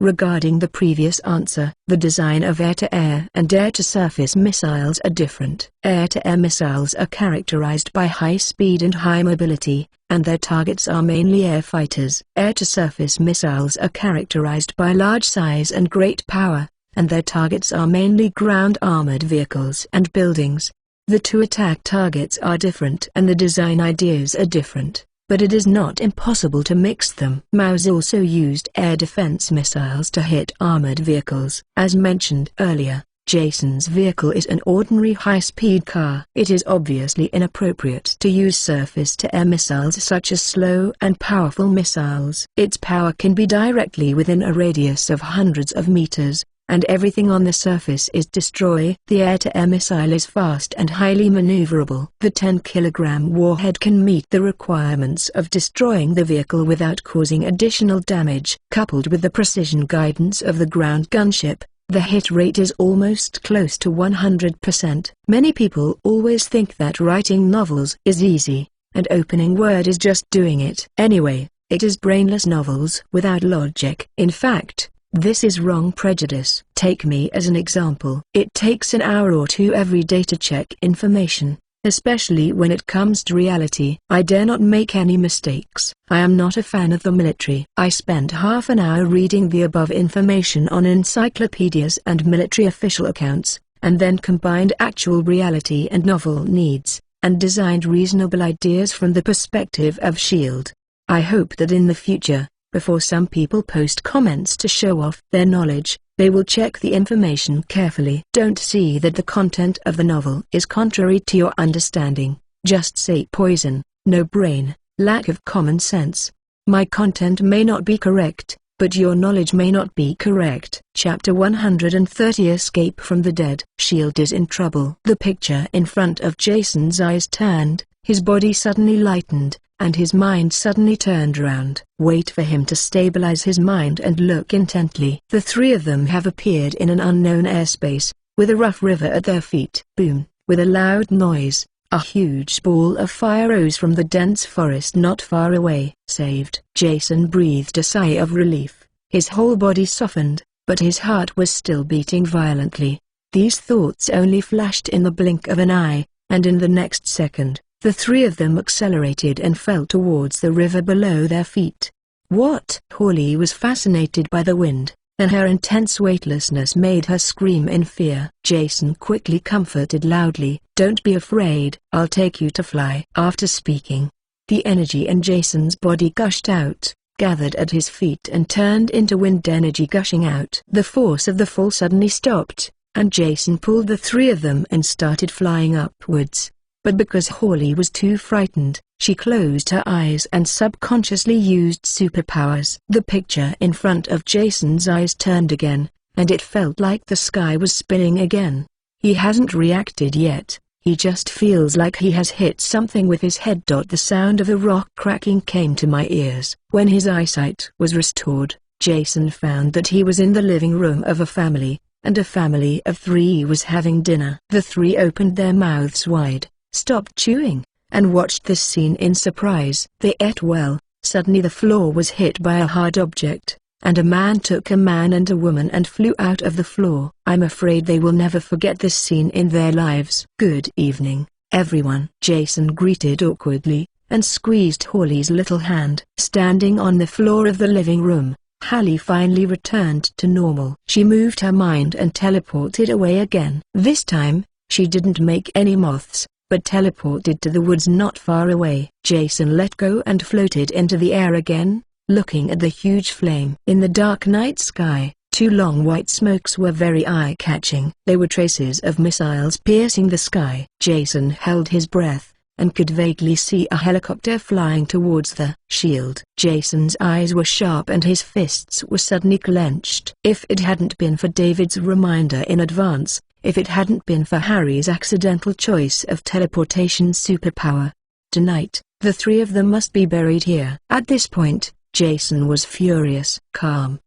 Regarding the previous answer, the design of air-to-air and air-to-surface missiles are different. Air-to-air missiles are characterized by high speed and high mobility, and their targets are mainly air fighters. Air-to-surface missiles are characterized by large size and great power, and their targets are mainly ground-armored vehicles and buildings. The two attack targets are different and the design ideas are different, but it is not impossible to mix them. Maus also used air defense missiles to hit armored vehicles. As mentioned earlier, Jason's vehicle is an ordinary high-speed car. It is obviously inappropriate to use surface-to-air missiles such as slow and powerful missiles. Its power can be directly within a radius of hundreds of meters, and everything on the surface is destroyed. The air-to-air missile is fast and highly maneuverable. The 10-kilogram warhead can meet the requirements of destroying the vehicle without causing additional damage. Coupled with the precision guidance of the ground gunship, the hit rate is almost close to 100%. Many people always think that writing novels is easy, and opening Word is just doing it. Anyway, it is brainless novels without logic. In fact, this is wrong prejudice. Take me as an example. It takes an hour or two every day to check information, especially when it comes to reality. I dare not make any mistakes. I am not a fan of the military. I spent half an hour reading the above information on encyclopedias and military official accounts, and then combined actual reality and novel needs, and designed reasonable ideas from the perspective of S.H.I.E.L.D. I hope that in the future, before some people post comments to show off their knowledge, they will check the information carefully. Don't see that the content of the novel is contrary to your understanding. Just say poison, no brain, lack of common sense. My content may not be correct, but your knowledge may not be correct. Chapter 130 Escape from the Dead. S.H.I.E.L.D. is in trouble. The picture in front of Jason's eyes turned, his body suddenly lightened, and his mind suddenly turned around. Wait for him to stabilize his mind and look intently. The three of them have appeared in an unknown airspace, with a rough river at their feet. Boom! With a loud noise, a huge ball of fire rose from the dense forest not far away. Saved! Jason breathed a sigh of relief. His whole body softened, but his heart was still beating violently. These thoughts only flashed in the blink of an eye, and in the next second, the three of them accelerated and fell towards the river below their feet. What? Holly was fascinated by the wind, and her intense weightlessness made her scream in fear. Jason quickly comforted loudly, "Don't be afraid, I'll take you to fly." After speaking, the energy in Jason's body gushed out, gathered at his feet and turned into wind energy gushing out. The force of the fall suddenly stopped, and Jason pulled the three of them and started flying upwards. But because Holly was too frightened, she closed her eyes and subconsciously used superpowers. The picture in front of Jason's eyes turned again, and it felt like the sky was spinning again. He hasn't reacted yet. He just feels like he has hit something with his head. The sound of a rock cracking came to my ears. When his eyesight was restored, Jason found that he was in the living room of a family, and a family of 3 was having dinner. The 3 opened their mouths wide, stopped chewing, and watched this scene in surprise. They ate well. Suddenly the floor was hit by a hard object, and a man took a man and a woman and flew out of the floor. I'm afraid they will never forget this scene in their lives. Good evening, everyone. Jason greeted awkwardly, and squeezed Holly's little hand. Standing on the floor of the living room, Holly finally returned to normal. She moved her mind and teleported away again. This time, she didn't make any moths, but teleported to the woods not far away. Jason let go and floated into the air again, looking at the huge flame. In the dark night sky, 2 long white smokes were very eye-catching. They were traces of missiles piercing the sky. Jason held his breath, and could vaguely see a helicopter flying towards the shield. Jason's eyes were sharp and his fists were suddenly clenched. If it hadn't been for David's reminder in advance, if it hadn't been for Harry's accidental choice of teleportation superpower, tonight, the 3 of them must be buried here. At this point, Jason was furious. Calm.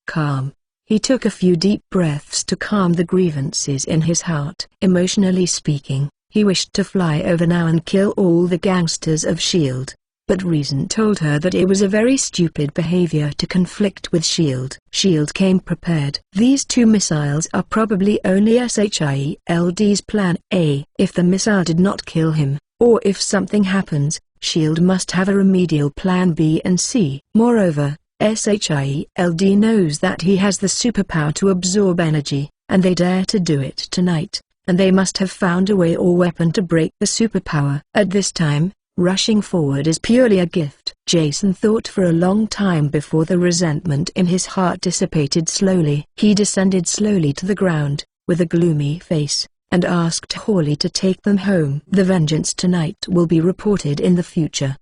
Calm. He took a few deep breaths to calm the grievances in his heart. Emotionally speaking, he wished to fly over now and kill all the gangsters of S.H.I.E.L.D., but reason told her that it was a very stupid behavior to conflict with S.H.I.E.L.D. S.H.I.E.L.D. came prepared. These 2 missiles are probably only S.H.I.E.L.D.'s plan A. If the missile did not kill him, or if something happens, S.H.I.E.L.D. must have a remedial plan B and C. Moreover, S.H.I.E.L.D. knows that he has the superpower to absorb energy, and they dare to do it tonight, and they must have found a way or weapon to break the superpower. At this time, rushing forward is purely a gift. Jason thought for a long time before the resentment in his heart dissipated slowly. He descended slowly to the ground, with a gloomy face, and asked Holly to take them home. The vengeance tonight will be reported in the future.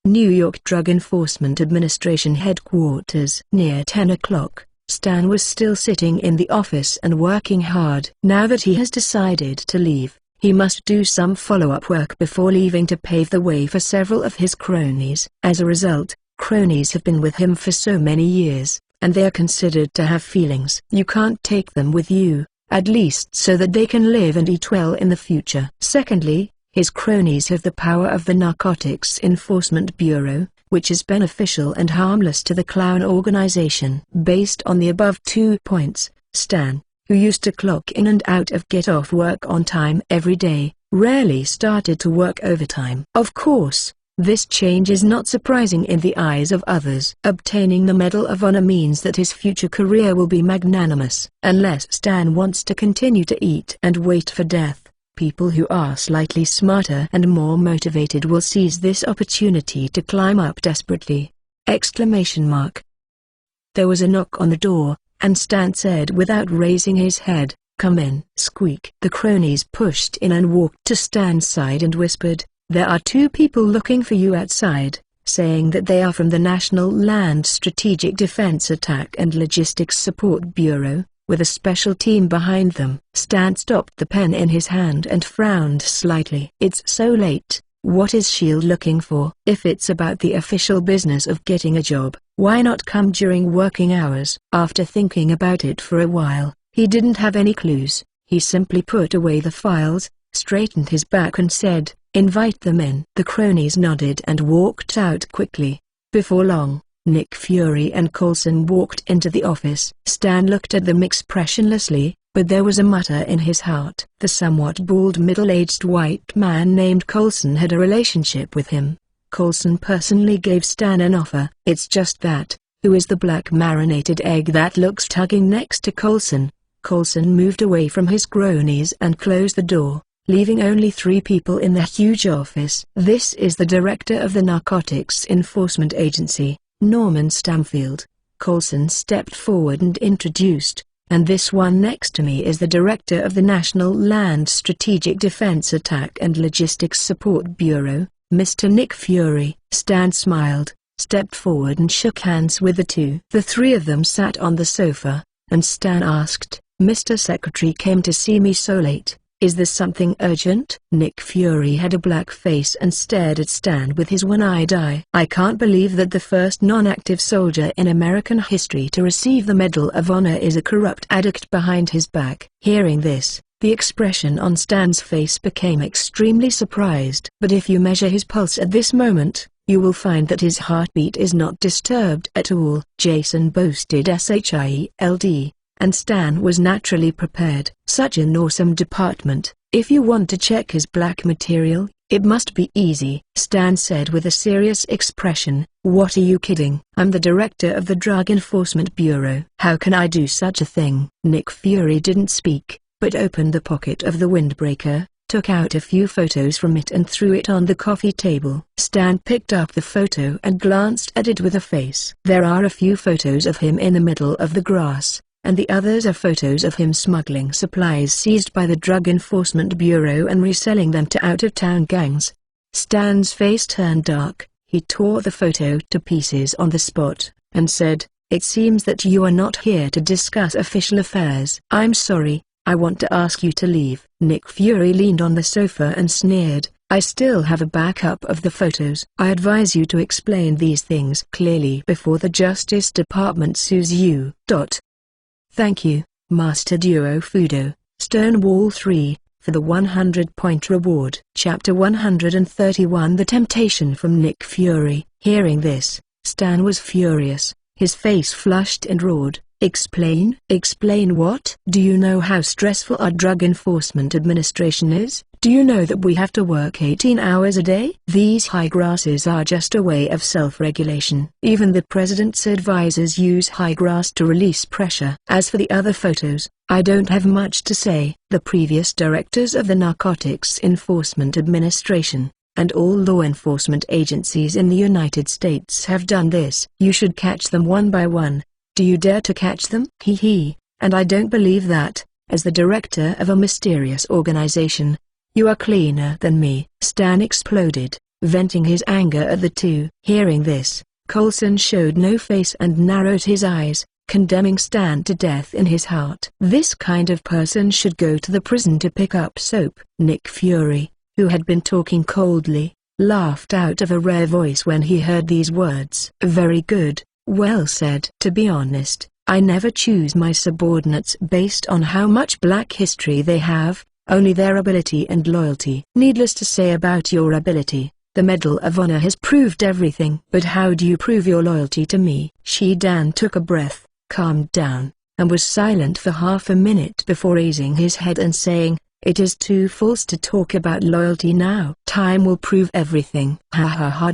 New York Drug Enforcement Administration Headquarters. Near 10 o'clock, Stan was still sitting in the office and working hard. Now that he has decided to leave, he must do some follow-up work before leaving to pave the way for several of his cronies. As a result, cronies have been with him for so many years, and they are considered to have feelings. You can't take them with you, at least so that they can live and eat well in the future. Secondly, his cronies have the power of the Narcotics Enforcement Bureau, which is beneficial and harmless to the clown organization. Based on the above 2 points, Stan, who used to clock in and out of get off work on time every day, rarely started to work overtime. Of course, this change is not surprising in the eyes of others. Obtaining the Medal of Honor means that his future career will be magnanimous. Unless Stan wants to continue to eat and wait for death, people who are slightly smarter and more motivated will seize this opportunity to climb up desperately. There was a knock on the door, and Stan said without raising his head, "Come in." Squeak. The cronies pushed in and walked to Stan's side and whispered, "There are 2 people looking for you outside," saying that they are from the National Land Strategic Defense Attack and Logistics Support Bureau, with a special team behind them. Stan stopped the pen in his hand and frowned slightly. "It's so late. What is S.H.I.E.L.D. looking for?" "If it's about the official business of getting a job, why not come during working hours?" After thinking about it for a while, he didn't have any clues. He simply put away the files, straightened his back and said, "Invite them in." The cronies nodded and walked out quickly. Before long, Nick Fury and Coulson walked into the office. Stan looked at them expressionlessly, but there was a mutter in his heart. The somewhat bald middle-aged white man named Coulson had a relationship with him. Coulson personally gave Stan an offer. "It's just that, who is the black marinated egg that looks tugging next to Coulson?" Coulson moved away from his cronies and closed the door, leaving only 3 people in the huge office. "This is the director of the Narcotics Enforcement Agency, Norman Stamfield." Coulson stepped forward and introduced, "And this one next to me is the director of the National Land Strategic Defense Attack and Logistics Support Bureau, Mr. Nick Fury." Stan smiled, stepped forward and shook hands with the 2. The 3 of them sat on the sofa, and Stan asked, Mr. Secretary came to see me so late. Is this something urgent? Nick Fury had a black face and stared at Stan with his one-eyed eye. I can't believe that the first non-active soldier in American history to receive the Medal of Honor is a corrupt addict behind his back. Hearing this, the expression on Stan's face became extremely surprised. But if you measure his pulse at this moment, you will find that his heartbeat is not disturbed at all. Jason boasted SHIELD. And Stan was naturally prepared. Such an awesome department. If you want to check his black material, it must be easy, Stan said with a serious expression. What are you kidding? I'm the director of the Drug Enforcement Bureau. How can I do such a thing? Nick Fury didn't speak, but opened the pocket of the windbreaker, took out a few photos from it and threw it on the coffee table. Stan picked up the photo and glanced at it with a face. There are a few photos of him in the middle of the grass, and the others are photos of him smuggling supplies seized by the Drug Enforcement Bureau and reselling them to out-of-town gangs. Stan's face turned dark. He tore the photo to pieces on the spot, and said, "It seems that you are not here to discuss official affairs." "I'm sorry, I want to ask you to leave." Nick Fury leaned on the sofa and sneered, "I still have a backup of the photos. I advise you to explain these things clearly before the Justice Department sues you." Thank you, Master Duo Fudo, Stonewall 3, for the 100-point reward. Chapter 131 The Temptation from Nick Fury. Hearing this, Stan was furious. His face flushed and roared, "Explain? Explain what? Do you know how stressful our Drug Enforcement Administration is? Do you know that we have to work 18 hours a day? These high grasses are just a way of self-regulation. Even the president's advisors use high grass to release pressure." As for the other photos, I don't have much to say. The previous directors of the Narcotics Enforcement Administration, and all law enforcement agencies in the United States have done this. You should catch them one by one. Do you dare to catch them? And I don't believe that, as the director of a mysterious organization, you are cleaner than me. Stan exploded, venting his anger at the two. Hearing this, Coulson showed no face and narrowed his eyes, condemning Stan to death in his heart. This kind of person should go to the prison to pick up soap. Nick Fury, who had been talking coldly, laughed out of a rare voice when he heard these words. "Very good, well said." "To be honest, I never choose my subordinates based on how much black history they have, only their ability and loyalty. Needless to say about your ability, the Medal of Honor has proved everything. But how do you prove your loyalty to me?" Dan took a breath, calmed down, and was silent for half a minute before raising his head and saying, "It is too false to talk about loyalty now. Time will prove everything." Ha ha ha.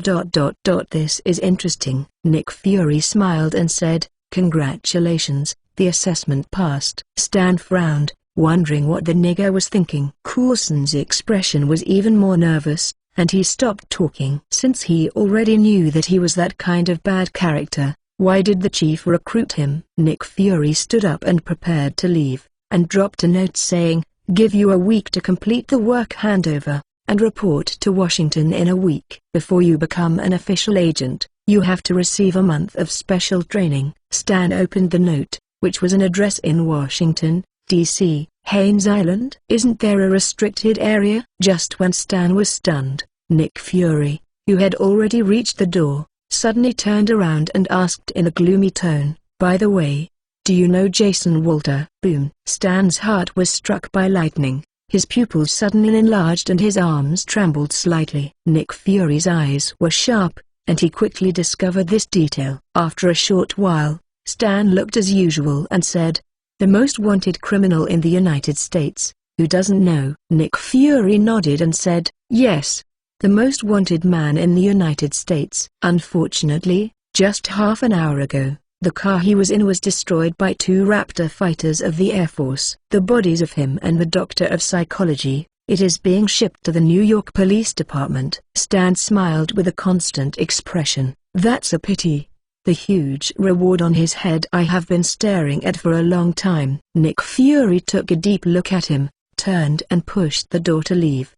This is interesting. Nick Fury smiled and said, "Congratulations, the assessment passed." Stan frowned, wondering what the nigger was thinking. Coulson's expression was even more nervous, and he stopped talking. Since he already knew that he was that kind of bad character, why did the chief recruit him? Nick Fury stood up and prepared to leave, and dropped a note saying, "Give you a week to complete the work handover, and report to Washington in a week. Before you become an official agent, you have to receive a month of special training." Stan opened the note, which was an address in Washington, D.C., Haynes Island. "Isn't there a restricted area?" Just when Stan was stunned, Nick Fury, who had already reached the door, suddenly turned around and asked in a gloomy tone, "By the way, do you know Jason Walter?" Boom! Stan's heart was struck by lightning. His pupils suddenly enlarged and his arms trembled slightly. Nick Fury's eyes were sharp, and he quickly discovered this detail. After a short while, Stan looked as usual and said, "The most wanted criminal in the United States, who doesn't know?" Nick Fury nodded and said, "Yes, the most wanted man in the United States." Unfortunately, just half an hour ago, the car he was in was destroyed by 2 Raptor fighters of the Air Force. The bodies of him and the doctor of psychology, it is being shipped to the New York Police Department. Stan smiled with a constant expression. "That's a pity. The huge reward on his head I have been staring at for a long time." Nick Fury took a deep look at him, turned and pushed the door to leave.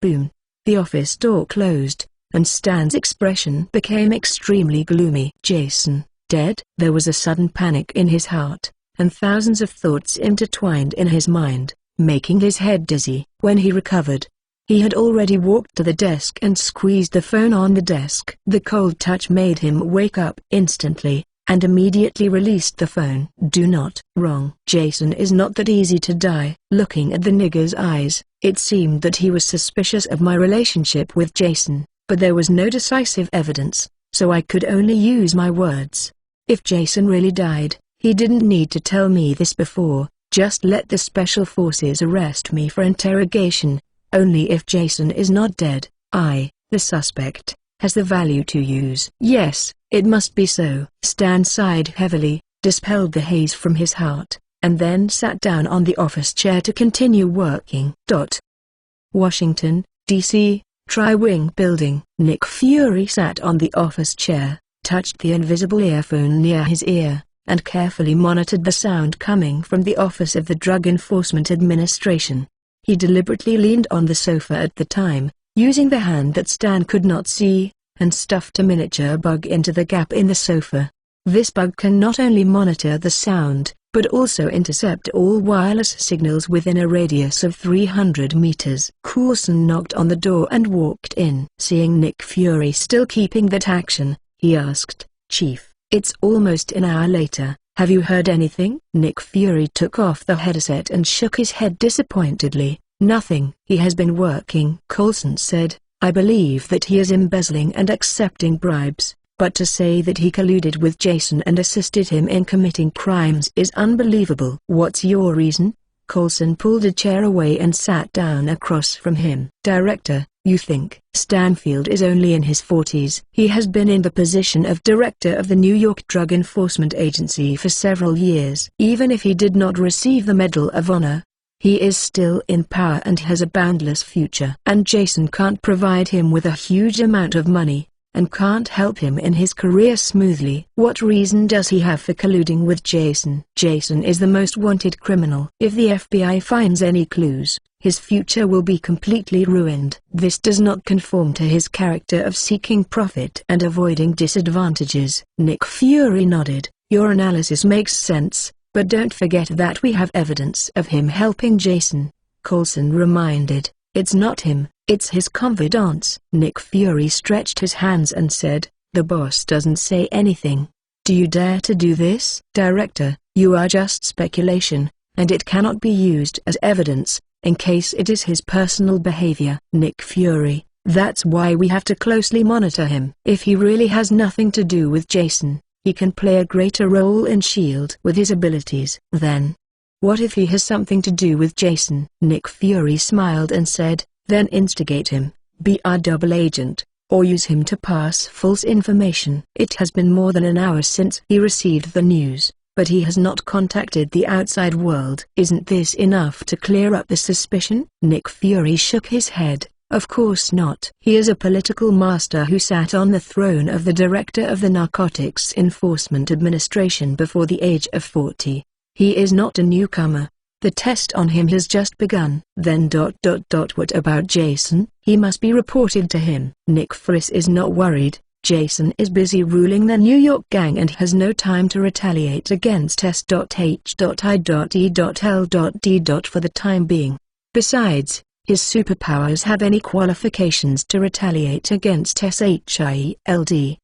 Boom! The office door closed, and Stan's expression became extremely gloomy. "Jason, dead?" There was a sudden panic in his heart, and thousands of thoughts intertwined in his mind, making his head dizzy. When he recovered, he had already walked to the desk and squeezed the phone on the desk. The cold touch made him wake up instantly, and immediately released the phone. "Do not." "Wrong. Jason is not that easy to die." Looking at the nigger's eyes, it seemed that he was suspicious of my relationship with Jason, but there was no decisive evidence, so I could only use my words. If Jason really died, he didn't need to tell me this before, just let the special forces arrest me for interrogation. Only if Jason is not dead, I, the suspect, has the value to use. Yes, it must be so. Stan sighed heavily, dispelled the haze from his heart, and then sat down on the office chair to continue working. Washington, D.C., Tri-Wing Building. Nick Fury sat on the office chair, touched the invisible earphone near his ear, and carefully monitored the sound coming from the Office of the Drug Enforcement Administration. He deliberately leaned on the sofa at the time, using the hand that Stan could not see, and stuffed a miniature bug into the gap in the sofa. This bug can not only monitor the sound, but also intercept all wireless signals within a radius of 300 meters. Coulson knocked on the door and walked in. Seeing Nick Fury still keeping that action, he asked, "Chief, it's almost an hour later. Have you heard anything?" Nick Fury took off the headset and shook his head disappointedly. "Nothing." "He has been working," Coulson said. "I believe that he is embezzling and accepting bribes, but to say that he colluded with Jason and assisted him in committing crimes is unbelievable." "What's your reason?" Coulson pulled a chair away and sat down across from him. "Director, you think Stanfield is only in his 40s? He has been in the position of director of the New York Drug Enforcement Agency for several years. Even if he did not receive the Medal of Honor, he is still in power and has a boundless future. And Jason can't provide him with a huge amount of money, and can't help him in his career smoothly. What reason does he have for colluding with Jason? Jason is the most wanted criminal. If the FBI finds any clues, his future will be completely ruined. This does not conform to his character of seeking profit and avoiding disadvantages." Nick Fury nodded. "Your analysis makes sense, but don't forget that we have evidence of him helping Jason," Coulson reminded. "It's not him, it's his confidants." Nick Fury stretched his hands and said, "The boss doesn't say anything. Do you dare to do this?" "Director, you are just speculation, and it cannot be used as evidence, in case it is his personal behavior." Nick Fury, "That's why we have to closely monitor him. If he really has nothing to do with Jason, he can play a greater role in S.H.I.E.L.D. with his abilities." "Then, what if he has something to do with Jason?" Nick Fury smiled and said, "Then instigate him, be our double agent, or use him to pass false information." It has been more than an hour since he received the news, but he has not contacted the outside world. "Isn't this enough to clear up the suspicion?" Nick Fury shook his head. "Of course not. He is a political master who sat on the throne of the director of the Narcotics Enforcement Administration before the age of 40. He is not a newcomer. The test on him has just begun." "Then ... what about Jason?" "He must be reported to him." Nick Friss is not worried. Jason is busy ruling the New York gang and has no time to retaliate against S.H.I.E.L.D. for the time being. Besides, his superpowers have any qualifications to retaliate against S.H.I.E.L.D.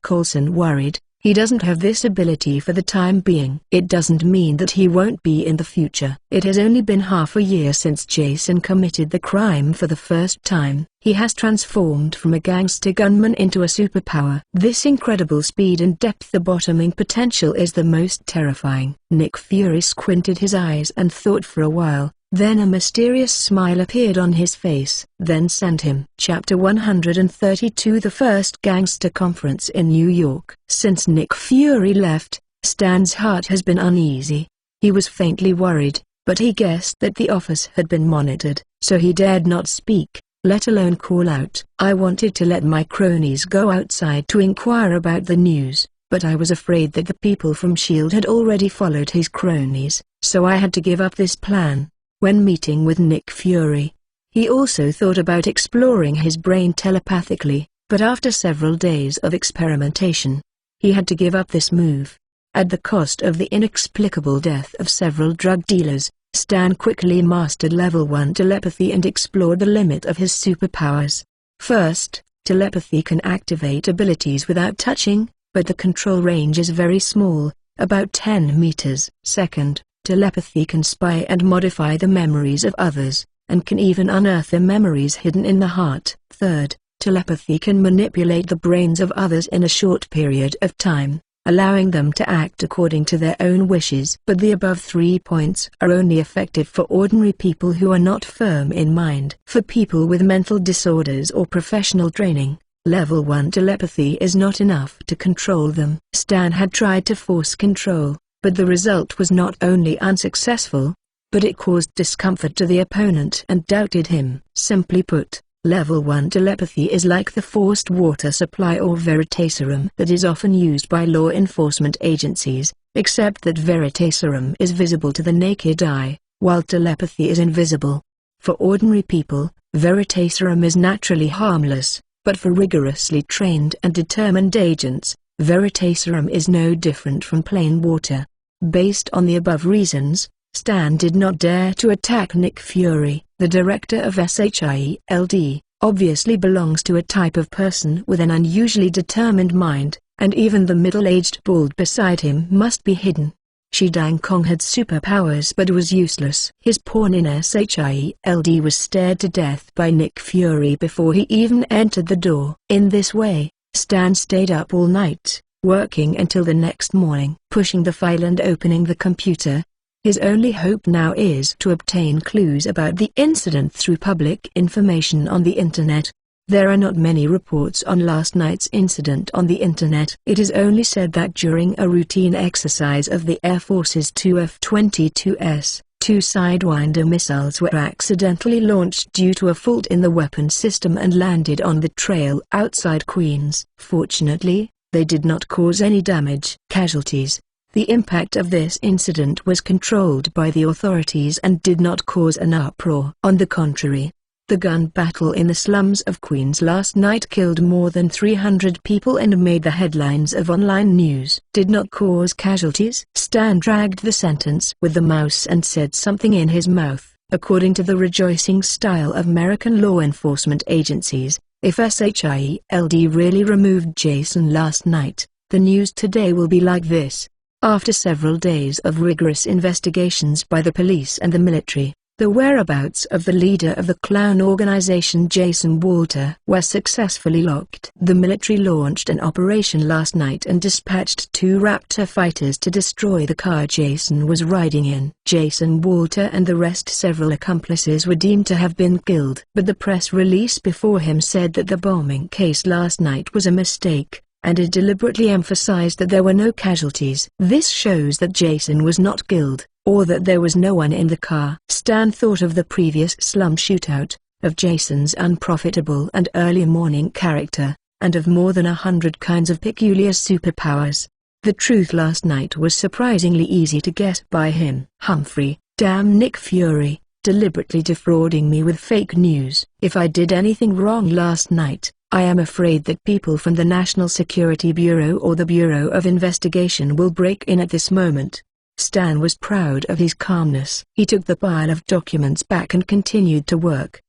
Coulson worried. "He doesn't have this ability for the time being." "It doesn't mean that he won't be in the future." "It has only been half a year since Jason committed the crime for the first time. He has transformed from a gangster gunman into a superpower. This incredible speed and depth, the bottoming potential is the most terrifying." Nick Fury squinted his eyes and thought for a while. Then a mysterious smile appeared on his face. "Then send him." Chapter 132. The First Gangster Conference in New York. Since Nick Fury left, Stan's heart has been uneasy. He was faintly worried, but he guessed that the office had been monitored, so he dared not speak, let alone call out. "I wanted to let my cronies go outside to inquire about the news, but I was afraid that the people from S.H.I.E.L.D. had already followed his cronies, so I had to give up this plan." When meeting with Nick Fury, he also thought about exploring his brain telepathically, but after several days of experimentation, he had to give up this move. At the cost of the inexplicable death of several drug dealers, Stan quickly mastered level 1 telepathy and explored the limit of his superpowers. First, telepathy can activate abilities without touching, but the control range is very small, about 10 meters. Second, telepathy can spy and modify the memories of others, and can even unearth the memories hidden in the heart. Third, telepathy can manipulate the brains of others in a short period of time, allowing them to act according to their own wishes. But the above 3 points are only effective for ordinary people who are not firm in mind. For people with mental disorders or professional training, level 1 telepathy is not enough to control them. Stan had tried to force control, but the result was not only unsuccessful, but it caused discomfort to the opponent and doubted him. Simply put, level 1 telepathy is like the forced water supply or Veritaserum that is often used by law enforcement agencies, except that Veritaserum is visible to the naked eye, while telepathy is invisible. For ordinary people, Veritaserum is naturally harmless, but for rigorously trained and determined agents, Veritaserum is no different from plain water. Based on the above reasons, Stan did not dare to attack Nick Fury. The director of SHIELD obviously belongs to a type of person with an unusually determined mind, and even the middle-aged bald beside him must be hidden. Shi Dang Kong had superpowers but was useless. His pawn in SHIELD was stared to death by Nick Fury before he even entered the door. In this way, Stan stayed up all night, working until the next morning, pushing the file and opening the computer. His only hope now is to obtain clues about the incident through public information on the internet. There are not many reports on last night's incident on the internet. It is only said that during a routine exercise of the Air Force's two F-22s, 2 Sidewinder missiles were accidentally launched due to a fault in the weapon system and landed on the trail outside Queens. Fortunately, they did not cause any damage. Casualties. The impact of this incident was controlled by the authorities and did not cause an uproar. On the contrary, the gun battle in the slums of Queens last night killed more than 300 people and made the headlines of online news. Did not cause casualties? Stan dragged the sentence with the mouse and said something in his mouth. According to the rejoicing style of American law enforcement agencies, if SHIELD really removed Jason last night, the news today will be like this. After several days of rigorous investigations by the police and the military, the whereabouts of the leader of the clown organization Jason Walter were successfully locked. The military launched an operation last night and dispatched 2 Raptor fighters to destroy the car Jason was riding in. Jason Walter and the rest several accomplices were deemed to have been killed. But the press release before him said that the bombing case last night was a mistake, and it deliberately emphasized that there were no casualties. This shows that Jason was not killed, or that there was no one in the car. Stan thought of the previous slum shootout, of Jason's unprofitable and early morning character, and of more than 100 kinds of peculiar superpowers. The truth last night was surprisingly easy to guess by him. Humphrey, damn Nick Fury, deliberately defrauding me with fake news. If I did anything wrong last night, I am afraid that people from the National Security Bureau or the Bureau of Investigation will break in at this moment. Stan was proud of his calmness. He took the pile of documents back and continued to work.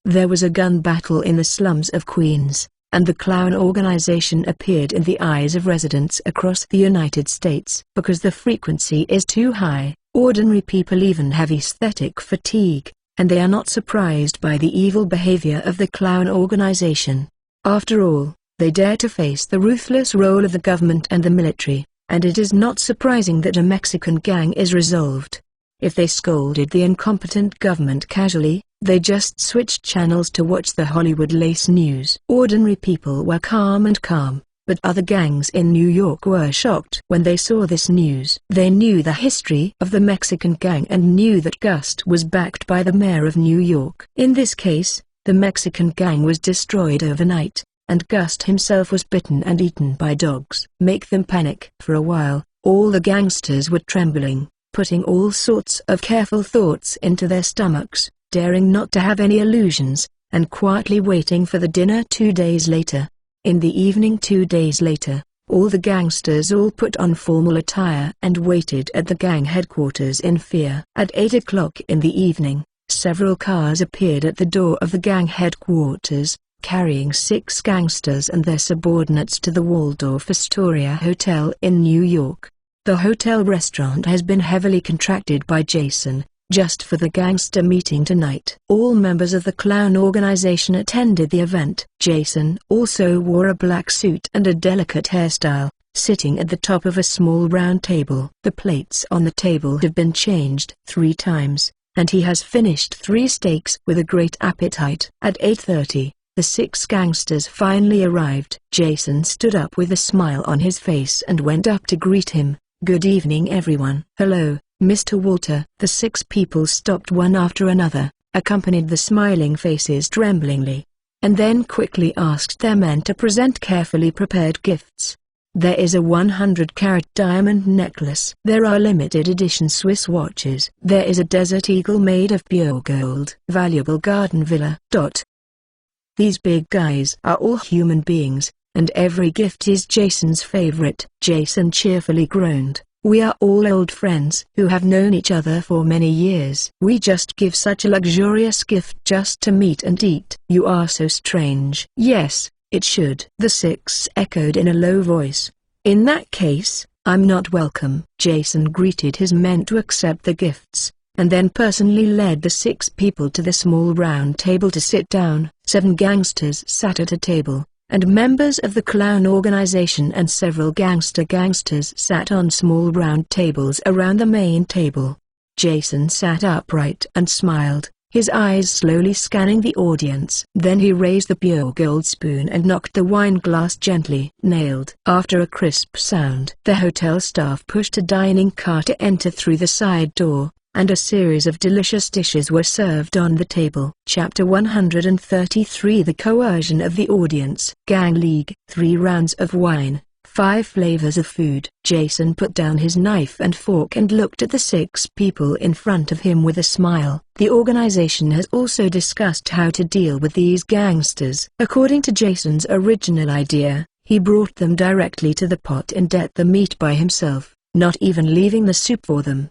There was a gun battle in the slums of Queens, and the clown organization appeared in the eyes of residents across the United States. Because the frequency is too high, ordinary people even have aesthetic fatigue, and they are not surprised by the evil behavior of the clown organization. After all, they dare to face the ruthless role of the government and the military, and it is not surprising that a Mexican gang is resolved. If they scolded the incompetent government casually, they just switched channels to watch the Hollywood lace news. Ordinary people were calm, but other gangs in New York were shocked when they saw this news. They knew the history of the Mexican gang and knew that Gust was backed by the mayor of New York. In this case, the Mexican gang was destroyed overnight, and Gust himself was bitten and eaten by dogs. Make them panic. For a while, all the gangsters were trembling, putting all sorts of careful thoughts into their stomachs, daring not to have any illusions, and quietly waiting for the dinner 2 days later. In the evening 2 days later, All the gangsters all put on formal attire and waited at the gang headquarters in fear. At 8 o'clock in the evening, several cars appeared at the door of the gang headquarters, carrying 6 gangsters and their subordinates to the Waldorf Astoria Hotel in New York. The hotel restaurant has been heavily contracted by Jason, just for the gangster meeting tonight. All members of the clown organization attended the event. Jason also wore a black suit and a delicate hairstyle, sitting at the top of a small round table. The plates on the table have been changed 3 times, and he has finished 3 steaks with a great appetite. At 8:30, the 6 gangsters finally arrived. Jason stood up with a smile on his face and went up to greet him. "Good evening everyone." "Hello, Mr. Walter." The 6 people stopped one after another, accompanied the smiling faces tremblingly, and then quickly asked their men to present carefully prepared gifts. There is a 100-carat diamond necklace. There are limited edition Swiss watches. There is a Desert Eagle made of pure gold. Valuable garden villa. These big guys are all human beings, and every gift is Jason's favorite. Jason cheerfully groaned. "We are all old friends who have known each other for many years. We just give such a luxurious gift just to meet and eat." "You are so strange." "Yes, it should," the 6 echoed in a low voice. "In that case, I'm not welcome." Jason greeted his men to accept the gifts, and then personally led the 6 people to the small round table to sit down. 7 gangsters sat at a table, and members of the clown organization and several gangsters sat on small round tables around the main table. Jason sat upright and smiled, his eyes slowly scanning the audience. Then he raised the pure gold spoon and knocked the wine glass gently. Nailed. After a crisp sound, the hotel staff pushed a dining car to enter through the side door, and a series of delicious dishes were served on the table. Chapter 133 The Coercion of the Audience. Gang League. 3 rounds of wine, 5 flavors of food. Jason put down his knife and fork and looked at the 6 people in front of him with a smile. The organization has also discussed how to deal with these gangsters. According to Jason's original idea, he brought them directly to the pot and ate the meat by himself, not even leaving the soup for them.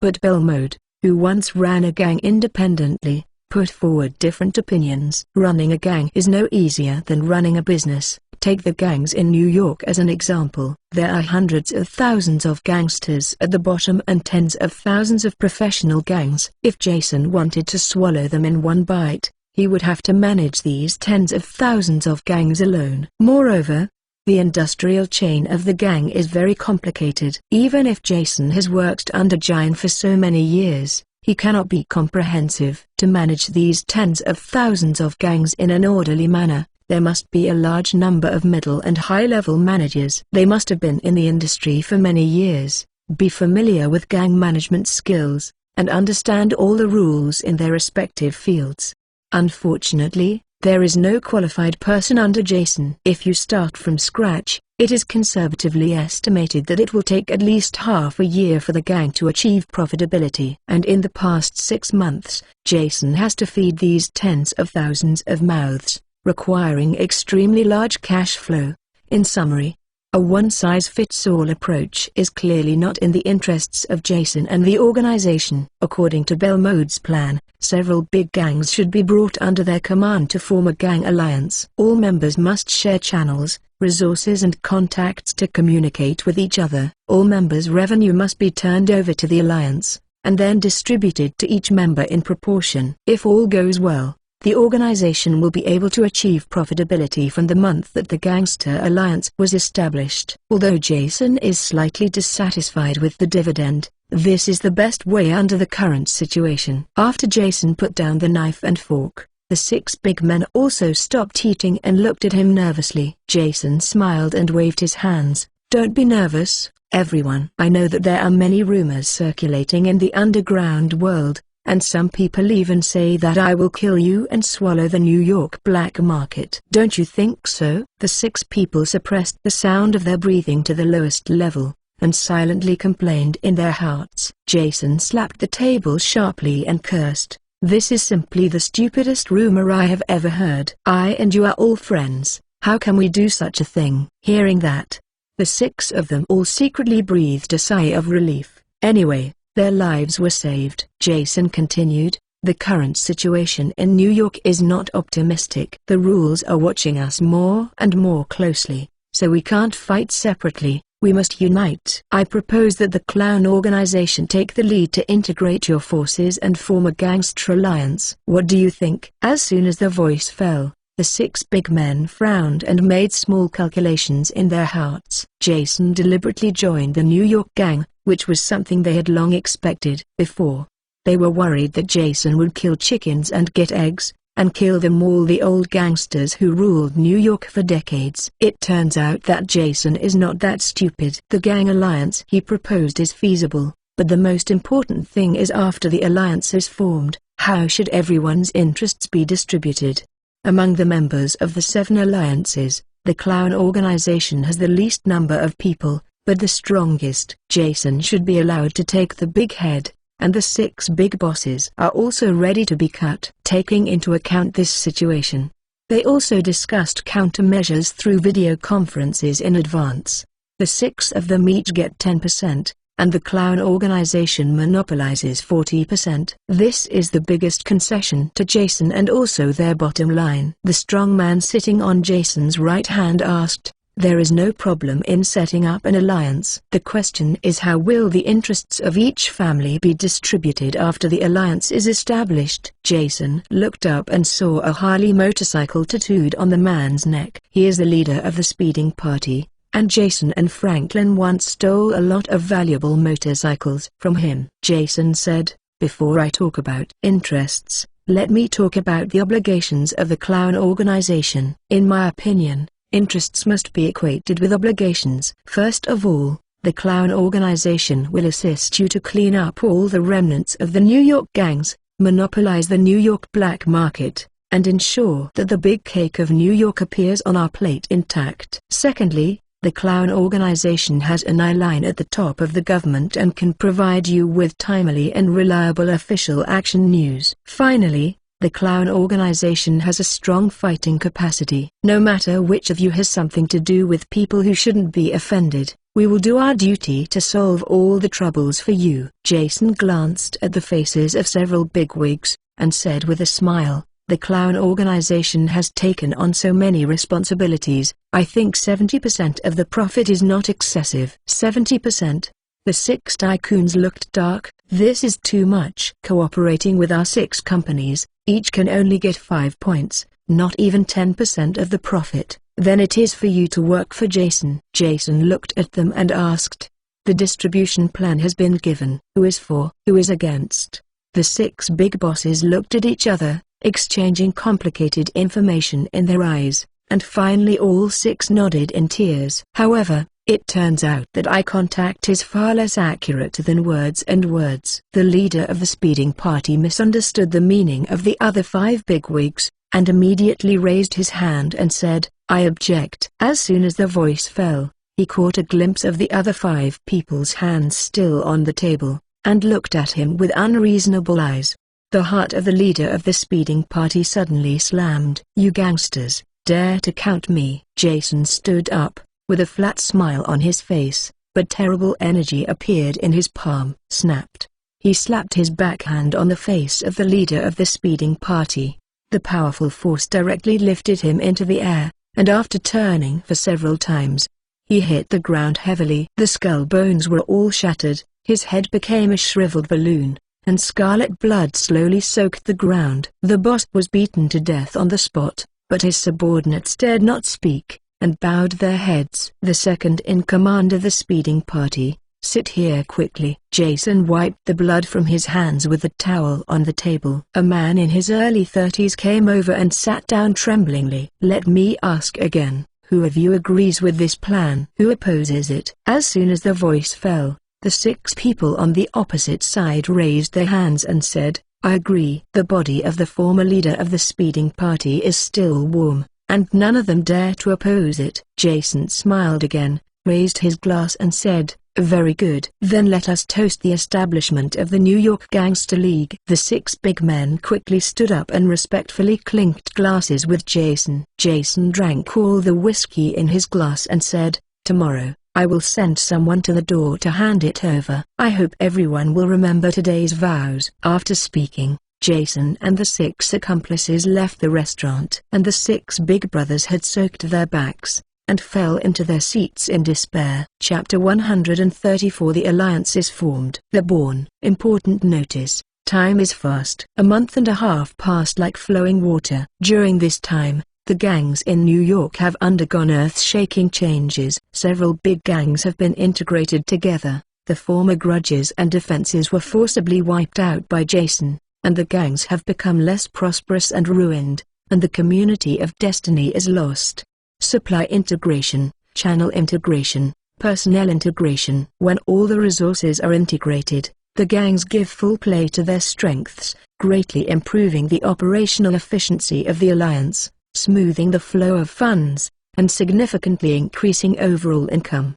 But Belmode, who once ran a gang independently, put forward different opinions. Running a gang is no easier than running a business. Take the gangs in New York as an example. There are hundreds of thousands of gangsters at the bottom and tens of thousands of professional gangs. If Jason wanted to swallow them in one bite, he would have to manage these tens of thousands of gangs alone. Moreover, the industrial chain of the gang is very complicated. Even if Jason has worked under Giant for so many years, he cannot be comprehensive. To manage these tens of thousands of gangs in an orderly manner, there must be a large number of middle and high-level managers. They must have been in the industry for many years, be familiar with gang management skills, and understand all the rules in their respective fields. Unfortunately, there is no qualified person under Jason. If you start from scratch, it is conservatively estimated that it will take at least half a year for the gang to achieve profitability. And in the past 6 months, Jason has to feed these tens of thousands of mouths, requiring extremely large cash flow. In summary, a one-size-fits-all approach is clearly not in the interests of Jason and the organization. According to Belmode's plan, several big gangs should be brought under their command to form a gang alliance. All members must share channels, resources and contacts to communicate with each other. All members' revenue must be turned over to the alliance, and then distributed to each member in proportion. If all goes well, the organization will be able to achieve profitability from the month that the Gangster Alliance was established. Although Jason is slightly dissatisfied with the dividend, this is the best way under the current situation. After Jason put down the knife and fork, the 6 big men also stopped eating and looked at him nervously. Jason smiled and waved his hands. "Don't be nervous, everyone. I know that there are many rumors circulating in the underground world, and some people even say that I will kill you and swallow the New York black market. Don't you think so?" The 6 people suppressed the sound of their breathing to the lowest level, and silently complained in their hearts. Jason slapped the table sharply and cursed, "This is simply the stupidest rumor I have ever heard. I and you are all friends. How can we do such a thing?" Hearing that, The six of them all secretly breathed a sigh of relief. Anyway, their lives were saved. Jason continued, the current situation in New York is not optimistic. The rules are watching us more and more closely, so we can't fight separately. We must unite. I propose that the clown organization take the lead to integrate your forces and form a gangster alliance. What do you think? As soon as the voice fell, the six big men frowned and made small calculations in their hearts. Jason deliberately joined the New York gang, which was something they had long expected. Before, they were worried that Jason would kill chickens and get eggs, and kill them all, the old gangsters who ruled New York for decades. It turns out that Jason is not that stupid. The gang alliance he proposed is feasible, but the most important thing is, after the alliance is formed, how should everyone's interests be distributed? Among the members of the 7 alliances, the clown organization has the least number of people, but the strongest. Jason should be allowed to take the big head, and the 6 big bosses are also ready to be cut. Taking into account this situation, they also discussed countermeasures through video conferences in advance. The 6 of them each get 10%, and the clown organization monopolizes 40%. This is the biggest concession to Jason and also their bottom line. The strong man sitting on Jason's right hand asked, there is no problem in setting up an alliance. The question is, how will the interests of each family be distributed after the alliance is established? Jason looked up and saw a Harley motorcycle tattooed on the man's neck. He is the leader of the speeding party, and Jason and Franklin once stole a lot of valuable motorcycles from him. Jason said, before I talk about interests, let me talk about the obligations of the clown organization. In my opinion, interests must be equated with obligations. First of all, the clown organization will assist you to clean up all the remnants of the New York gangs, monopolize the New York black market, and ensure that the big cake of New York appears on our plate intact. Secondly, the clown organization has an eye line at the top of the government and can provide you with timely and reliable official action news. Finally, the clown organization has a strong fighting capacity. No matter which of you has something to do with people who shouldn't be offended, we will do our duty to solve all the troubles for you. Jason glanced at the faces of several bigwigs, and said with a smile, the clown organization has taken on so many responsibilities, I think 70% of the profit is not excessive. 70%? The 6 tycoons looked dark. This is too much. Cooperating with our 6 companies, each can only get 5 points, not even 10% of the profit. Then it is for you to work for Jason. Jason looked at them and asked, the distribution plan has been given. Who is for? Who is against? The 6 big bosses looked at each other, exchanging complicated information in their eyes, and finally all 6 nodded in tears. However, it turns out that eye contact is far less accurate than words and words. The leader of the speeding party misunderstood the meaning of the other 5 bigwigs, and immediately raised his hand and said, I object. As soon as the voice fell, he caught a glimpse of the other 5 people's hands still on the table, and looked at him with unreasonable eyes. The heart of the leader of the speeding party suddenly slammed. You gangsters, dare to count me? Jason stood up, with a flat smile on his face, but terrible energy appeared in his palm. Snapped. He slapped his backhand on the face of the leader of the speeding party. The powerful force directly lifted him into the air, and after turning for several times, he hit the ground heavily. The skull bones were all shattered, his head became a shriveled balloon, and scarlet blood slowly soaked the ground. The boss was beaten to death on the spot, but his subordinates dared not speak, and bowed their heads. The second in command of the speeding party, sit here quickly. Jason wiped the blood from his hands with the towel on the table. A man in his early 30s came over and sat down tremblingly. Let me ask again, who of you agrees with this plan? Who opposes it? As soon as the voice fell, the 6 people on the opposite side raised their hands and said, I agree. The body of the former leader of the speeding party is still warm, and none of them dare to oppose it. Jason smiled again, raised his glass and said, very good. Then let us toast the establishment of the New York Gangster League. The 6 big men quickly stood up and respectfully clinked glasses with Jason. Jason drank all the whiskey in his glass and said, tomorrow, I will send someone to the door to hand it over. I hope everyone will remember today's vows." After speaking, Jason and the 6 accomplices left the restaurant. And the 6 big brothers had soaked their backs, and fell into their seats in despair. Chapter 134. The Alliance is formed. The Bourne. Important notice: time is fast. A month and a half passed like flowing water. During this time, the gangs in New York have undergone earth-shaking changes. Several big gangs have been integrated together. The former grudges and defenses were forcibly wiped out by Jason, and the gangs have become less prosperous and ruined, and the community of Destiny is lost. Supply integration, channel integration, personnel integration. When all the resources are integrated, the gangs give full play to their strengths, greatly improving the operational efficiency of the Alliance, smoothing the flow of funds, and significantly increasing overall income.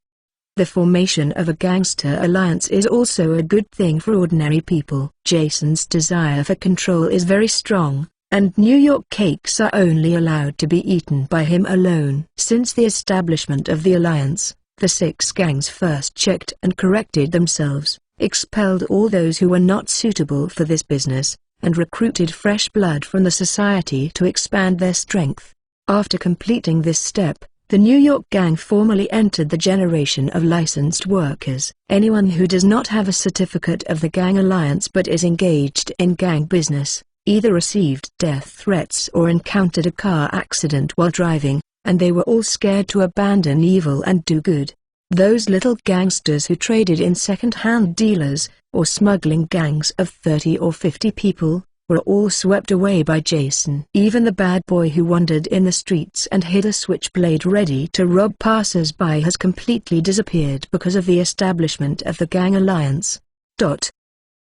The formation of a gangster alliance is also a good thing for ordinary people. Jason's desire for control is very strong, and New York cakes are only allowed to be eaten by him alone. Since the establishment of the alliance, the 6 gangs first checked and corrected themselves, expelled all those who were not suitable for this business, and recruited fresh blood from the society to expand their strength. After completing this step, the New York gang formally entered the generation of licensed workers. Anyone who does not have a certificate of the gang alliance but is engaged in gang business, either received death threats or encountered a car accident while driving, and they were all scared to abandon evil and do good. Those little gangsters who traded in second-hand dealers, or smuggling gangs of 30 or 50 people, were all swept away by Jason. Even the bad boy who wandered in the streets and hid a switchblade ready to rob passers-by has completely disappeared because of the establishment of the gang alliance.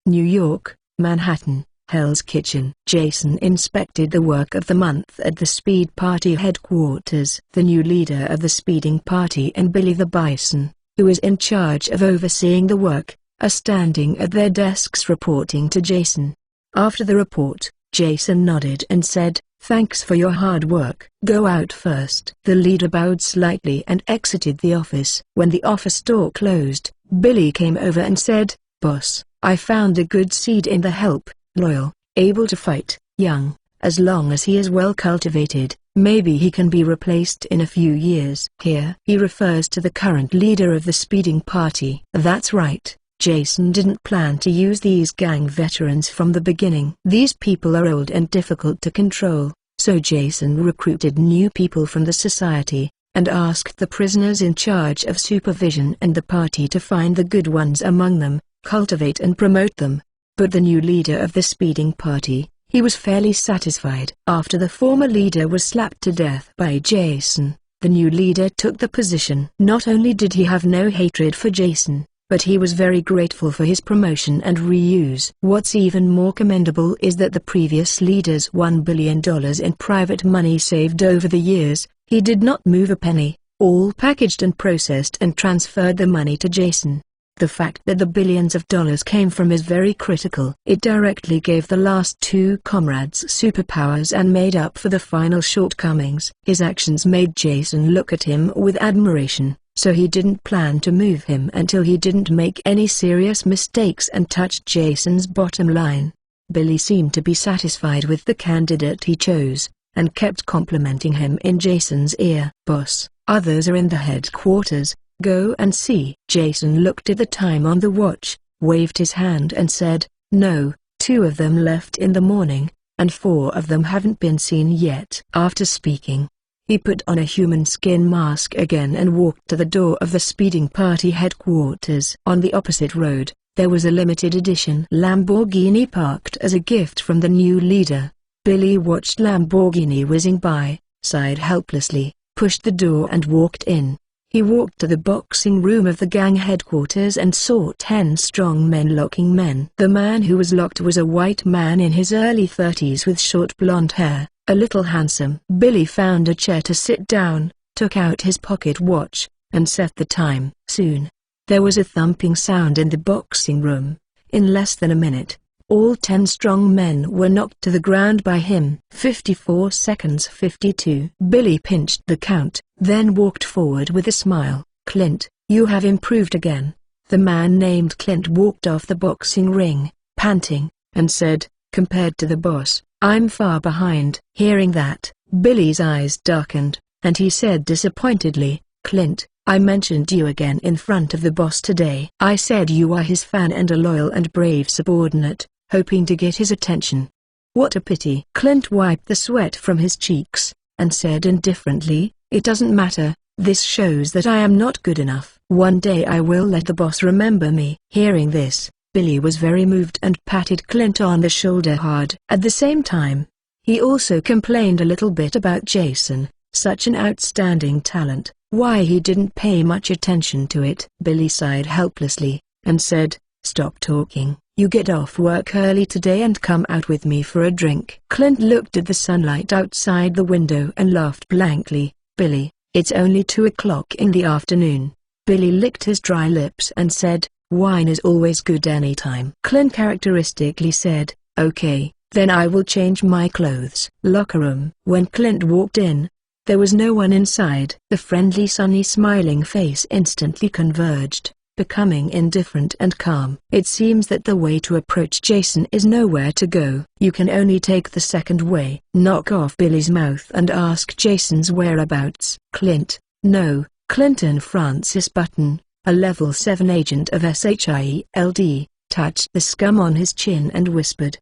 New York, Manhattan, Hell's Kitchen. Jason inspected the work of the month at the Speed Party headquarters. The new leader of the speeding party and Billy the Bison, who is in charge of overseeing the work, are standing at their desks reporting to Jason. After the report, Jason nodded and said, "Thanks for your hard work. Go out first." The leader bowed slightly and exited the office. When the office door closed, Billy came over and said, "Boss, I found a good seed in the help, loyal, able to fight, young. As long as he is well cultivated, maybe he can be replaced in a few years." Here he refers to the current leader of the speeding party. That's right. Jason didn't plan to use these gang veterans from the beginning. These people are old and difficult to control, so Jason recruited new people from the society, and asked the prisoners in charge of supervision and the party to find the good ones among them, cultivate and promote them. But the new leader of the speeding party, he was fairly satisfied. After the former leader was slapped to death by Jason, the new leader took the position. Not only did he have no hatred for Jason, but he was very grateful for his promotion and reuse. What's even more commendable is that the previous leader's $1 billion in private money saved over the years, he did not move a penny, all packaged and processed and transferred the money to Jason. The fact that the billions of dollars came from is very critical. It directly gave the last 2 comrades superpowers and made up for the final shortcomings. His actions made Jason look at him with admiration, so he didn't plan to move him until he didn't make any serious mistakes and touched Jason's bottom line. Billy seemed to be satisfied with the candidate he chose, and kept complimenting him in Jason's ear. "Boss, others are in the headquarters. Go and see." Jason looked at the time on the watch, waved his hand and said, "No, 2 of them left in the morning, and 4 of them haven't been seen yet." After speaking, he put on a human skin mask again and walked to the door of the speeding party headquarters. On the opposite road, there was a limited edition Lamborghini parked as a gift from the new leader. Billy watched Lamborghini whizzing by, sighed helplessly, pushed the door and walked in. He walked to the boxing room of the gang headquarters and saw 10 strong men locking men. The man who was locked was a white man in his early 30s with short blonde hair, a little handsome. Billy found a chair to sit down, took out his pocket watch, and set the time. Soon, there was a thumping sound in the boxing room. In less than a minute, all 10 strong men were knocked to the ground by him. 54 seconds 52. Billy pinched the count, then walked forward with a smile. "Clint, You have improved again." The man named Clint walked off the boxing ring, panting, and said, "Compared to the boss, I'm far behind." Hearing that, Billy's eyes darkened, and he said disappointedly, "Clint, I mentioned you again in front of the boss today. I said you are his fan and a loyal and brave subordinate, hoping to get his attention." "What a pity." Clint wiped the sweat from his cheeks, and said indifferently, "It doesn't matter, this shows that I am not good enough. One day I will let the boss remember me." Hearing this, Billy was very moved and patted Clint on the shoulder hard. At the same time, he also complained a little bit about Jason, such an outstanding talent, why he didn't pay much attention to it. Billy sighed helplessly, and said, "Stop talking. You get off work early today and come out with me for a drink." Clint looked at the sunlight outside the window and laughed blankly. "Billy, it's only 2 o'clock in the afternoon." Billy licked his dry lips and said, "Wine is always good anytime." Clint characteristically said, "Okay, then I will change my clothes." Locker room. When Clint walked in, there was no one inside. The friendly sunny smiling face instantly converged, becoming indifferent and calm. "It seems that the way to approach Jason is nowhere to go. You can only take the second way. Knock off Billy's mouth and ask Jason's whereabouts." Clint, "No." Clinton Francis Button, a level 7 agent of SHIELD, touched the scum on his chin and whispered.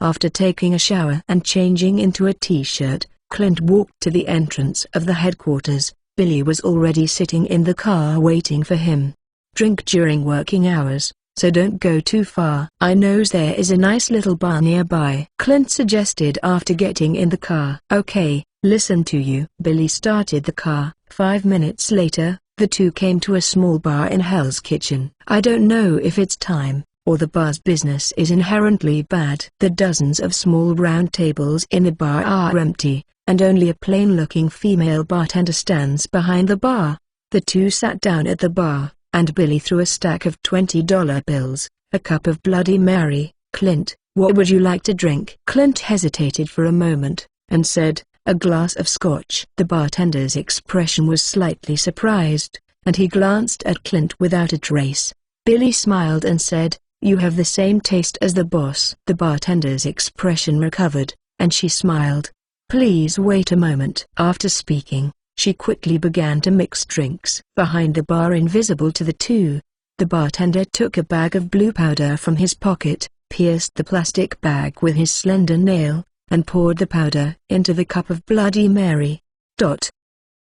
After taking a shower and changing into a t-shirt, Clint walked to the entrance of the headquarters. Billy was already sitting in the car waiting for him. "Drink during working hours, so don't go too far. I knows there is a nice little bar nearby," Clint suggested after getting in the car. "Okay, listen to you." Billy started the car. 5 minutes later, the two came to a small bar in Hell's Kitchen. "I don't know if it's time, or the bar's business is inherently bad." The dozens of small round tables in the bar are empty, and only a plain-looking female bartender stands behind the bar. The two sat down at the bar, and Billy threw a stack of $20 bills, a cup of Bloody Mary. "Clint, what would you like to drink?" Clint hesitated for a moment, and said, "A glass of scotch." The bartender's expression was slightly surprised, and he glanced at Clint without a trace. Billy smiled and said, "You have the same taste as the boss." The bartender's expression recovered, and she smiled. "Please wait a moment." After speaking, she quickly began to mix drinks. Behind the bar, invisible to the two, the bartender took a bag of blue powder from his pocket, pierced the plastic bag with his slender nail, and poured the powder into the cup of Bloody Mary.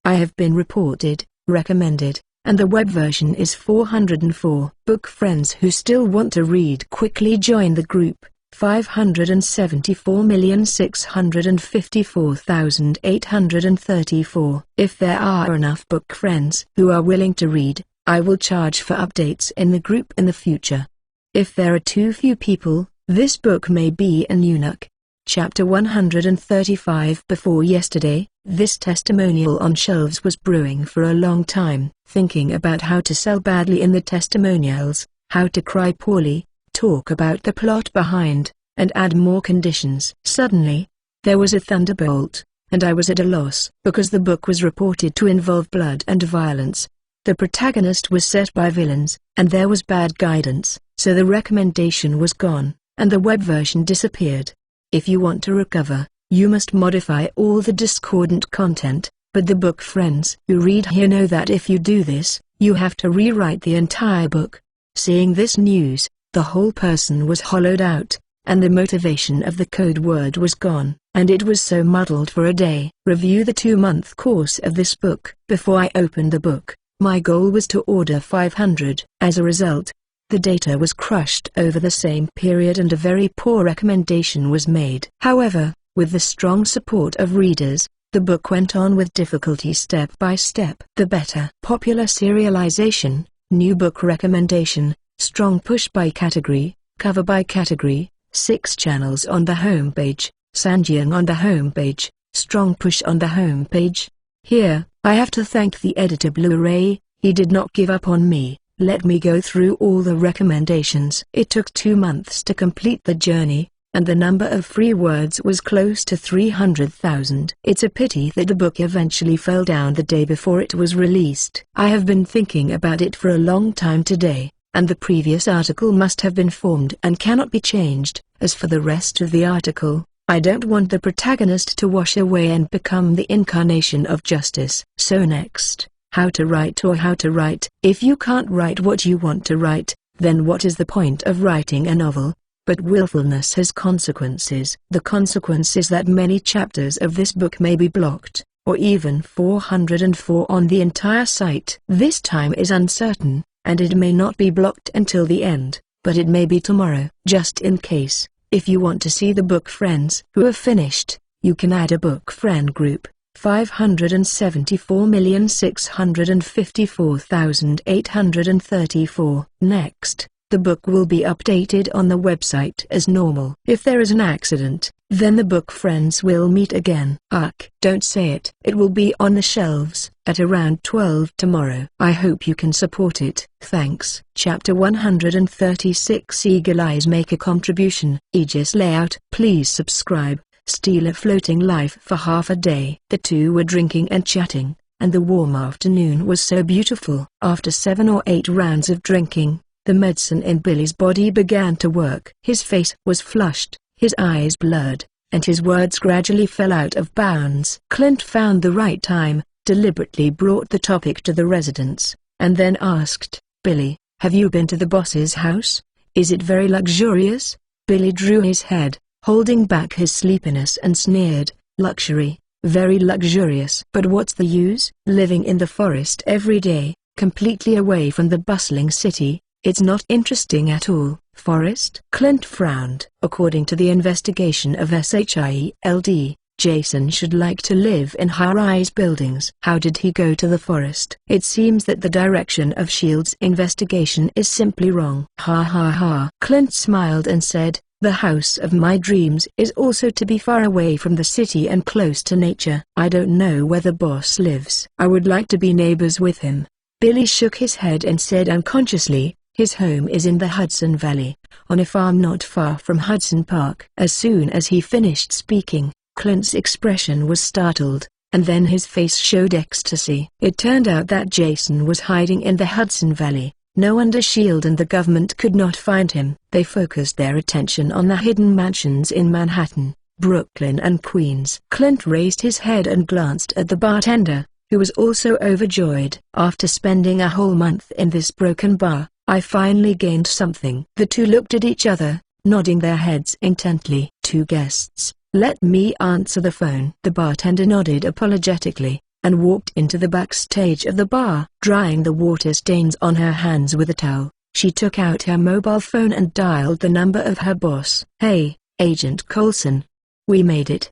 I have been reported, recommended, and the web version is 404. Book friends who still want to read quickly join the group. 574,654,834. If there are enough book friends who are willing to read, I will charge for updates in the group in the future. If there are too few people, this book may be an eunuch. Chapter 135. Before yesterday, this testimonial on shelves was brewing for a long time, thinking about how to sell badly in the testimonials, how to cry poorly, talk about the plot behind, and add more conditions. Suddenly, there was a thunderbolt, and I was at a loss, because the book was reported to involve blood and violence. The protagonist was set by villains, and there was bad guidance, so the recommendation was gone, and the web version disappeared. If you want to recover, you must modify all the discordant content, but the book friends who read here know that if you do this, you have to rewrite the entire book. Seeing this news, the whole person was hollowed out, and the motivation of the code word was gone, and it was so muddled for a day. Review the 2-month course of this book. Before I opened the book, my goal was to order 500. As a result, the data was crushed over the same period and a very poor recommendation was made. However, with the strong support of readers, the book went on with difficulty step by step. The better. Popular serialization, new book recommendation, strong push by category, cover by category, 6 channels on the homepage, Sanjian on the homepage, strong push on the homepage. Here, I have to thank the editor Blu-ray, he did not give up on me. Let me go through all the recommendations. It took 2 months to complete the journey, and the number of free words was close to 300,000. It's a pity that the book eventually fell down the day before it was released. I have been thinking about it for a long time today, and the previous article must have been formed and cannot be changed. As for the rest of the article, I don't want the protagonist to wash away and become the incarnation of justice. So next, how to write or how to write. If you can't write what you want to write, then what is the point of writing a novel? But willfulness has consequences. The consequence is that many chapters of this book may be blocked, or even 404 on the entire site. This time is uncertain, and it may not be blocked until the end, but it may be tomorrow. Just in case, if you want to see the book friends who have finished, you can add a book friend group. 574,654,834. Next, the book will be updated on the website as normal. If there is an accident, then the book friends will meet again. Ugh, don't say it. It will be on the shelves at around 12 tomorrow. I hope you can support it. Thanks. Chapter 136. Eagle Eyes make a contribution. Aegis Layout. Please subscribe. Steal a floating life for half a day. The two were drinking and chatting, and the warm afternoon was so beautiful. After 7 or 8 rounds of drinking, the medicine in Billy's body began to work. His face was flushed, his eyes blurred, and his words gradually fell out of bounds. Clint found the right time, deliberately brought the topic to the residence, and then asked, "Billy, have you been to the boss's house? Is it very luxurious?" Billy drew his head, holding back his sleepiness, and sneered, "Luxury, very luxurious. But what's the use? Living in the forest every day, completely away from the bustling city, it's not interesting at all." Forest? Clint frowned. According to the investigation of SHIELD, Jason should like to live in high-rise buildings. How did he go to the forest? It seems that the direction of SHIELD's investigation is simply wrong. Ha ha ha. Clint smiled and said, "The house of my dreams is also to be far away from the city and close to nature. I don't know where the boss lives. I would like to be neighbors with him." Billy shook his head and said unconsciously, "His home is in the Hudson Valley, on a farm not far from Hudson Park." As soon as he finished speaking, Clint's expression was startled, and then his face showed ecstasy. It turned out that Jason was hiding in the Hudson Valley. No wonder SHIELD and the government could not find him. They focused their attention on the hidden mansions in Manhattan, Brooklyn and Queens. Clint raised his head and glanced at the bartender, who was also overjoyed. "After spending a whole month in this broken bar, I finally gained something." The two looked at each other, nodding their heads intently. "Two guests, let me answer the phone." The bartender nodded apologetically, and walked into the backstage of the bar. Drying the water stains on her hands with a towel, she took out her mobile phone and dialed the number of her boss. "Hey, Agent Coulson. We made it.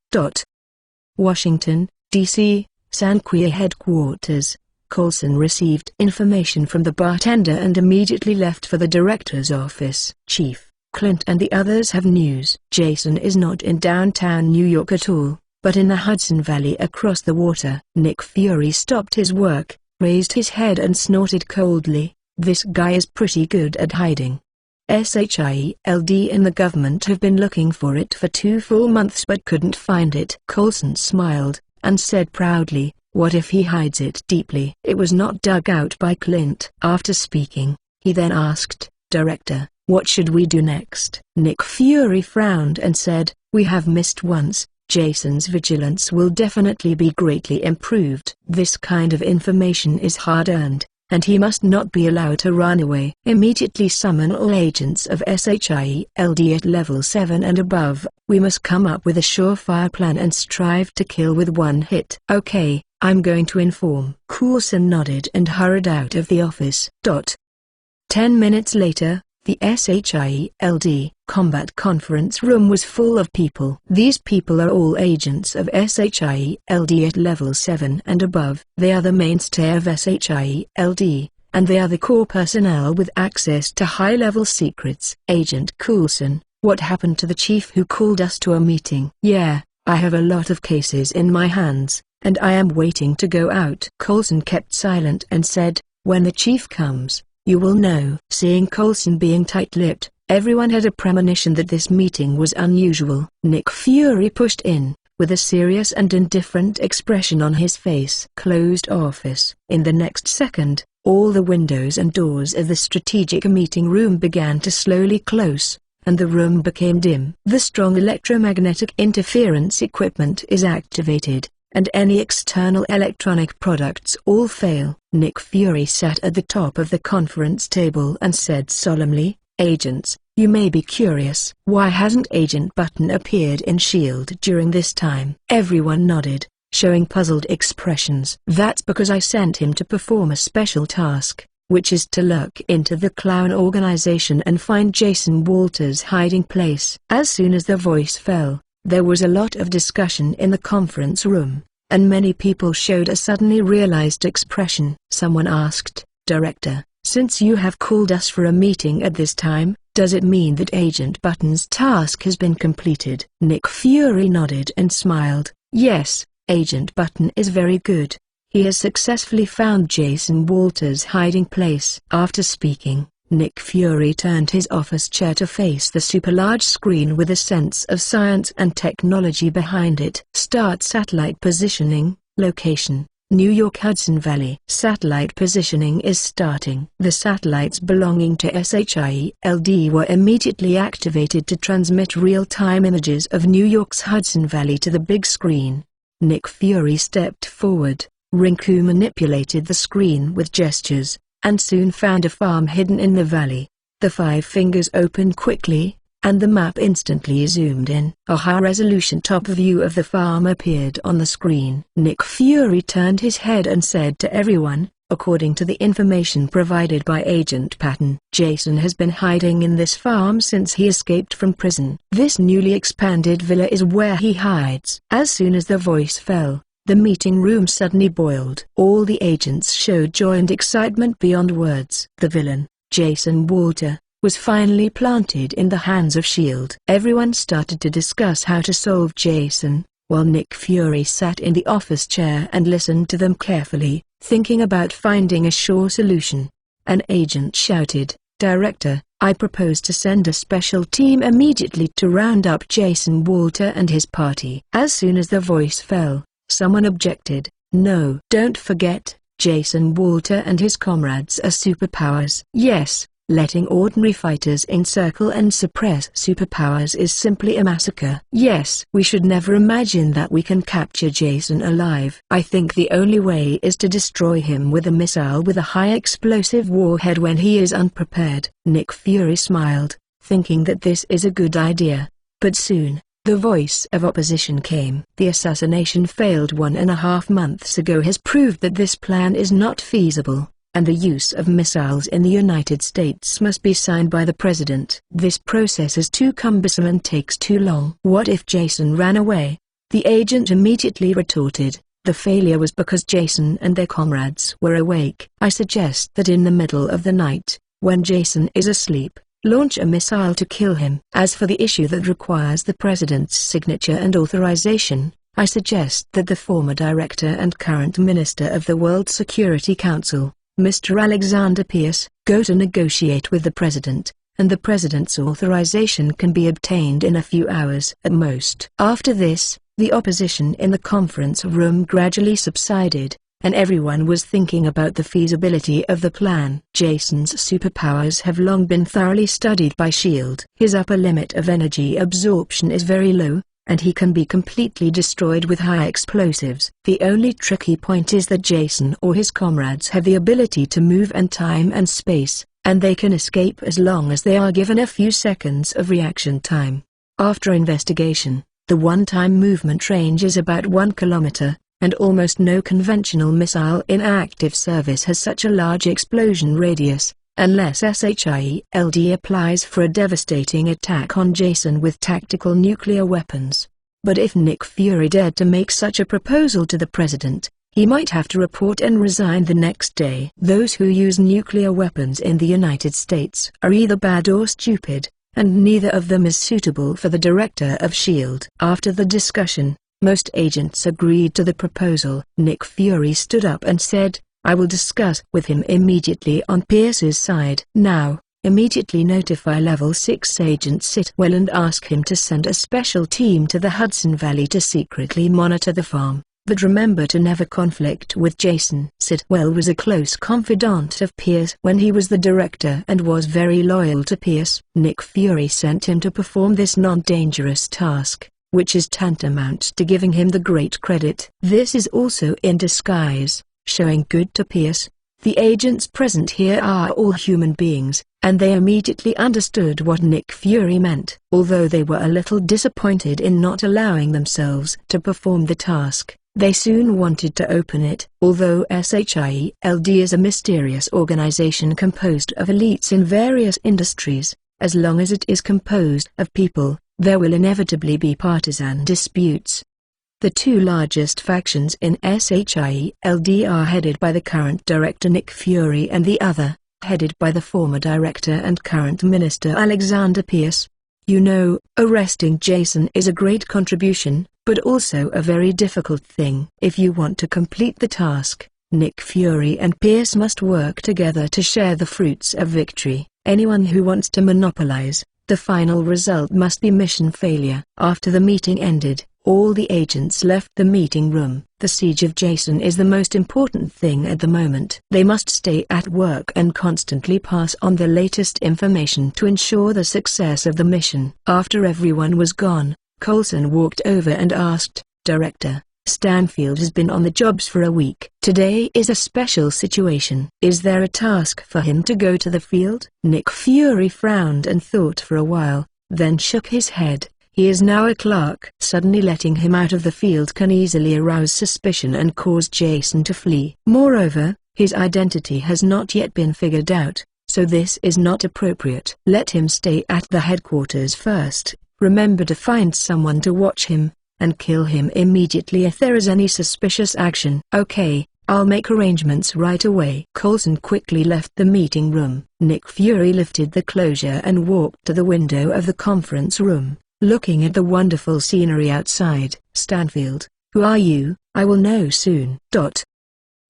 Washington, D.C., Sanquia headquarters." Coulson received information from the bartender and immediately left for the director's office. "Chief, Clint and the others have news. Jason is not in downtown New York at all, but in the Hudson Valley across the water." Nick Fury stopped his work, raised his head and snorted coldly. "This guy is pretty good at hiding. SHIELD and the government have been looking for it for 2 full months but couldn't find it." Coulson smiled, and said proudly, "What if he hides it deeply?" It was not dug out by Clint. After speaking, he then asked, "Director, what should we do next?" Nick Fury frowned and said, "We have missed once. Jason's vigilance will definitely be greatly improved. This kind of information is hard-earned, and he must not be allowed to run away. Immediately summon all agents of SHIELD at level 7 and above. We must come up with a surefire plan and strive to kill with one hit." "Okay, I'm going to inform." Coulson nodded and hurried out of the office. 10 minutes later, the SHIELD combat conference room was full of people. These people are all agents of SHIELD at level 7 and above. They are the mainstay of SHIELD, and they are the core personnel with access to high-level secrets. "Agent Coulson, what happened to the chief who called us to a meeting?" "Yeah, I have a lot of cases in my hands, and I am waiting to go out." Coulson kept silent and said, "When the chief comes, you will know." Seeing Coulson being tight-lipped, Everyone had a premonition that this meeting was unusual. Nick Fury pushed in, with a serious and indifferent expression on his face. Closed office. In the next second, all the windows and doors of the strategic meeting room began to slowly close, and the room became dim. The strong electromagnetic interference equipment is activated, and any external electronic products all fail. Nick Fury sat at the top of the conference table and said solemnly, "Agents, you may be curious. Why hasn't Agent Button appeared in S.H.I.E.L.D. during this time?" Everyone nodded, showing puzzled expressions. "That's because I sent him to perform a special task, which is to look into the clown organization and find Jason Walters' hiding place." As soon as the voice fell, there was a lot of discussion in the conference room, and many people showed a suddenly realized expression. Someone asked, "Director, since you have called us for a meeting at this time, does it mean that Agent Button's task has been completed?" Nick Fury nodded and smiled. "Yes, Agent Button is very good. He has successfully found Jason Walters' hiding place." After speaking, Nick Fury turned his office chair to face the super-large screen with a sense of science and technology behind it. Start satellite positioning. Location: New York Hudson Valley. Satellite positioning is starting. The satellites belonging to S.H.I.E.L.D. were immediately activated to transmit real-time images of New York's Hudson Valley to the big screen. Nick Fury stepped forward. Rinku manipulated the screen with gestures, and soon found a farm hidden in the valley. The 5 fingers opened quickly, and the map instantly zoomed in. A high-resolution top view of the farm appeared on the screen. Nick Fury turned his head and said to everyone, "According to the information provided by Agent Patton, Jason has been hiding in this farm since he escaped from prison. This newly expanded villa is where he hides." As soon as the voice fell, the meeting room suddenly boiled. All the agents showed joy and excitement beyond words. The villain, Jason Walter, was finally planted in the hands of S.H.I.E.L.D. Everyone started to discuss how to solve Jason, while Nick Fury sat in the office chair and listened to them carefully, thinking about finding a sure solution. An agent shouted, "Director, I propose to send a special team immediately to round up Jason Walter and his party." As soon as the voice fell, someone objected, "No, don't forget, Jason Walter and his comrades are superpowers." "Yes, letting ordinary fighters encircle and suppress superpowers is simply a massacre." "Yes, we should never imagine that we can capture Jason alive. I think the only way is to destroy him with a missile with a high explosive warhead when he is unprepared." Nick Fury smiled, thinking that this is a good idea. But soon, the voice of opposition came. "The assassination failed 1.5 months ago has proved that this plan is not feasible, and the use of missiles in the United States must be signed by the president. This process is too cumbersome and takes too long." "What if Jason ran away?" the agent immediately retorted. "The failure was because Jason and their comrades were awake. I suggest that in the middle of the night, when Jason is asleep, launch a missile to kill him. As for the issue that requires the president's signature and authorization, I suggest that the former director and current minister of the World Security Council, Mr. Alexander Pierce, go to negotiate with the president, and the president's authorization can be obtained in a few hours at most." After this, the opposition in the conference room gradually subsided, and everyone was thinking about the feasibility of the plan. Jason's superpowers have long been thoroughly studied by S.H.I.E.L.D. His upper limit of energy absorption is very low, and he can be completely destroyed with high explosives. The only tricky point is that Jason or his comrades have the ability to move in time and space, and they can escape as long as they are given a few seconds of reaction time. After investigation, the one-time movement range is about 1 kilometer, and almost no conventional missile in active service has such a large explosion radius, unless S.H.I.E.L.D. applies for a devastating attack on Jason with tactical nuclear weapons. But if Nick Fury dared to make such a proposal to the president, he might have to report and resign the next day. Those who use nuclear weapons in the United States are either bad or stupid, and neither of them is suitable for the director of S.H.I.E.L.D. After the discussion, most agents agreed to the proposal. Nick Fury stood up and said, "I will discuss with him immediately on Pierce's side." Now, Immediately notify Level 6 Agent Sitwell and ask him to send a special team to the Hudson Valley to secretly monitor the farm. But remember to never conflict with Jason. Sitwell was a close confidant of Pierce when he was the director and was very loyal to Pierce. Nick Fury sent him to perform this non-dangerous task, which is tantamount to giving him the great credit. This is also in disguise, showing good to Pierce. The agents present here are all human beings, and they immediately understood what Nick Fury meant. Although they were a little disappointed in not allowing themselves to perform the task, they soon wanted to open it. Although SHIELD is a mysterious organization composed of elites in various industries, as long as it is composed of people, there will inevitably be partisan disputes. The two largest factions in SHIELD are headed by the current director Nick Fury and the other, headed by the former director and current minister Alexander Pierce. You know, arresting Jason is a great contribution, but also a very difficult thing. If you want to complete the task, Nick Fury and Pierce must work together to share the fruits of victory. Anyone who wants to monopolize, the final result must be mission failure. After the meeting ended, all the agents left the meeting room. The siege of Jason is the most important thing at the moment. They must stay at work and constantly pass on the latest information to ensure the success of the mission. After everyone was gone, Coulson walked over and asked, "Director, Stanfield has been on the jobs for a week. Today is a special situation. Is there a task for him to go to the field?" Nick Fury frowned and thought for a while, then shook his head. He is now a clerk. Suddenly letting him out of the field can easily arouse suspicion and cause Jason to flee. Moreover, his identity has not yet been figured out, so this is not appropriate. Let him stay at the headquarters first. Remember to find someone to watch him, and kill him immediately if there is any suspicious action. Okay, I'll make arrangements right away. Coulson quickly left the meeting room. Nick Fury lifted the closure and walked to the window of the conference room, looking at the wonderful scenery outside. "Stanfield, who are you? I will know soon."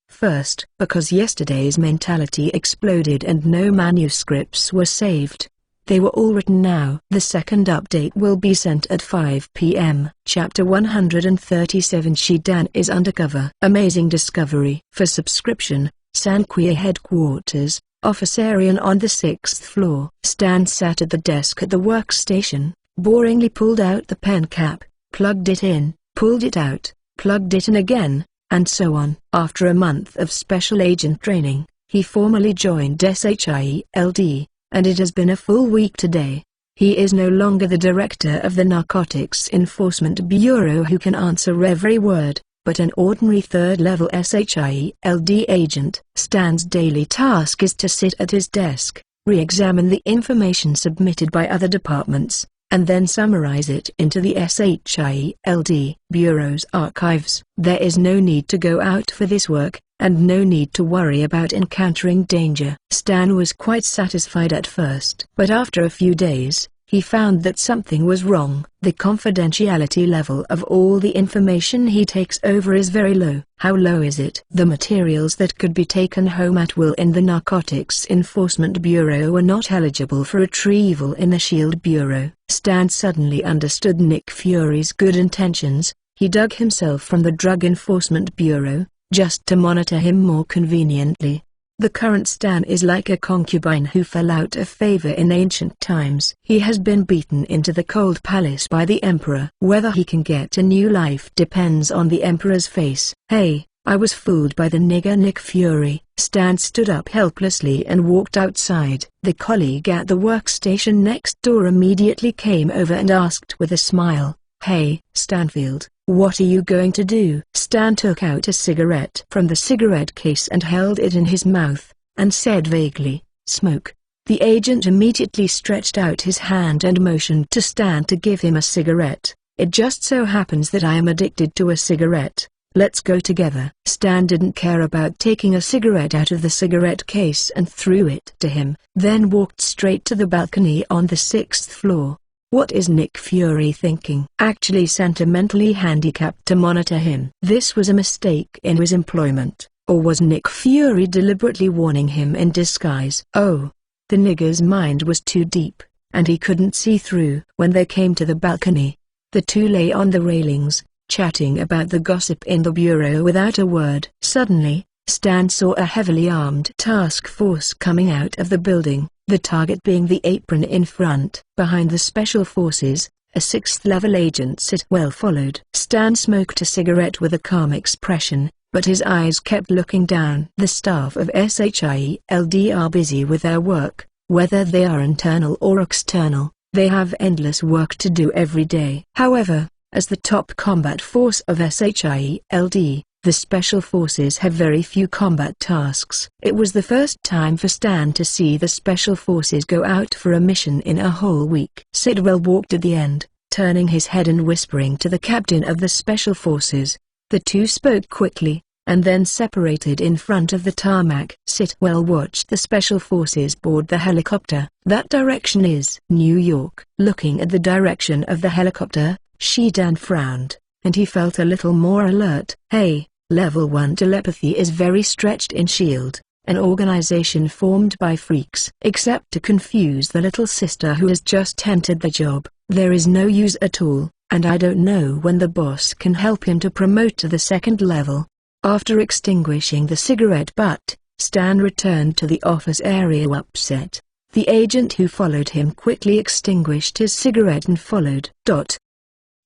First, because yesterday's mentality exploded and no manuscripts were saved. They were all written now. The second update will be sent at 5 p.m. Chapter 137 Shidan is undercover. Amazing discovery. For subscription, Sanquia Headquarters, Office Area on the 6th floor. Stan sat at the desk at the workstation, boringly pulled out the pen cap, plugged it in, pulled it out, plugged it in again, and so on. After a month of special agent training, he formally joined SHIELD. And it has been a full week today. He is no longer the director of the Narcotics Enforcement Bureau who can answer every word, but an ordinary third-level SHIELD agent. Stan's daily task is to sit at his desk, re-examine the information submitted by other departments, and then summarize it into the SHIELD Bureau's archives. There is no need to go out for this work, and no need to worry about encountering danger. Stan was quite satisfied at first. But after a few days, he found that something was wrong. The confidentiality level of all the information he takes over is very low. How low is it? The materials that could be taken home at will in the Narcotics Enforcement Bureau were not eligible for retrieval in the SHIELD Bureau. Stan suddenly understood Nick Fury's good intentions. He dug himself from the Drug Enforcement Bureau, just to monitor him more conveniently. The current Stan is like a concubine who fell out of favor in ancient times. He has been beaten into the cold palace by the Emperor. Whether he can get a new life depends on the Emperor's face. "Hey, I was fooled by the nigger Nick Fury." Stan stood up helplessly and walked outside. The colleague at the workstation next door immediately came over and asked with a smile, "Hey, Stanfield, what are you going to do?" Stan took out a cigarette from the cigarette case and held it in his mouth, and said vaguely, "Smoke." The agent immediately stretched out his hand and motioned to Stan to give him a cigarette. "It just so happens that I am addicted to a cigarette. Let's go together." Stan didn't care about taking a cigarette out of the cigarette case and threw it to him, then walked straight to the balcony on the 6th floor. What is Nick Fury thinking? Actually sentimentally handicapped to monitor him. This was a mistake in his employment, or was Nick Fury deliberately warning him in disguise? Oh, The nigger's mind was too deep, and he couldn't see through. When they came to the balcony, the two lay on the railings, chatting about the gossip in the bureau without a word. Suddenly, Stan saw a heavily armed task force coming out of the building, the target being the apron in front. Behind the special forces, a sixth-level agent Sitwell followed. Stan smoked a cigarette with a calm expression, but his eyes kept looking down. The staff of SHIELD are busy with their work, whether they are internal or external. They have endless work to do every day. However, as the top combat force of SHIELD, the Special Forces have very few combat tasks. It was the first time for Stan to see the Special Forces go out for a mission in a whole week. Sitwell walked at the end, turning his head and whispering to the captain of the Special Forces. The two spoke quickly, and then separated in front of the tarmac. Sitwell watched the Special Forces board the helicopter. That direction is New York. Looking at the direction of the helicopter, Stan frowned, and he felt a little more alert. Hey, Level 1 telepathy is very stretched in SHIELD, an organization formed by freaks. Except to confuse the little sister who has just entered the job, there is no use at all, and I don't know when the boss can help him to promote to the second level. After extinguishing the cigarette butt, Stan returned to the office area upset. The agent who followed him quickly extinguished his cigarette and followed.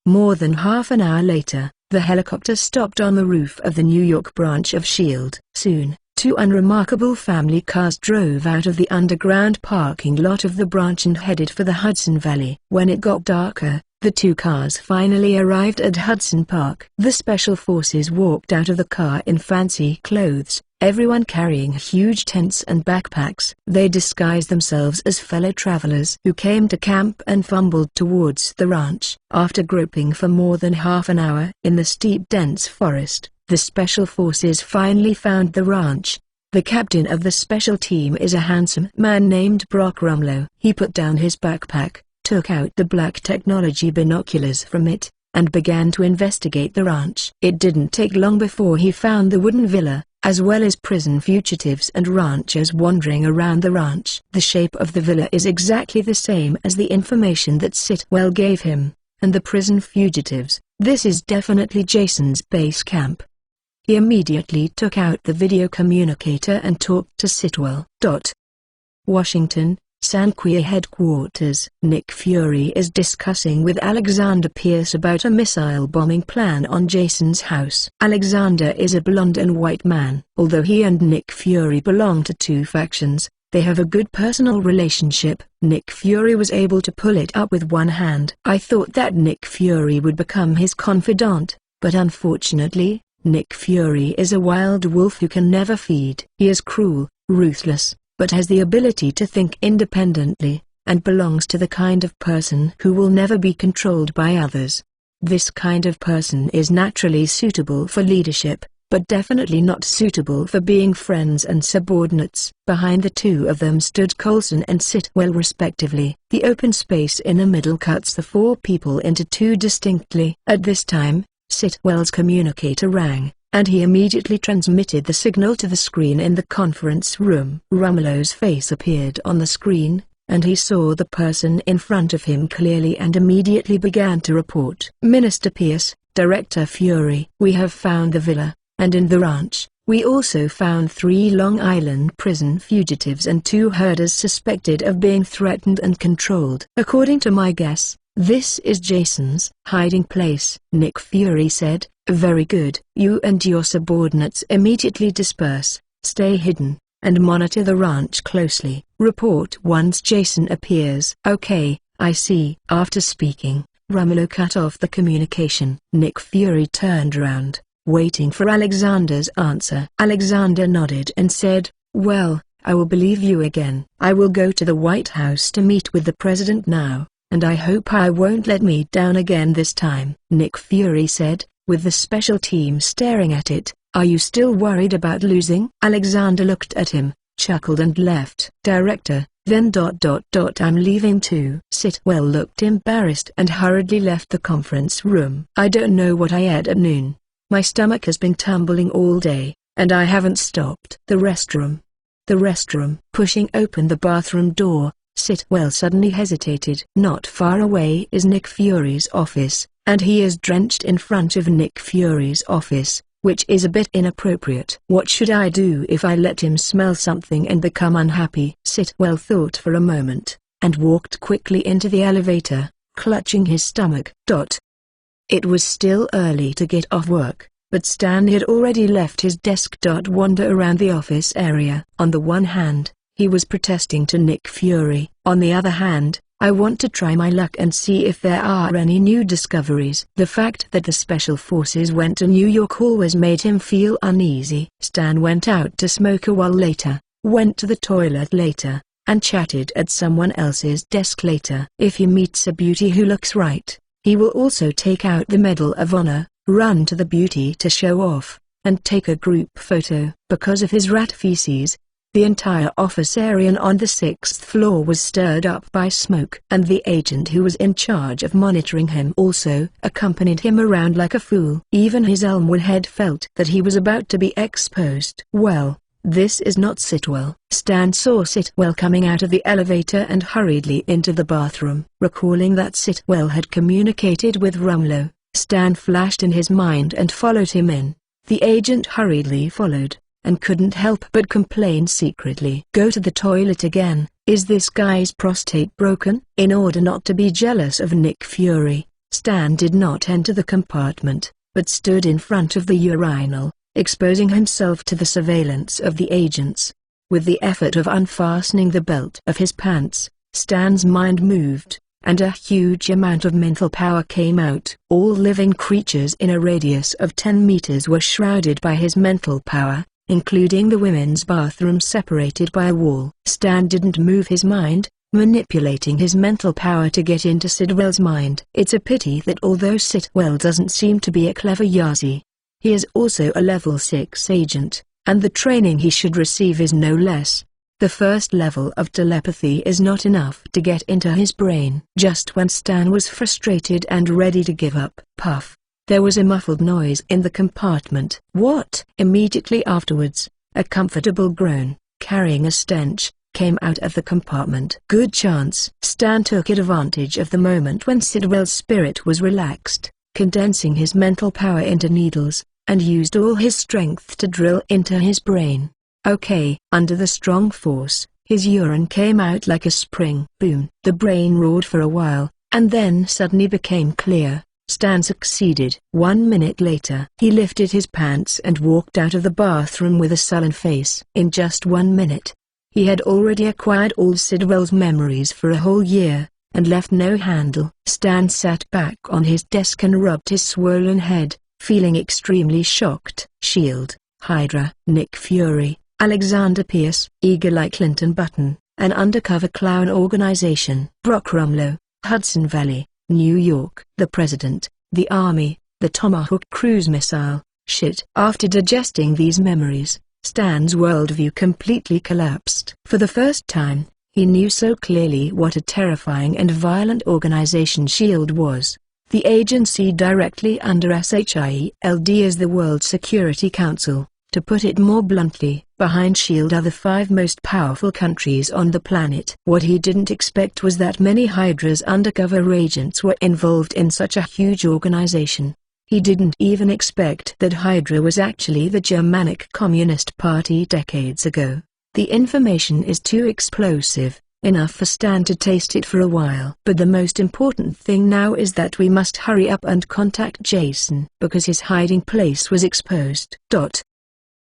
More than half an hour later, the helicopter stopped on the roof of the New York branch of SHIELD. Soon, two unremarkable family cars drove out of the underground parking lot of the branch and headed for the Hudson Valley. When it got darker, the two cars finally arrived at Hudson Park. The Special Forces walked out of the car in fancy clothes, everyone carrying huge tents and backpacks. They disguised themselves as fellow travelers who came to camp and fumbled towards the ranch. After groping for more than half an hour in the steep dense forest, the Special Forces finally found the ranch. The captain of the special team is a handsome man named Brock Rumlow. He put down his backpack, took out the black technology binoculars from it, and began to investigate the ranch. It didn't take long before he found the wooden villa, as well as prison fugitives and ranchers wandering around the ranch. The shape of the villa is exactly the same as the information that Sitwell gave him, and the prison fugitives. This is definitely Jason's base camp. He immediately took out the video communicator and talked to Sitwell. Washington, Sanquia headquarters. Nick Fury is discussing with Alexander Pierce about a missile bombing plan on Jason's house. Alexander is a blonde and white man. Although he and Nick Fury belong to two factions, they have a good personal relationship. Nick Fury was able to pull it up with one hand. I thought that Nick Fury would become his confidant, but unfortunately, Nick Fury is a wild wolf who can never feed. He is cruel, ruthless, but has the ability to think independently, and belongs to the kind of person who will never be controlled by others. This kind of person is naturally suitable for leadership, but definitely not suitable for being friends and subordinates. Behind the two of them stood Coulson and Sitwell respectively. The open space in the middle cuts the four people into two distinctly. At this time, Sitwell's communicator rang, and he immediately transmitted the signal to the screen in the conference room. Rumlow's face appeared on the screen, and he saw the person in front of him clearly and immediately began to report. Minister Pierce, Director Fury. We have found the villa, and in the ranch, we also found 3 Long Island prison fugitives and 2 herders suspected of being threatened and controlled. According to my guess, this is Jason's hiding place. Nick Fury said, very good. You and your subordinates immediately disperse, stay hidden, and monitor the ranch closely. Report once Jason appears. Okay, I see. After speaking, Rumlow cut off the communication. Nick Fury turned around, waiting for Alexander's answer. Alexander nodded and said, well, I will believe you again. I will go to the White House to meet with the president now, and I hope I won't let me down again this time. Nick Fury said, with the special team staring at it, are you still worried about losing? Alexander looked at him, chuckled and left. Director, then ... I'm leaving too. Sitwell looked embarrassed and hurriedly left the conference room. I don't know what I ate at noon. My stomach has been tumbling all day, and I haven't stopped. The restroom. the restroom. Pushing open the bathroom door, Sitwell suddenly hesitated. Not far away is Nick Fury's office, and he is drenched in front of Nick Fury's office, which is a bit inappropriate. What should I do if I let him smell something and become unhappy? Sitwell thought for a moment, and walked quickly into the elevator, clutching his stomach. It was still early to get off work, but Stan had already left his desk. Wander around the office area. On the one hand, he was protesting to Nick Fury. On the other hand, I want to try my luck and see if there are any new discoveries. The fact that the Special Forces went to New York always made him feel uneasy. Stan went out to smoke a while later, went to the toilet later, and chatted at someone else's desk later. If he meets a beauty who looks right, he will also take out the Medal of Honor, run to the beauty to show off, and take a group photo. Because of his rat feces, the entire office area on the 6th floor was stirred up by smoke. And the agent who was in charge of monitoring him also accompanied him around like a fool. Even his Elmwood head felt that he was about to be exposed. Well, this is not Sitwell. Stan saw Sitwell coming out of the elevator and hurriedly into the bathroom. Recalling that Sitwell had communicated with Rumlow, Stan flashed in his mind and followed him in. The agent hurriedly followed, and couldn't help but complain secretly. Go to the toilet again. Is this guy's prostate broken? In order not to be jealous of Nick Fury, Stan did not enter the compartment, but stood in front of the urinal, exposing himself to the surveillance of the agents. With the effort of unfastening the belt of his pants, Stan's mind moved, and a huge amount of mental power came out. All living creatures in a radius of 10 meters were shrouded by his mental power, including the women's bathroom separated by a wall. Stan didn't move his mind, manipulating his mental power to get into Sitwell's mind. It's a pity that although Sitwell doesn't seem to be a clever Yazi, he is also a level 6 agent, and the training he should receive is no less. The first level of telepathy is not enough to get into his brain. Just when Stan was frustrated and ready to give up, puff, there was a muffled noise in the compartment. What? Immediately afterwards, a comfortable groan, carrying a stench, came out of the compartment. Good chance. Stan took advantage of the moment when Sitwell's spirit was relaxed, condensing his mental power into needles, and used all his strength to drill into his brain. Okay. Under the strong force, his urine came out like a spring. Boom. The brain roared for a while, and then suddenly became clear. Stan succeeded. 1 minute later, he lifted his pants and walked out of the bathroom with a sullen face. In just 1 minute, he had already acquired all Sitwell's memories for a whole year, and left no handle. Stan sat back on his desk and rubbed his swollen head, feeling extremely shocked. S.H.I.E.L.D., Hydra, Nick Fury, Alexander Pierce, Eagle Eye Clinton Button, an undercover clown organization. Brock Rumlow, Hudson Valley, New York. The President, the Army, the Tomahawk cruise missile. Shit. After digesting these memories, Stan's worldview completely collapsed. For the first time, he knew so clearly what a terrifying and violent organization S.H.I.E.L.D. was. The agency directly under S.H.I.E.L.D. is the World Security Council. To put it more bluntly, behind S.H.I.E.L.D. are the 5 most powerful countries on the planet. What he didn't expect was that many Hydra's undercover agents were involved in such a huge organization. He didn't even expect that Hydra was actually the Germanic Communist Party decades ago. The information is too explosive, enough for Stan to taste it for a while. But the most important thing now is that we must hurry up and contact Jason, because his hiding place was exposed.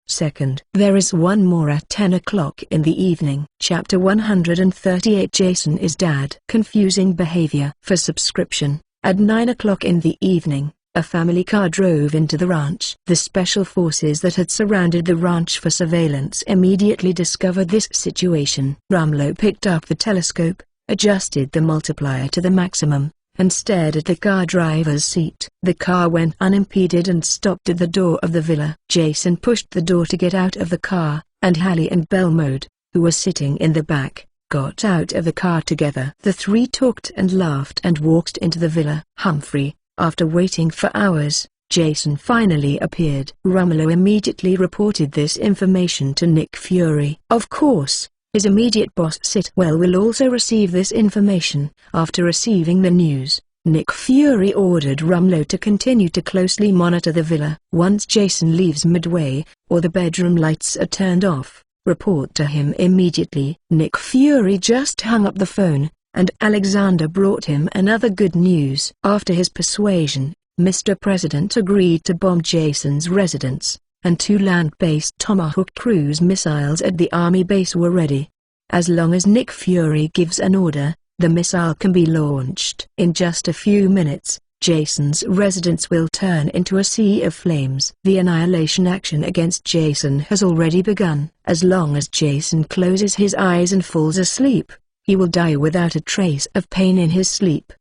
Second, there is one more at 10 o'clock in the evening. Chapter 138. Jason is Dad. Confusing behavior. For subscription, at 9 o'clock in the evening, a family car drove into the ranch. The special forces that had surrounded the ranch for surveillance immediately discovered this situation. Rumlow picked up the telescope, adjusted the multiplier to the maximum, and stared at the car driver's seat. The car went unimpeded and stopped at the door of the villa. Jason pushed the door to get out of the car, and Hallie and Belmode, who were sitting in the back, got out of the car together. The 3 talked and laughed and walked into the villa. Humphrey, after waiting for hours, Jason finally appeared. Romero immediately reported this information to Nick Fury. Of course, his immediate boss Sitwell will also receive this information. After receiving the news, Nick Fury ordered Rumlow to continue to closely monitor the villa. Once Jason leaves midway, or the bedroom lights are turned off, report to him immediately. Nick Fury just hung up the phone, and Alexander brought him another good news. After his persuasion, Mr. President agreed to bomb Jason's residence, and 2 land-based Tomahawk cruise missiles at the army base were ready. As long as Nick Fury gives an order, the missile can be launched. In just a few minutes, Jason's residence will turn into a sea of flames. The annihilation action against Jason has already begun. As long as Jason closes his eyes and falls asleep, he will die without a trace of pain in his sleep.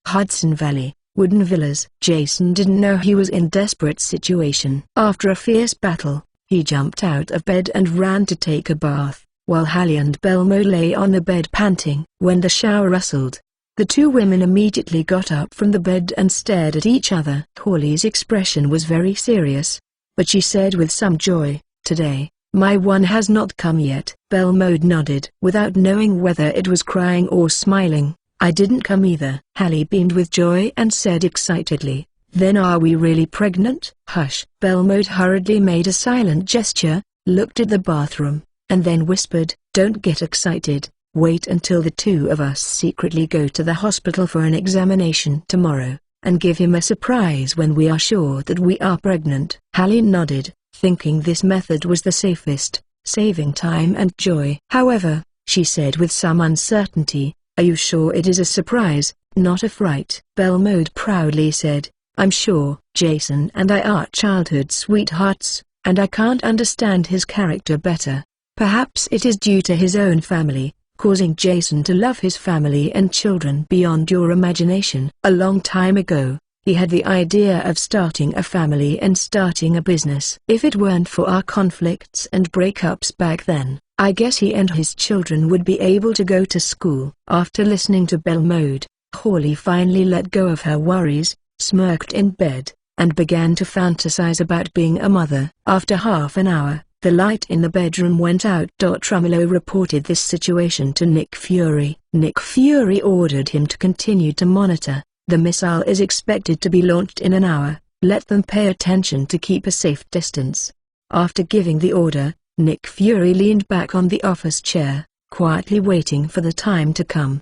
Hudson Valley, wooden villas. Jason didn't know he was in desperate situation. After a fierce battle, he jumped out of bed and ran to take a bath, while Hallie and Belmo lay on the bed panting. When the shower rustled, the 2 women immediately got up from the bed and stared at each other. Hallie's expression was very serious, but she said with some joy, "Today, my one has not come yet." Belmo nodded without knowing whether it was crying or smiling. "I didn't come either." Hallie beamed with joy and said excitedly, "Then are we really pregnant?" "Hush." Belmo hurriedly made a silent gesture, looked at the bathroom, and then whispered, "Don't get excited. Wait until the 2 of us secretly go to the hospital for an examination tomorrow, and give him a surprise when we are sure that we are pregnant." Hallie nodded, thinking this method was the safest, saving time and joy. "However," she said with some uncertainty, "are you sure it is a surprise, not a fright?" Belmo proudly said, "I'm sure. Jason and I are childhood sweethearts, and I can't understand his character better. Perhaps it is due to his own family, causing Jason to love his family and children beyond your imagination. A long time ago, he had the idea of starting a family and starting a business. If it weren't for our conflicts and breakups back then, I guess he and his children would be able to go to school." After listening to Belmo, Hallie finally let go of her worries, smirked in bed, and began to fantasize about being a mother. After half an hour, the light in the bedroom went out. Romero reported this situation to Nick Fury. Nick Fury ordered him to continue to monitor. "The missile is expected to be launched in an hour. Let them pay attention to keep a safe distance." After giving the order, Nick Fury leaned back on the office chair, quietly waiting for the time to come.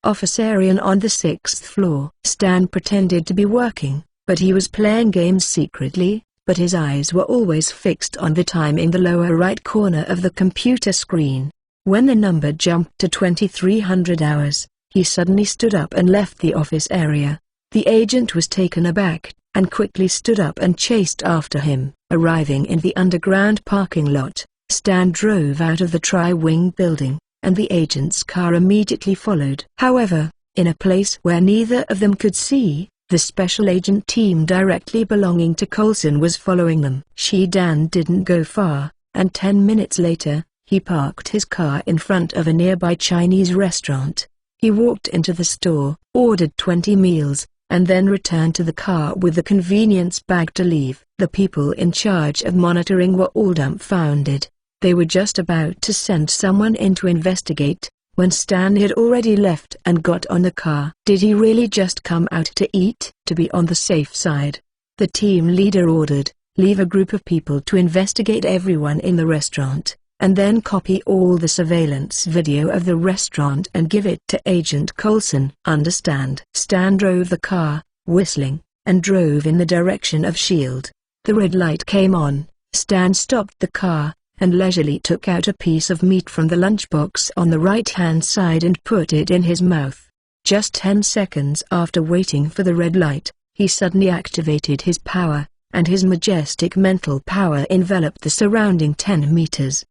Office area on the 6th floor. Stan pretended to be working, but he was playing games secretly, but his eyes were always fixed on the time in the lower right corner of the computer screen. When the number jumped to 2300 hours, he suddenly stood up and left the office area. The agent was taken aback, and quickly stood up and chased after him. Arriving in the underground parking lot, Stan drove out of the Tri-Wing building, and the agent's car immediately followed. However, in a place where neither of them could see, the special agent team directly belonging to Coulson was following them. Dan didn't go far, and 10 minutes later, he parked his car in front of a nearby Chinese restaurant. He walked into the store, ordered 20 meals, and then returned to the car with the convenience bag to leave. The people in charge of monitoring were all dumbfounded. They were just about to send someone in to investigate, when Stan had already left and got on the car. Did he really just come out to eat? To be on the safe side, the team leader ordered, leave a group of people to investigate everyone in the restaurant, and then copy all the surveillance video of the restaurant and give it to Agent Coulson. Understand? Stan drove the car, whistling, and drove in the direction of S.H.I.E.L.D. The red light came on. Stan stopped the car, and leisurely took out a piece of meat from the lunchbox on the right-hand side and put it in his mouth. Just 10 seconds after waiting for the red light, he suddenly activated his power, and his majestic mental power enveloped the surrounding 10 meters.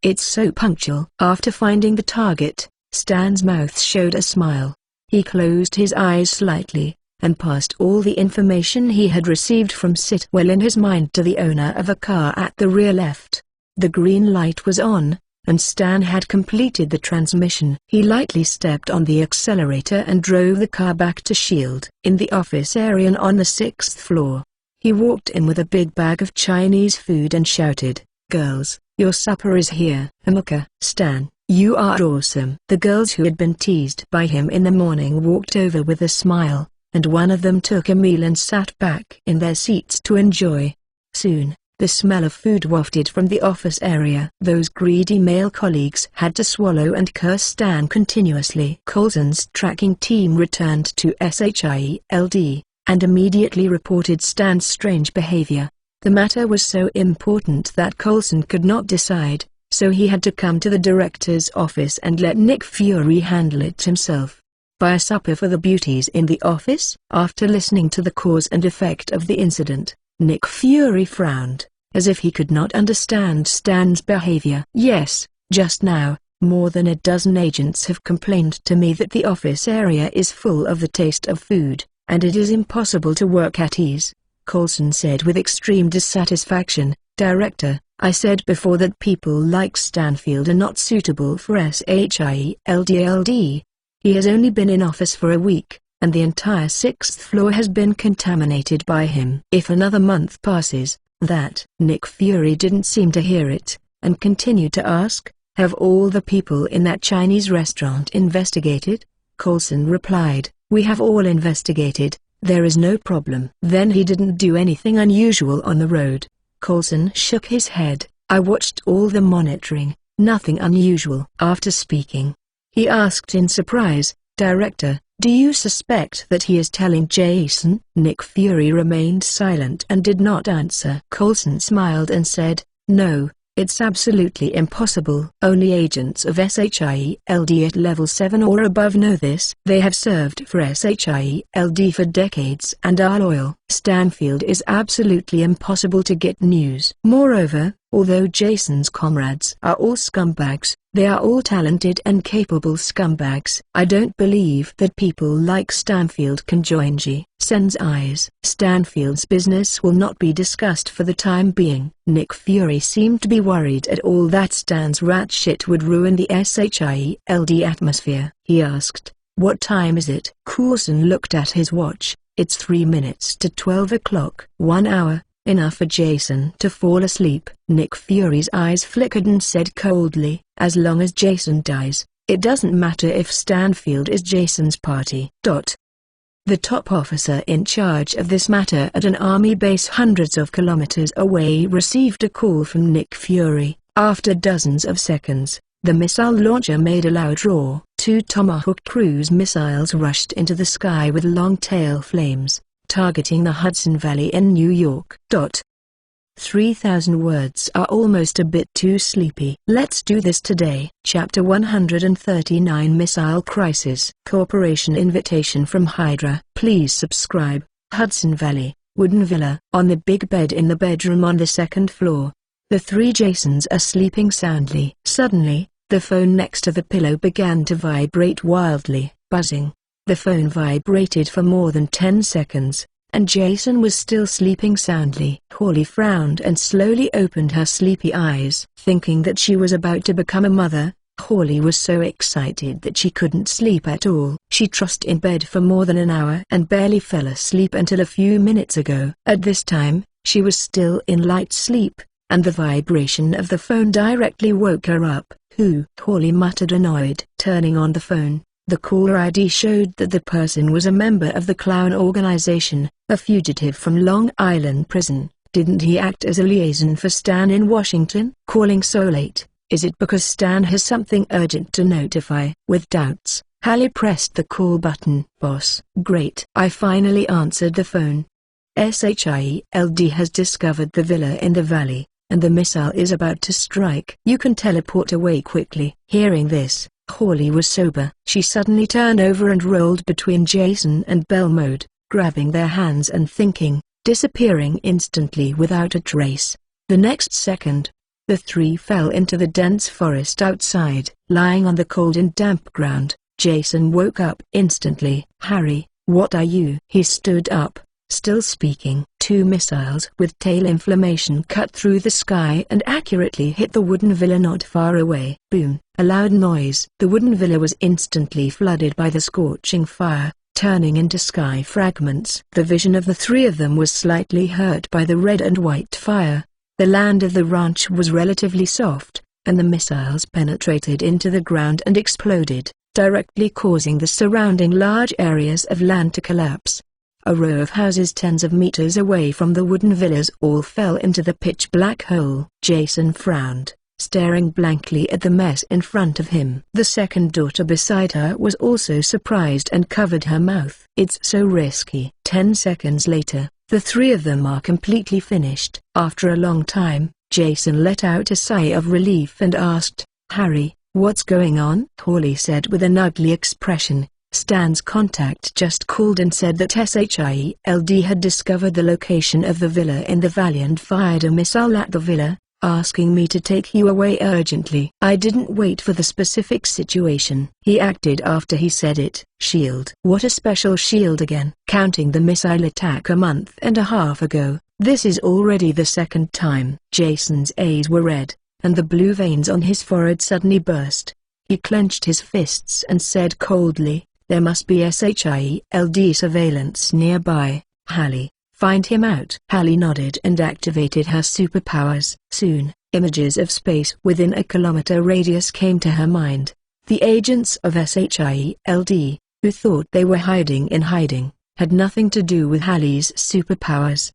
It's so punctual. After finding the target, Stan's mouth showed a smile. He closed his eyes slightly, and passed all the information he had received from Sitwell in his mind to the owner of a car at the rear left. The green light was on, and Stan had completed the transmission. He lightly stepped on the accelerator and drove the car back to S.H.I.E.L.D. in the office area on the 6th floor. He walked in with a big bag of Chinese food and shouted, "Girls, your supper is here." "Amuka, Stan, you are awesome." The girls who had been teased by him in the morning walked over with a smile, and one of them took a meal and sat back in their seats to enjoy. Soon, the smell of food wafted from the office area. Those greedy male colleagues had to swallow and curse Stan continuously. Coulson's tracking team returned to S.H.I.E.L.D. and immediately reported Stan's strange behavior. The matter was so important that Coulson could not decide, so he had to come to the director's office and let Nick Fury handle it himself. Buy a supper for the beauties in the office? After listening to the cause and effect of the incident, Nick Fury frowned, as if he could not understand Stan's behavior. "Yes, just now, more than a dozen agents have complained to me that the office area is full of the taste of food, and it is impossible to work at ease," Coulson said with extreme dissatisfaction. "Director, I said before that people like Stanfield are not suitable for S.H.I.E.L.D. He has only been in office for a week, and the entire 6th floor has been contaminated by him. If another month passes, that..." Nick Fury didn't seem to hear it, and continued to ask, "Have all the people in that Chinese restaurant investigated?" Coulson replied, "We have all investigated, there is no problem." "Then he didn't do anything unusual on the road?" Coulson shook his head. "I watched all the monitoring, nothing unusual." After speaking, he asked in surprise, "Director, do you suspect that he is telling Jason?" Nick Fury remained silent and did not answer. Coulson smiled and said, "No, it's absolutely impossible. Only agents of S.H.I.E.L.D. at level 7 or above know this. They have served for S.H.I.E.L.D. for decades and are loyal. Stanfield is absolutely impossible to get news. Moreover, although Jason's comrades are all scumbags, they are all talented and capable scumbags. I don't believe that people like Stanfield can join Jason's eyes. Stanfield's business will not be discussed for the time being." Nick Fury seemed to be worried at all that Stan's rat shit would ruin the S.H.I.E.L.D. atmosphere. He asked, "What time is it?" Coulson looked at his watch. "It's 3 minutes to 12 o'clock. 1 hour. Enough for Jason to fall asleep." Nick Fury's eyes flickered and said coldly, "As long as Jason dies, it doesn't matter if Stanfield is Jason's party." The top officer in charge of this matter at an army base hundreds of kilometers away received a call from Nick Fury. After dozens of seconds, the missile launcher made a loud roar. 2 Tomahawk cruise missiles rushed into the sky with long tail flames, targeting the Hudson Valley in New York. 3,000 words are almost a bit too sleepy. Let's do this today. Chapter 139 Missile Crisis. Corporation Invitation from Hydra. Please subscribe. Hudson Valley, wooden villa. On the big bed in the bedroom on the 2nd floor, the 3 Jasons are sleeping soundly. Suddenly, the phone next to the pillow began to vibrate wildly, buzzing. The phone vibrated for more than 10 seconds, and Jason was still sleeping soundly. Holly frowned and slowly opened her sleepy eyes. Thinking that she was about to become a mother, Holly was so excited that she couldn't sleep at all. She tossed in bed for more than an hour and barely fell asleep until a few minutes ago. At this time, she was still in light sleep, and the vibration of the phone directly woke her up. "Who?" Holly muttered, annoyed. Turning on the phone, the caller ID showed that the person was a member of the Clown Organization, a fugitive from Long Island prison. Didn't he act as a liaison for Stan in Washington? Calling so late, is it because Stan has something urgent to notify? With doubts, Holly pressed the call button. "Boss." "Great." I finally answered the phone. "SHIELD has discovered the villa in the valley, and the missile is about to strike. You can teleport away quickly." Hearing this, Holly was sober. She suddenly turned over and rolled between Jason and Belmode, grabbing their hands and thinking, disappearing instantly without a trace. The next second, the 3 fell into the dense forest outside. Lying on the cold and damp ground, Jason woke up instantly. "Harry, what are you?" He stood up, still speaking. 2 missiles with tail inflammation cut through the sky and accurately hit the wooden villa not far away. Boom! A loud noise. The wooden villa was instantly flooded by the scorching fire, turning into sky fragments. The vision of the 3 of them was slightly hurt by the red and white fire. The land of the ranch was relatively soft, and the missiles penetrated into the ground and exploded, directly causing the surrounding large areas of land to collapse. A row of houses tens of meters away from the wooden villas all fell into the pitch-black hole. Jason frowned, staring blankly at the mess in front of him. The second daughter beside her was also surprised and covered her mouth. "It's so risky." 10 seconds later, the 3 of them are completely finished. After a long time, Jason let out a sigh of relief and asked, "Harry, what's going on?" Hawley said with an ugly expression. Stan's contact just called and said that SHIELD had discovered the location of the villa in the valley and fired a missile at the villa, asking me to take you away urgently. I didn't wait for the specific situation. He acted after he said it. "Shield? What a special shield again?" "Counting the missile attack a month and a half ago, this is already the second time." Jason's eyes were red, and the blue veins on his forehead suddenly burst. He clenched his fists and said coldly, "There must be SHIELD surveillance nearby. Hallie, find him out." Hallie nodded and activated her superpowers. Soon, images of space within a kilometer radius came to her mind. The agents of SHIELD, who thought they were hiding in hiding, had nothing to do with Hallie's superpowers.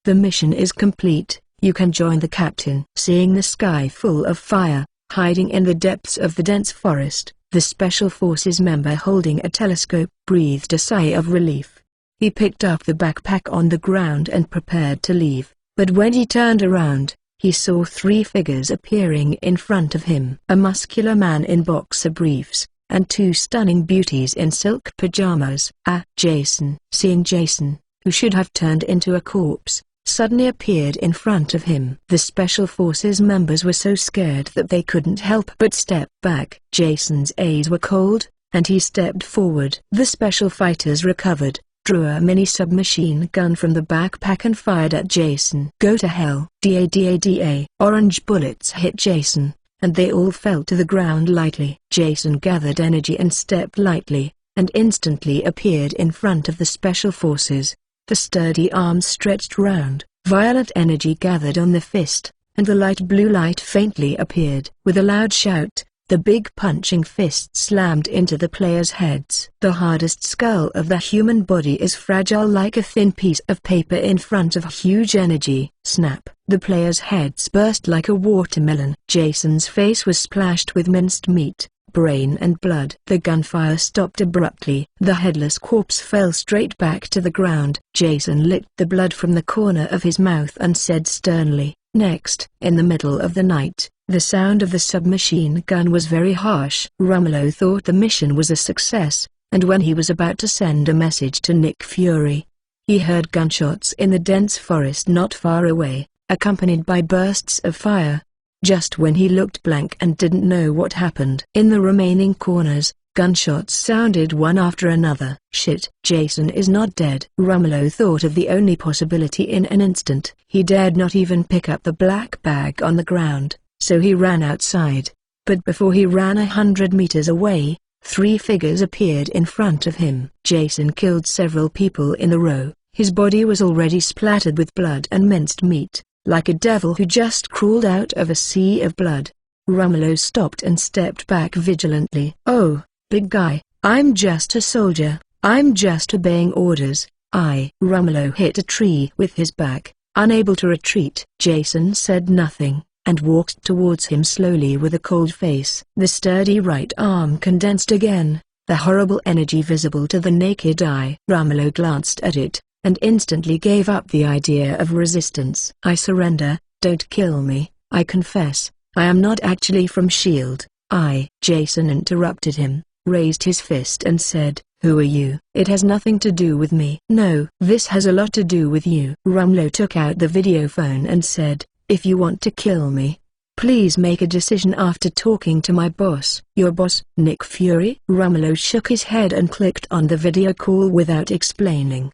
The mission is complete. You can join the captain. Seeing the sky full of fire, hiding in the depths of the dense forest, the Special Forces member holding a telescope breathed a sigh of relief. He picked up the backpack on the ground and prepared to leave, but when he turned around, he saw 3 figures appearing in front of him. A muscular man in boxer briefs, and 2 stunning beauties in silk pajamas. Jason. Seeing Jason, who should have turned into a corpse, suddenly appeared in front of him. The Special Forces members were so scared that they couldn't help but step back. Jason's eyes were cold, and he stepped forward. The special fighters recovered, drew a mini-submachine gun from the backpack and fired at Jason. "Go to hell." Da. Orange bullets hit Jason, and they all fell to the ground lightly. Jason gathered energy and stepped lightly, and instantly appeared in front of the Special Forces. The sturdy arms stretched round, violet energy gathered on the fist, and the light blue light faintly appeared. With a loud shout, the big punching fist slammed into the players' heads. The hardest skull of the human body is fragile like a thin piece of paper in front of huge energy. Snap! The players' heads burst like a watermelon. Jason's face was splashed with minced meat, brain and blood. The gunfire stopped abruptly. The headless corpse fell straight back to the ground. Jason licked the blood from the corner of his mouth and said sternly, "Next." In the middle of the night, the sound of the submachine gun was very harsh. Romolo thought the mission was a success, and when he was about to send a message to Nick Fury, he heard gunshots in the dense forest not far away, accompanied by bursts of fire. Just when he looked blank and didn't know what happened. In the remaining corners, gunshots sounded one after another. Shit, Jason is not dead. Romolo thought of the only possibility in an instant. He dared not even pick up the black bag on the ground, so he ran outside. But before he ran 100 meters away, 3 figures appeared in front of him. Jason killed several people in a row. His body was already splattered with blood and minced meat, like a devil who just crawled out of a sea of blood. Romolo stopped and stepped back vigilantly. "Oh, big guy, I'm just a soldier. I'm just obeying orders." Romolo hit a tree with his back, unable to retreat. Jason said nothing, and walked towards him slowly with a cold face. The sturdy right arm condensed again, the horrible energy visible to the naked eye. Romolo glanced at it, and instantly gave up the idea of resistance. "I surrender, don't kill me, I confess, I am not actually from S.H.I.E.L.D. Jason interrupted him, raised his fist and said, "Who are you?" "It has nothing to do with me." "No, this has a lot to do with you." Romolo took out the video phone and said, "If you want to kill me, please make a decision after talking to my boss." "Your boss, Nick Fury?" Romolo shook his head and clicked on the video call without explaining.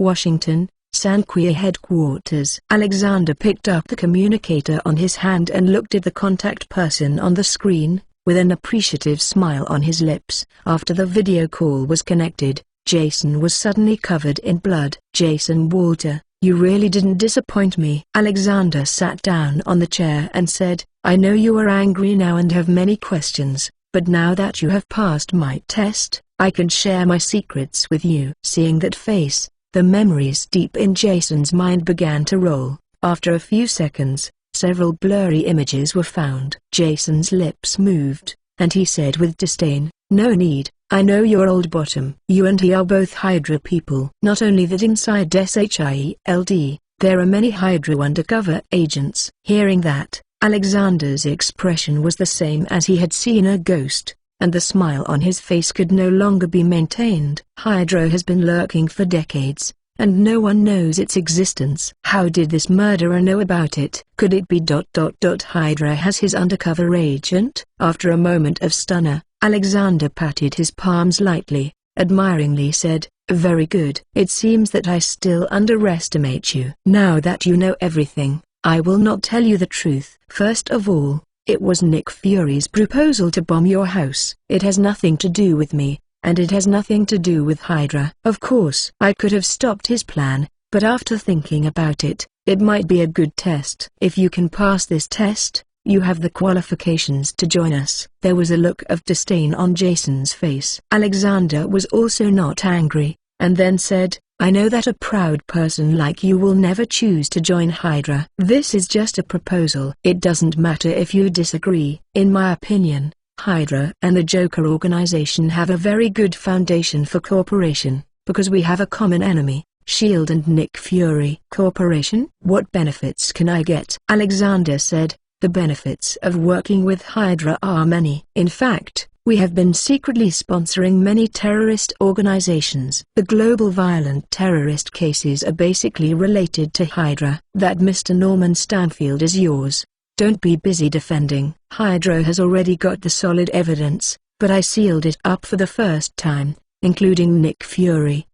Washington, Sanquia headquarters. Alexander picked up the communicator on his hand and looked at the contact person on the screen, with an appreciative smile on his lips. After the video call was connected, Jason was suddenly covered in blood. "Jason Walter, you really didn't disappoint me." Alexander sat down on the chair and said, "I know you are angry now and have many questions, but now that you have passed my test, I can share my secrets with you." Seeing that face, the memories deep in Jason's mind began to roll. After a few seconds, several blurry images were found. Jason's lips moved, and he said with disdain, "No need, I know your old bottom. You and he are both Hydra people. Not only that, inside SHIELD, there are many Hydra undercover agents." Hearing that, Alexander's expression was the same as he had seen a ghost, and the smile on his face could no longer be maintained. "Hydra has been lurking for decades, and no one knows its existence. How did this murderer know about it? Could it be ... Hydra has his undercover agent?" After a moment of stunner, Alexander patted his palms lightly, admiringly said, "Very good. It seems that I still underestimate you. Now that you know everything, I will not tell you the truth. First of all, it was Nick Fury's proposal to bomb your house. It has nothing to do with me, and it has nothing to do with Hydra. Of course, I could have stopped his plan, but after thinking about it, it might be a good test. If you can pass this test, you have the qualifications to join us." There was a look of disdain on Jason's face. Alexander was also not angry, and then said, "I know that a proud person like you will never choose to join Hydra. This is just a proposal. It doesn't matter if you disagree. In my opinion, Hydra and the Joker organization have a very good foundation for cooperation, because we have a common enemy, SHIELD and Nick Fury." "Cooperation? What benefits can I get?" Alexander said, "The benefits of working with Hydra are many. In fact, we have been secretly sponsoring many terrorist organizations. The global violent terrorist cases are basically related to Hydra. That Mr. Norman Stanfield is yours. Don't be busy defending. Hydra has already got the solid evidence, but I sealed it up for the first time, including Nick Fury.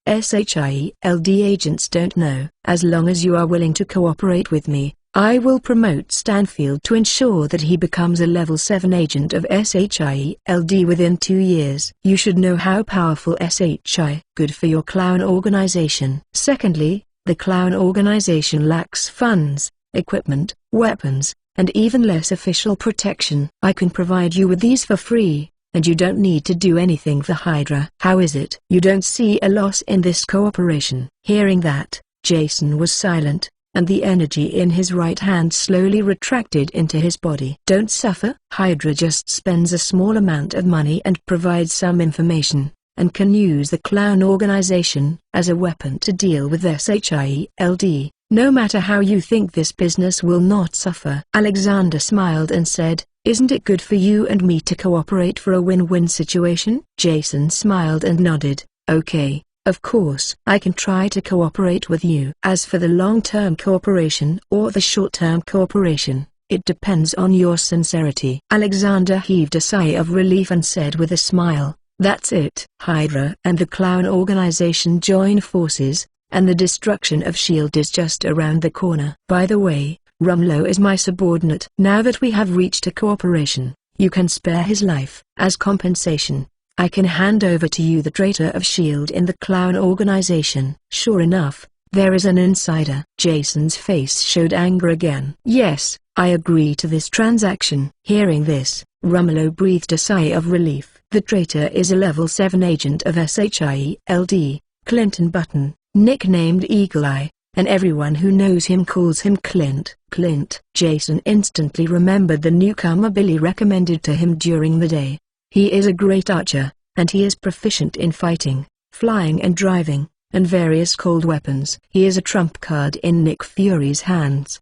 SHIELD agents don't know. As long as you are willing to cooperate with me, I will promote Stanfield to ensure that he becomes a level 7 agent of SHIELD within 2 years. You should know how powerful SHI. Good for your clown organization. Secondly, the clown organization lacks funds, equipment, weapons, and even less official protection. I can provide you with these for free, and you don't need to do anything for Hydra. How is it? You don't see a loss in this cooperation?" Hearing that, Jason was silent, and the energy in his right hand slowly retracted into his body. "Don't suffer. Hydra just spends a small amount of money and provides some information, and can use the clown organization as a weapon to deal with SHIELD. No matter how you think this business will not suffer." Alexander smiled and said, "Isn't it good for you and me to cooperate for a win-win situation?" Jason smiled and nodded, "Okay. Of course, I can try to cooperate with you. As for the long-term cooperation or the short-term cooperation, it depends on your sincerity." Alexander heaved a sigh of relief and said with a smile, "That's it." Hydra and the clown organization join forces, and the destruction of SHIELD is just around the corner. By the way, Rumlow is my subordinate. Now that we have reached a cooperation, you can spare his life. As compensation, I can hand over to you the traitor of SHIELD in the clown organization. Sure enough, there is an insider. Jason's face showed anger again. "Yes, I agree to this transaction." Hearing this, Rumlow breathed a sigh of relief. The traitor is a level 7 agent of SHIELD, Clinton Button, nicknamed Eagle Eye, and everyone who knows him calls him Clint. Clint. Jason instantly remembered the newcomer Billy recommended to him during the day. He is a great archer, and he is proficient in fighting, flying and driving, and various cold weapons. He is a trump card in Nick Fury's hands.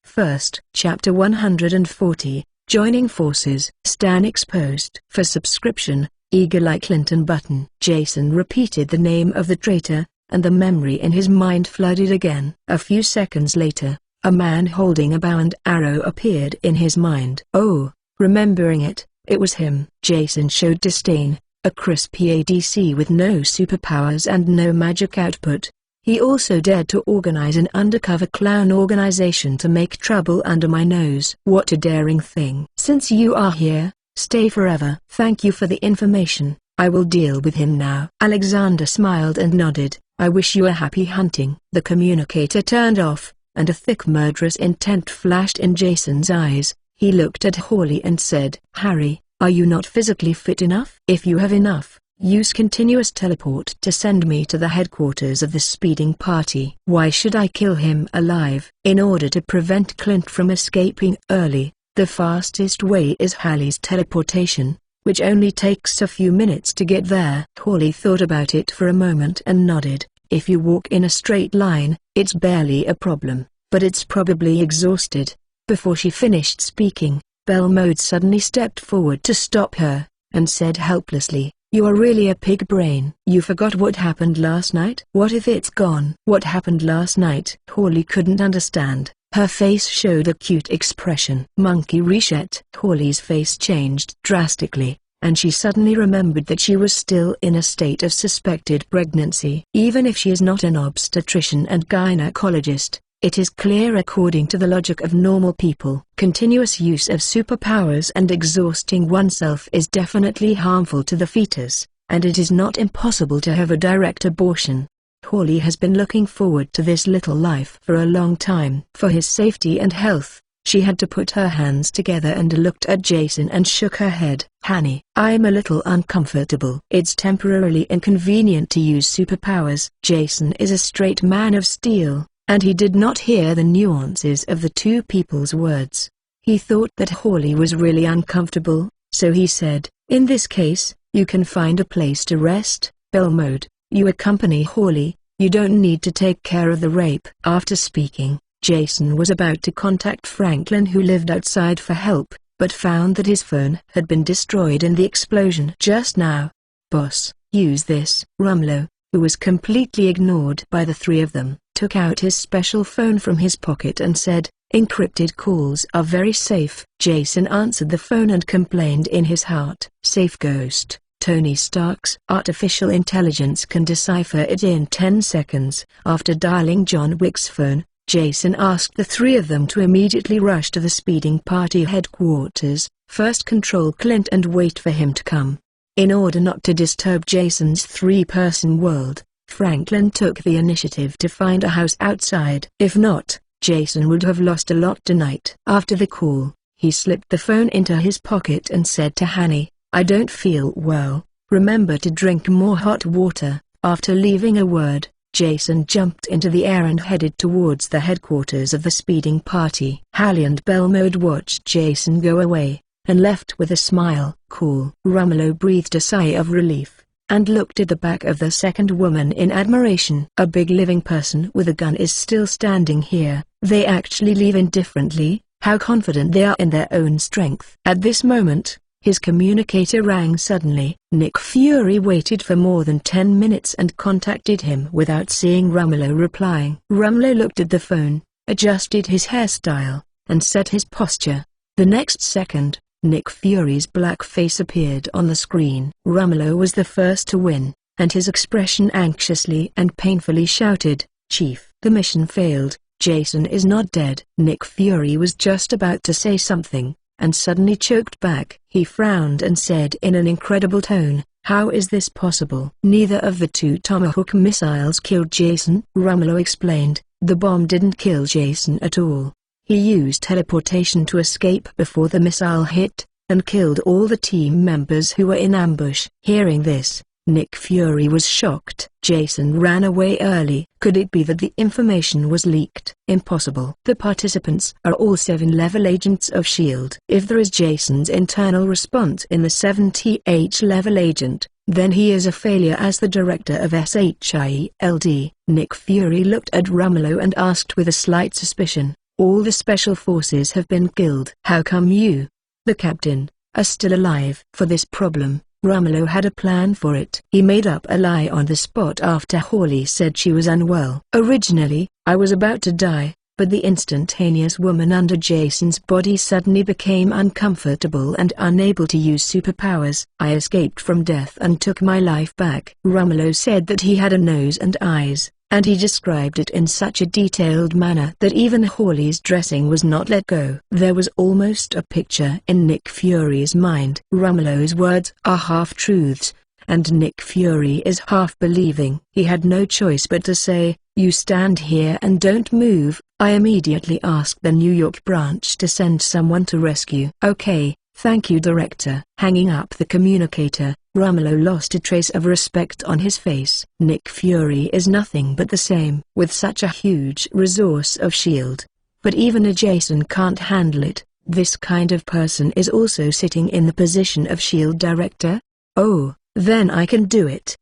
First, Chapter 140, Joining Forces. Stan exposed. For subscription, Eagle Eye Clinton Button. Jason repeated the name of the traitor, and the memory in his mind flooded again. A few seconds later, a man holding a bow and arrow appeared in his mind. Oh, remembering it. It was him. Jason showed disdain, a crispy ADC with no superpowers and no magic output. He also dared to organize an undercover clown organization to make trouble under my nose. What a daring thing. Since you are here, stay forever. Thank you for the information. I will deal with him now. Alexander smiled and nodded. I wish you a happy hunting. The communicator turned off, and a thick murderous intent flashed in Jason's eyes. He looked at Hawley and said, Harry, are you not physically fit enough? If you have enough, use continuous teleport to send me to the headquarters of the speeding party. Why should I kill him alive? In order to prevent Clint from escaping early, the fastest way is Halley's teleportation, which only takes a few minutes to get there. Hawley thought about it for a moment and nodded. If you walk in a straight line, it's barely a problem, but it's probably exhausted. Before she finished speaking, Belmode suddenly stepped forward to stop her, and said helplessly, You are really a pig brain. You forgot what happened last night? What if it's gone? What happened last night? Hawley couldn't understand. Her face showed a cute expression. Monkey reset. Hawley's face changed drastically, and she suddenly remembered that she was still in a state of suspected pregnancy. Even if she is not an obstetrician and gynecologist, it is clear according to the logic of normal people. Continuous use of superpowers and exhausting oneself is definitely harmful to the fetus, and it is not impossible to have a direct abortion. Hawley has been looking forward to this little life for a long time. For his safety and health, she had to put her hands together and looked at Jason and shook her head. Honey, I'm a little uncomfortable. It's temporarily inconvenient to use superpowers. Jason is a straight man of steel, and he did not hear the nuances of the two people's words. He thought that Hawley was really uncomfortable, so he said, In this case, you can find a place to rest. Belmode, you accompany Hawley. You don't need to take care of the rape. After speaking, Jason was about to contact Franklin, who lived outside, for help, but found that his phone had been destroyed in the explosion just now. Boss, use this. Rumlow, who was completely ignored by the three of them, took out his special phone from his pocket and said, Encrypted calls are very safe. Jason answered the phone and complained in his heart. Safe Ghost. Tony Stark's artificial intelligence can decipher it in 10 seconds. After dialing John Wick's phone, Jason asked the three of them to immediately rush to the speeding party headquarters, first control Clint and wait for him to come. In order not to disturb Jason's three-person world, Franklin took the initiative to find a house outside. If not, Jason would have lost a lot tonight. After the call, he slipped the phone into his pocket and said to Hanny, I don't feel well. Remember to drink more hot water. After leaving a word, Jason jumped into the air and headed towards the headquarters of the speeding party. Halley and Belmode watched Jason go away, and left with a smile. Cool. Rumlow breathed a sigh of relief, and looked at the back of the second woman in admiration. A big living person with a gun is still standing here. They actually leave indifferently. How confident they are in their own strength. At this moment, his communicator rang suddenly. Nick Fury waited for more than 10 minutes and contacted him without seeing Rumlow replying. Rumlow looked at the phone, adjusted his hairstyle, and set his posture. The next second, Nick Fury's black face appeared on the screen. Rumlow was the first to win, and his expression anxiously and painfully shouted, Chief, the mission failed. Jason is not dead. Nick Fury was just about to say something, and suddenly choked back. He frowned and said in an incredible tone, How is this possible? Neither of the two Tomahawk missiles killed Jason. Rumlow explained, the bomb didn't kill Jason at all. He used teleportation to escape before the missile hit, and killed all the team members who were in ambush. Hearing this, Nick Fury was shocked. Jason ran away early. Could it be that the information was leaked? Impossible. The participants are all 7th-level agents of S.H.I.E.L.D. If there is Jason's internal response in the 7th-level agent, then he is a failure as the director of S.H.I.E.L.D. Nick Fury looked at Rumlow and asked with a slight suspicion, All the special forces have been killed. How come you, the captain, are still alive? For this problem, Rumlow had a plan for it. He made up a lie on the spot after Hawley said she was unwell. Originally, I was about to die, But the instantaneous woman under Jason's body suddenly became uncomfortable and unable to use superpowers. "I escaped from death and took my life back." Romolo said that he had a nose and eyes, and he described it in such a detailed manner that even Hawley's dressing was not let go. There was almost a picture in Nick Fury's mind. Romolo's words are half-truths, and Nick Fury is half-believing. He had no choice but to say, "You stand here and don't move." I immediately asked the New York branch to send someone to rescue. "Okay, thank you, Director." Hanging up the communicator, Romolo lost a trace of respect on his face. Nick Fury is nothing but the same. With such a huge resource of S.H.I.E.L.D. But even a Jason can't handle it. This kind of person is also sitting in the position of S.H.I.E.L.D. Director? Oh, then I can do it.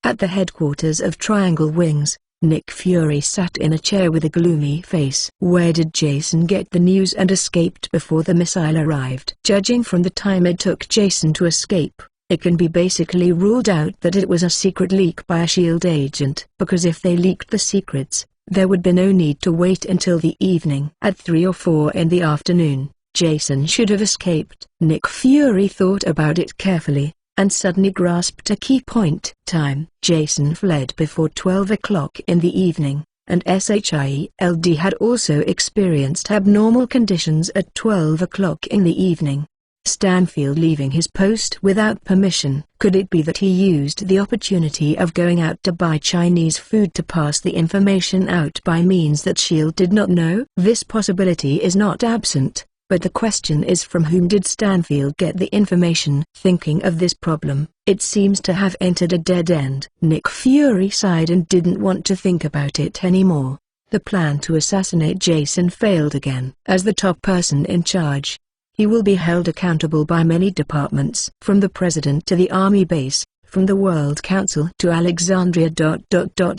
At the headquarters of Triangle Wings, Nick Fury sat in a chair with a gloomy face. Where did Jason get the news and escaped before the missile arrived? Judging from the time it took Jason to escape, it can be basically ruled out that it was a secret leak by a S.H.I.E.L.D. agent. Because if they leaked the secrets, there would be no need to wait until the evening. At 3 or 4 in the afternoon, Jason should have escaped. Nick Fury thought about it carefully, and suddenly grasped a key point. Time. Jason fled before 12 o'clock in the evening, and S.H.I.E.L.D. had also experienced abnormal conditions at 12 o'clock in the evening. Stanfield leaving his post without permission. Could it be that he used the opportunity of going out to buy Chinese food to pass the information out by means that S.H.I.E.L.D. did not know? This possibility is not absent. But the question is, from whom did Stanfield get the information? Thinking of this problem, it seems to have entered a dead end. Nick Fury sighed and didn't want to think about it anymore. The plan to assassinate Jason failed again. As the top person in charge, he will be held accountable by many departments. From the president to the army base, from the World Council to Alexandria.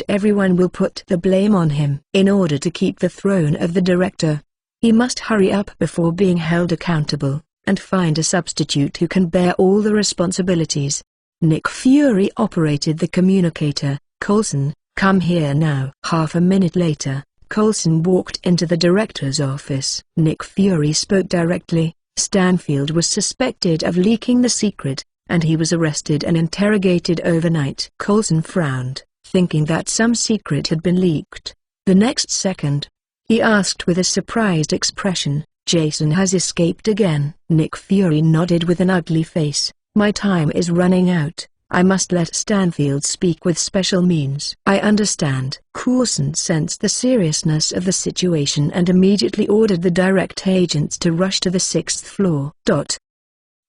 Everyone will put the blame on him. In order to keep the throne of the director, he must hurry up before being held accountable, and find a substitute who can bear all the responsibilities. Nick Fury operated the communicator. "Coulson, come here now." Half a minute later, Coulson walked into the director's office. Nick Fury spoke directly. Stanfield was suspected of leaking the secret, and he was arrested and interrogated overnight. Coulson frowned, thinking that some secret had been leaked. The next second, he asked with a surprised expression, "Jason has escaped again?" Nick Fury nodded with an ugly face. "My time is running out. I must let Stanfield speak with special means." "I understand." Coulson sensed the seriousness of the situation and immediately ordered the direct agents to rush to the 6th floor.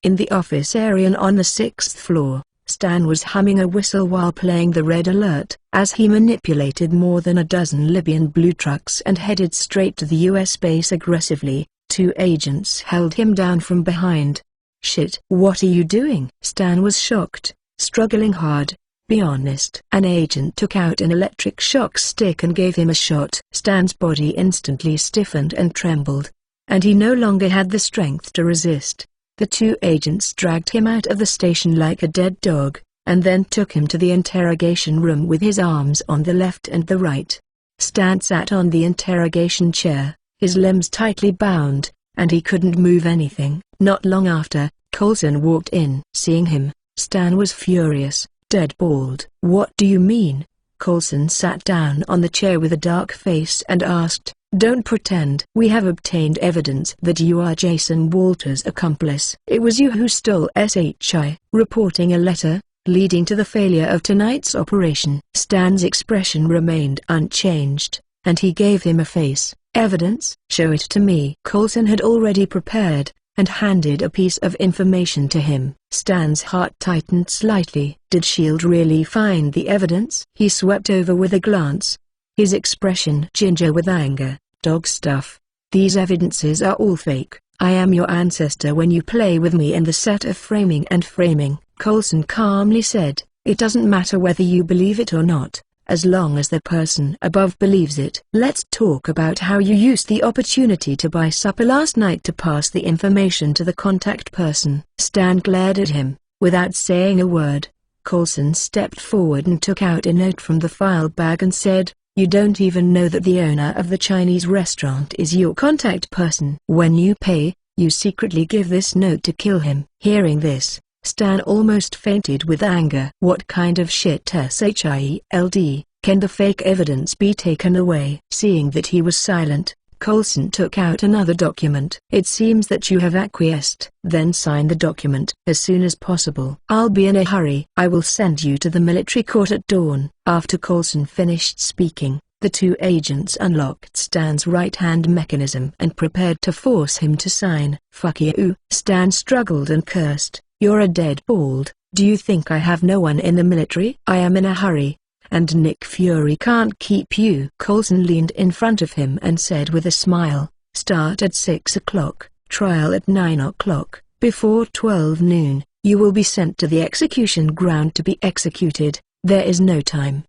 In the office area on the 6th floor, Stan was humming a whistle while playing the red alert. As he manipulated more than a dozen Libyan blue trucks and headed straight to the U.S. base aggressively, 2 agents held him down from behind. "Shit, what are you doing?" Stan was shocked, struggling hard. "Be honest." An agent took out an electric shock stick and gave him a shot. Stan's body instantly stiffened and trembled, and he no longer had the strength to resist. The 2 agents dragged him out of the station like a dead dog, and then took him to the interrogation room with his arms on the left and the right. Stan sat on the interrogation chair, his limbs tightly bound, and he couldn't move anything. Not long after, Coulson walked in. Seeing him, Stan was furious, dead bald. "What do you mean?" Coulson sat down on the chair with a dark face and asked, "Don't pretend." "We have obtained evidence that you are Jason Walters' accomplice. It was you who stole SHI, reporting a letter, leading to the failure of tonight's operation." Stan's expression remained unchanged, and he gave him a face. "Evidence? Show it to me." Coulson had already prepared, and handed a piece of information to him. Stan's heart tightened slightly. Did S.H.I.E.L.D. really find the evidence? He swept over with a glance, his expression ginger with anger. "Dog stuff. These evidences are all fake. I am your ancestor when you play with me in the set of Framing and Framing," Coulson calmly said. "It doesn't matter whether you believe it or not, as long as the person above believes it. Let's talk about how you used the opportunity to buy supper last night to pass the information to the contact person." Stan glared at him, without saying a word. Coulson stepped forward and took out a note from the file bag and said, You don't even know that the owner of the Chinese restaurant is your contact person. When you pay, you secretly give this note to kill him." Hearing this, Stan almost fainted with anger. What kind of shit SHIELD? Can the fake evidence be taken away? Seeing that he was silent, Coulson took out another document. "It seems that you have acquiesced. Then sign the document as soon as possible. I'll be in a hurry. I will send you to the military court at dawn." After Coulson finished speaking, the two agents unlocked Stan's right-hand mechanism and prepared to force him to sign. "Fuck you." Stan struggled and cursed. "You're a dead bald. Do you think I have no one in the military? I am in a hurry. And Nick Fury can't keep you." Coulson leaned in front of him and said with a smile, "Start at 6 o'clock, trial at 9 o'clock. Before 12 noon, you will be sent to the execution ground to be executed. There is no time."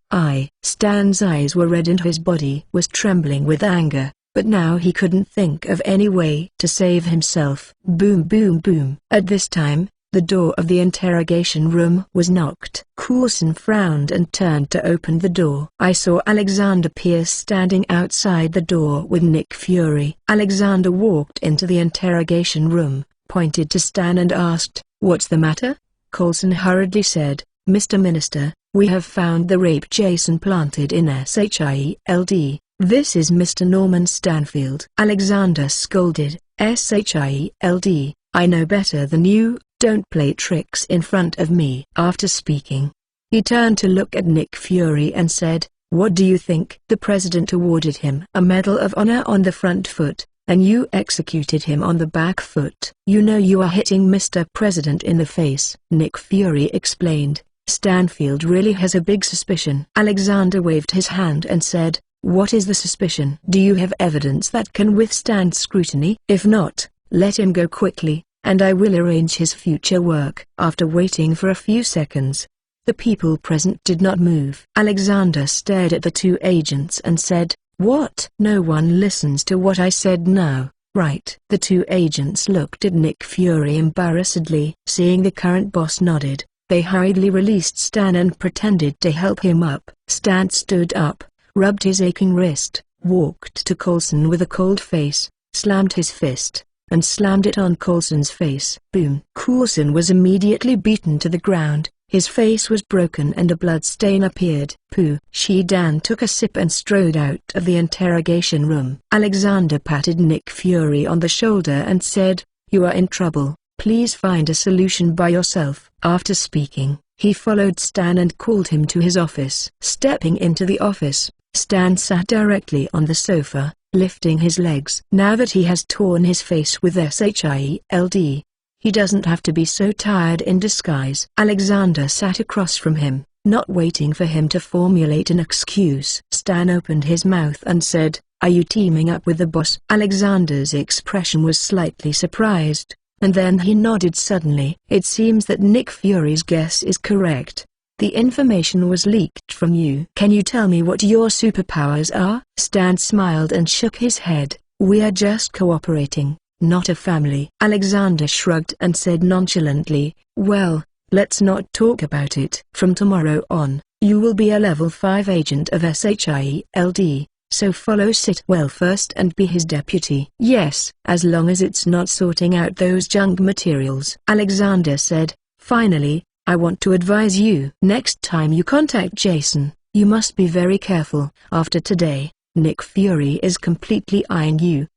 Stan's eyes were red and his body was trembling with anger, but now he couldn't think of any way to save himself. Boom boom boom. At this time, the door of the interrogation room was knocked. Coulson frowned and turned to open the door. I saw Alexander Pierce standing outside the door with Nick Fury. Alexander walked into the interrogation room, pointed to Stan and asked, "What's the matter?" Coulson hurriedly said, "Mr. Minister, we have found the rape Jason planted in SHIELD. This is Mr. Norman Stanfield." Alexander scolded, "SHIELD, I know better than you. Don't play tricks in front of me." After speaking, he turned to look at Nick Fury and said, "What do you think?" The president awarded him a Medal of Honor on the front foot, and you executed him on the back foot. "You know you are hitting Mr. President in the face," Nick Fury explained. "Stanfield really has a big suspicion." Alexander waved his hand and said, "What is the suspicion? Do you have evidence that can withstand scrutiny? If not, let him go quickly, and I will arrange his future work." After waiting for a few seconds, the people present did not move. Alexander stared at the two agents and said, "What? No one listens to what I said now, right?" The two agents looked at Nick Fury embarrassedly. Seeing the current boss nodded, they hurriedly released Stan and pretended to help him up. Stan stood up, rubbed his aching wrist, walked to Coulson with a cold face, slammed his fist, and slammed it on Coulson's face. Boom! Coulson was immediately beaten to the ground, his face was broken and a blood stain appeared. Pooh! Dan took a sip and strode out of the interrogation room. Alexander patted Nick Fury on the shoulder and said, "You are in trouble, please find a solution by yourself." After speaking, he followed Stan and called him to his office. Stepping into the office, Stan sat directly on the sofa, lifting his legs. Now that he has torn his face with SHIELD, he doesn't have to be so tired in disguise. Alexander sat across from him, not waiting for him to formulate an excuse. Stan opened his mouth and said, "Are you teaming up with the boss?" Alexander's expression was slightly surprised, and then he nodded suddenly. "It seems that Nick Fury's guess is correct. The information was leaked from you. Can you tell me what your superpowers are?" Stan smiled and shook his head. "We are just cooperating, not a family." Alexander shrugged and said nonchalantly, "Well, let's not talk about it. From tomorrow on, you will be a level 5 agent of SHIELD, so follow Sitwell first and be his deputy." "Yes, as long as it's not sorting out those junk materials," Alexander said. "Finally, I want to advise you. Next time you contact Jason, you must be very careful. After today, Nick Fury is completely eyeing you."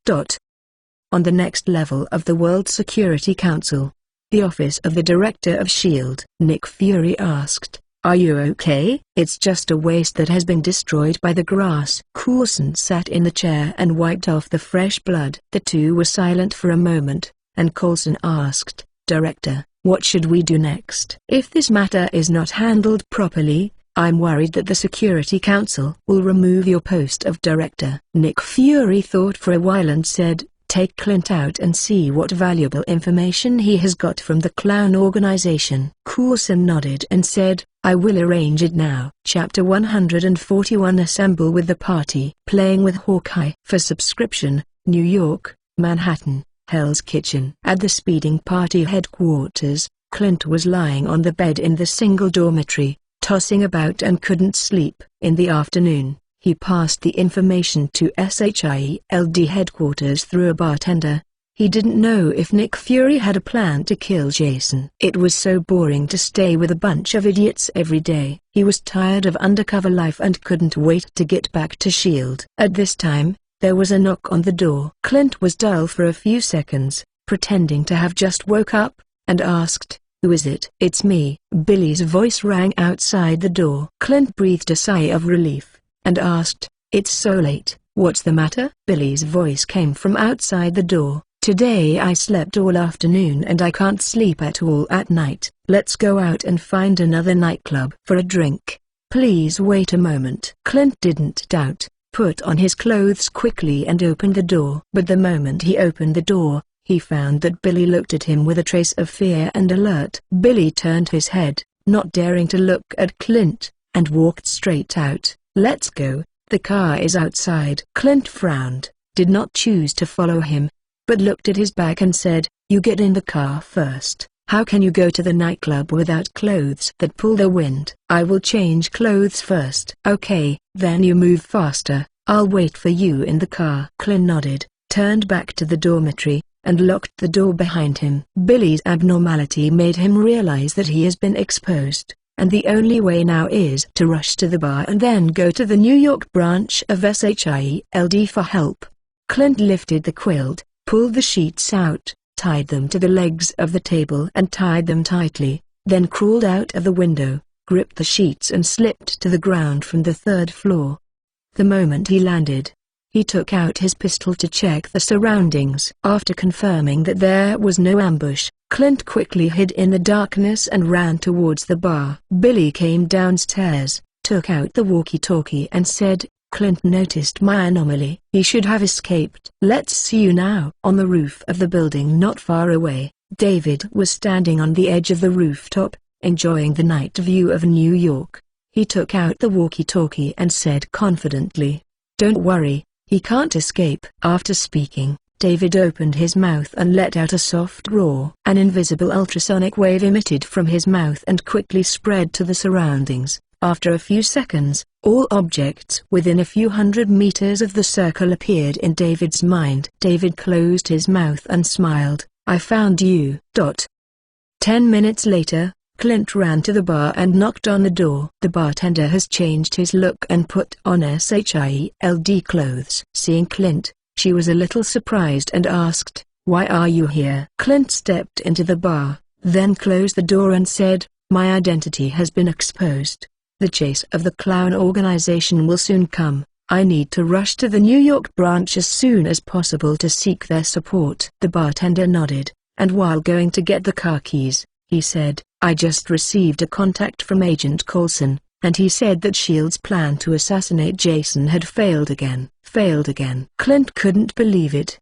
On the next level of the World Security Council, the office of the Director of S.H.I.E.L.D., Nick Fury asked, "Are you okay?" "It's just a waste that has been destroyed by the grass." Coulson sat in the chair and wiped off the fresh blood. The two were silent for a moment, and Coulson asked, "Director, what should we do next?" "If this matter is not handled properly, I'm worried that the Security Council will remove your post of director." Nick Fury thought for a while and said, "Take Clint out and see what valuable information he has got from the clown organization." Coulson nodded and said, "I will arrange it now." Chapter 141 Assemble with the Party. Playing with Hawkeye. For subscription, New York, Manhattan, Hell's Kitchen. At the speeding party headquarters, Clint was lying on the bed in the single dormitory, tossing about and couldn't sleep. In the afternoon, He passed the information to SHIELD headquarters through a bartender. He didn't know if Nick Fury had a plan to kill Jason. It was so boring to stay with a bunch of idiots every day. He was tired of undercover life and couldn't wait to get back to S.H.I.E.L.D. At this time, there was a knock on the door. Clint was dull for a few seconds, pretending to have just woke up, and asked, "Who is it?" "It's me." Billy's voice rang outside the door. Clint breathed a sigh of relief, and asked, "It's so late, what's the matter?" Billy's voice came from outside the door. "Today I slept all afternoon and I can't sleep at all at night. Let's go out and find another nightclub for a drink." "Please wait a moment." Clint didn't doubt, put on his clothes quickly and opened the door. But the moment he opened the door, he found that Billy looked at him with a trace of fear and alert. Billy turned his head, not daring to look at Clint, and walked straight out. "Let's go, the car is outside." Clint frowned, did not choose to follow him, but looked at his bag and said, "You get in the car first." "How can you go to the nightclub without clothes that pull the wind?" "I will change clothes first." "Okay, then you move faster, I'll wait for you in the car." Clint nodded, turned back to the dormitory, and locked the door behind him. Billy's abnormality made him realize that he has been exposed, and the only way now is to rush to the bar and then go to the New York branch of SHIELD for help. Clint lifted the quilt, pulled the sheets out, tied them to the legs of the table and tied them tightly, then crawled out of the window, gripped the sheets and slipped to the ground from the third floor. The moment he landed, he took out his pistol to check the surroundings. After confirming that there was no ambush, Clint quickly hid in the darkness and ran towards the bar. Billy came downstairs, took out the walkie-talkie and said, "Clint noticed my anomaly. He should have escaped." "Let's see you now." On the roof of the building not far away, David was standing on the edge of the rooftop, enjoying the night view of New York. He took out the walkie-talkie and said confidently, "Don't worry, he can't escape." After speaking, David opened his mouth and let out a soft roar. An invisible ultrasonic wave emitted from his mouth and quickly spread to the surroundings. After a few seconds, all objects within a few hundred meters of the circle appeared in David's mind. David closed his mouth and smiled. "I found you." 10 minutes later, Clint ran to the bar and knocked on the door. The bartender has changed his look and put on SHIELD clothes. Seeing Clint, she was a little surprised and asked, "Why are you here?" Clint stepped into the bar, then closed the door and said, "My identity has been exposed. The chase of the clown organization will soon come. I need to rush to the New York branch as soon as possible to seek their support." The bartender nodded, and while going to get the car keys, he said, "I just received a contact from Agent Coulson, and he said that S.H.I.E.L.D.'s plan to assassinate Jason had failed again." Failed again? Clint couldn't believe it.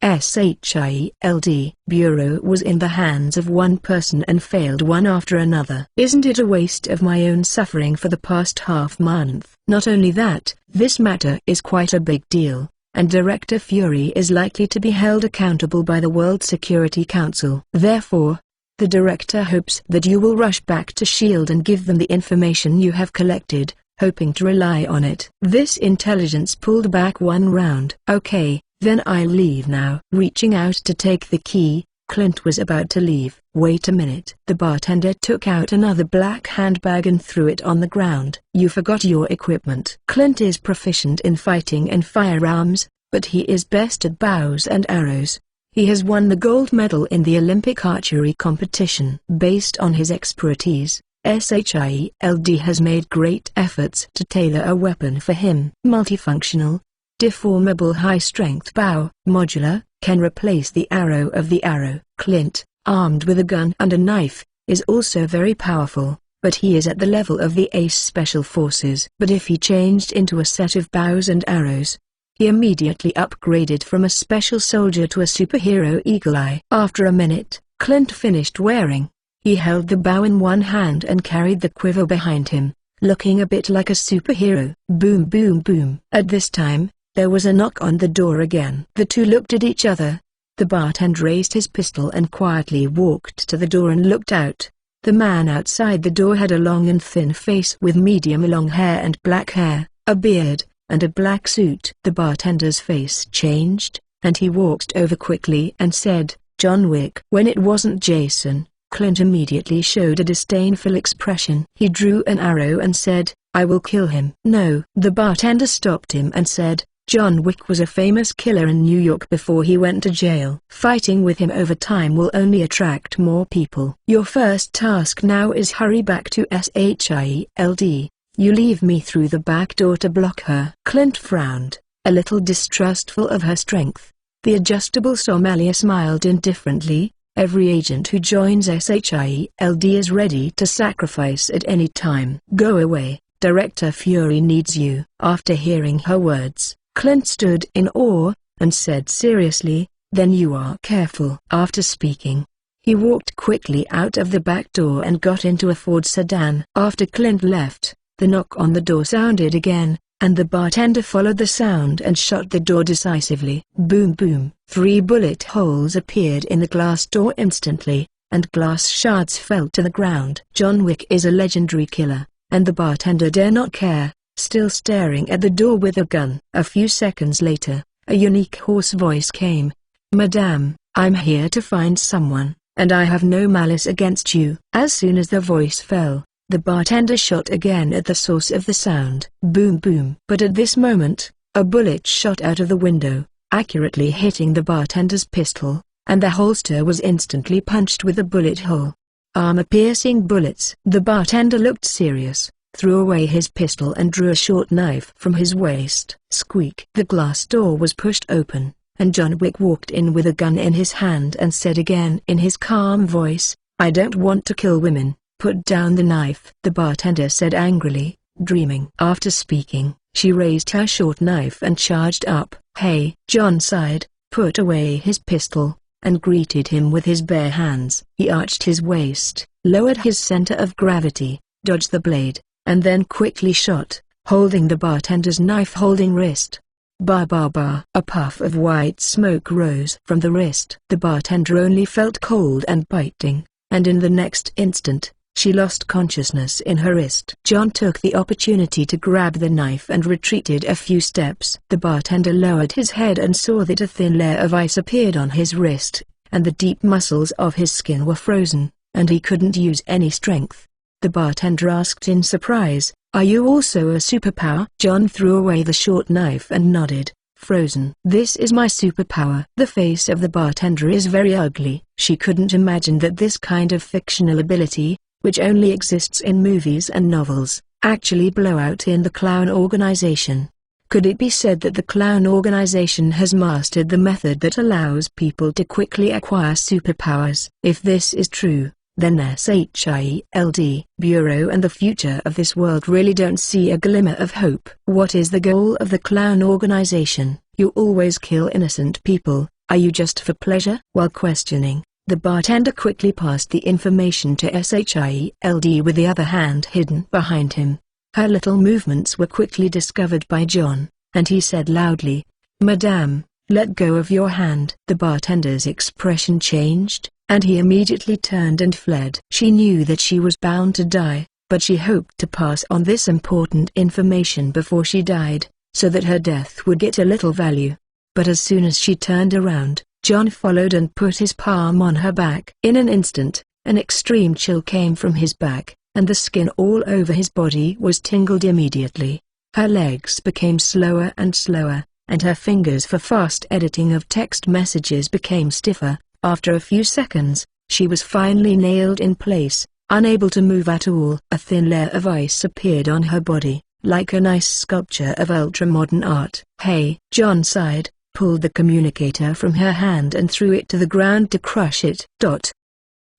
SHIELD Bureau was in the hands of one person and failed one after another. Isn't it a waste of my own suffering for the past half-month? Not only that, this matter is quite a big deal, and Director Fury is likely to be held accountable by the World Security Council. Therefore, the director hopes that you will rush back to S.H.I.E.L.D. and give them the information you have collected, hoping to rely on it. This intelligence pulled back one round. "Okay, then I'll leave now." Reaching out to take the key, Clint was about to leave. "Wait a minute." The bartender took out another black handbag and threw it on the ground. "You forgot your equipment." Clint is proficient in fighting and firearms, but he is best at bows and arrows. He has won the gold medal in the Olympic archery competition. Based on his expertise, SHIELD has made great efforts to tailor a weapon for him. Multifunctional, deformable high-strength bow, modular, can replace the arrow of the arrow. Clint, armed with a gun and a knife, is also very powerful, but he is at the level of the Ace Special Forces. But if he changed into a set of bows and arrows, he immediately upgraded from a special soldier to a superhero Eagle Eye. After a minute, Clint finished wearing. He held the bow in one hand and carried the quiver behind him, looking a bit like a superhero. Boom boom boom. At this time, there was a knock on the door again. The two looked at each other. The bartender raised his pistol and quietly walked to the door and looked out. The man outside the door had a long and thin face with medium long hair and black hair, a beard, and a black suit. The bartender's face changed, and he walked over quickly and said, "John Wick." When it wasn't Jason, Clint immediately showed a disdainful expression. He drew an arrow and said, "I will kill him." "No." The bartender stopped him and said, "John Wick was a famous killer in New York before he went to jail. Fighting with him over time will only attract more people. Your first task now is hurry back to SHIELD. You leave me through the back door to block her." Clint frowned, a little distrustful of her strength. The adjustable sommelier smiled indifferently. "Every agent who joins SHIELD is ready to sacrifice at any time." "Go away, Director Fury needs you." After hearing her words, Clint stood in awe, and said seriously, "Then you are careful." After speaking, he walked quickly out of the back door and got into a Ford sedan. After Clint left, the knock on the door sounded again, and the bartender followed the sound and shut the door decisively. Boom boom. 3 bullet holes appeared in the glass door instantly, and glass shards fell to the ground. John Wick is a legendary killer, and the bartender dare not care, still staring at the door with a gun. A few seconds later, a unique hoarse voice came. "Madame, I'm here to find someone, and I have no malice against you." As soon as the voice fell, the bartender shot again at the source of the sound. Boom boom. But at this moment, a bullet shot out of the window, accurately hitting the bartender's pistol, and the holster was instantly punched with a bullet hole. Armor-piercing bullets. The bartender looked serious, threw away his pistol and drew a short knife from his waist. Squeak. The glass door was pushed open, and John Wick walked in with a gun in his hand and said again in his calm voice, "I don't want to kill women. Put down the knife." The bartender said angrily, dreaming. After speaking, she raised her short knife and charged up. "Hey!" John sighed, put away his pistol, and greeted him with his bare hands. He arched his waist, lowered his center of gravity, dodged the blade, and then quickly shot, holding the bartender's knife-holding wrist. Ba ba ba. A puff of white smoke rose from the wrist. The bartender only felt cold and biting, and in the next instant, she lost consciousness in her wrist. John took the opportunity to grab the knife and retreated a few steps. The bartender lowered his head and saw that a thin layer of ice appeared on his wrist, and the deep muscles of his skin were frozen, and he couldn't use any strength. The bartender asked in surprise, "Are you also a superpower?" John threw away the short knife and nodded. "Frozen. This is my superpower." The face of the bartender is very ugly. She couldn't imagine that this kind of fictional ability, which only exists in movies and novels, actually blow out in the Clown Organization. Could it be said that the Clown Organization has mastered the method that allows people to quickly acquire superpowers? If this is true, then SHIELD Bureau and the future of this world really don't see a glimmer of hope. What is the goal of the Clown Organization? You always kill innocent people. Are you just for pleasure? While questioning, the bartender quickly passed the information to SHIELD with the other hand hidden behind him. Her little movements were quickly discovered by John, and he said loudly, "Madame, let go of your hand." The bartender's expression changed, and he immediately turned and fled. She knew that she was bound to die, but she hoped to pass on this important information before she died, so that her death would get a little value. But as soon as she turned around, John followed and put his palm on her back. In an instant, an extreme chill came from his back, and the skin all over his body was tingled immediately. Her legs became slower and slower, and her fingers for fast editing of text messages became stiffer. After a few seconds, she was finally nailed in place, unable to move at all. A thin layer of ice appeared on her body, like a nice sculpture of ultra-modern art. "Hey!" John sighed, pulled the communicator from her hand and threw it to the ground to crush it.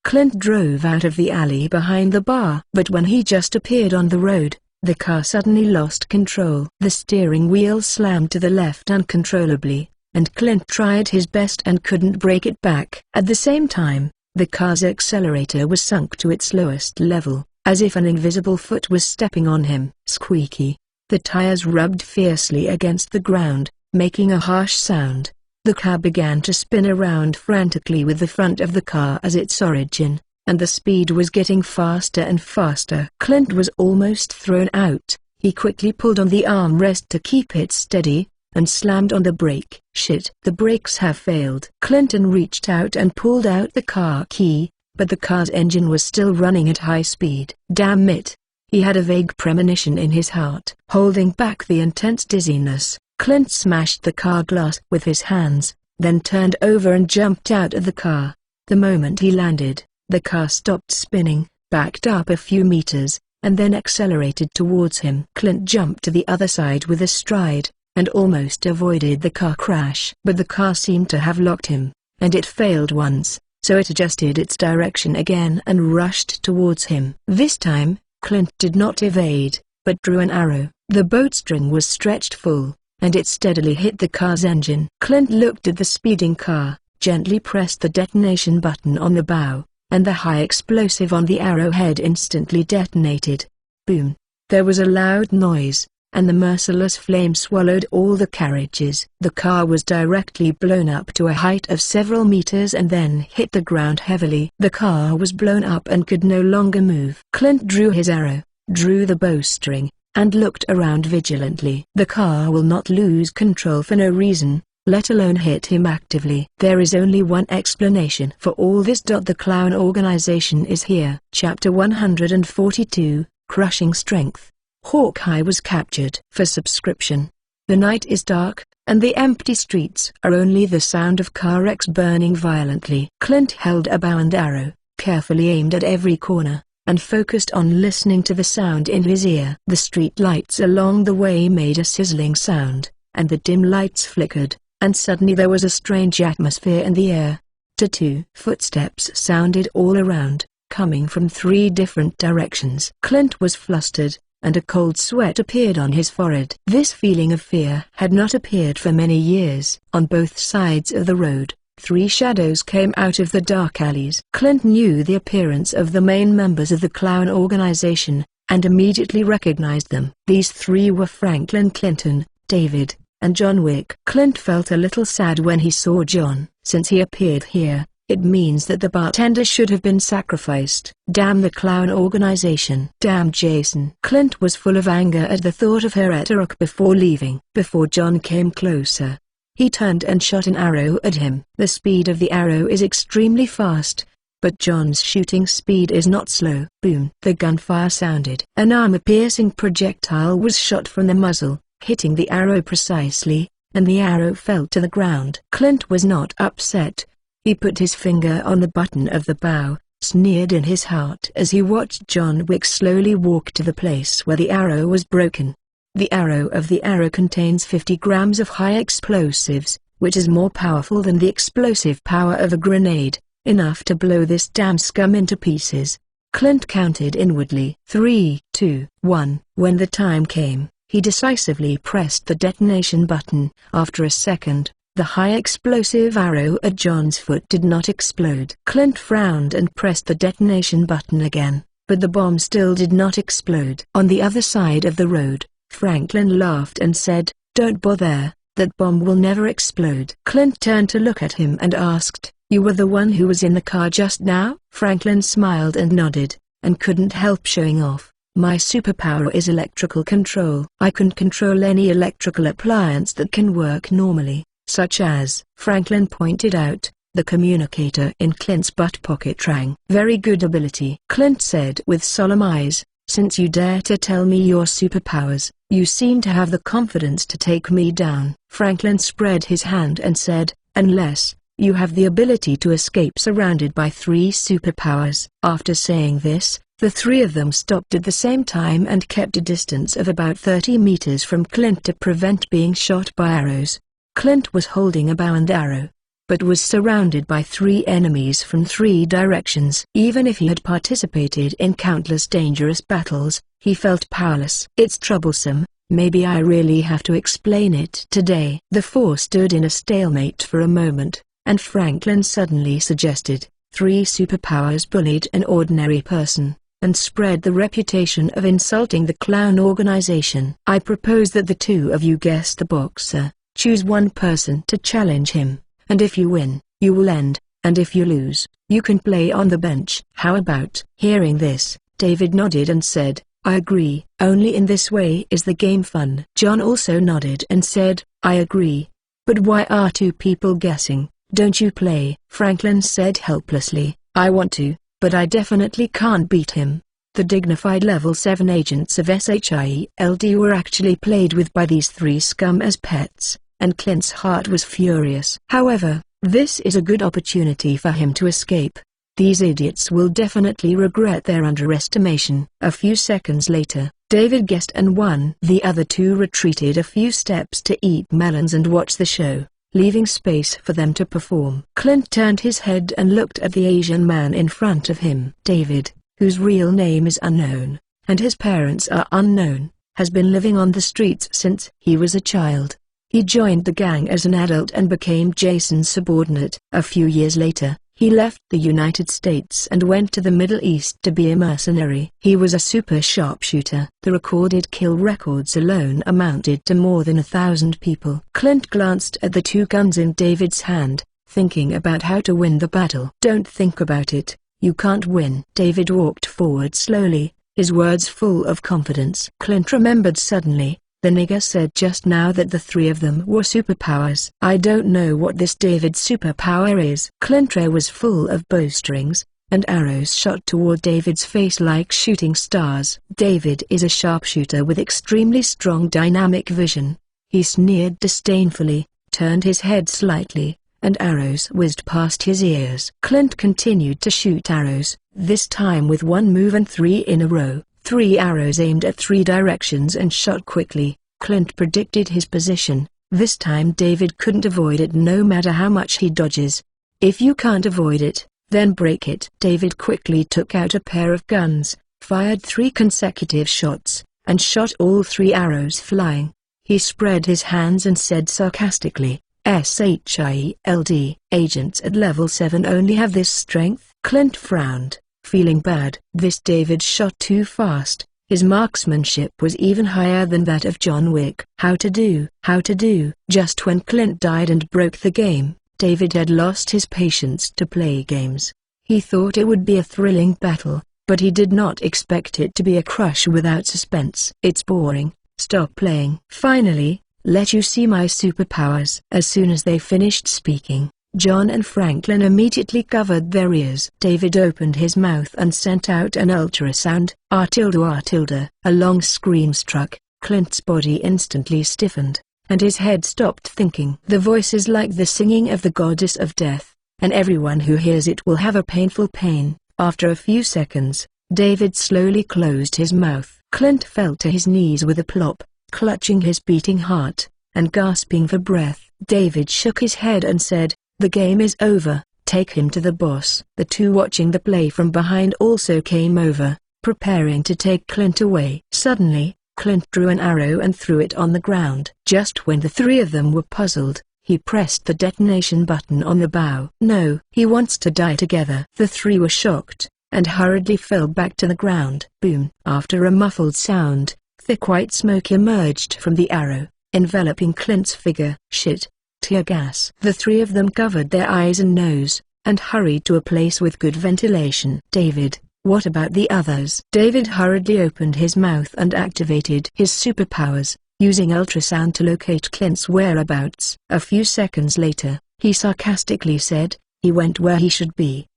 Clint drove out of the alley behind the bar. But when he just appeared on the road, the car suddenly lost control. The steering wheel slammed to the left uncontrollably, and Clint tried his best and couldn't break it back. At the same time, the car's accelerator was sunk to its lowest level, as if an invisible foot was stepping on him. Squeaky. The tires rubbed fiercely against the ground, making a harsh sound. The car began to spin around frantically with the front of the car as its origin, and the speed was getting faster and faster. Clint was almost thrown out. He quickly pulled on the armrest to keep it steady, and slammed on the brake. Shit, the brakes have failed. Clinton reached out and pulled out the car key, but the car's engine was still running at high speed. Damn it! He had a vague premonition in his heart. Holding back the intense dizziness, Clint smashed the car glass with his hands, then turned over and jumped out of the car. The moment he landed, the car stopped spinning, backed up a few meters, and then accelerated towards him. Clint jumped to the other side with a stride, and almost avoided the car crash. But the car seemed to have locked him, and it failed once, so it adjusted its direction again and rushed towards him. This time, Clint did not evade, but drew an arrow. The bowstring was stretched full, and it steadily hit the car's engine. Clint looked at the speeding car, gently pressed the detonation button on the bow, and the high explosive on the arrowhead instantly detonated. Boom! There was a loud noise, and the merciless flame swallowed all the carriages. The car was directly blown up to a height of several meters and then hit the ground heavily. The car was blown up and could no longer move. Clint drew his arrow, drew the bowstring, and looked around vigilantly. The car will not lose control for no reason, let alone hit him actively. There is only one explanation for all this. The Clown Organization is here. Chapter 142, Crushing Strength. Hawkeye was captured. For subscription. The night is dark, and the empty streets are only the sound of car wrecks burning violently. Clint held a bow and arrow, carefully aimed at every corner, and focused on listening to the sound in his ear. The street lights along the way made a sizzling sound, and the dim lights flickered, and suddenly there was a strange atmosphere in the air. Tattoo footsteps sounded all around, coming from 3 different directions. Clint was flustered, and a cold sweat appeared on his forehead. This feeling of fear had not appeared for many years. On both sides of the road, 3 shadows came out of the dark alleys. Clint knew the appearance of the main members of the Clown Organization, and immediately recognized them. These 3 were Franklin Clinton, David, and John Wick. Clint felt a little sad when he saw John. Since he appeared here, it means that the bartender should have been sacrificed. Damn the Clown Organization. Damn Jason. Clint was full of anger at the thought of her rhetoric before leaving. Before John came closer, he turned and shot an arrow at him. The speed of the arrow is extremely fast, but John's shooting speed is not slow. Boom! The gunfire sounded. An armor-piercing projectile was shot from the muzzle, hitting the arrow precisely, and the arrow fell to the ground. Clint was not upset. He put his finger on the button of the bow, sneered in his heart as he watched John Wick slowly walk to the place where the arrow was broken. The arrow of the arrow contains 50 grams of high explosives, which is more powerful than the explosive power of a grenade, enough to blow this damn scum into pieces. Clint counted inwardly. 3, 2, 1. When the time came, he decisively pressed the detonation button. After a second, the high-explosive arrow at John's foot did not explode. Clint frowned and pressed the detonation button again, but the bomb still did not explode. On the other side of the road, Franklin laughed and said, "Don't bother, that bomb will never explode." Clint turned to look at him and asked, "You were the one who was in the car just now?" Franklin smiled and nodded, and couldn't help showing off. "My superpower is electrical control. I can control any electrical appliance that can work normally, such as," Franklin pointed out, the communicator in Clint's butt pocket rang. "Very good ability," Clint said with solemn eyes. "Since you dare to tell me your superpowers, you seem to have the confidence to take me down." Franklin spread his hand and said, "Unless you have the ability to escape surrounded by 3 superpowers." After saying this, the 3 of them stopped at the same time and kept a distance of about 30 meters from Clint to prevent being shot by arrows. Clint was holding a bow and arrow, but was surrounded by 3 enemies from 3 directions. Even if he had participated in countless dangerous battles, he felt powerless. "It's troublesome, maybe I really have to explain it today." The 4 stood in a stalemate for a moment, and Franklin suddenly suggested, 3 superpowers bullied an ordinary person, and spread the reputation of insulting the Clown Organization. I propose that the 2 of you guess the boxer. Choose one person to challenge him, and if you win, you will end, and if you lose, you can play on the bench. How about? Hearing this, David nodded and said, I agree. Only in this way is the game fun. John also nodded and said, I agree. But why are two people guessing? Don't you play? Franklin said helplessly, I want to, but I definitely can't beat him. The dignified level 7 agents of SHIELD were actually played with by these three scum as pets, and Clint's heart was furious. However, this is a good opportunity for him to escape. These idiots will definitely regret their underestimation. A few seconds later, David guessed and won. The other two retreated a few steps to eat melons and watch the show, leaving space for them to perform. Clint turned his head and looked at the Asian man in front of him. David, whose real name is unknown, and his parents are unknown, has been living on the streets since he was a child. He joined the gang as an adult and became Jason's subordinate. A few years later, he left the United States and went to the Middle East to be a mercenary. He was a super sharpshooter. The recorded kill records alone amounted to more than 1,000 people. Clint glanced at the two guns in David's hand, thinking about how to win the battle. Don't think about it, you can't win. David walked forward slowly, his words full of confidence. Clint remembered suddenly, the nigger said just now that the three of them were superpowers. I don't know what this David's superpower is. Clint was full of bowstrings, and arrows shot toward David's face like shooting stars. David is a sharpshooter with extremely strong dynamic vision. He sneered disdainfully, turned his head slightly, and arrows whizzed past his ears. Clint continued to shoot arrows, this time with one move and 3 in a row. 3 arrows aimed at 3 directions and shot quickly. Clint predicted his position. This time David couldn't avoid it no matter how much he dodges. If you can't avoid it, then break it. David quickly took out a pair of guns, fired 3 consecutive shots, and shot all 3 arrows flying. He spread his hands and said sarcastically, SHIELD, agents at level 7 only have this strength? Clint frowned, feeling bad. This David shot too fast. His marksmanship was even higher than that of John Wick. How to do? Just when Clint died and broke the game, David had lost his patience to play games. He thought it would be a thrilling battle, but he did not expect it to be a crush without suspense. It's boring, stop playing. Finally, let you see my superpowers. As soon as they finished speaking, John and Franklin immediately covered their ears. David opened his mouth and sent out an ultrasound, R tilde. A long scream struck. Clint's body instantly stiffened, and his head stopped thinking. The voice is like the singing of the goddess of death, and everyone who hears it will have a painful pain. After a few seconds, David slowly closed his mouth. Clint fell to his knees with a plop, clutching his beating heart, and gasping for breath. David shook his head and said, the game is over, take him to the boss. The two watching the play from behind also came over, preparing to take Clint away. Suddenly, Clint drew an arrow and threw it on the ground. Just when the three of them were puzzled, he pressed the detonation button on the bow. No, he wants to die together. The three were shocked, and hurriedly fell back to the ground. Boom! After a muffled sound, thick white smoke emerged from the arrow, enveloping Clint's figure. Shit! Tear gas. The three of them covered their eyes and nose, and hurried to a place with good ventilation. David, what about the others? David hurriedly opened his mouth and activated his superpowers, using ultrasound to locate Clint's whereabouts. A few seconds later, he sarcastically said, he went where he should be.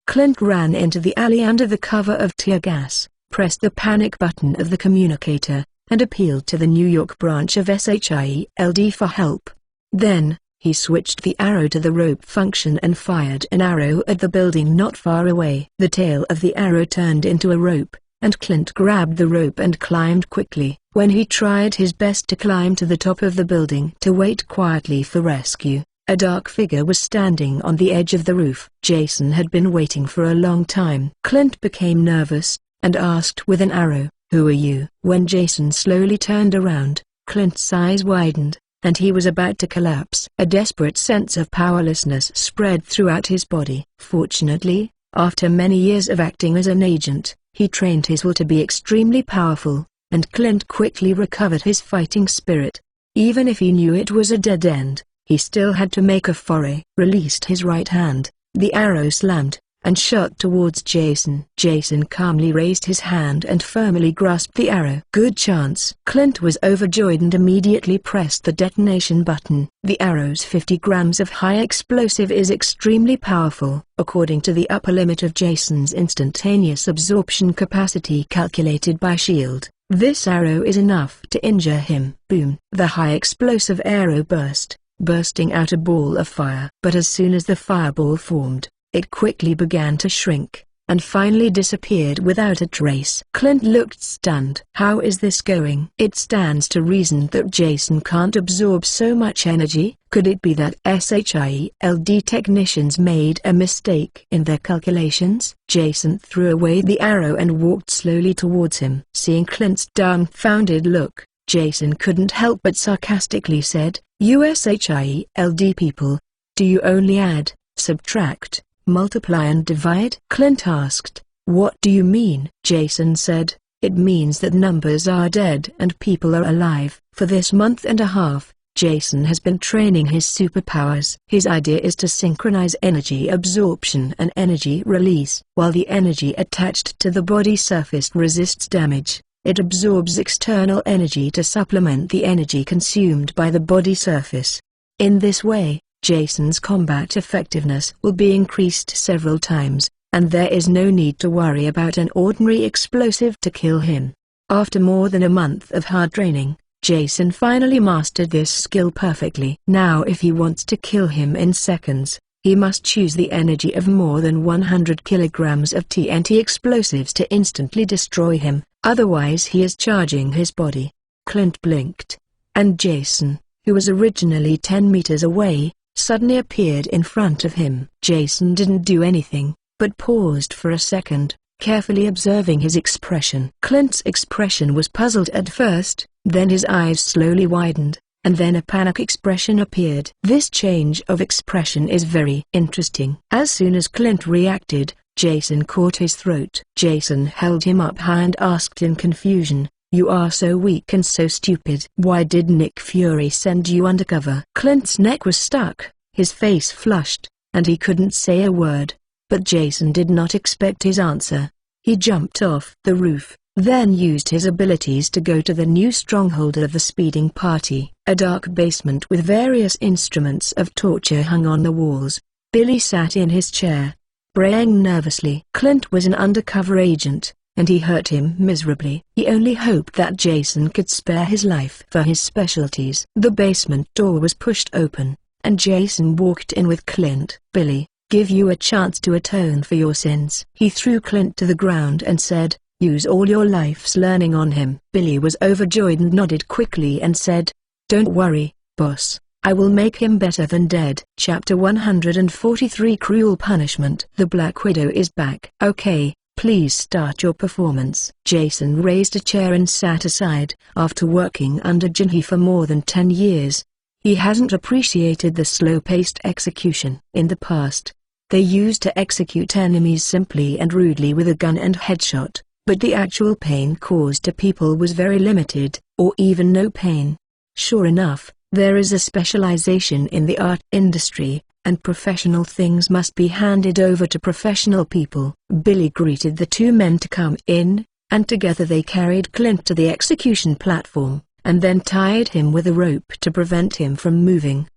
Clint ran into the alley under the cover of tear gas, pressed the panic button of the communicator, and appealed to the New York branch of SHIELD for help. Then, he switched the arrow to the rope function and fired an arrow at the building not far away. The tail of the arrow turned into a rope, and Clint grabbed the rope and climbed quickly. When he tried his best to climb to the top of the building to wait quietly for rescue, a dark figure was standing on the edge of the roof. Jason had been waiting for a long time. Clint became nervous, and asked with an arrow, "Who are you?" When Jason slowly turned around, Clint's eyes widened, and he was about to collapse. A desperate sense of powerlessness spread throughout his body. Fortunately, after many years of acting as an agent, he trained his will to be extremely powerful, and Clint quickly recovered his fighting spirit. Even if he knew it was a dead end, he still had to make a foray. Released his right hand, the arrow slammed, and shot towards Jason. Jason calmly raised his hand and firmly grasped the arrow. Good chance. Clint was overjoyed and immediately pressed the detonation button. The arrow's 50 grams of high explosive is extremely powerful. According to the upper limit of Jason's instantaneous absorption capacity calculated by S.H.I.E.L.D., this arrow is enough to injure him. Boom! The high explosive arrow burst, bursting out a ball of fire. But as soon as the fireball formed, it quickly began to shrink, and finally disappeared without a trace. Clint looked stunned. How is this going? It stands to reason that Jason can't absorb so much energy. Could it be that S.H.I.E.L.D. technicians made a mistake in their calculations? Jason threw away the arrow and walked slowly towards him. Seeing Clint's dumbfounded look, Jason couldn't help but sarcastically said, "You S.H.I.E.L.D. people, do you only add, subtract, multiply and divide?" Clint asked. "What do you mean?" Jason said, "It means that numbers are dead and people are alive." For this month and a half, Jason has been training his superpowers. His idea is to synchronize energy absorption and energy release. While the energy attached to the body surface resists damage, it absorbs external energy to supplement the energy consumed by the body surface. In this way, Jason's combat effectiveness will be increased several times, and there is no need to worry about an ordinary explosive to kill him. After more than a month of hard training, Jason finally mastered this skill perfectly. Now if he wants to kill him in seconds, he must choose the energy of more than 100 kilograms of TNT explosives to instantly destroy him, otherwise he is charging his body. Clint blinked, and Jason, who was originally 10 meters away, suddenly appeared in front of him. Jason didn't do anything, but paused for a second, carefully observing his expression. Clint's expression was puzzled at first, then his eyes slowly widened, and then a panic expression appeared. This change of expression is very interesting. As soon as Clint reacted, Jason caught his throat. Jason held him up high and asked in confusion, "You are so weak and so stupid. Why did Nick Fury send you undercover?" Clint's neck was stuck, his face flushed, and he couldn't say a word. But Jason did not expect his answer. He jumped off the roof, then used his abilities to go to the new stronghold of the speeding party. A dark basement with various instruments of torture hung on the walls. Billy sat in his chair, braying nervously. Clint was an undercover agent, and he hurt him miserably. He only hoped that Jason could spare his life for his specialties. The basement door was pushed open, and Jason walked in with Clint. "Billy, give you a chance to atone for your sins." He threw Clint to the ground and said, "Use all your life's learning on him." Billy was overjoyed and nodded quickly and said, "Don't worry, boss. I will make him better than dead." Chapter 143 Cruel Punishment. The Black Widow is back. "Okay, please start your performance." Jason raised a chair and sat aside. After working under Jinhee for more than 10 years, he hasn't appreciated the slow-paced execution. In the past, they used to execute enemies simply and rudely with a gun and headshot, but the actual pain caused to people was very limited, or even no pain. Sure enough, there is a specialization in the art industry, and professional things must be handed over to professional people. Billy greeted the two men to come in, and together they carried Clint to the execution platform, and then tied him with a rope to prevent him from moving.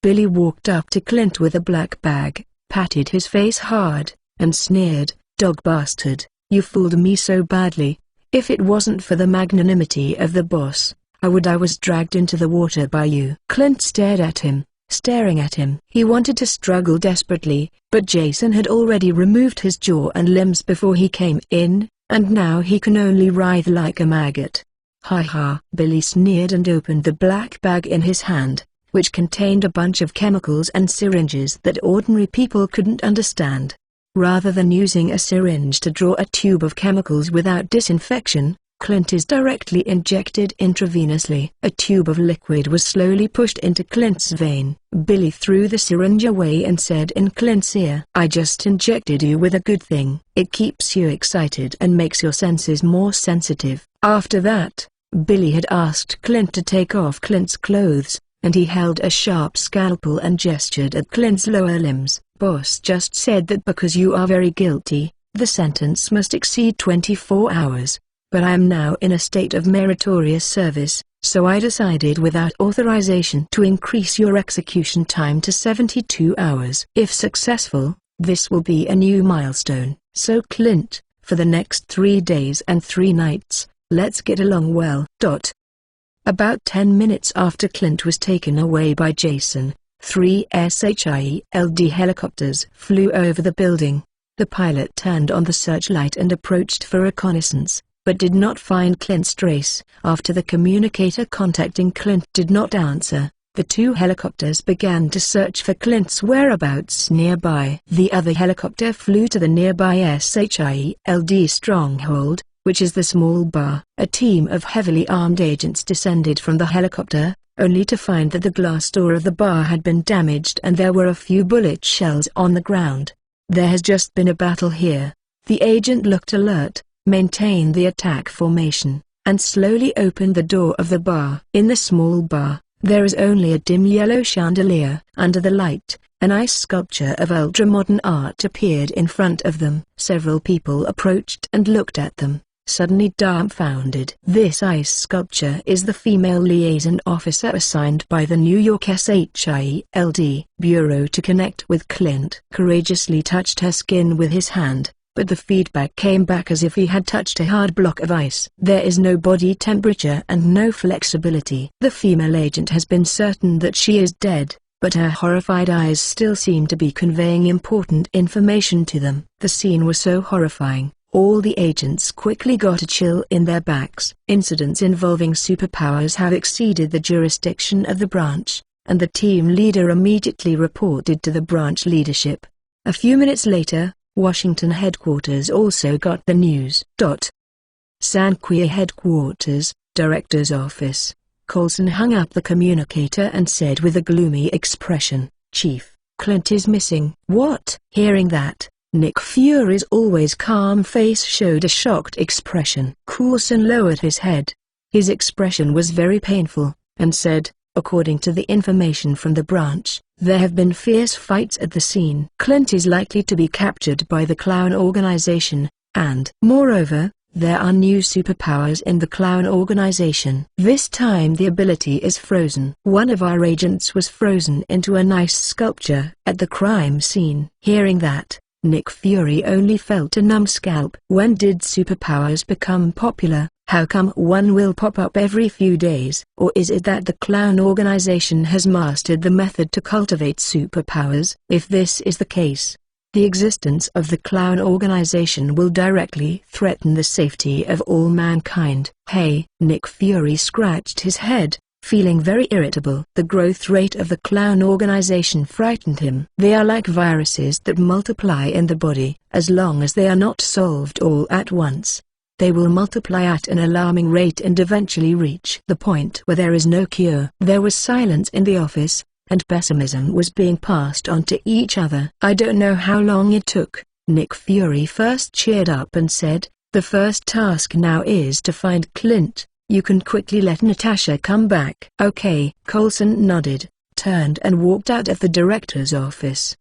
Billy walked up to Clint with a black bag, patted his face hard, and sneered, "Dog bastard, you fooled me so badly. If it wasn't for the magnanimity of the boss, I was dragged into the water by you." Clint stared at him, staring at him. He wanted to struggle desperately, but Jason had already removed his jaw and limbs before he came in, and now he can only writhe like a maggot. "Ha ha!" Billy sneered and opened the black bag in his hand, which contained a bunch of chemicals and syringes that ordinary people couldn't understand. Rather than using a syringe to draw a tube of chemicals without disinfection, Clint is directly injected intravenously. A tube of liquid was slowly pushed into Clint's vein. Billy threw the syringe away and said in Clint's ear, "I just injected you with a good thing. It keeps you excited and makes your senses more sensitive." After that, Billy had asked Clint to take off Clint's clothes, and he held a sharp scalpel and gestured at Clint's lower limbs. "Boss just said that because you are very guilty, the sentence must exceed 24 hours. But I am now in a state of meritorious service, so I decided without authorization to increase your execution time to 72 hours. If successful, this will be a new milestone. So Clint, for the next 3 days and 3 nights, let's get along well." About 10 minutes after Clint was taken away by Jason, 3 SHIELD helicopters flew over the building. The pilot turned on the searchlight and approached for reconnaissance, but did not find Clint's trace. After the communicator contacting Clint did not answer, the 2 helicopters began to search for Clint's whereabouts nearby. The other helicopter flew to the nearby SHIELD stronghold, which is the small bar. A team of heavily armed agents descended from the helicopter, only to find that the glass door of the bar had been damaged and there were a few bullet shells on the ground. "There has just been a battle here." The agent looked alert, maintained the attack formation, and slowly opened the door of the bar. In the small bar, there is only a dim yellow chandelier. Under the light, an ice sculpture of ultra-modern art appeared in front of them. Several people approached and looked at them, suddenly dumbfounded. This ice sculpture is the female liaison officer assigned by the New York SHIELD Bureau to connect with Clint. Courageously touched her skin with his hand, but the feedback came back as if he had touched a hard block of ice. There is no body temperature and no flexibility. The female agent has been certain that she is dead, but her horrified eyes still seem to be conveying important information to them. The scene was so horrifying, all the agents quickly got a chill in their backs. Incidents involving superpowers have exceeded the jurisdiction of the branch, and the team leader immediately reported to the branch leadership. A few minutes later, Washington headquarters also got the news. Sanquia headquarters, director's office. Coulson hung up the communicator and said with a gloomy expression, "Chief, Clint is missing." "What?" Hearing that, Nick Fury's always calm face showed a shocked expression. Coulson lowered his head. His expression was very painful, and said, "According to the information from the branch, there have been fierce fights at the scene. Clint is likely to be captured by the Clown Organization, and, moreover, there are new superpowers in the Clown Organization. This time the ability is frozen. One of our agents was frozen into an ice sculpture at the crime scene." Hearing that, Nick Fury only felt a numb scalp. When did superpowers become popular? How come one will pop up every few days? Or is it that the Clown Organization has mastered the method to cultivate superpowers? If this is the case, the existence of the Clown Organization will directly threaten the safety of all mankind. "Hey!" Nick Fury scratched his head, feeling very irritable. The growth rate of the Clown Organization frightened him. They are like viruses that multiply in the body. As long as they are not solved all at once, they will multiply at an alarming rate and eventually reach the point where there is no cure. There was silence in the office, and pessimism was being passed on to each other. "I don't know how long it took." Nick Fury first cheered up and said, "The first task now is to find Clint. You can quickly let Natasha come back." "Okay." Coulson nodded, turned and walked out of the director's office.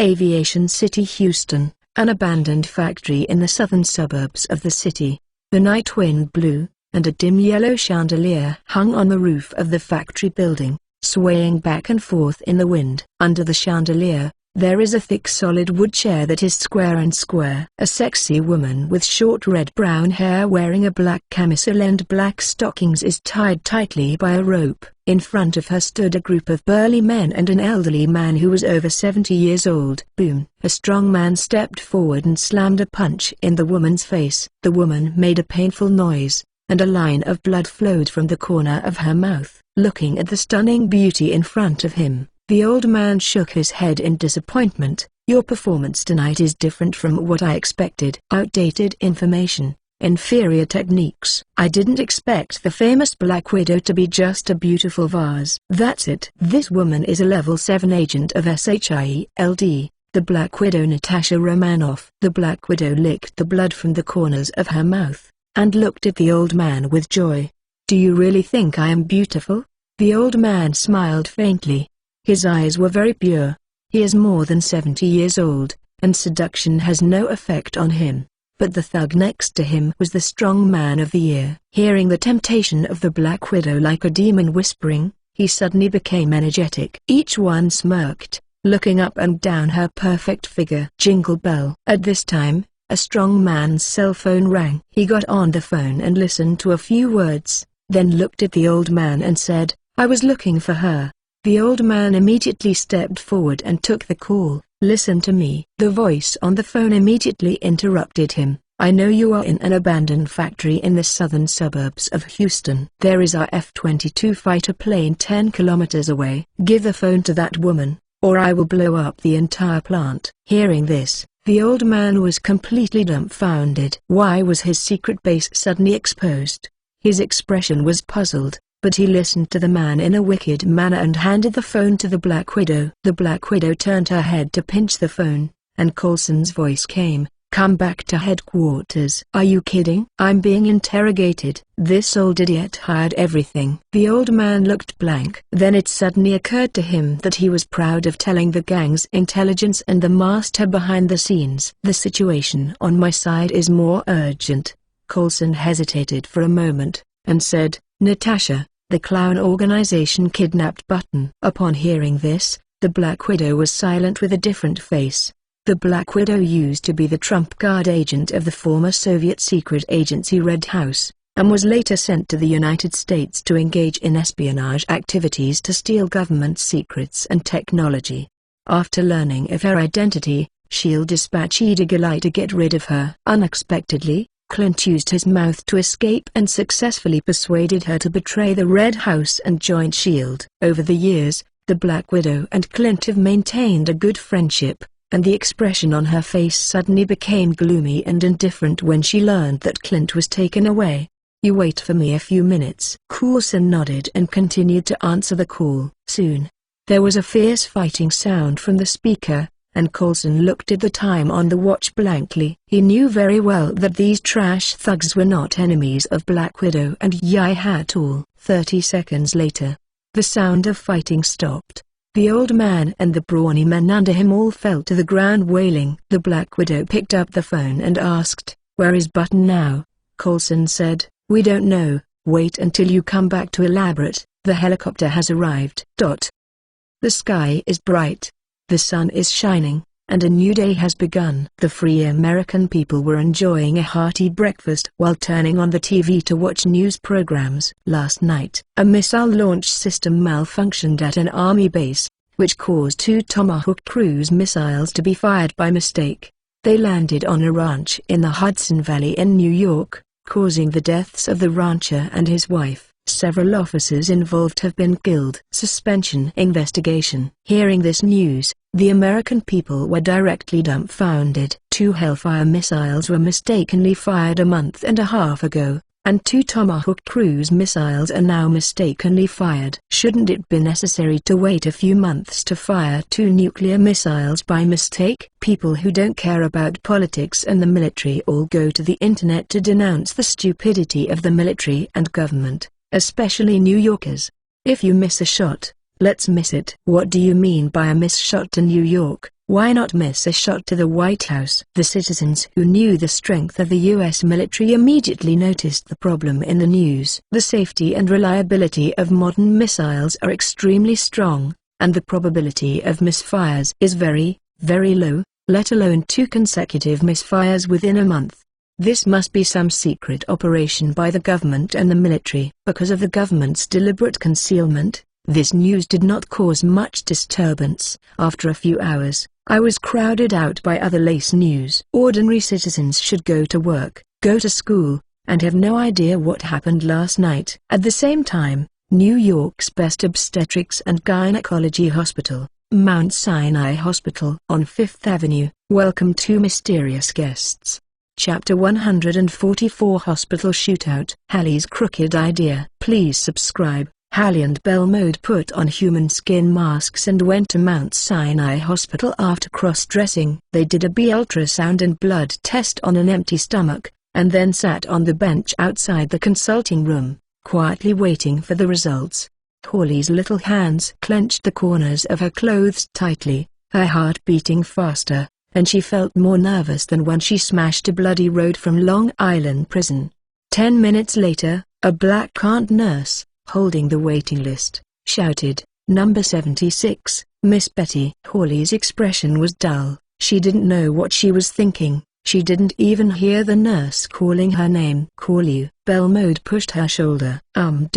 Aviation City, Houston, an abandoned factory in the southern suburbs of the city. The night wind blew, and a dim yellow chandelier hung on the roof of the factory building, swaying back and forth in the wind. Under the chandelier, there is a thick solid wood chair that is square and square. A sexy woman with short red-brown hair wearing a black camisole and black stockings is tied tightly by a rope. In front of her stood a group of burly men and an elderly man who was over 70 years old. Boom! A strong man stepped forward and slammed a punch in the woman's face. The woman made a painful noise, and a line of blood flowed from the corner of her mouth. Looking at the stunning beauty in front of him, the old man shook his head in disappointment. "Your performance tonight is different from what I expected. Outdated information, inferior techniques. I didn't expect the famous Black Widow to be just a beautiful vase." "That's it. This woman is a level 7 agent of SHIELD, the Black Widow Natasha Romanoff." The Black Widow licked the blood from the corners of her mouth, and looked at the old man with joy. "Do you really think I am beautiful?" The old man smiled faintly. His eyes were very pure. He is more than 70 years old, and seduction has no effect on him. But the thug next to him was the strong man of the year. Hearing the temptation of the Black Widow like a demon whispering, he suddenly became energetic. Each one smirked, looking up and down her perfect figure. Jingle bell. At this time, a strong man's cell phone rang. He got on the phone and listened to a few words, then looked at the old man and said, "I was looking for her." The old man immediately stepped forward and took the call. "Listen to me." The voice on the phone immediately interrupted him. "I know you are in an abandoned factory in the southern suburbs of Houston. There is our F-22 fighter plane 10 kilometers away. Give the phone to that woman, or I will blow up the entire plant." Hearing this, the old man was completely dumbfounded. Why was his secret base suddenly exposed? His expression was puzzled, but he listened to the man in a wicked manner and handed the phone to the Black Widow. The Black Widow turned her head to pinch the phone, and Coulson's voice came, "Come back to headquarters." "Are you kidding? I'm being interrogated." This old idiot hired everything. The old man looked blank. Then it suddenly occurred to him that he was proud of telling the gang's intelligence and the master behind the scenes. "The situation on my side is more urgent." Coulson hesitated for a moment, and said, "Natasha, the clown organization kidnapped Button." Upon hearing this, the Black Widow was silent with a different face. The Black Widow used to be the trump card agent of the former Soviet secret agency Red House, and was later sent to the United States to engage in espionage activities to steal government secrets and technology. After learning of her identity, S.H.I.E.L.D. dispatched Edgar to get rid of her. Unexpectedly, Clint used his mouth to escape and successfully persuaded her to betray the Red House and join S.H.I.E.L.D. Over the years, the Black Widow and Clint have maintained a good friendship, and the expression on her face suddenly became gloomy and indifferent when she learned that Clint was taken away. "You wait for me a few minutes." Coulson nodded and continued to answer the call. Soon, there was a fierce fighting sound from the speaker, and Coulson looked at the time on the watch blankly. He knew very well that these trash thugs were not enemies of Black Widow and Yi at all. 30 seconds later, the sound of fighting stopped. The old man and the brawny men under him all fell to the ground wailing. The Black Widow picked up the phone and asked, "Where is Button now?" Coulson said, "We don't know. Wait until you come back to elaborate. The helicopter has arrived." The sky is bright. The sun is shining, and a new day has begun. The free American people were enjoying a hearty breakfast while turning on the TV to watch news programs. Last night, a missile launch system malfunctioned at an army base, which caused 2 Tomahawk cruise missiles to be fired by mistake. They landed on a ranch in the Hudson Valley in New York, causing the deaths of the rancher and his wife. Several officers involved have been killed. Suspension investigation. Hearing this news, the American people were directly dumbfounded. 2 Hellfire missiles were mistakenly fired a month and a half ago, and 2 Tomahawk cruise missiles are now mistakenly fired. Shouldn't it be necessary to wait a few months to fire 2 nuclear missiles by mistake? People who don't care about politics and the military all go to the internet to denounce the stupidity of the military and government, especially New Yorkers. If you miss a shot, let's miss it. What do you mean by a miss shot to New York? Why not miss a shot to the White House? The citizens who knew the strength of the U.S. military immediately noticed the problem in the news. The safety and reliability of modern missiles are extremely strong, and the probability of misfires is very, very low, let alone 2 consecutive misfires within a month. This must be some secret operation by the government and the military. Because of the government's deliberate concealment, this news did not cause much disturbance. After a few hours, I was crowded out by other lace news. Ordinary citizens should go to work, go to school, and have no idea what happened last night. At the same time, New York's best obstetrics and gynecology hospital, Mount Sinai Hospital on Fifth Avenue, welcomed 2 mysterious guests. Chapter 144 Hospital Shootout. Hallie's Crooked Idea. Please subscribe. Hallie and Belmode put on human skin masks and went to Mount Sinai Hospital after cross-dressing. They did a B ultrasound and blood test on an empty stomach, and then sat on the bench outside the consulting room, quietly waiting for the results. Hawley's little hands clenched the corners of her clothes tightly, her heart beating faster, and she felt more nervous than when she smashed a bloody road from Long Island prison. 10 minutes later, a black-garbed nurse, holding the waiting list, shouted, "Number 76, Miss Betty." Hawley's expression was dull. She didn't know what she was thinking. She didn't even hear the nurse calling her name. "Call you." Belmode pushed her shoulder. Oh,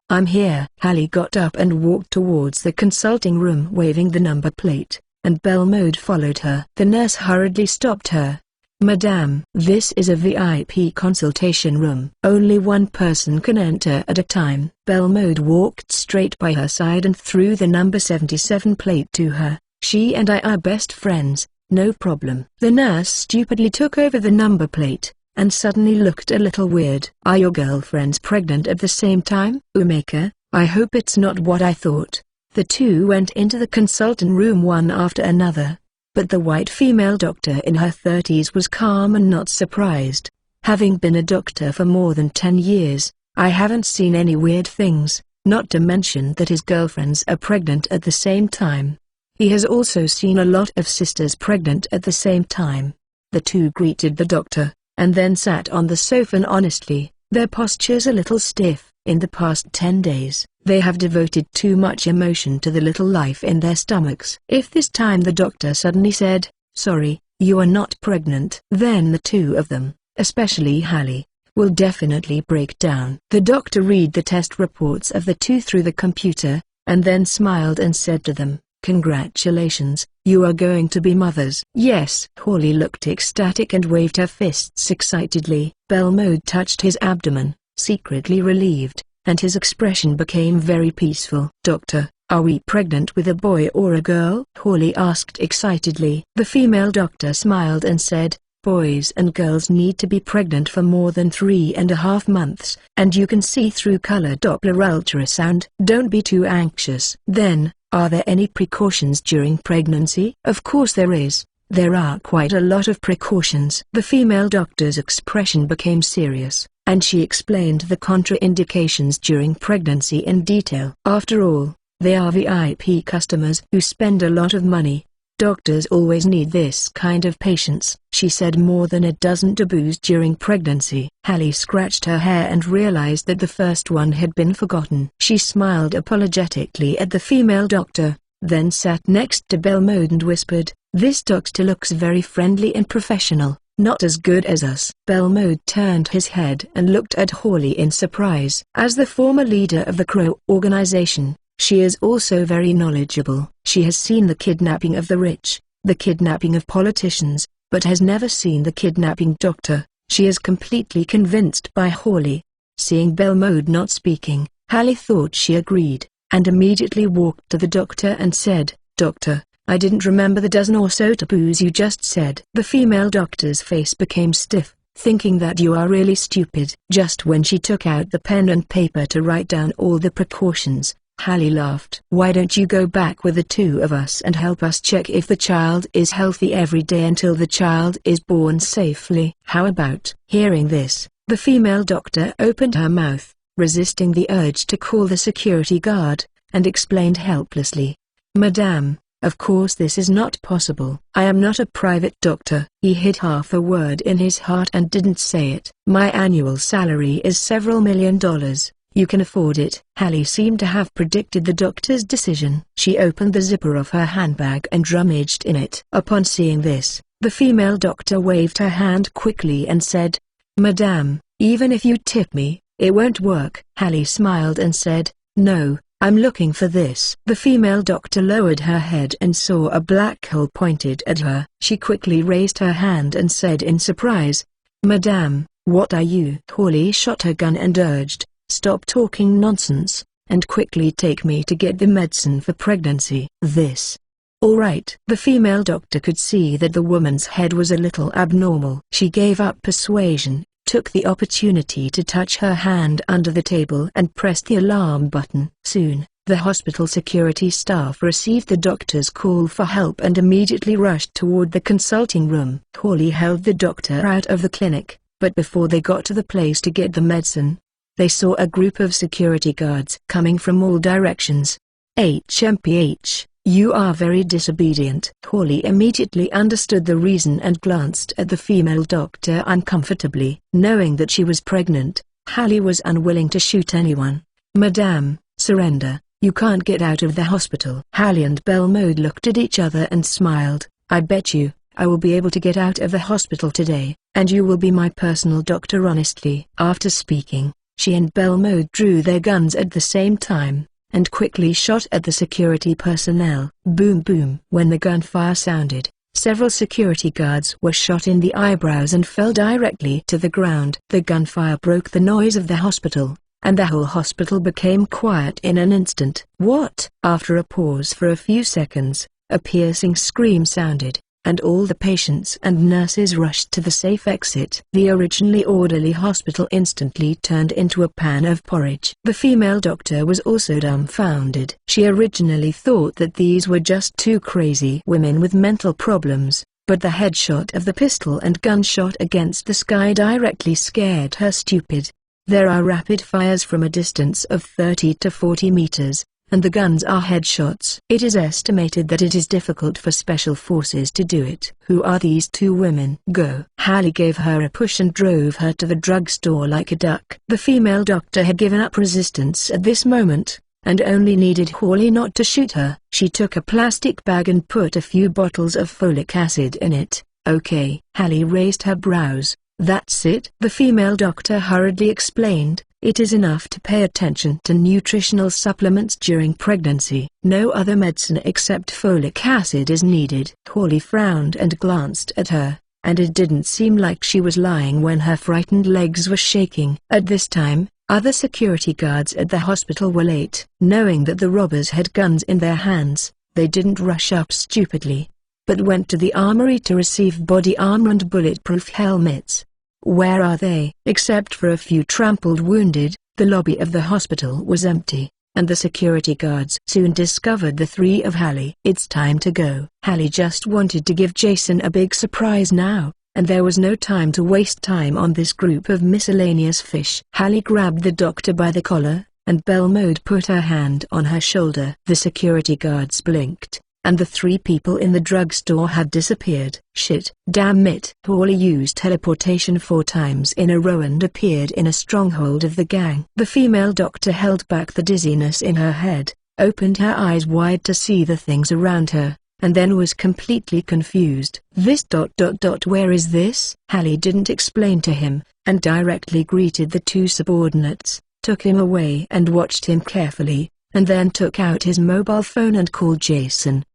I'm here." Hallie got up and walked towards the consulting room waving the number plate, and Belmode followed her. The nurse hurriedly stopped her. "Madame, this is a VIP consultation room. Only one person can enter at a time." Belmode walked straight by her side and threw the number 77 plate to her. "She and I are best friends, no problem." The nurse stupidly took over the number plate, and suddenly looked a little weird. "Are your girlfriends pregnant at the same time?" "Umeka, I hope it's not what I thought." The two went into the consultant room one after another. But the white female doctor in her 30s was calm and not surprised. "Having been a doctor for more than 10 years, I haven't seen any weird things, not to mention that his girlfriends are pregnant at the same time. He has also seen a lot of sisters pregnant at the same time." The two greeted the doctor, and then sat on the sofa honestly, their postures a little stiff. In the past 10 days, they have devoted too much emotion to the little life in their stomachs. If this time the doctor suddenly said, "Sorry, you are not pregnant," then the two of them, especially Hallie, will definitely break down. The doctor read the test reports of the two through the computer, and then smiled and said to them, "Congratulations, you are going to be mothers." "Yes." Hawley looked ecstatic and waved her fists excitedly. Belmode touched his abdomen, secretly relieved, and his expression became very peaceful. "Doctor, are we pregnant with a boy or a girl?" Hawley asked excitedly. The female doctor smiled and said, "Boys and girls need to be pregnant for more than 3.5 months, and you can see through color Doppler ultrasound. Don't be too anxious." "Then, are there any precautions during pregnancy?" "Of course there is. There are quite a lot of precautions." The female doctor's expression became serious, and she explained the contraindications during pregnancy in detail. "After all, they are VIP customers who spend a lot of money. Doctors always need this kind of patients." She said more than a dozen taboos during pregnancy. Hallie scratched her hair and realized that the first one had been forgotten. She smiled apologetically at the female doctor, then sat next to Belmode and whispered, "This doctor looks very friendly and professional, not as good as us." Belmode turned his head and looked at Hawley in surprise. As the former leader of the Crow organization, she is also very knowledgeable. She has seen the kidnapping of the rich, the kidnapping of politicians, but has never seen the kidnapping doctor. She is completely convinced by Hawley. Seeing Belmode not speaking, Hallie thought she agreed, and immediately walked to the doctor and said, "Doctor, I didn't remember the dozen or so taboos you just said." The female doctor's face became stiff, thinking that you are really stupid. Just when she took out the pen and paper to write down all the precautions, Hallie laughed. "Why don't you go back with the two of us and help us check if the child is healthy every day until the child is born safely? How about?" Hearing this, the female doctor opened her mouth, resisting the urge to call the security guard, and explained helplessly, "Madame, of course this is not possible. I am not a private doctor." He hid half a word in his heart and didn't say it. "My annual salary is several $1,000,000. You can afford it." Hallie seemed to have predicted the doctor's decision. She opened the zipper of her handbag and rummaged in it. Upon seeing this, the female doctor waved her hand quickly and said, "Madame, even if you tip me, it won't work." Hallie smiled and said, "No, I'm looking for this." The female doctor lowered her head and saw a black hole pointed at her. She quickly raised her hand and said in surprise, "Madame, what are you?" Hawley shot her gun and urged, "Stop talking nonsense, and quickly take me to get the medicine for pregnancy." "This. All right." The female doctor could see that the woman's head was a little abnormal. She gave up persuasion, took the opportunity to touch her hand under the table and pressed the alarm button. Soon, the hospital security staff received the doctor's call for help and immediately rushed toward the consulting room. Hawley held the doctor out of the clinic, but before they got to the place to get the medicine, they saw a group of security guards coming from all directions. HMPH, you are very disobedient. Hawley immediately understood the reason and glanced at the female doctor uncomfortably. Knowing that she was pregnant, Hallie was unwilling to shoot anyone. Madame, surrender. You can't get out of the hospital. Hallie and Belmode looked at each other and smiled. I bet you, I will be able to get out of the hospital today, and you will be my personal doctor honestly. After speaking, she and Belmode drew their guns at the same time, and quickly shot at the security personnel. Boom boom. When the gunfire sounded, several security guards were shot in the eyebrows and fell directly to the ground. The gunfire broke the noise of the hospital, and the whole hospital became quiet in an instant. What? After a pause for a few seconds, a piercing scream sounded, and all the patients and nurses rushed to the safe exit. The originally orderly hospital instantly turned into a pan of porridge. The female doctor was also dumbfounded. She originally thought that these were just two crazy women with mental problems, but the headshot of the pistol and gunshot against the sky directly scared her stupid. There are rapid fires from a distance of 30 to 40 meters, and the guns are headshots. It is estimated that it is difficult for special forces to do it. Who are these two women? Go. Hallie gave her a push and drove her to the drugstore like a duck. The female doctor had given up resistance at this moment, and only needed Hawley not to shoot her. She took a plastic bag and put a few bottles of folic acid in it. Okay. Hallie raised her brows. That's it? The female doctor hurriedly explained. It is enough to pay attention to nutritional supplements during pregnancy. No other medicine except folic acid is needed. Hawley frowned and glanced at her, and it didn't seem like she was lying when her frightened legs were shaking. At this time, other security guards at the hospital were late. Knowing that the robbers had guns in their hands, they didn't rush up stupidly, but went to the armory to receive body armor and bulletproof helmets. Where are they? Except for a few trampled wounded, the lobby of the hospital was empty, and the security guards soon discovered the three of Hallie. It's time to go. Hallie just wanted to give Jason a big surprise now, and there was no time to waste time on this group of miscellaneous fish. Hallie grabbed the doctor by the collar, and Belmode put her hand on her shoulder. The security guards blinked, and the three people in the drugstore had disappeared. Shit. Damn it. Hawley used teleportation 4 times in a row and appeared in a stronghold of the gang. The female doctor held back the dizziness in her head, opened her eyes wide to see the things around her, and then was completely confused. Where is this? Hallie didn't explain to him, and directly greeted the two subordinates, took him away and watched him carefully, and then took out his mobile phone and called Jason.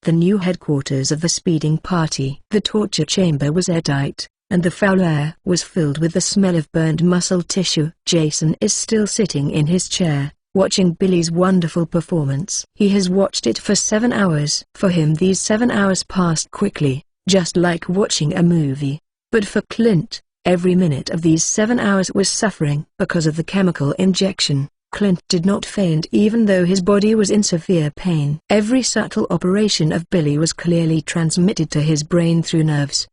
The new headquarters of the speeding party. The torture chamber was airtight, and the foul air was filled with the smell of burned muscle tissue. Jason is still sitting in his chair, watching Billy's wonderful performance. He has watched it for 7 hours. For him these 7 hours passed quickly, just like watching a movie. But for Clint, every minute of these 7 hours was suffering. Because of the chemical injection, Clint did not faint even though his body was in severe pain. Every subtle operation of Billy was clearly transmitted to his brain through nerves.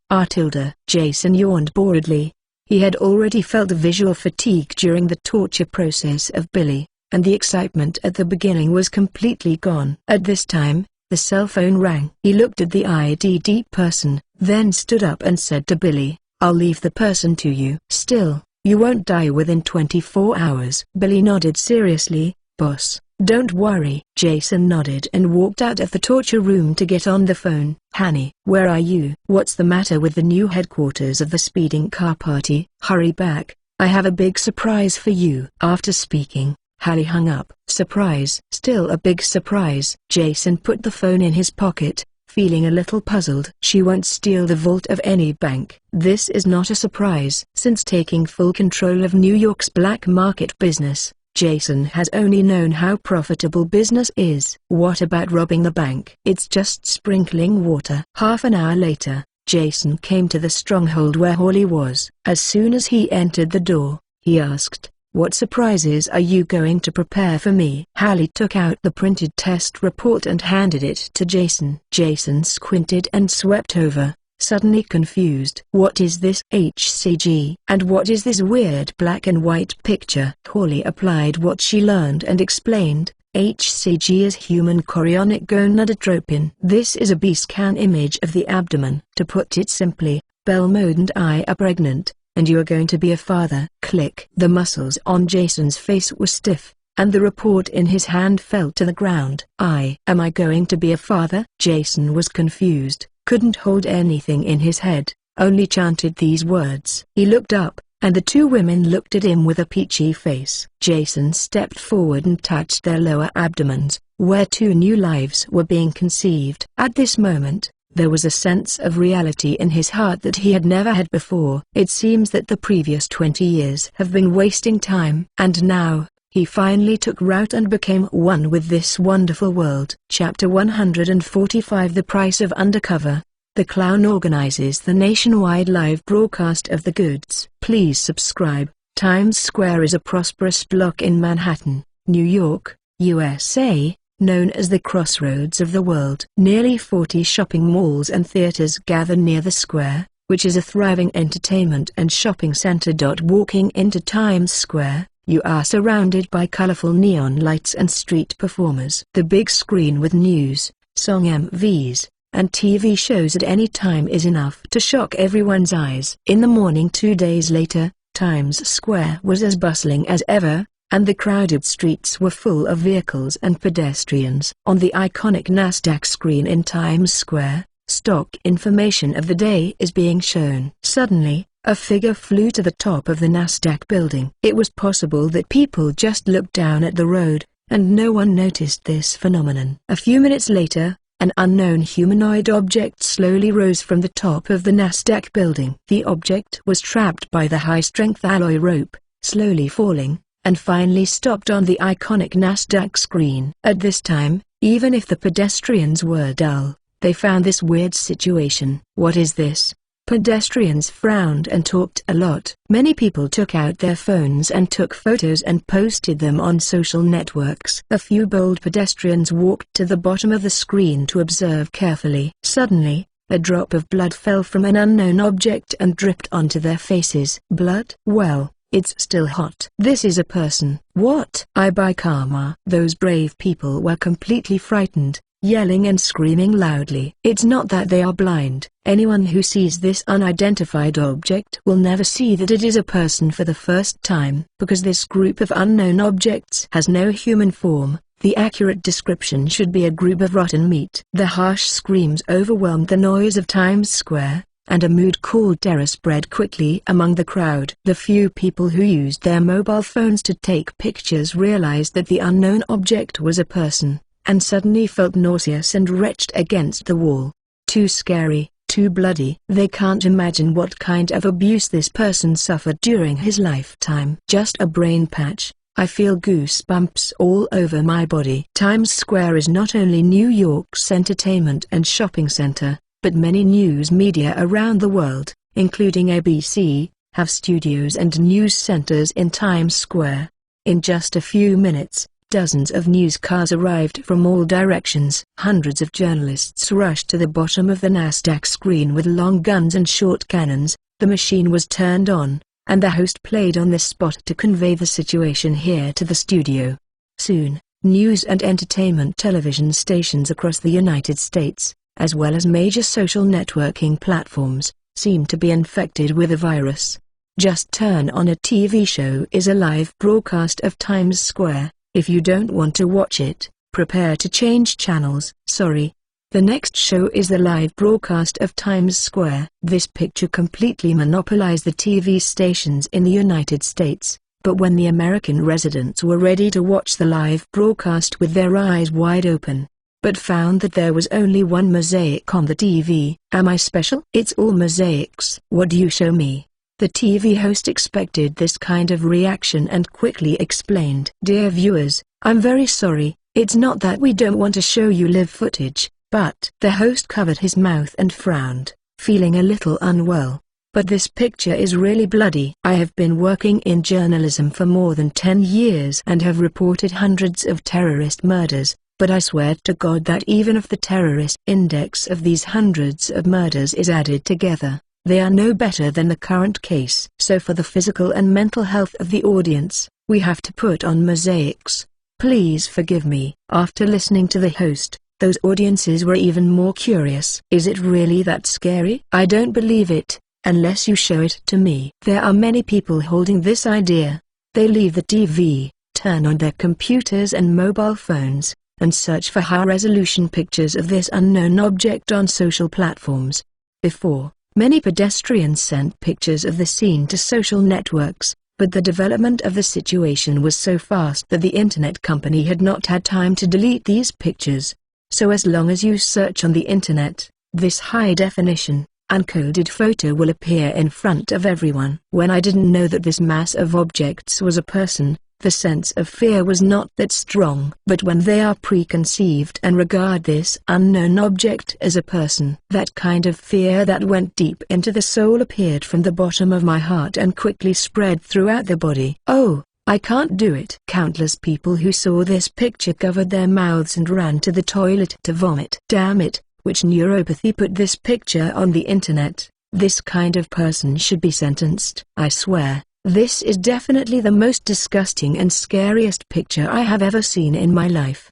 Jason yawned boredly. He had already felt visual fatigue during the torture process of Billy, and the excitement at the beginning was completely gone. At this time, the cell phone rang. He looked at the IDD person, then stood up and said to Billy, "I'll leave the person to you." "Still, you won't die within 24 hours. Billy nodded seriously. "Boss, don't worry." Jason nodded and walked out of the torture room to get on the phone. "Hanny, where are you?" "What's the matter with the new headquarters of the speeding car party?" "Hurry back, I have a big surprise for you." After speaking, Hallie hung up. "Surprise?" "Still a big surprise." Jason put the phone in his pocket, feeling a little puzzled. "She won't steal the vault of any bank." This is not a surprise. Since taking full control of New York's black market business, Jason has only known how profitable business is. What about robbing the bank? It's just sprinkling water. Half an hour later, Jason came to the stronghold where Hawley was. As soon as he entered the door, he asked, "What surprises are you going to prepare for me?" Hallie took out the printed test report and handed it to Jason. Jason squinted and swept over, suddenly confused. What is this HCG? And what is this weird black and white picture? Hawley applied what she learned and explained, HCG is human chorionic gonadotropin. This is a B-scan image of the abdomen. To put it simply, Belmode and I are pregnant, and you are going to be a father. Click. The muscles on Jason's face were stiff, and the report in his hand fell to the ground. Am I going to be a father? Jason was confused, couldn't hold anything in his head, only chanted these words. He looked up, and the two women looked at him with a peachy face. Jason stepped forward and touched their lower abdomens, where two new lives were being conceived. At this moment, there was a sense of reality in his heart that he had never had before. It seems that the previous 20 years have been wasting time. And now, he finally took root and became one with this wonderful world. Chapter 145. The Price of Undercover. The Clown organizes the nationwide live broadcast of the goods. Please subscribe. Times Square is a prosperous block in Manhattan, New York, USA, known as the crossroads of the world. Nearly 40 shopping malls and theaters gather near the square, which is a thriving entertainment and shopping center. Walking into Times Square, you are surrounded by colorful neon lights and street performers. The big screen with news, song MVs, and TV shows at any time is enough to shock everyone's eyes. In the morning 2 days later, Times Square was as bustling as ever, and the crowded streets were full of vehicles and pedestrians. On the iconic Nasdaq screen in Times Square, stock information of the day is being shown. Suddenly, a figure flew to the top of the Nasdaq building. It was possible that people just looked down at the road, and no one noticed this phenomenon. A few minutes later, an unknown humanoid object slowly rose from the top of the Nasdaq building. The object was trapped by the high-strength alloy rope, slowly falling, and finally stopped on the iconic Nasdaq screen. At this time, even if the pedestrians were dull, they found this weird situation. What is this? Pedestrians frowned and talked a lot. Many people took out their phones and took photos and posted them on social networks. A few bold pedestrians walked to the bottom of the screen to observe carefully. Suddenly, a drop of blood fell from an unknown object and dripped onto their faces. Blood? Well, it's still hot. This is a person. What? I buy karma. Those brave people were completely frightened, yelling and screaming loudly. It's not that they are blind. Anyone who sees this unidentified object will never see that it is a person for the first time. Because this group of unknown objects has no human form, the accurate description should be a group of rotten meat. The harsh screams overwhelmed the noise of Times Square, and a mood called terror spread quickly among the crowd. The few people who used their mobile phones to take pictures realized that the unknown object was a person, and suddenly felt nauseous and retched against the wall. Too scary, too bloody. They can't imagine what kind of abuse this person suffered during his lifetime. Just a brain patch. I feel goosebumps all over my body. Times Square is not only New York's entertainment and shopping center, but many news media around the world, including ABC, have studios and news centers in Times Square. In just a few minutes, dozens of news cars arrived from all directions. Hundreds of journalists rushed to the bottom of the Nasdaq screen with long guns and short cannons. The machine was turned on, and the host played on the spot to convey the situation here to the studio. Soon, news and entertainment television stations across the United States, as well as major social networking platforms, seemed to be infected with a virus. Just turn on a TV show is a live broadcast of Times Square. If you don't want to watch it, prepare to change channels. Sorry. The next show is the live broadcast of Times Square. This picture completely monopolized the TV stations in the United States, but when the American residents were ready to watch the live broadcast with their eyes wide open, but found that there was only one mosaic on the TV. Am I special? It's all mosaics. What do you show me? The TV host expected this kind of reaction and quickly explained. Dear viewers, I'm very sorry, it's not that we don't want to show you live footage, but the host covered his mouth and frowned, feeling a little unwell. But this picture is really bloody. I have been working in journalism for more than 10 years and have reported hundreds of terrorist murders, but I swear to God that even if the terrorist index of these hundreds of murders is added together, they are no better than the current case. So for the physical and mental health of the audience, we have to put on mosaics. Please forgive me. After listening to the host, those audiences were even more curious. Is it really that scary? I don't believe it, unless you show it to me. There are many people holding this idea. They leave the TV, turn on their computers and mobile phones, and search for high-resolution pictures of this unknown object on social platforms. Before, many pedestrians sent pictures of the scene to social networks, but the development of the situation was so fast that the internet company had not had time to delete these pictures. So as long as you search on the internet, this high-definition, uncoded photo will appear in front of everyone. When I didn't know that this mass of objects was a person, the sense of fear was not that strong. But when they are preconceived and regard this unknown object as a person, that kind of fear that went deep into the soul appeared from the bottom of my heart and quickly spread throughout the body. Oh, I can't do it. Countless people who saw this picture covered their mouths and ran to the toilet to vomit. Damn it, which neuropathy put this picture on the internet? This kind of person should be sentenced. I swear, this is definitely the most disgusting and scariest picture I have ever seen in my life.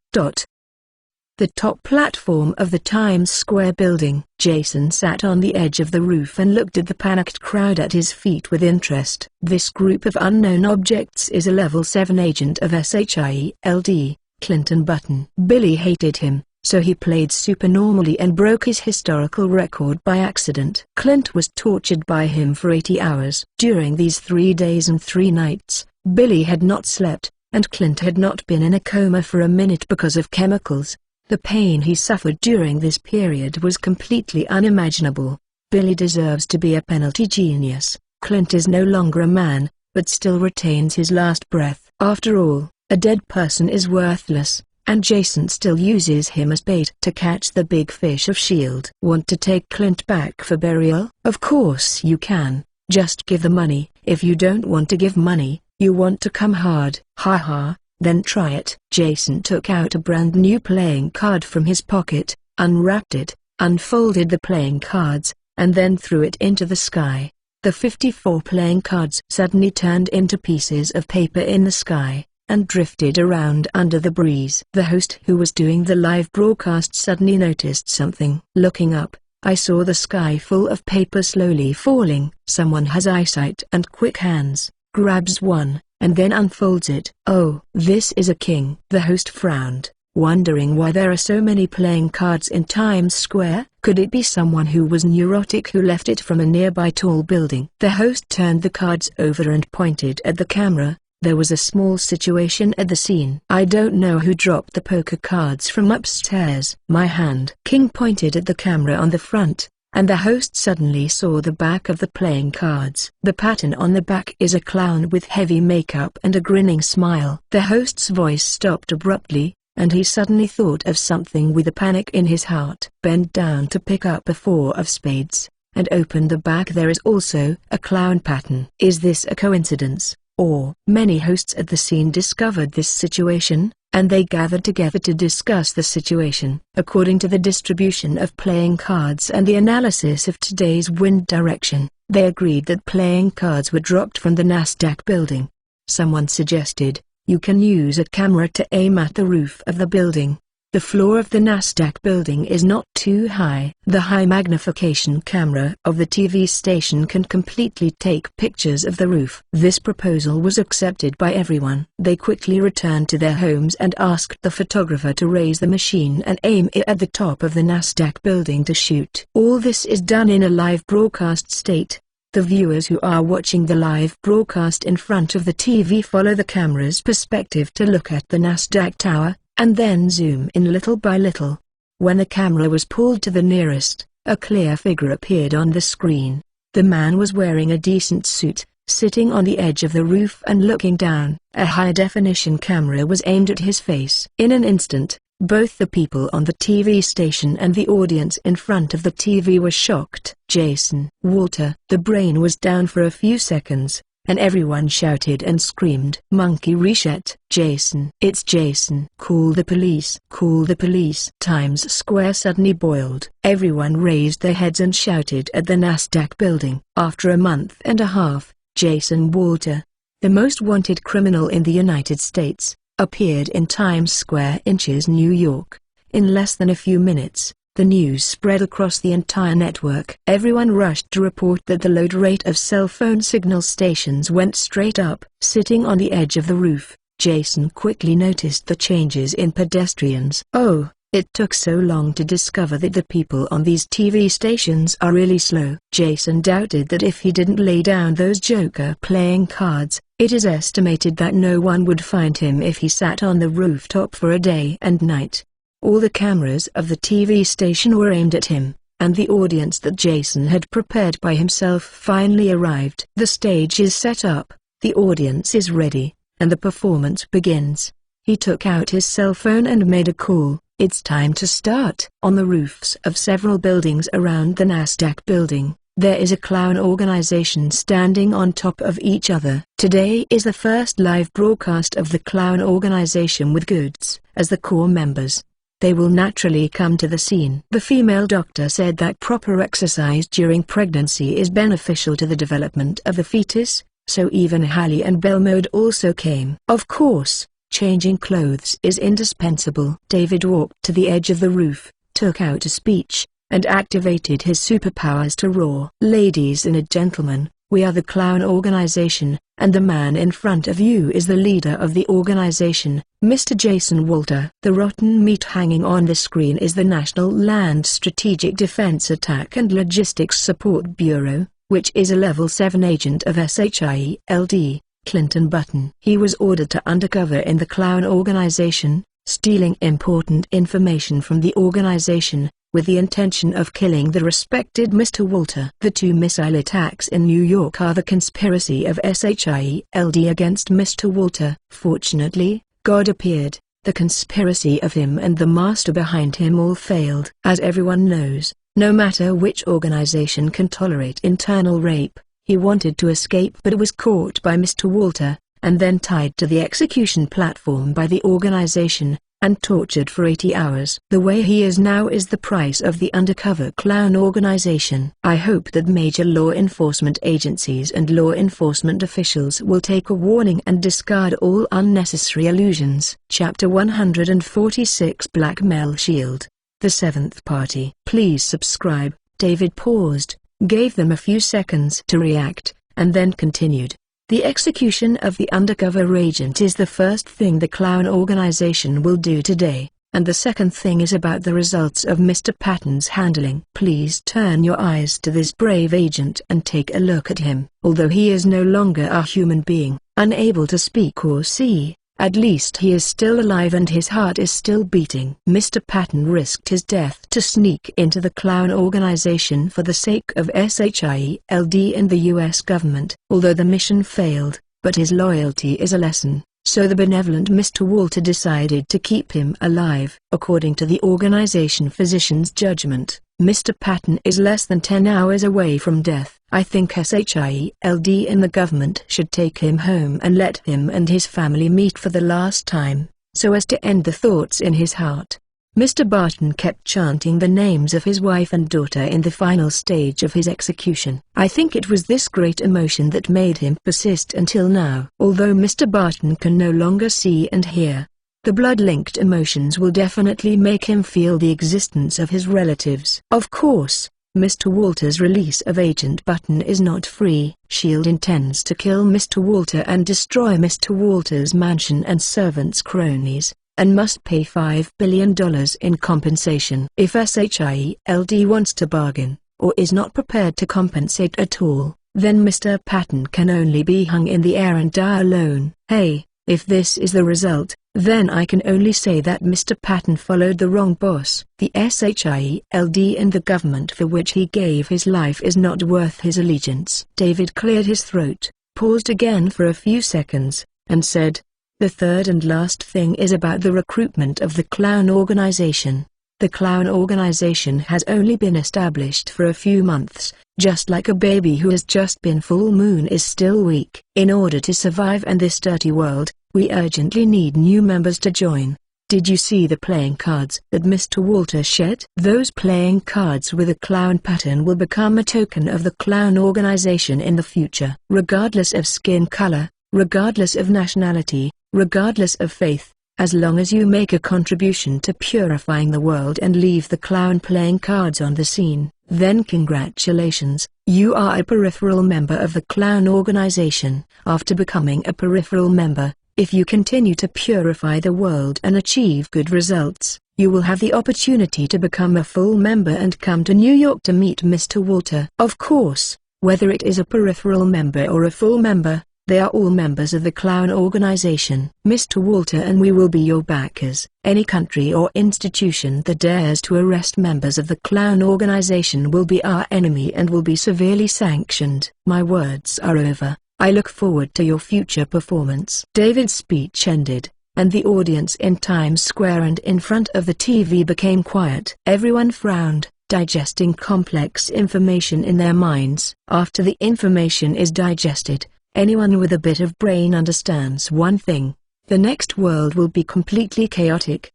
The top platform of the Times Square building. Jason sat on the edge of the roof and looked at the panicked crowd at his feet with interest. This group of unknown objects is a level 7 agent of SHIELD, Clinton Button. Billy hated him, so he played supernormally and broke his historical record by accident. Clint was tortured by him for 80 hours. During these 3 days and 3 nights, Billy had not slept, and Clint had not been in a coma for a minute because of chemicals. The pain he suffered during this period was completely unimaginable. Billy deserves to be a penalty genius. Clint is no longer a man, but still retains his last breath. After all, a dead person is worthless, and Jason still uses him as bait to catch the big fish of S.H.I.E.L.D. Want to take Clint back for burial? Of course you can, just give the money. If you don't want to give money, you want to come hard. Haha, then try it. Jason took out a brand new playing card from his pocket, unwrapped it, unfolded the playing cards, and then threw it into the sky. The 54 playing cards suddenly turned into pieces of paper in the sky, and drifted around under the breeze. The host who was doing the live broadcast suddenly noticed something. Looking up, I saw the sky full of paper slowly falling. Someone has eyesight and quick hands, grabs one, and then unfolds it. Oh, this is a king. The host frowned, wondering why there are so many playing cards in Times Square. Could it be someone who was neurotic who left it from a nearby tall building? The host turned the cards over and pointed at the camera. There was a small situation at the scene. I don't know who dropped the poker cards from upstairs. My hand. King pointed at the camera on the front, and the host suddenly saw the back of the playing cards. The pattern on the back is a clown with heavy makeup and a grinning smile. The host's voice stopped abruptly, and he suddenly thought of something with a panic in his heart. Bent down to pick up a 4 of spades, and opened the back. There is also a clown pattern. Is this a coincidence? Or many hosts at the scene discovered this situation, and they gathered together to discuss the situation. According to the distribution of playing cards and the analysis of today's wind direction, they agreed that playing cards were dropped from the Nasdaq building. Someone suggested, you can use a camera to aim at the roof of the building. The floor of the Nasdaq building is not too high. The high magnification camera of the TV station can completely take pictures of the roof. This proposal was accepted by everyone. They quickly returned to their homes and asked the photographer to raise the machine and aim it at the top of the Nasdaq building to shoot. All this is done in a live broadcast state. The viewers who are watching the live broadcast in front of the TV follow the camera's perspective to look at the Nasdaq tower, and then zoom in little by little. When the camera was pulled to the nearest, a clear figure appeared on the screen. The man was wearing a decent suit, sitting on the edge of the roof and looking down. A high-definition camera was aimed at his face. In an instant, both the people on the TV station and the audience in front of the TV were shocked. Jason. Walter. The brain was down for a few seconds, and everyone shouted and screamed. Monkey reset. Jason. It's Jason. Call the police. Call the police. Times Square suddenly boiled. Everyone raised their heads and shouted at the Nasdaq building. After a month and a half, Jason Walter, the most wanted criminal in the United States, appeared in Times Square, New York. In less than a few minutes, the news spread across the entire network. Everyone rushed to report that the load rate of cell phone signal stations went straight up. Sitting on the edge of the roof, Jason quickly noticed the changes in pedestrians. Oh, it took so long to discover that the people on these TV stations are really slow. Jason doubted that if he didn't lay down those Joker playing cards, it is estimated that no one would find him if he sat on the rooftop for a day and night. All the cameras of the TV station were aimed at him, and the audience that Jason had prepared by himself finally arrived. The stage is set up, the audience is ready, and the performance begins. He took out his cell phone and made a call. It's time to start. On the roofs of several buildings around the Nasdaq building, there is a clown organization standing on top of each other. Today is the first live broadcast of the clown organization with Goods as the core members. They will naturally come to the scene. The female doctor said that proper exercise during pregnancy is beneficial to the development of the fetus, so even Hallie and Belmode also came. Of course, changing clothes is indispensable. David walked to the edge of the roof, took out a speech, and activated his superpowers to roar. Ladies and gentlemen, we are the clown organization, and the man in front of you is the leader of the organization, Mr. Jason Walter. The rotten meat hanging on the screen is the National Land Strategic Defense Attack and Logistics Support Bureau, which is a Level 7 agent of SHIELD, Clinton Button. He was ordered to undercover in the clown organization, stealing important information from the organization, with the intention of killing the respected Mr. Walter. The two missile attacks in New York are the conspiracy of SHIELD against Mr. Walter. Fortunately, God appeared. The conspiracy of him and the master behind him all failed. As everyone knows, no matter which organization can tolerate internal rape, he wanted to escape but was caught by Mr. Walter, and then tied to the execution platform by the organization, and tortured for 80 hours. The way he is now is the price of the undercover clown organization. I hope that major law enforcement agencies and law enforcement officials will take a warning and discard all unnecessary illusions. Chapter 146 Blackmail Shield. The Seventh Party. Please subscribe. David paused, gave them a few seconds to react, and then continued. The execution of the undercover agent is the first thing the clown organization will do today, and the second thing is about the results of Mr. Patton's handling. Please turn your eyes to this brave agent and take a look at him. Although he is no longer a human being, unable to speak or see, at least he is still alive and his heart is still beating. Mr. Patton risked his death to sneak into the clown organization for the sake of SHIELD and the US government. Although the mission failed, but his loyalty is a lesson, so the benevolent Mr. Walter decided to keep him alive. According to the organization physician's judgment, Mr. Patton is less than 10 hours away from death. I think SHIELD and the government should take him home and let him and his family meet for the last time, so as to end the thoughts in his heart. Mr. Barton kept chanting the names of his wife and daughter in the final stage of his execution. I think it was this great emotion that made him persist until now. Although Mr. Barton can no longer see and hear, the blood-linked emotions will definitely make him feel the existence of his relatives. Of course, Mr. Walter's release of Agent Button is not free. SHIELD intends to kill Mr. Walter and destroy Mr. Walter's mansion and servants' cronies, and must pay $5 billion in compensation. If SHIELD wants to bargain, or is not prepared to compensate at all, then Mr. Patton can only be hung in the air and die alone. Hey, if this is the result, then I can only say that Mr. Patton followed the wrong boss. The SHIELD and the government for which he gave his life is not worth his allegiance. David cleared his throat, paused again for a few seconds, and said, "The third and last thing is about the recruitment of the clown organization. The clown organization has only been established for a few months, just like a baby who has just been full moon is still weak. In order to survive in this dirty world, we urgently need new members to join. Did you see the playing cards that Mr. Walter shed? Those playing cards with a clown pattern will become a token of the clown organization in the future. Regardless of skin color, regardless of nationality, regardless of faith, as long as you make a contribution to purifying the world and leave the clown playing cards on the scene, then congratulations, you are a peripheral member of the clown organization. After becoming a peripheral member, if you continue to purify the world and achieve good results, you will have the opportunity to become a full member and come to New York to meet Mr. Walter. Of course, whether it is a peripheral member or a full member, they are all members of the clown organization. Mr. Walter and we will be your backers. Any country or institution that dares to arrest members of the clown organization will be our enemy and will be severely sanctioned. My words are over. I look forward to your future performance. David's speech ended, and the audience in Times Square and in front of the TV became quiet. Everyone frowned, digesting complex information in their minds. After the information is digested, anyone with a bit of brain understands one thing: the next world will be completely chaotic.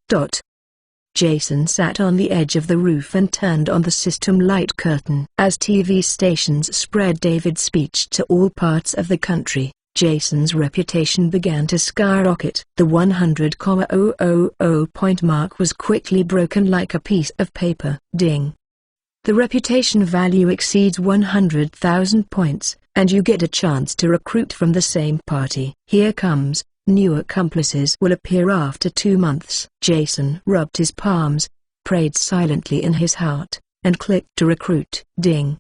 Jason sat on the edge of the roof and turned on the system light curtain. As TV stations spread David's speech to all parts of the country, Jason's reputation began to skyrocket. The 100,000 point mark was quickly broken like a piece of paper. Ding! The reputation value exceeds 100,000 points, and you get a chance to recruit from the same party. Here comes. New accomplices will appear after 2 months. Jason rubbed his palms, prayed silently in his heart, and clicked to recruit. Ding!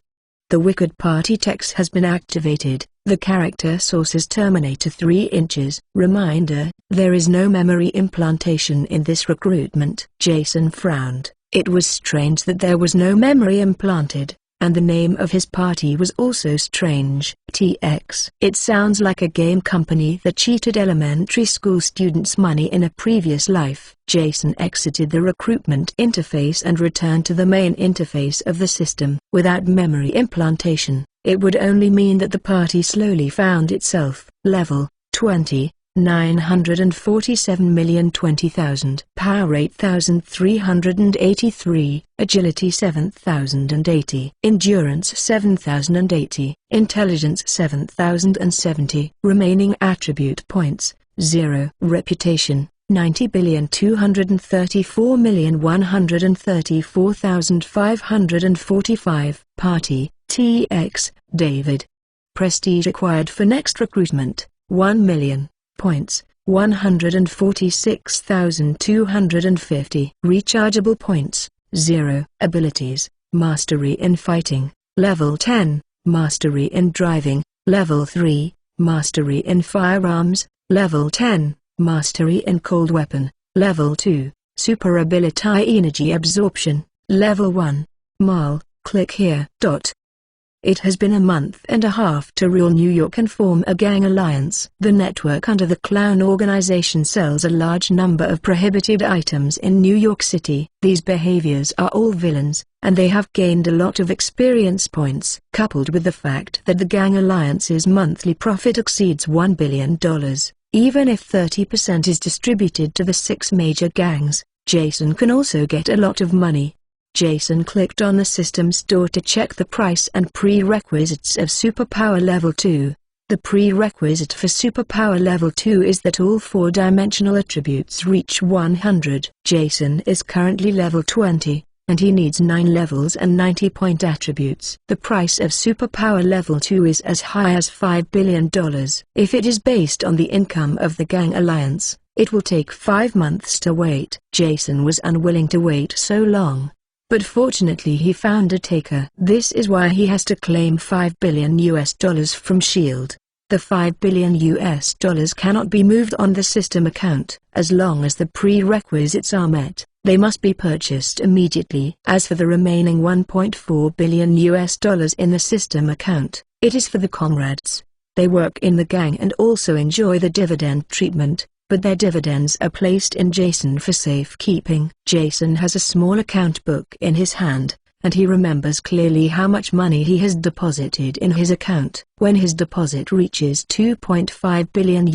The Wicked Party text has been activated. The character sources Terminator 3 inches. Reminder, there is no memory implantation in this recruitment. Jason frowned. It was strange that there was no memory implanted, and the name of his party was also strange. TX. It sounds like a game company that cheated elementary school students' money in a previous life. Jason exited the recruitment interface and returned to the main interface of the system. Without memory implantation, it would only mean that the party slowly found itself. Level 20. 947,020,000. Power 8,383, Agility 7,080, Endurance 7,080, Intelligence 7,070. Remaining attribute points, 0. Reputation, 90,234,134,545. Party, TX, David. Prestige acquired for next recruitment, 1 million. Points, 146,250. Rechargeable points, 0. Abilities, Mastery in Fighting, Level 10, Mastery in Driving, Level 3, Mastery in Firearms, Level 10, Mastery in Cold Weapon, Level 2, Super Ability Energy Absorption, Level 1. Mal, click here. It has been a month and a half to rule New York and form a gang alliance. The network under the clown organization sells a large number of prohibited items in New York City. These behaviors are all villains, and they have gained a lot of experience points. Coupled with the fact that the gang alliance's monthly profit exceeds $1 billion, even if 30% is distributed to the 6 major gangs, Jason can also get a lot of money. Jason clicked on the system store to check the price and prerequisites of Superpower Level 2. The prerequisite for Superpower Level 2 is that all 4-dimensional attributes reach 100. Jason is currently level 20, and he needs 9 levels and 90-point attributes. The price of Superpower Level 2 is as high as $5 billion. If it is based on the income of the Gang Alliance, it will take 5 months to wait. Jason was unwilling to wait so long, but fortunately he found a taker. This is why he has to claim $5 billion from S.H.I.E.L.D. The $5 billion cannot be moved on the system account. As long as the prerequisites are met, they must be purchased immediately. As for the remaining $1.4 billion in the system account, it is for the comrades. They work in the gang and also enjoy the dividend treatment. but their dividends are placed in Jason for safekeeping. Jason has a small account book in his hand, and he remembers clearly how much money he has deposited in his account. When his deposit reaches $2.5 billion,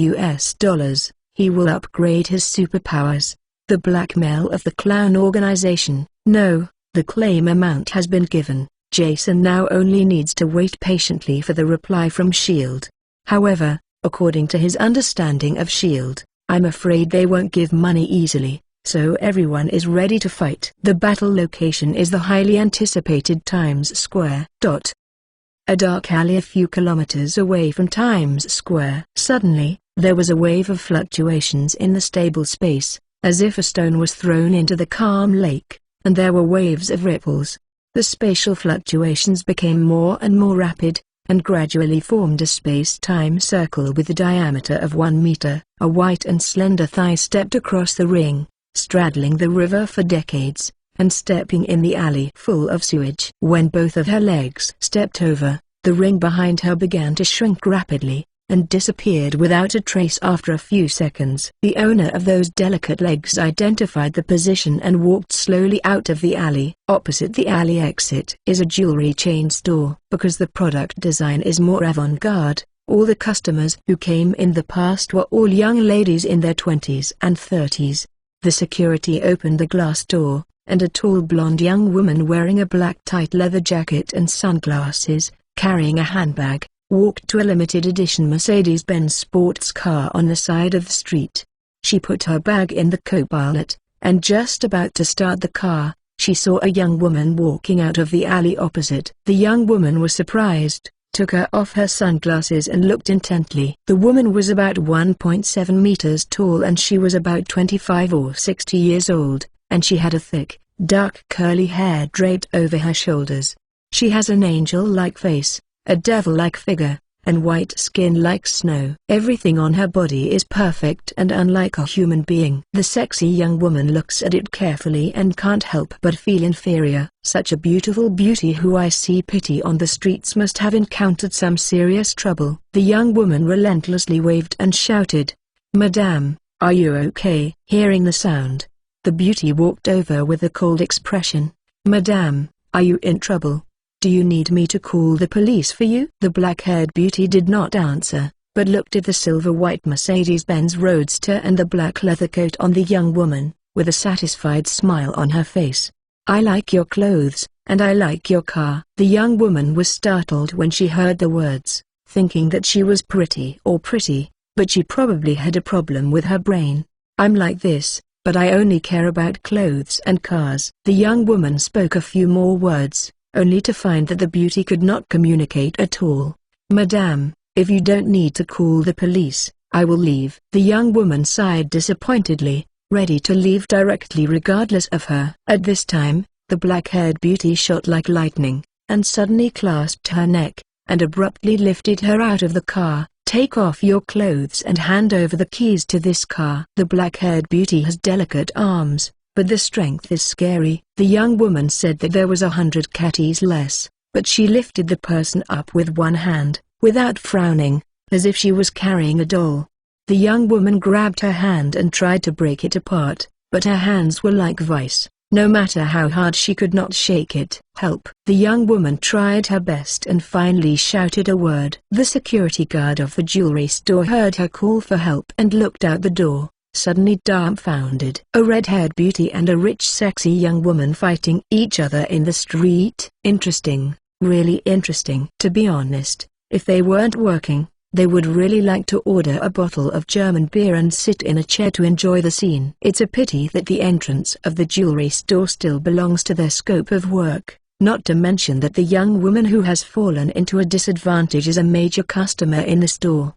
he will upgrade his superpowers. The blackmail of the clown organization. No, the claim amount has been given. Jason now only needs to wait patiently for the reply from S.H.I.E.L.D. However, according to his understanding of S.H.I.E.L.D., I'm afraid they won't give money easily, so everyone is ready to fight. The battle location is the highly anticipated Times Square. A dark alley a few kilometers away from Times Square. Suddenly, there was a wave of fluctuations in the stable space, as if a stone was thrown into the calm lake, and there were waves of ripples. The spatial fluctuations became more and more rapid, and gradually formed a space-time circle with a diameter of 1 meter. A white and slender thigh stepped across the ring, straddling the river for decades, and stepping in the alley full of sewage. When both of her legs stepped over, the ring behind her began to shrink rapidly, and disappeared without a trace after a few seconds. The owner of those delicate legs identified the position and walked slowly out of the alley. Opposite the alley exit is a jewelry chain store. Because the product design is more avant-garde, all the customers who came in the past were all young ladies in their 20s and 30s. The security opened the glass door, and a tall blonde young woman wearing a black tight leather jacket and sunglasses, carrying a handbag, walked to a limited edition Mercedes-Benz sports car on the side of the street. She put her bag in the co-pilot, and just about to start the car, she saw a young woman walking out of the alley opposite. The young woman was surprised, took her off her sunglasses and looked intently. The woman was about 1.7 meters tall and she was about 25 or 60 years old, and she had a thick, dark curly hair draped over her shoulders. She has an angel-like face, a devil-like figure, and white skin like snow. Everything on her body is perfect and unlike a human being. The sexy young woman looks at it carefully and can't help but feel inferior. Such a beautiful beauty who I see pity on the streets must have encountered some serious trouble. The young woman relentlessly waved and shouted, "Madame, are you okay?" Hearing the sound, the beauty walked over with a cold expression. "Madame, are you in trouble? Do you need me to call the police for you?" The black-haired beauty did not answer, but looked at the silver-white Mercedes-Benz Roadster and the black leather coat on the young woman, with a satisfied smile on her face. "I like your clothes, and I like your car." The young woman was startled when she heard the words, thinking that she was pretty, but she probably had a problem with her brain. "I'm like this, but I only care about clothes and cars." The young woman spoke a few more words, only to find that the beauty could not communicate at all. "Madame, if you don't need to call the police, I will leave." The young woman sighed disappointedly, ready to leave directly regardless of her. At this time, the black-haired beauty shot like lightning, and suddenly clasped her neck, and abruptly lifted her out of the car. "Take off your clothes and hand over the keys to this car." The black-haired beauty has delicate arms, but the strength is scary. The young woman said that there was 100 catties less, but she lifted the person up with one hand, without frowning, as if she was carrying a doll. The young woman grabbed her hand and tried to break it apart, but her hands were like vice. No matter how hard she could not shake it. "Help!" The young woman tried her best and finally shouted a word. The security guard of the jewelry store heard her call for help and looked out the door, suddenly dumbfounded. A red-haired beauty and a rich sexy young woman fighting each other in the street. Interesting, really interesting. To be honest, if they weren't working, they would really like to order a bottle of German beer and sit in a chair to enjoy the scene. It's a pity that the entrance of the jewelry store still belongs to their scope of work, not to mention that the young woman who has fallen into a disadvantage is a major customer in the store.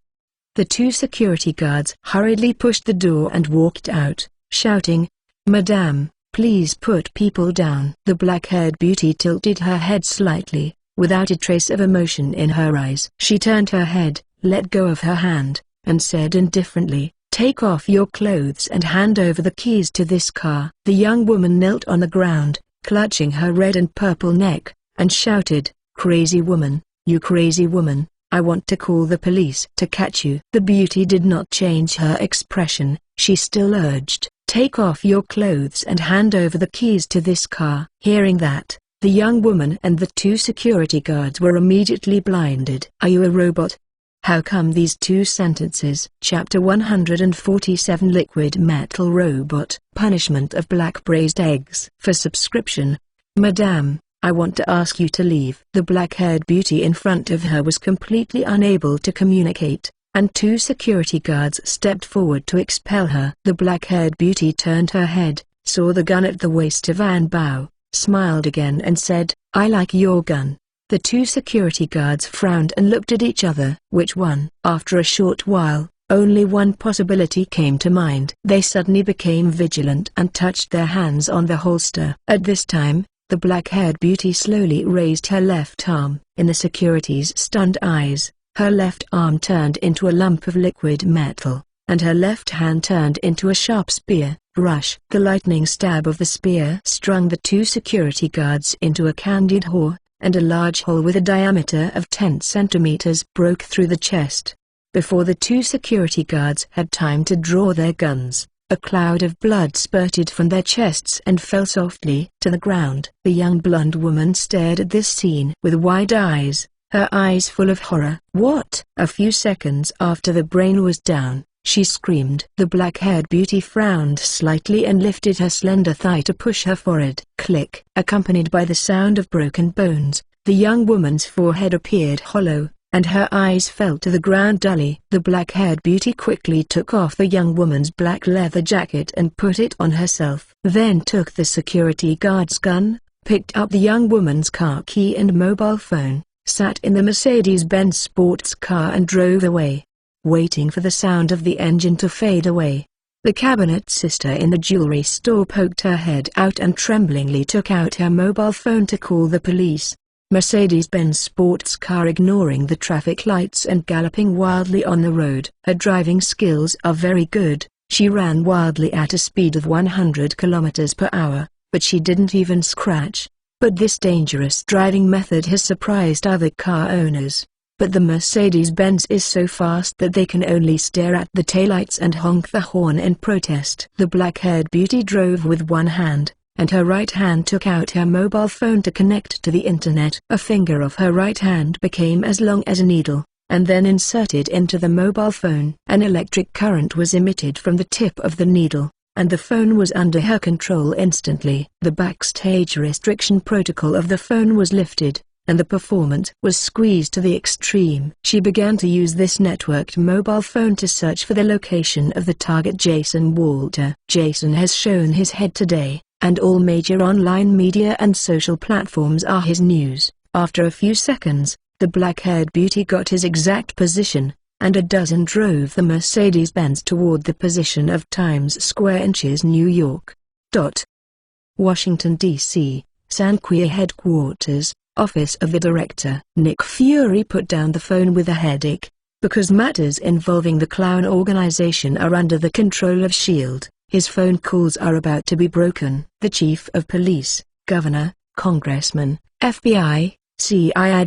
The two security guards hurriedly pushed the door and walked out, shouting, "Madame, please put people down." The black-haired beauty tilted her head slightly, without a trace of emotion in her eyes. She turned her head, let go of her hand, and said indifferently, "Take off your clothes and hand over the keys to this car." The young woman knelt on the ground, clutching her red and purple neck, and shouted, "Crazy woman, you crazy woman, I want to call the police to catch you." The beauty did not change her expression. She still urged, "Take off your clothes and hand over the keys to this car." Hearing that, the young woman and the two security guards were immediately blinded. "Are you a robot? How come these two sentences?" Chapter 147 Liquid Metal Robot. Punishment of Black Braised Eggs. For subscription. "Madame, I want to ask you to leave." The black-haired beauty in front of her was completely unable to communicate, and two security guards stepped forward to expel her. The black-haired beauty turned her head, saw the gun at the waist of An Bao, smiled again and said, "I like your gun." The two security guards frowned and looked at each other. Which one? After a short while, only one possibility came to mind. They suddenly became vigilant and touched their hands on the holster. At this time, the black-haired beauty slowly raised her left arm. In the security's stunned eyes, her left arm turned into a lump of liquid metal, and her left hand turned into a sharp spear. Rush! The lightning stab of the spear strung the two security guards into a candid horror, and a large hole with a diameter of 10 centimeters broke through the chest. Before the two security guards had time to draw their guns, a cloud of blood spurted from their chests and fell softly to the ground. The young blonde woman stared at this scene with wide eyes, her eyes full of horror. "What?" A few seconds after the brain was down, she screamed. The black-haired beauty frowned slightly and lifted her slender thigh to push her forehead. Click! Accompanied by the sound of broken bones, the young woman's forehead appeared hollow, and her eyes fell to the ground dully. The black-haired beauty quickly took off the young woman's black leather jacket and put it on herself. Then took the security guard's gun, picked up the young woman's car key and mobile phone, sat in the Mercedes-Benz sports car and drove away, waiting for the sound of the engine to fade away. The cabinet sister in the jewelry store poked her head out and tremblingly took out her mobile phone to call the police. Mercedes-Benz sports car ignoring the traffic lights and galloping wildly on the road. Her driving skills are very good. She ran wildly at a speed of 100 kilometers per hour, but she didn't even scratch. But this dangerous driving method has surprised other car owners. But the Mercedes-Benz is so fast that they can only stare at the taillights and honk the horn in protest. The black-haired beauty drove with one hand, and her right hand took out her mobile phone to connect to the internet. A finger of her right hand became as long as a needle, and then inserted into the mobile phone. An electric current was emitted from the tip of the needle, and the phone was under her control instantly. The backstage restriction protocol of the phone was lifted, and the performance was squeezed to the extreme. She began to use this networked mobile phone to search for the location of the target, Jason Walter. Jason has shown his head today, and all major online media and social platforms are his news. After a few seconds, the black-haired beauty got his exact position, and a dozen drove the Mercedes-Benz toward the position of Times Square, inches New York. Washington, D.C., Sanquia headquarters. Office of the Director. Nick Fury put down the phone with a headache. Because matters involving the clown organization are under the control of S.H.I.E.L.D., his phone calls are about to be broken. The Chief of Police, Governor, Congressman, FBI, CIA.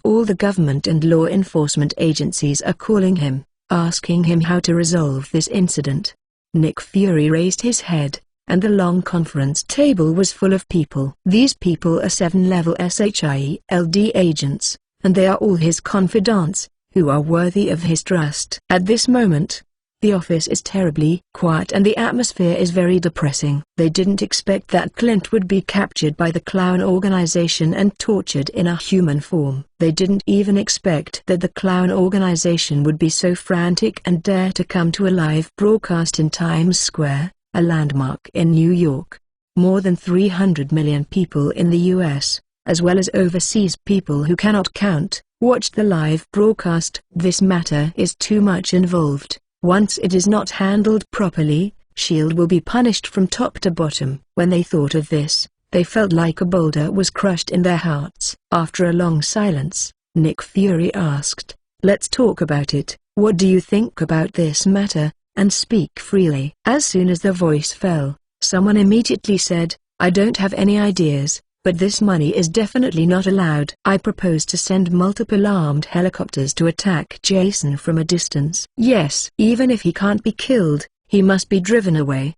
All the government and law enforcement agencies are calling him, asking him how to resolve this incident. Nick Fury raised his head, and the long conference table was full of people. These people are 7-level S.H.I.E.L.D. agents, and they are all his confidants, who are worthy of his trust. At this moment, the office is terribly quiet and the atmosphere is very depressing. They didn't expect that Clint would be captured by the clown organization and tortured in a human form. They didn't even expect that the clown organization would be so frantic and dare to come to a live broadcast in Times Square, a landmark in New York. More than 300 million people in the U.S., as well as overseas people who cannot count, watched the live broadcast. This matter is too much involved. Once it is not handled properly, S.H.I.E.L.D. will be punished from top to bottom. When they thought of this, they felt like a boulder was crushed in their hearts. After a long silence, Nick Fury asked, "Let's talk about it. What do you think about this matter? And speak freely." As soon as the voice fell, someone immediately said, "I don't have any ideas, but this money is definitely not allowed. I propose to send multiple armed helicopters to attack Jason from a distance. Yes, even if he can't be killed, he must be driven away.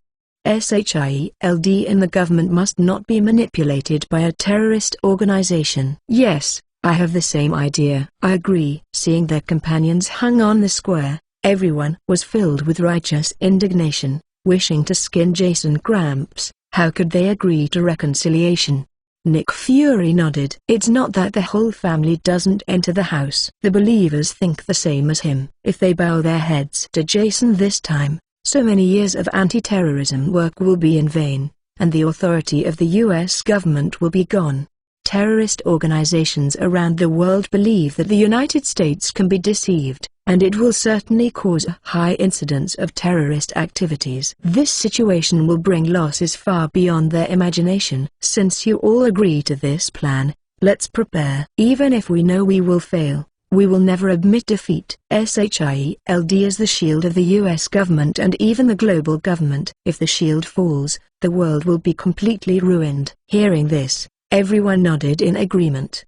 SHIELD and the government must not be manipulated by a terrorist organization. Yes, I have the same idea. I agree. Seeing their companions hung on the square, everyone was filled with righteous indignation, wishing to skin Jason Gramps. How could they agree to reconciliation? Nick Fury nodded. It's not that the whole family doesn't enter the house. The believers think the same as him. If they bow their heads to Jason this time, so many years of anti-terrorism work will be in vain, and the authority of the US government will be gone. Terrorist organizations around the world believe that the United States can be deceived, and it will certainly cause a high incidence of terrorist activities. This situation will bring losses far beyond their imagination. Since you all agree to this plan, let's prepare. Even if we know we will fail, we will never admit defeat. SHIELD is the shield of the US government and even the global government. If the shield falls, the world will be completely ruined. Hearing this, everyone nodded in agreement.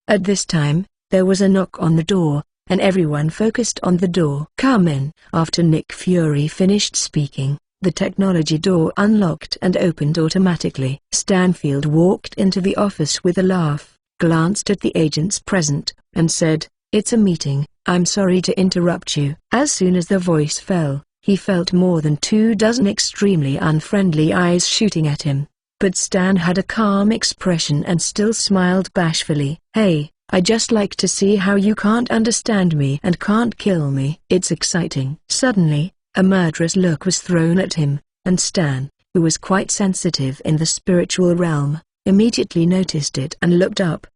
At this time, there was a knock on the door, and everyone focused on the door. Come in. After Nick Fury finished speaking, the technology door unlocked and opened automatically. Stanfield walked into the office with a laugh, glanced at the agents present, and said, "It's a meeting, I'm sorry to interrupt you." As soon as the voice fell, he felt more than 24 extremely unfriendly eyes shooting at him. But Stan had a calm expression and still smiled bashfully. "Hey, I just like to see how you can't understand me and can't kill me. It's exciting." Suddenly, a murderous look was thrown at him, and Stan, who was quite sensitive in the spiritual realm, immediately noticed it and looked up.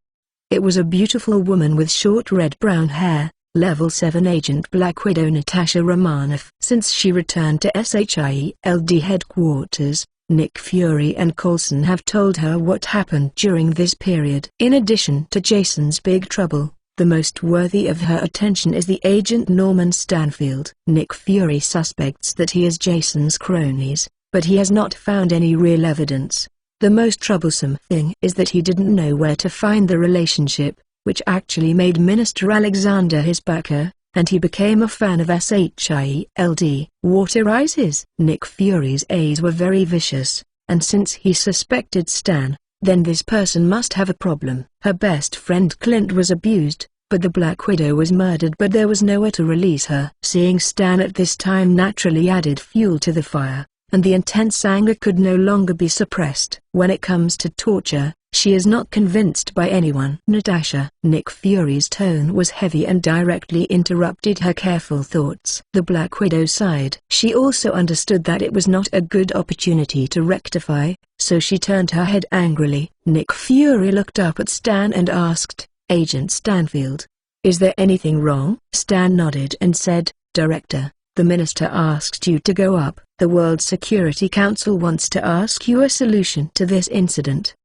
It was a beautiful woman with short red-brown hair, Level 7 Agent Black Widow Natasha Romanoff. Since she returned to SHIELD headquarters, Nick Fury and Coulson have told her what happened during this period. In addition to Jason's big trouble, the most worthy of her attention is the agent Norman Stanfield. Nick Fury suspects that he is Jason's cronies, but he has not found any real evidence. The most troublesome thing is that he didn't know where to find the relationship, which actually made Minister Alexander his backer, and he became a fan of SHIELD. Water rises. Nick Fury's eyes were very vicious, and since he suspected Stan, then this person must have a problem. Her best friend Clint was abused, but the Black Widow was murdered, but there was nowhere to release her. Seeing Stan at this time naturally added fuel to the fire, and the intense anger could no longer be suppressed. When it comes to torture, she is not convinced by anyone. Natasha. Nick Fury's tone was heavy and directly interrupted her careful thoughts. The Black Widow sighed. She also understood that it was not a good opportunity to rectify, so she turned her head angrily. Nick Fury looked up at Stan and asked, "Agent Stanfield, is there anything wrong?" Stan nodded and said, "Director, the minister asked you to go up. The World Security Council wants to ask you a solution to this incident.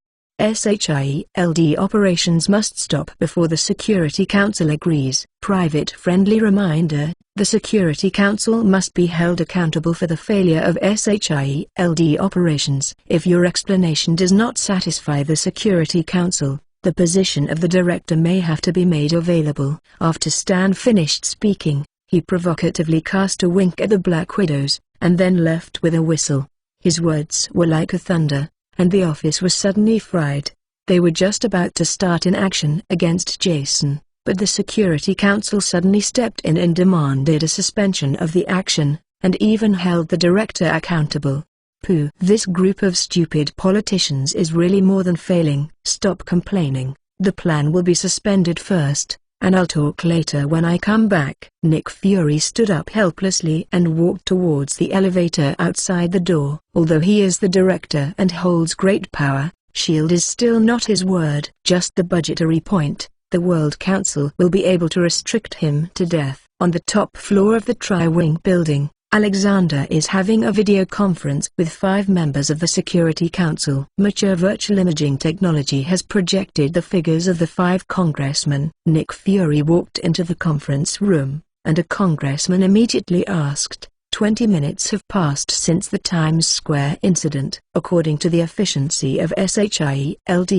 SHIELD operations must stop before the Security Council agrees. Private friendly reminder, the Security Council must be held accountable for the failure of SHIELD operations. If your explanation does not satisfy the Security Council, the position of the director may have to be made available." After Stan finished speaking, he provocatively cast a wink at the Black Widows, and then left with a whistle. His words were like a thunder, and the office was suddenly fried. They were just about to start an action against Jason, but the Security Council suddenly stepped in and demanded a suspension of the action, and even held the director accountable. Pooh. This group of stupid politicians is really more than failing. Stop complaining. The plan will be suspended first, and I'll talk later when I come back. Nick Fury stood up helplessly and walked towards the elevator outside the door. Although he is the director and holds great power, SHIELD is still not his word. Just the budgetary point, the World Council will be able to restrict him to death. On the top floor of the Tri-Wing building, Alexander is having a video conference with 5 members of the Security Council. Mature virtual imaging technology has projected the figures of the 5 congressmen. Nick Fury walked into the conference room, and a congressman immediately asked, 20 minutes have passed since the Times Square incident. According to the efficiency of SHIELD,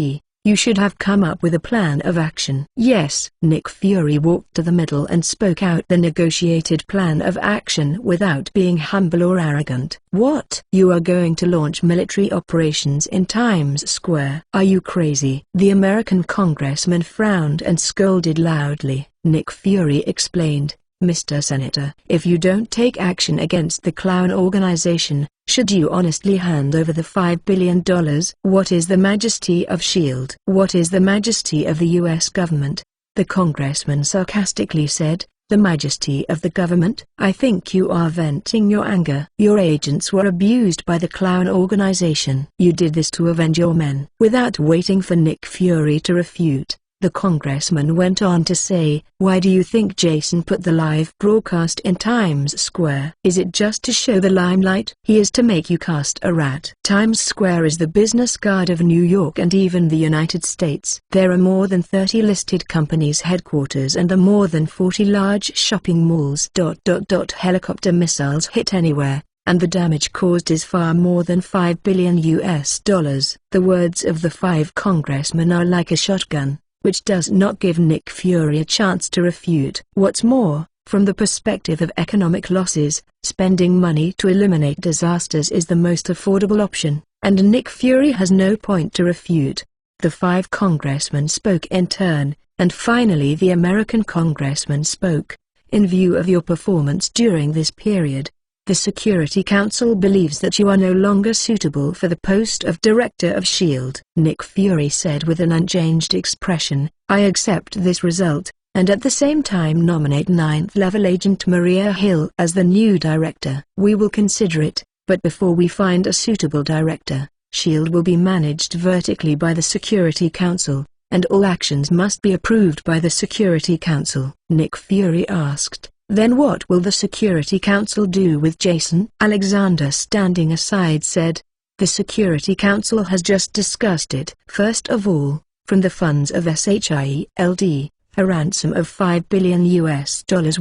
you should have come up with a plan of action. Yes. Nick Fury walked to the middle and spoke out the negotiated plan of action without being humble or arrogant. What? You are going to launch military operations in Times Square? Are you crazy? The American congressman frowned and scolded loudly. Nick Fury explained, Mr. Senator, if you don't take action against the clown organization, should you honestly hand over the $5 billion? What is the majesty of S.H.I.E.L.D.? What is the majesty of the U.S. government? The congressman sarcastically said, the majesty of the government? I think you are venting your anger. Your agents were abused by the clown organization. You did this to avenge your men. Without waiting for Nick Fury to refute, the congressman went on to say, why do you think Jason put the live broadcast in Times Square? Is it just to show the limelight? He is to make you cast a rat. Times Square is the business guard of New York and even the United States. There are more than 30 listed companies' headquarters and the more than 40 large shopping malls. Helicopter missiles hit anywhere, and the damage caused is far more than $5 billion. The words of the 5 congressmen are like a shotgun, which does not give Nick Fury a chance to refute. What's more, from the perspective of economic losses, spending money to eliminate disasters is the most affordable option, and Nick Fury has no point to refute. The 5 congressmen spoke in turn, and finally the American congressman spoke. In view of your performance during this period, the Security Council believes that you are no longer suitable for the post of Director of S.H.I.E.L.D. Nick Fury said with an unchanged expression, I accept this result, and at the same time nominate 9th Level Agent Maria Hill as the new director. We will consider it, but before we find a suitable director, S.H.I.E.L.D. will be managed vertically by the Security Council, and all actions must be approved by the Security Council. Nick Fury asked, then what will the Security Council do with Jason? Alexander, standing aside, said, the Security Council has just discussed it. First of all, from the funds of SHIELD, a ransom of $5 billion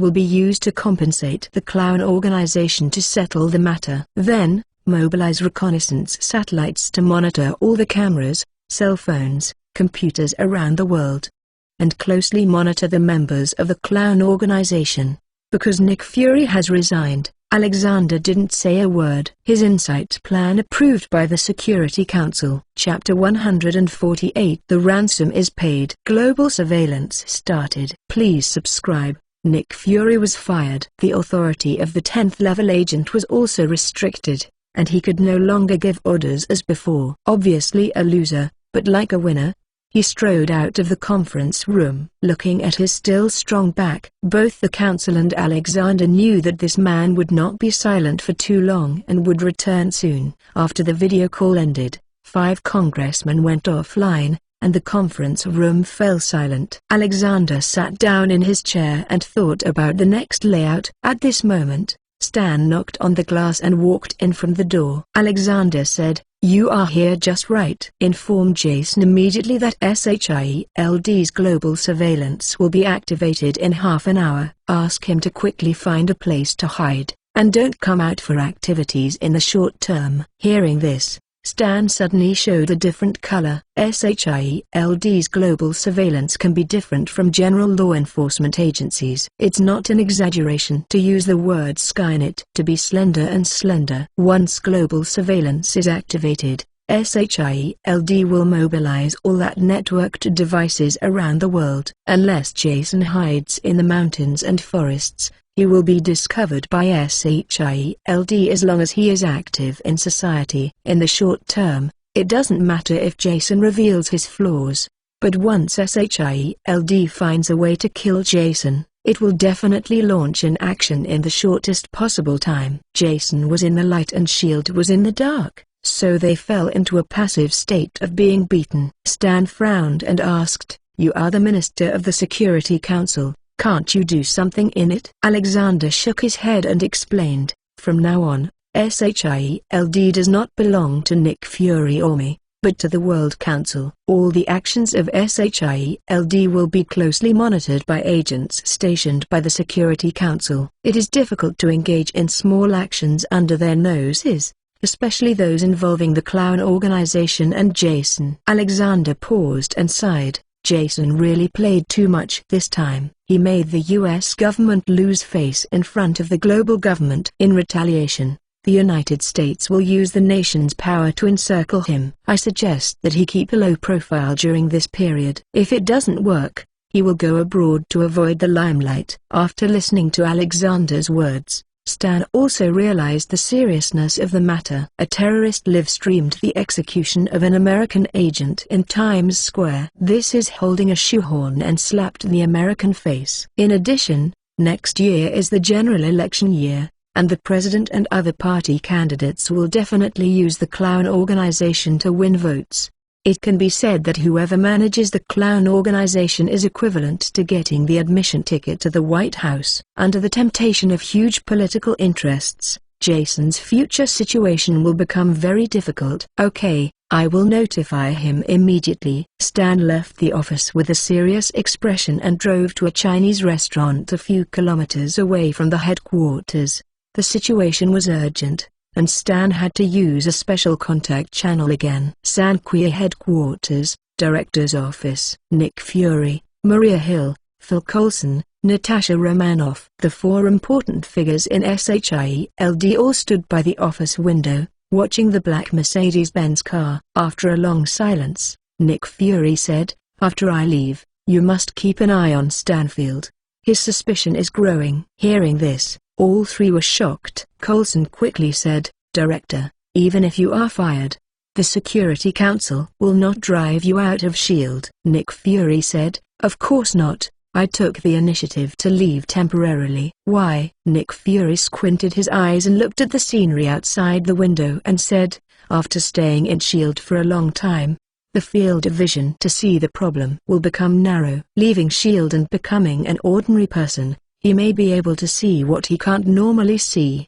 will be used to compensate the clown organization to settle the matter. Then, mobilize reconnaissance satellites to monitor all the cameras, cell phones, computers around the world, and closely monitor the members of the clown organization. Because Nick Fury has resigned, Alexander didn't say a word. His insight plan approved by the Security Council. Chapter 148. The ransom is paid. Global surveillance started. Please subscribe. Nick Fury was fired. The authority of the 10th level agent was also restricted, and he could no longer give orders as before. Obviously a loser, but like a winner, he strode out of the conference room. Looking at his still strong back, both the council and Alexander knew that this man would not be silent for too long and would return soon. After the video call ended, 5 congressmen went offline, and the conference room fell silent. Alexander sat down in his chair and thought about the next layout. At this moment, Stan knocked on the glass and walked in from the door. Alexander said, you are here just right. Inform Jason immediately that SHIELD's global surveillance will be activated in half an hour. Ask him to quickly find a place to hide, and don't come out for activities in the short term. Hearing this, Stan suddenly showed a different color. SHIELD's global surveillance can be different from general law enforcement agencies. It's not an exaggeration to use the word Skynet to be slender and slender. Once global surveillance is activated, SHIELD will mobilize all that networked devices around the world. Unless Jason hides in the mountains and forests, he will be discovered by SHIELD as long as he is active in society. In the short term, it doesn't matter if Jason reveals his flaws, but once SHIELD finds a way to kill Jason, it will definitely launch an action in the shortest possible time. Jason was in the light and S.H.I.E.L.D. was in the dark, so they fell into a passive state of being beaten. Stan frowned and asked, you are the Minister of the Security Council. Can't you do something in it? Alexander shook his head and explained, from now on, SHIELD does not belong to Nick Fury or me. but to the World Council. All the actions of SHIELD will be closely monitored by agents stationed by the Security Council. It is difficult to engage in small actions under their noses, especially those involving the clown organization and Jason. Alexander paused and sighed. Jason really played too much this time. He made the US government lose face in front of the global government. In retaliation, the United States will use the nation's power to encircle him. I suggest that he keep a low profile during this period. If it doesn't work, he will go abroad to avoid the limelight. After listening to Alexander's words, Stan also realized the seriousness of the matter. A terrorist live-streamed the execution of an American agent in Times Square. This is holding a shoehorn and slapped the American face. In addition, next year is the general election year, and the president and other party candidates will definitely use the clown organization to win votes. It can be said that whoever manages the clown organization is equivalent to getting the admission ticket to the White House. Under the temptation of huge political interests, Jason's future situation will become very difficult. Okay, I will notify him immediately. Stan left the office with a serious expression and drove to a Chinese restaurant a few kilometers away from the headquarters. The situation was urgent, and Stan had to use a special contact channel again. Sanquia headquarters, director's office. Nick Fury, Maria Hill, Phil Coulson, Natasha Romanoff. The four important figures in SHIELD all stood by the office window, watching the black Mercedes-Benz car. After a long silence, Nick Fury said, "After I leave, you must keep an eye on Stanfield. His suspicion is growing." Hearing this, all three were shocked. Coulson quickly said, "Director, even if you are fired, the Security Council will not drive you out of S.H.I.E.L.D." Nick Fury said, "Of course not. I took the initiative to leave temporarily." "Why?" Nick Fury squinted his eyes and looked at the scenery outside the window and said, "After staying in S.H.I.E.L.D. for a long time, the field of vision to see the problem will become narrow. Leaving S.H.I.E.L.D. and becoming an ordinary person, he may be able to see what he can't normally see.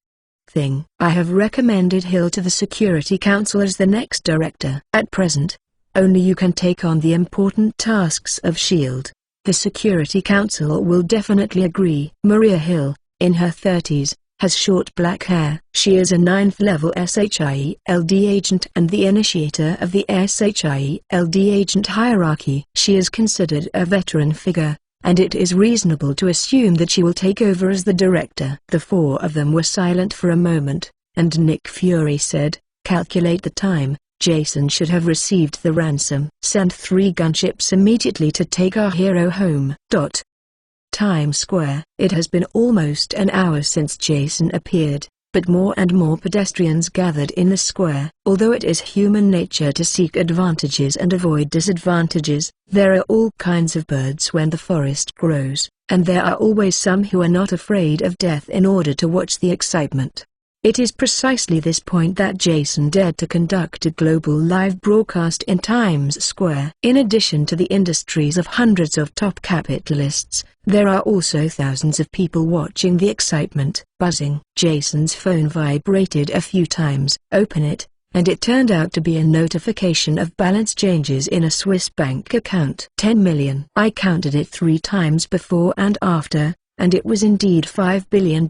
I have recommended Hill to the Security Council as the next director. At present, only you can take on the important tasks of S.H.I.E.L.D. The Security Council will definitely agree." Maria Hill, in her 30s, has short black hair. She is a 9th-level SHIELD agent and the initiator of the SHIELD agent hierarchy. She is considered a veteran figure, and it is reasonable to assume that she will take over as the director. The four of them were silent for a moment, and Nick Fury said, "Calculate the time. Jason should have received the ransom. Send 3 gunships immediately to take our hero home." Times Square. It has been almost an hour since Jason appeared, but more and more pedestrians gathered in the square. Although it is human nature to seek advantages and avoid disadvantages, there are all kinds of birds when the forest grows, and there are always some who are not afraid of death in order to watch the excitement. It is precisely this point that Jason dared to conduct a global live broadcast in Times Square. In addition to the industries of hundreds of top capitalists, there are also thousands of people watching the excitement. Buzzing. Jason's phone vibrated a few times. Open it, and it turned out to be a notification of balance changes in a Swiss bank account. 10 million. I counted it 3 times before and after, and it was indeed $5 billion.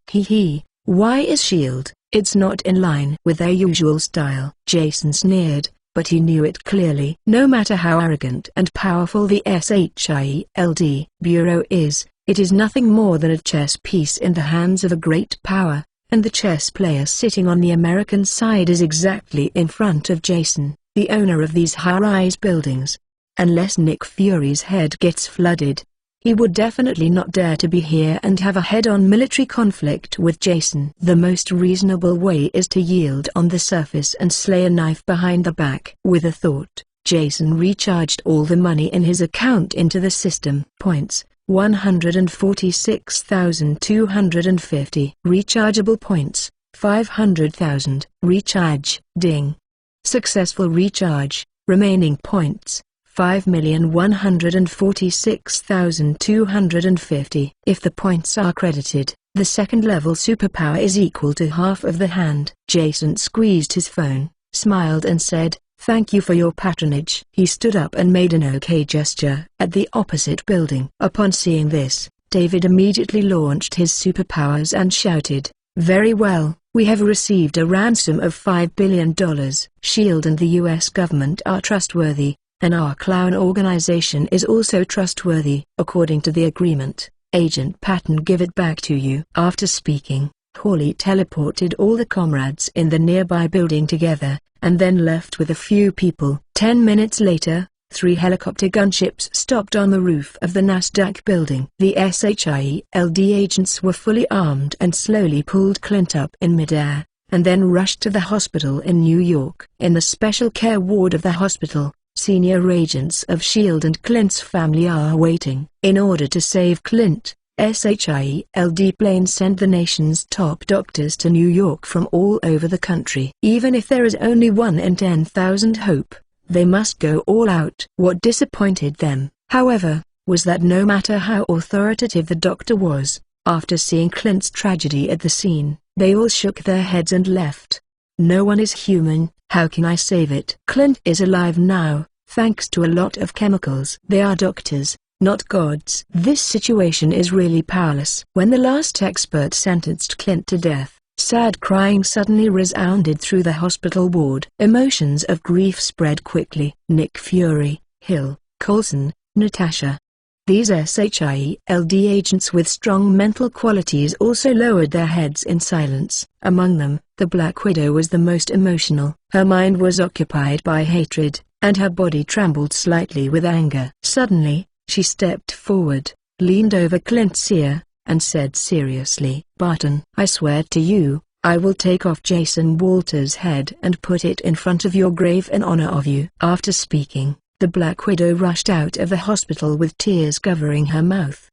Hee. Why is S.H.I.E.L.D.? It's not in line with their usual style. Jason sneered, but he knew it clearly. No matter how arrogant and powerful the SHIELD Bureau is, it is nothing more than a chess piece in the hands of a great power, and the chess player sitting on the American side is exactly in front of Jason, the owner of these high-rise buildings. Unless Nick Fury's head gets flooded, he would definitely not dare to be here and have a head-on military conflict with Jason. The most reasonable way is to yield on the surface and slay a knife behind the back. With a thought, Jason recharged all the money in his account into the system. Points, 146,250. Rechargeable points, 500,000. Recharge. Ding. Successful recharge. Remaining points, 5,146,250. If the points are credited, the second-level superpower is equal to half of the hand. Jason squeezed his phone, smiled and said, Thank you for your patronage." He stood up and made an OK gesture at the opposite building. Upon seeing this, David immediately launched his superpowers and shouted, "Very well, we have received a ransom of $5 billion. SHIELD and the US government are trustworthy, and our clown organization is also trustworthy. According to the agreement, Agent Patton give it back to you." After speaking, Hawley teleported all the comrades in the nearby building together, and then left with a few people. 10 minutes later, 3 helicopter gunships stopped on the roof of the Nasdaq building. The SHIELD agents were fully armed and slowly pulled Clint up in midair, and then rushed to the hospital in New York. In the special care ward of the hospital, senior agents of SHIELD and Clint's family are waiting. In order to save Clint, SHIELD planes sent the nation's top doctors to New York from all over the country. Even if there is only 1 in 10,000 hope, they must go all out. What disappointed them, however, was that no matter how authoritative the doctor was, after seeing Clint's tragedy at the scene, they all shook their heads and left. "No one is human, how can I save it?" "Clint is alive now, thanks to a lot of chemicals." They are doctors, not gods. This situation is really powerless. When the last expert sentenced Clint to death, sad crying suddenly resounded through the hospital ward. Emotions of grief spread quickly. Nick Fury, Hill, Coulson, Natasha. These SHIELD agents with strong mental qualities also lowered their heads in silence. Among them, the Black Widow was the most emotional. Her mind was occupied by hatred, and her body trembled slightly with anger. Suddenly, she stepped forward, leaned over Clint's ear, and said seriously, "Barton, I swear to you, I will take off Jason Walters' head and put it in front of your grave in honor of you." After speaking, the Black Widow rushed out of the hospital with tears covering her mouth.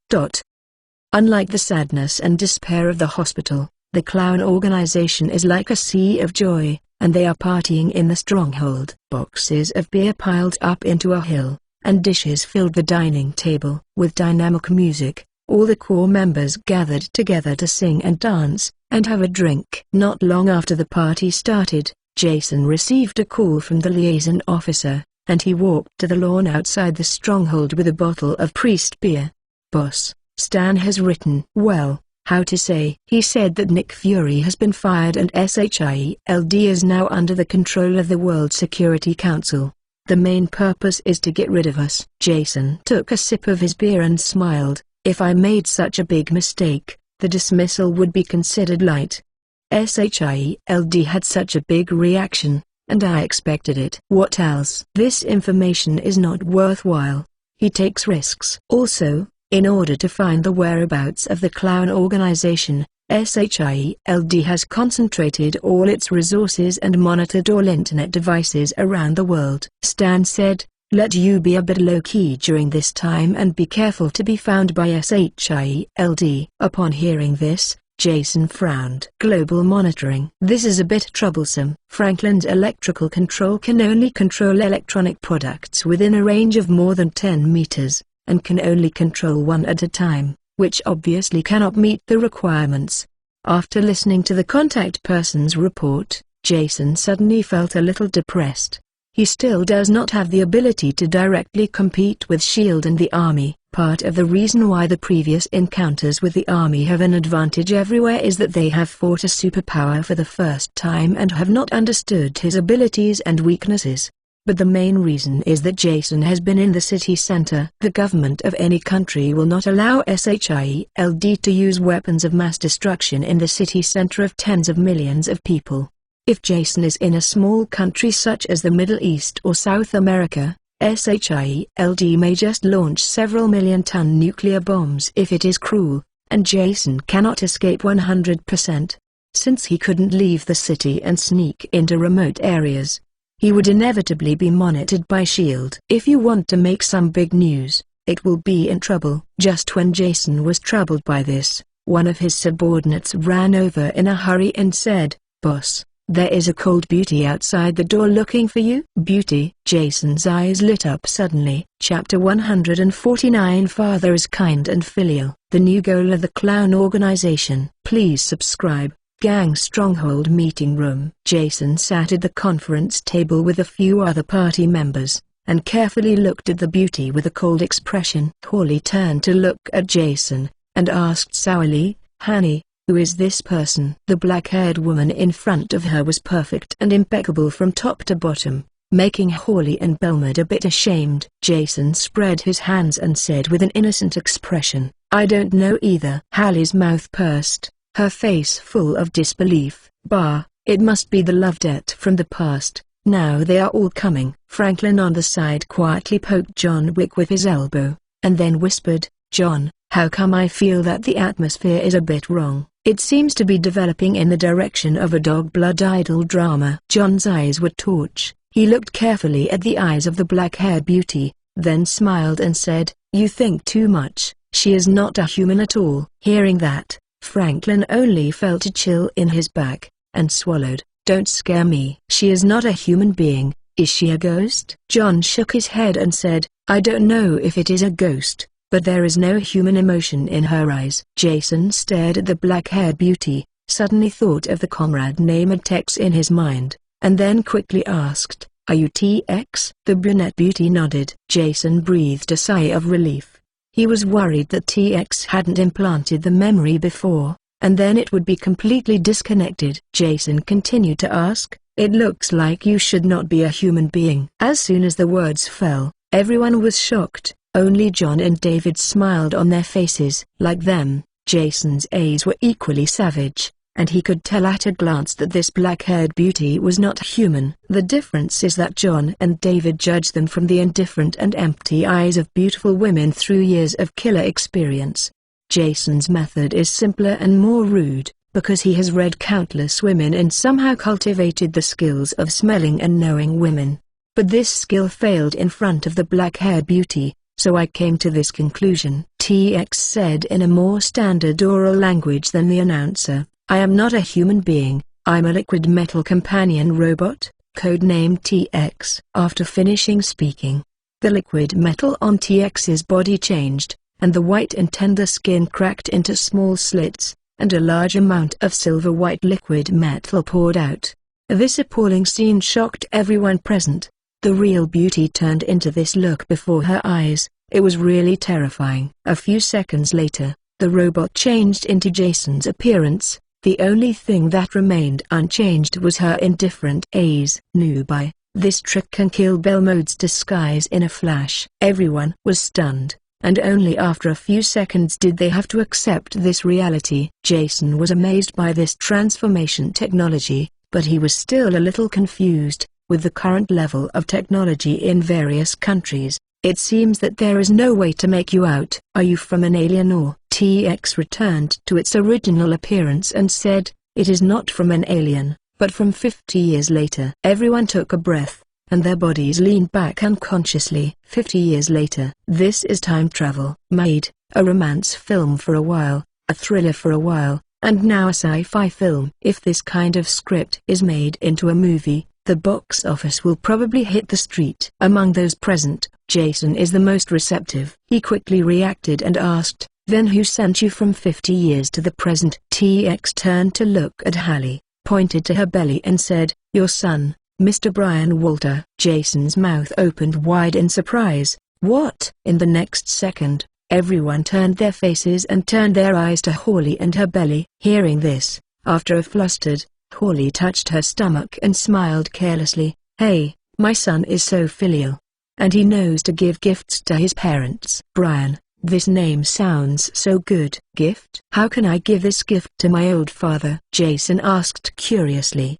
Unlike the sadness and despair of the hospital, the clown organization is like a sea of joy, and they are partying in the stronghold. Boxes of beer piled up into a hill, and dishes filled the dining table. With dynamic music, all the core members gathered together to sing and dance, and have a drink. Not long after the party started, Jason received a call from the liaison officer, and he walked to the lawn outside the stronghold with a bottle of Priest beer. "Boss, Stan has written." "Well, how to say?" "He said that Nick Fury has been fired and SHIELD is now under the control of the World Security Council. The main purpose is to get rid of us." Jason took a sip of his beer and smiled. "If I made such a big mistake, the dismissal would be considered light. SHIELD had such a big reaction, and I expected it." "What else?" "This information is not worthwhile. He takes risks." "Also, in order to find the whereabouts of the clown organization, SHIELD has concentrated all its resources and monitored all internet devices around the world." Stan said, "Let you be a bit low-key during this time and be careful to be found by SHIELD." Upon hearing this, Jason frowned. "Global monitoring. This is a bit troublesome." Franklin's electrical control can only control electronic products within a range of more than 10 meters, and can only control one at a time, which obviously cannot meet the requirements. After listening to the contact person's report, Jason suddenly felt a little depressed. He still does not have the ability to directly compete with SHIELD and the Army. Part of the reason why the previous encounters with the Army have an advantage everywhere is that they have fought a superpower for the first time and have not understood his abilities and weaknesses. But the main reason is that Jason has been in the city center. The government of any country will not allow SHIELD to use weapons of mass destruction in the city center of tens of millions of people. If Jason is in a small country such as the Middle East or South America, SHIELD may just launch several million-ton nuclear bombs if it is cruel, and Jason cannot escape 100%. Since he couldn't leave the city and sneak into remote areas, he would inevitably be monitored by SHIELD. If you want to make some big news, it will be in trouble. Just when Jason was troubled by this, one of his subordinates ran over in a hurry and said, "Boss, there is a cold beauty outside the door looking for you." "Beauty?" Jason's eyes lit up suddenly. Chapter 149 Father is kind and filial. The new goal of the clown organization. Please subscribe. Gang Stronghold meeting room. Jason sat at the conference table with a few other party members, and carefully looked at the beauty with a cold expression. Hawley turned to look at Jason, and asked sourly, "Honey, who is this person?" The black-haired woman in front of her was perfect and impeccable from top to bottom, making Hawley and Belmont a bit ashamed. Jason spread his hands and said with an innocent expression, "I don't know either." Hallie's mouth pursed, her face full of disbelief. "Bah, it must be the love debt from the past. Now they are all coming." Franklin on the side quietly poked John Wick with his elbow, and then whispered, "John, how come I feel that the atmosphere is a bit wrong? It seems to be developing in the direction of a dog blood idol drama." John's eyes were torch. He looked carefully at the eyes of the black-haired beauty, then smiled and said, "You think too much. She is not a human at all." Hearing that, Franklin only felt a chill in his back, and swallowed. "Don't scare me. She is not a human being. Is she a ghost?" John shook his head and said, "I don't know if it is a ghost, but there is no human emotion in her eyes." Jason stared at the black-haired beauty, suddenly thought of the comrade named Tex in his mind, and then quickly asked, "Are you TX?" The brunette beauty nodded. Jason breathed a sigh of relief. He was worried that TX hadn't implanted the memory before, and then it would be completely disconnected. Jason continued to ask, "It looks like you should not be a human being." As soon as the words fell, everyone was shocked. Only John and David smiled on their faces. Like them, Jason's eyes were equally savage, and he could tell at a glance that this black-haired beauty was not human. The difference is that John and David judged them from the indifferent and empty eyes of beautiful women through years of killer experience. Jason's method is simpler and more rude, because he has read countless women and somehow cultivated the skills of smelling and knowing women. But this skill failed in front of the black-haired beauty, so I came to this conclusion. TX said in a more standard oral language than the announcer, "I am not a human being, I'm a liquid metal companion robot, codenamed TX." After finishing speaking, the liquid metal on TX's body changed, and the white and tender skin cracked into small slits, and a large amount of silver-white liquid metal poured out. This appalling scene shocked everyone present. The real beauty turned into this look before her eyes. It was really terrifying. A few seconds later, the robot changed into Jason's appearance. The only thing that remained unchanged was her indifferent eyes. Newbie, this trick can kill Belmode's disguise in a flash. Everyone was stunned, and only after a few seconds did they have to accept this reality. Jason was amazed by this transformation technology, but he was still a little confused. With the current level of technology in various countries, it seems that there is no way to make you out. "Are you from an alien or?" TX returned to its original appearance and said, "It is not from an alien, but from 50 years later." Everyone took a breath, and their bodies leaned back unconsciously. 50 years later. This is time travel. Made, a romance film for a while, a thriller for a while, and now a sci-fi film. If this kind of script is made into a movie, the box office will probably hit the street. Among those present, Jason is the most receptive. He quickly reacted and asked, "Then who sent you from 50 years to the present?" TX turned to look at Hallie, pointed to her belly and said, "Your son, Mr. Brian Walter." Jason's mouth opened wide in surprise. "What?" In the next second, everyone turned their faces and turned their eyes to Hawley and her belly. Hearing this, after a flustered, Hawley touched her stomach and smiled carelessly. "Hey, my son is so filial. And he knows to give gifts to his parents." "Brian, this name sounds so good." "Gift? How can I give this gift to my old father?" Jason asked curiously.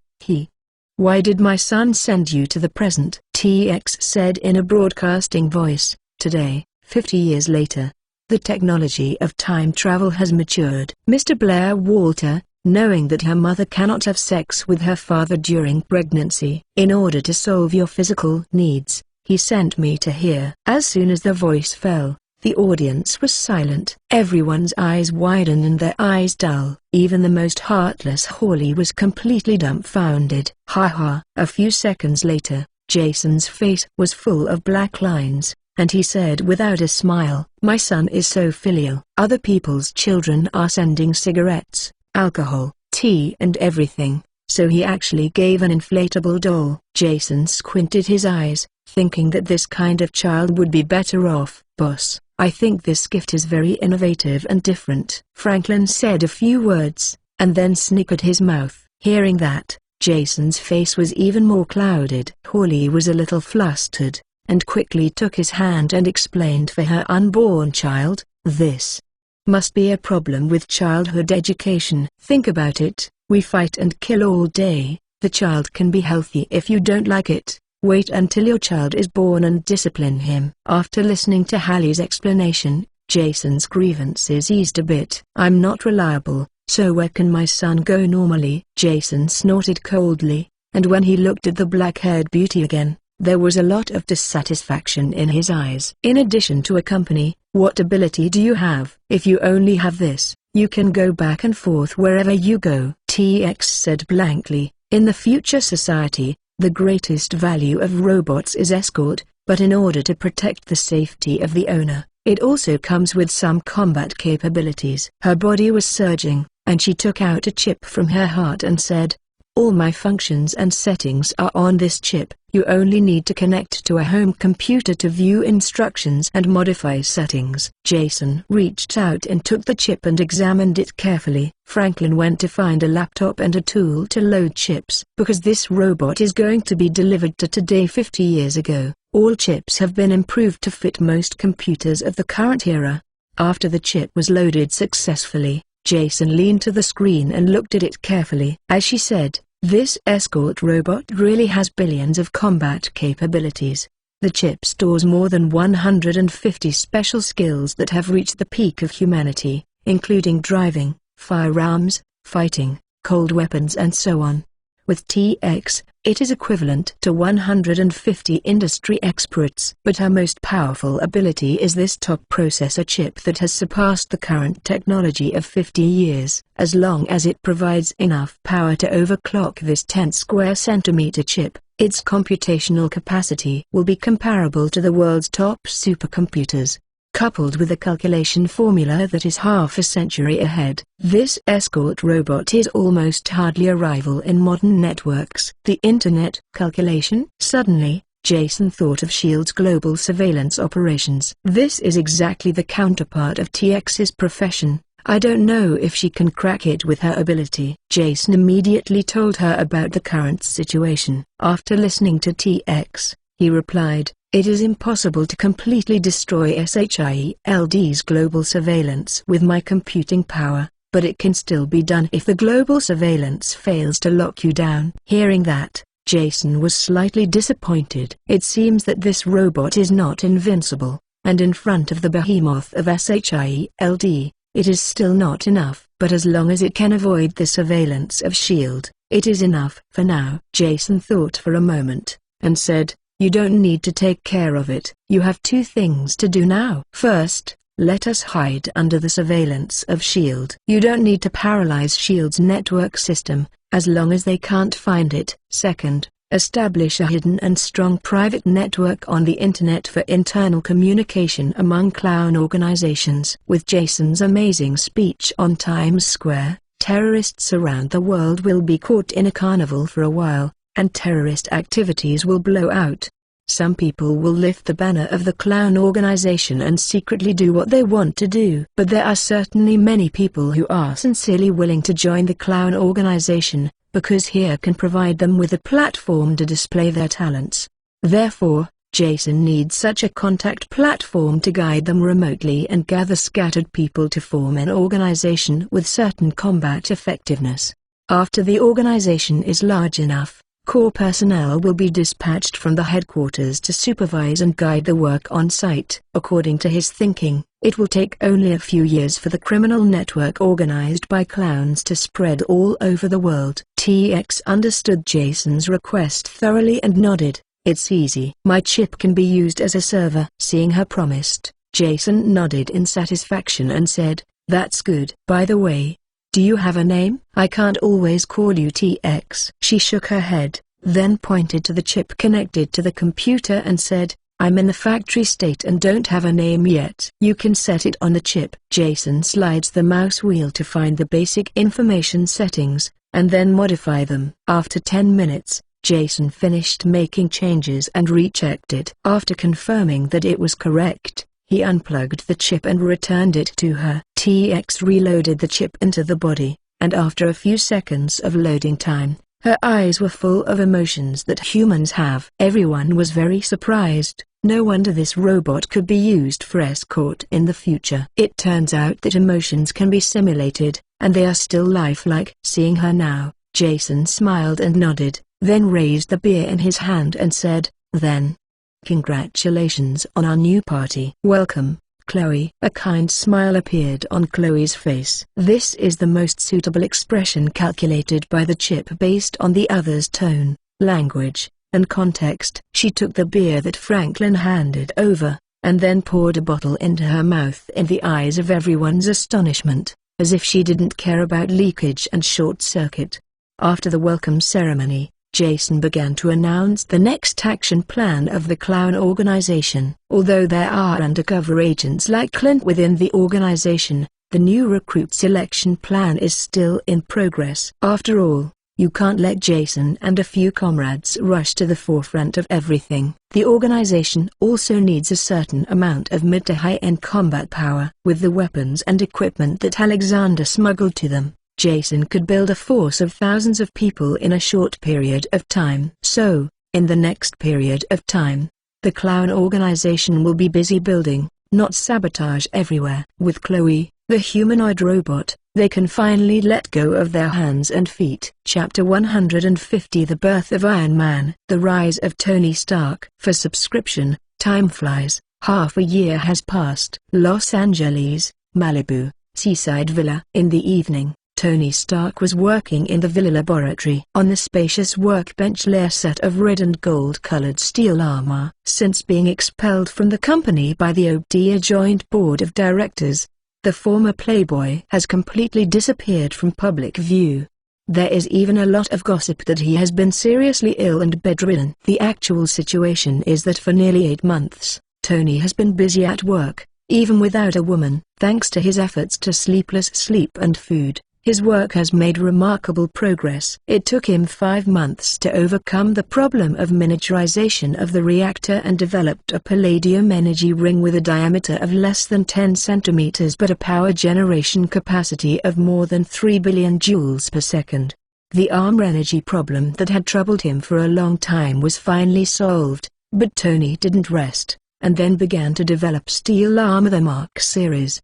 "Why did my son send you to the present?" TX said in a broadcasting voice. "Today, 50 years later, the technology of time travel has matured." Mr. Blair Walter, knowing that her mother cannot have sex with her father during pregnancy. "In order to solve your physical needs, he sent me to here." As soon as the voice fell, the audience was silent. Everyone's eyes widened and their eyes dull. Even the most heartless Hawley was completely dumbfounded. "Ha ha." A few seconds later, Jason's face was full of black lines, and he said without a smile, "My son is so filial. Other people's children are sending cigarettes, alcohol, tea and everything, so he actually gave an inflatable doll. Jason squinted his eyes, thinking that this kind of child would be better off. "Boss, I think this gift is very innovative and different." Franklin said a few words, and then snickered his mouth. Hearing that, Jason's face was even more clouded. Holly was a little flustered, and quickly took his hand and explained for her unborn child, "This must be a problem with childhood education. Think about it, we fight and kill all day, the child can be healthy if you don't like it. Wait until your child is born and discipline him." After listening to Hallie's explanation, Jason's grievances eased a bit. "I'm not reliable, so where can my son go normally?" Jason snorted coldly, and when he looked at the black-haired beauty again, there was a lot of dissatisfaction in his eyes. "In addition to a company, what ability do you have?" "If you only have this, you can go back and forth wherever you go," TX said blankly. "In the future society, the greatest value of robots is escort, but in order to protect the safety of the owner, it also comes with some combat capabilities." Her body was surging, and she took out a chip from her heart and said, "All my functions and settings are on this chip. You only need to connect to a home computer to view instructions and modify settings." Jason reached out and took the chip and examined it carefully. Franklin went to find a laptop and a tool to load chips. Because this robot is going to be delivered to today 50 years ago, all chips have been improved to fit most computers of the current era. After the chip was loaded successfully, Jason leaned to the screen and looked at it carefully. As she said, "This escort robot really has billions of combat capabilities. The chip stores more than 150 special skills that have reached the peak of humanity, including driving, firearms, fighting, cold weapons and so on. With TX, it is equivalent to 150 industry experts. But her most powerful ability is this top processor chip that has surpassed the current technology of 50 years. As long as it provides enough power to overclock this 10 square centimeter chip, its computational capacity will be comparable to the world's top supercomputers. Coupled with a calculation formula that is half a century ahead, this escort robot is almost hardly a rival in modern networks. The Internet calculation? Suddenly, Jason thought of S.H.I.E.L.D.'s global surveillance operations. This is exactly the counterpart of TX's profession. I don't know if she can crack it with her ability. Jason immediately told her about the current situation. After listening to TX, he replied, "It is impossible to completely destroy S.H.I.E.L.D.'s global surveillance with my computing power, but it can still be done if the global surveillance fails to lock you down." Hearing that, Jason was slightly disappointed. It seems that this robot is not invincible, and in front of the behemoth of S.H.I.E.L.D., it is still not enough. But as long as it can avoid the surveillance of S.H.I.E.L.D., it is enough. For now. Jason thought for a moment, and said, "You don't need to take care of it. You have two things to do now. First, let us hide under the surveillance of S.H.I.E.L.D. You don't need to paralyze S.H.I.E.L.D.'s network system, as long as they can't find it. Second, establish a hidden and strong private network on the Internet for internal communication among clown organizations." With Jason's amazing speech on Times Square, terrorists around the world will be caught in a carnival for a while, and terrorist activities will blow out. Some people will lift the banner of the clown organization and secretly do what they want to do. But there are certainly many people who are sincerely willing to join the clown organization, because here can provide them with a platform to display their talents. Therefore, Jason needs such a contact platform to guide them remotely and gather scattered people to form an organization with certain combat effectiveness. After the organization is large enough, core personnel will be dispatched from the headquarters to supervise and guide the work on site. According to his thinking, it will take only a few years for the criminal network organized by clowns to spread all over the world. TX understood Jason's request thoroughly and nodded. "It's easy. My chip can be used as a server." Seeing her promised, Jason nodded in satisfaction and said, "That's good. By the way, do you have a name? I can't always call you TX." She shook her head, then pointed to the chip connected to the computer and said, I'm in the factory state and don't have a name yet. You can set it on the chip. Jason slides the mouse wheel to find the basic information settings, and then modify them. After 10 minutes, Jason finished making changes and rechecked it. After confirming that it was correct, he unplugged the chip and returned it to her. TX reloaded the chip into the body, and after a few seconds of loading time, her eyes were full of emotions that humans have. Everyone was very surprised. No wonder this robot could be used for escort in the future. It turns out that emotions can be simulated, and they are still lifelike. Seeing her now, Jason smiled and nodded, then raised the beer in his hand and said, "Then, congratulations on our new party." "Welcome, Chloe." A kind smile appeared on Chloe's face. This is the most suitable expression calculated by the chip based on the other's tone, language, and context. She took the beer that Franklin handed over, and then poured a bottle into her mouth in the eyes of everyone's astonishment, as if she didn't care about leakage and short circuit. After the welcome ceremony, Jason began to announce the next action plan of the Clown organization. Although there are undercover agents like Clint within the organization, the new recruit selection plan is still in progress. After all, you can't let Jason and a few comrades rush to the forefront of everything. The organization also needs a certain amount of mid to high-end combat power. With the weapons and equipment that Alexander smuggled to them, Jason could build a force of thousands of people in a short period of time. So, in the next period of time, the Clown organization will be busy building, not sabotage everywhere. With Chloe, the humanoid robot, they can finally let go of their hands and feet. Chapter 150: The Birth of Iron Man. The Rise of Tony Stark. For subscription, time flies. Half a year has passed. Los Angeles, Malibu, seaside villa. In the evening, Tony Stark was working in the villa laboratory. On the spacious workbench lay a set of red and gold-colored steel armor. Since being expelled from the company by the Obdia Joint Board of Directors, the former playboy has completely disappeared from public view. There is even a lot of gossip that he has been seriously ill and bedridden. The actual situation is that for nearly 8 months, Tony has been busy at work, even without a woman. Thanks to his efforts to sleepless sleep and food, his work has made remarkable progress. It took him 5 months to overcome the problem of miniaturization of the reactor and developed a palladium energy ring with a diameter of less than 10 centimeters but a power generation capacity of more than 3 billion joules per second. The armor energy problem that had troubled him for a long time was finally solved, but Tony didn't rest, and then began to develop steel armor, the Mark series.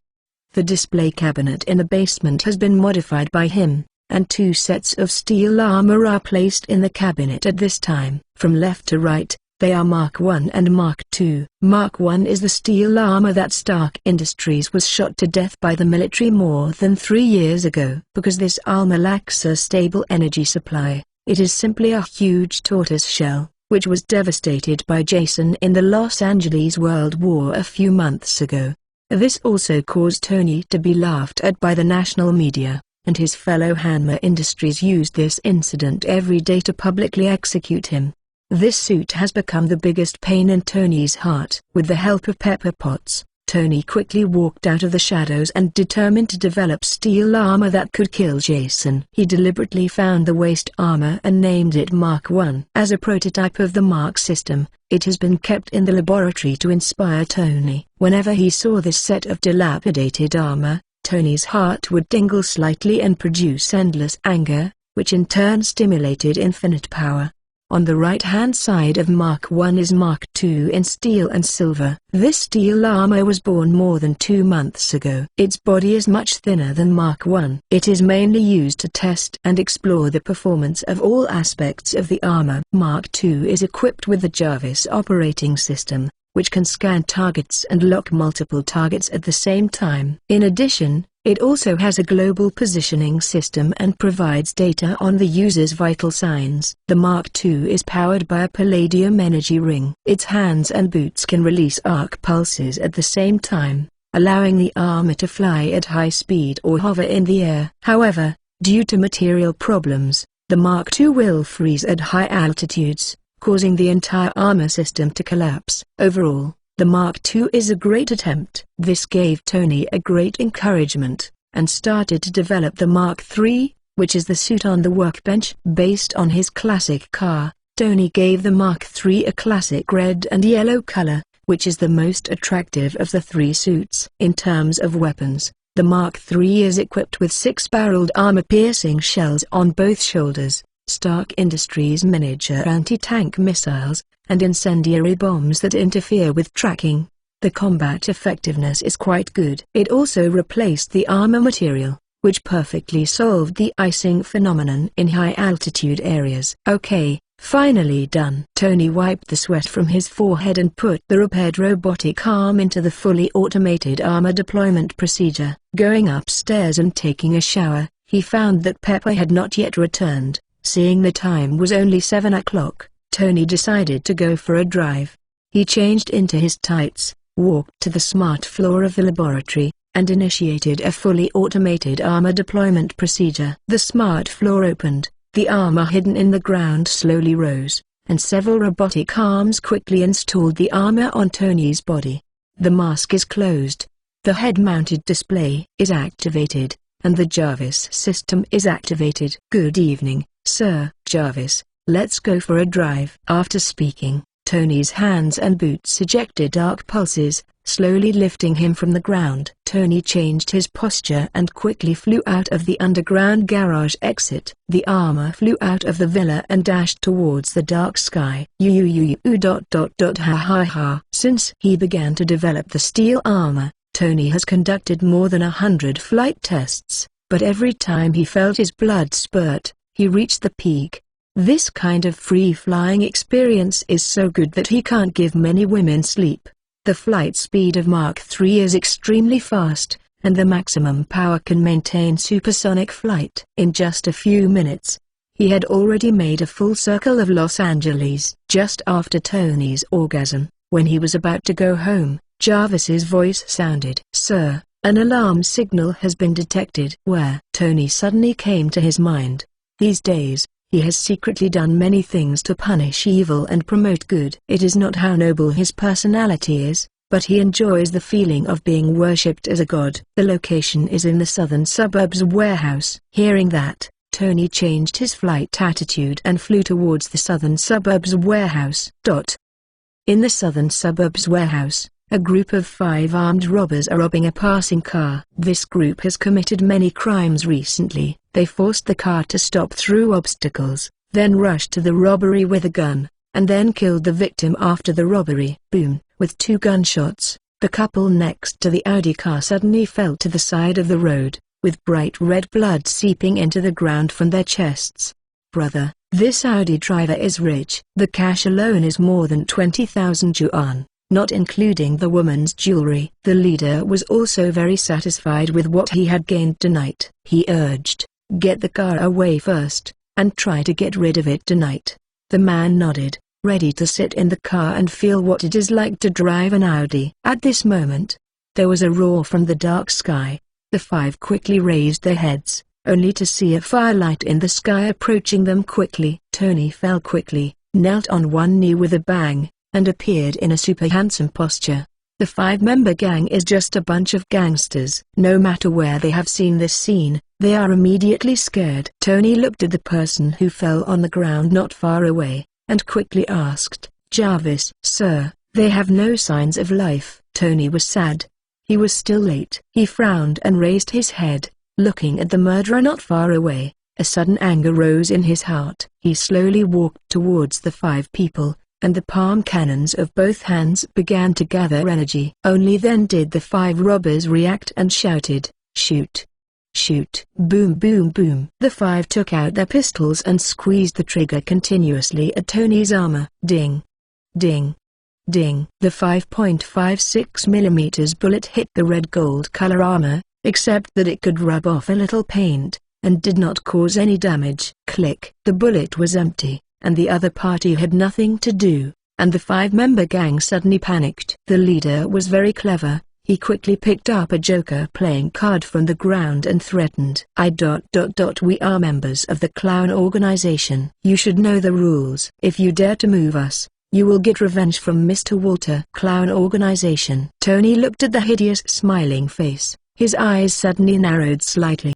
The display cabinet in the basement has been modified by him, and 2 sets of steel armor are placed in the cabinet at this time. From left to right, they are Mark I and Mark II. Mark I is the steel armor that Stark Industries was shot to death by the military more than 3 years ago. Because this armor lacks a stable energy supply, it is simply a huge tortoise shell, which was devastated by Jason in the Los Angeles World War a few months ago. This also caused Tony to be laughed at by the national media, and his fellow Hanma Industries used this incident every day to publicly execute him. This suit has become the biggest pain in Tony's heart. With the help of Pepper Potts, Tony quickly walked out of the shadows and determined to develop steel armor that could kill Jason. He deliberately found the waste armor and named it Mark I. As a prototype of the Mark system, it has been kept in the laboratory to inspire Tony. Whenever he saw this set of dilapidated armor, Tony's heart would tingle slightly and produce endless anger, which in turn stimulated infinite power. On the right-hand side of Mark I is Mark II in steel and silver. This steel armor was born more than 2 months ago. Its body is much thinner than Mark I. It is mainly used to test and explore the performance of all aspects of the armor. Mark II is equipped with the Jarvis operating system, which can scan targets and lock multiple targets at the same time. In addition, it also has a global positioning system and provides data on the user's vital signs. The Mark II is powered by a palladium energy ring. Its hands and boots can release arc pulses at the same time, allowing the armor to fly at high speed or hover in the air. However, due to material problems, the Mark II will freeze at high altitudes, causing the entire armor system to collapse. Overall, the Mark II is a great attempt. This gave Tony a great encouragement, and started to develop the Mark III, which is the suit on the workbench. Based on his classic car, Tony gave the Mark III a classic red and yellow color, which is the most attractive of the three suits. In terms of weapons, the Mark III is equipped with 6-barreled armor-piercing shells on both shoulders, Stark Industries miniature anti-tank missiles, and incendiary bombs that interfere with tracking. The combat effectiveness is quite good. It also replaced the armor material, which perfectly solved the icing phenomenon in high-altitude areas. Okay, finally done. Tony wiped the sweat from his forehead and put the repaired robotic arm into the fully automated armor deployment procedure. Going upstairs and taking a shower, he found that Pepper had not yet returned. Seeing the time was only 7 o'clock, Tony decided to go for a drive. He changed into his tights, walked to the smart floor of the laboratory, and initiated a fully automated armor deployment procedure. The smart floor opened, the armor hidden in the ground slowly rose, and several robotic arms quickly installed the armor on Tony's body. The mask is closed. The head-mounted display is activated, and the Jarvis system is activated. Good evening, Sir Jarvis. Let's go for a drive. After speaking, Tony's hands and boots ejected dark pulses, slowly lifting him from the ground. Tony changed his posture and quickly flew out of the underground garage exit. The armor flew out of the villa and dashed towards the dark sky. Ha ha ha. Since he began to develop the steel armor, Tony has conducted more than 100 flight tests, but every time he felt his blood spurt, he reached the peak. This kind of free-flying experience is so good that he can't give many women sleep. The flight speed of Mark III is extremely fast, and the maximum power can maintain supersonic flight. In just a few minutes, he had already made a full circle of Los Angeles. Just after Tony's orgasm, when he was about to go home, Jarvis's voice sounded. "Sir, an alarm signal has been detected." Where? Tony suddenly came to his mind. These days, he has secretly done many things to punish evil and promote good. It is not how noble his personality is, but he enjoys the feeling of being worshipped as a god. The location is in the southern suburbs warehouse. Hearing that, Tony changed his flight attitude and flew towards the southern suburbs warehouse. In the southern suburbs warehouse, a group of 5 armed robbers are robbing a passing car. This group has committed many crimes recently. They forced the car to stop through obstacles, then rushed to the robbery with a gun, and then killed the victim after the robbery. Boom! With 2 gunshots, the couple next to the Audi car suddenly fell to the side of the road, with bright red blood seeping into the ground from their chests. Brother, this Audi driver is rich. The cash alone is more than 20,000 yuan, not including the woman's jewelry. The leader was also very satisfied with what he had gained tonight. He urged, "Get the car away first, and try to get rid of it tonight." The man nodded, ready to sit in the car and feel what it is like to drive an Audi. At this moment, there was a roar from the dark sky. The 5 quickly raised their heads, only to see a firelight in the sky approaching them quickly. Tony fell quickly, knelt on one knee with a bang, and appeared in a super handsome posture. The 5-member gang is just a bunch of gangsters. No matter where they have seen this scene, they are immediately scared. Tony looked at the person who fell on the ground not far away, and quickly asked, "Jarvis." "Sir, they have no signs of life." Tony was sad. He was still late. He frowned and raised his head, looking at the murderer not far away. A sudden anger rose in his heart. He slowly walked towards the 5 people, and the palm cannons of both hands began to gather energy. Only then did the 5 robbers react and shouted, "Shoot! Shoot!" Boom boom boom. The 5 took out their pistols and squeezed the trigger continuously at Tony's armor. Ding! Ding! Ding! The 5.56 mm bullet hit the red gold color armor, except that it could rub off a little paint, and did not cause any damage. Click! The bullet was empty, and the other party had nothing to do, and the 5-member gang suddenly panicked. The leader was very clever. He quickly picked up a Joker playing card from the ground and threatened, We are members of the clown organization. You should know the rules. If you dare to move us, you will get revenge from Mr. Walter. Clown organization. Tony looked at the hideous smiling face. His eyes suddenly narrowed slightly.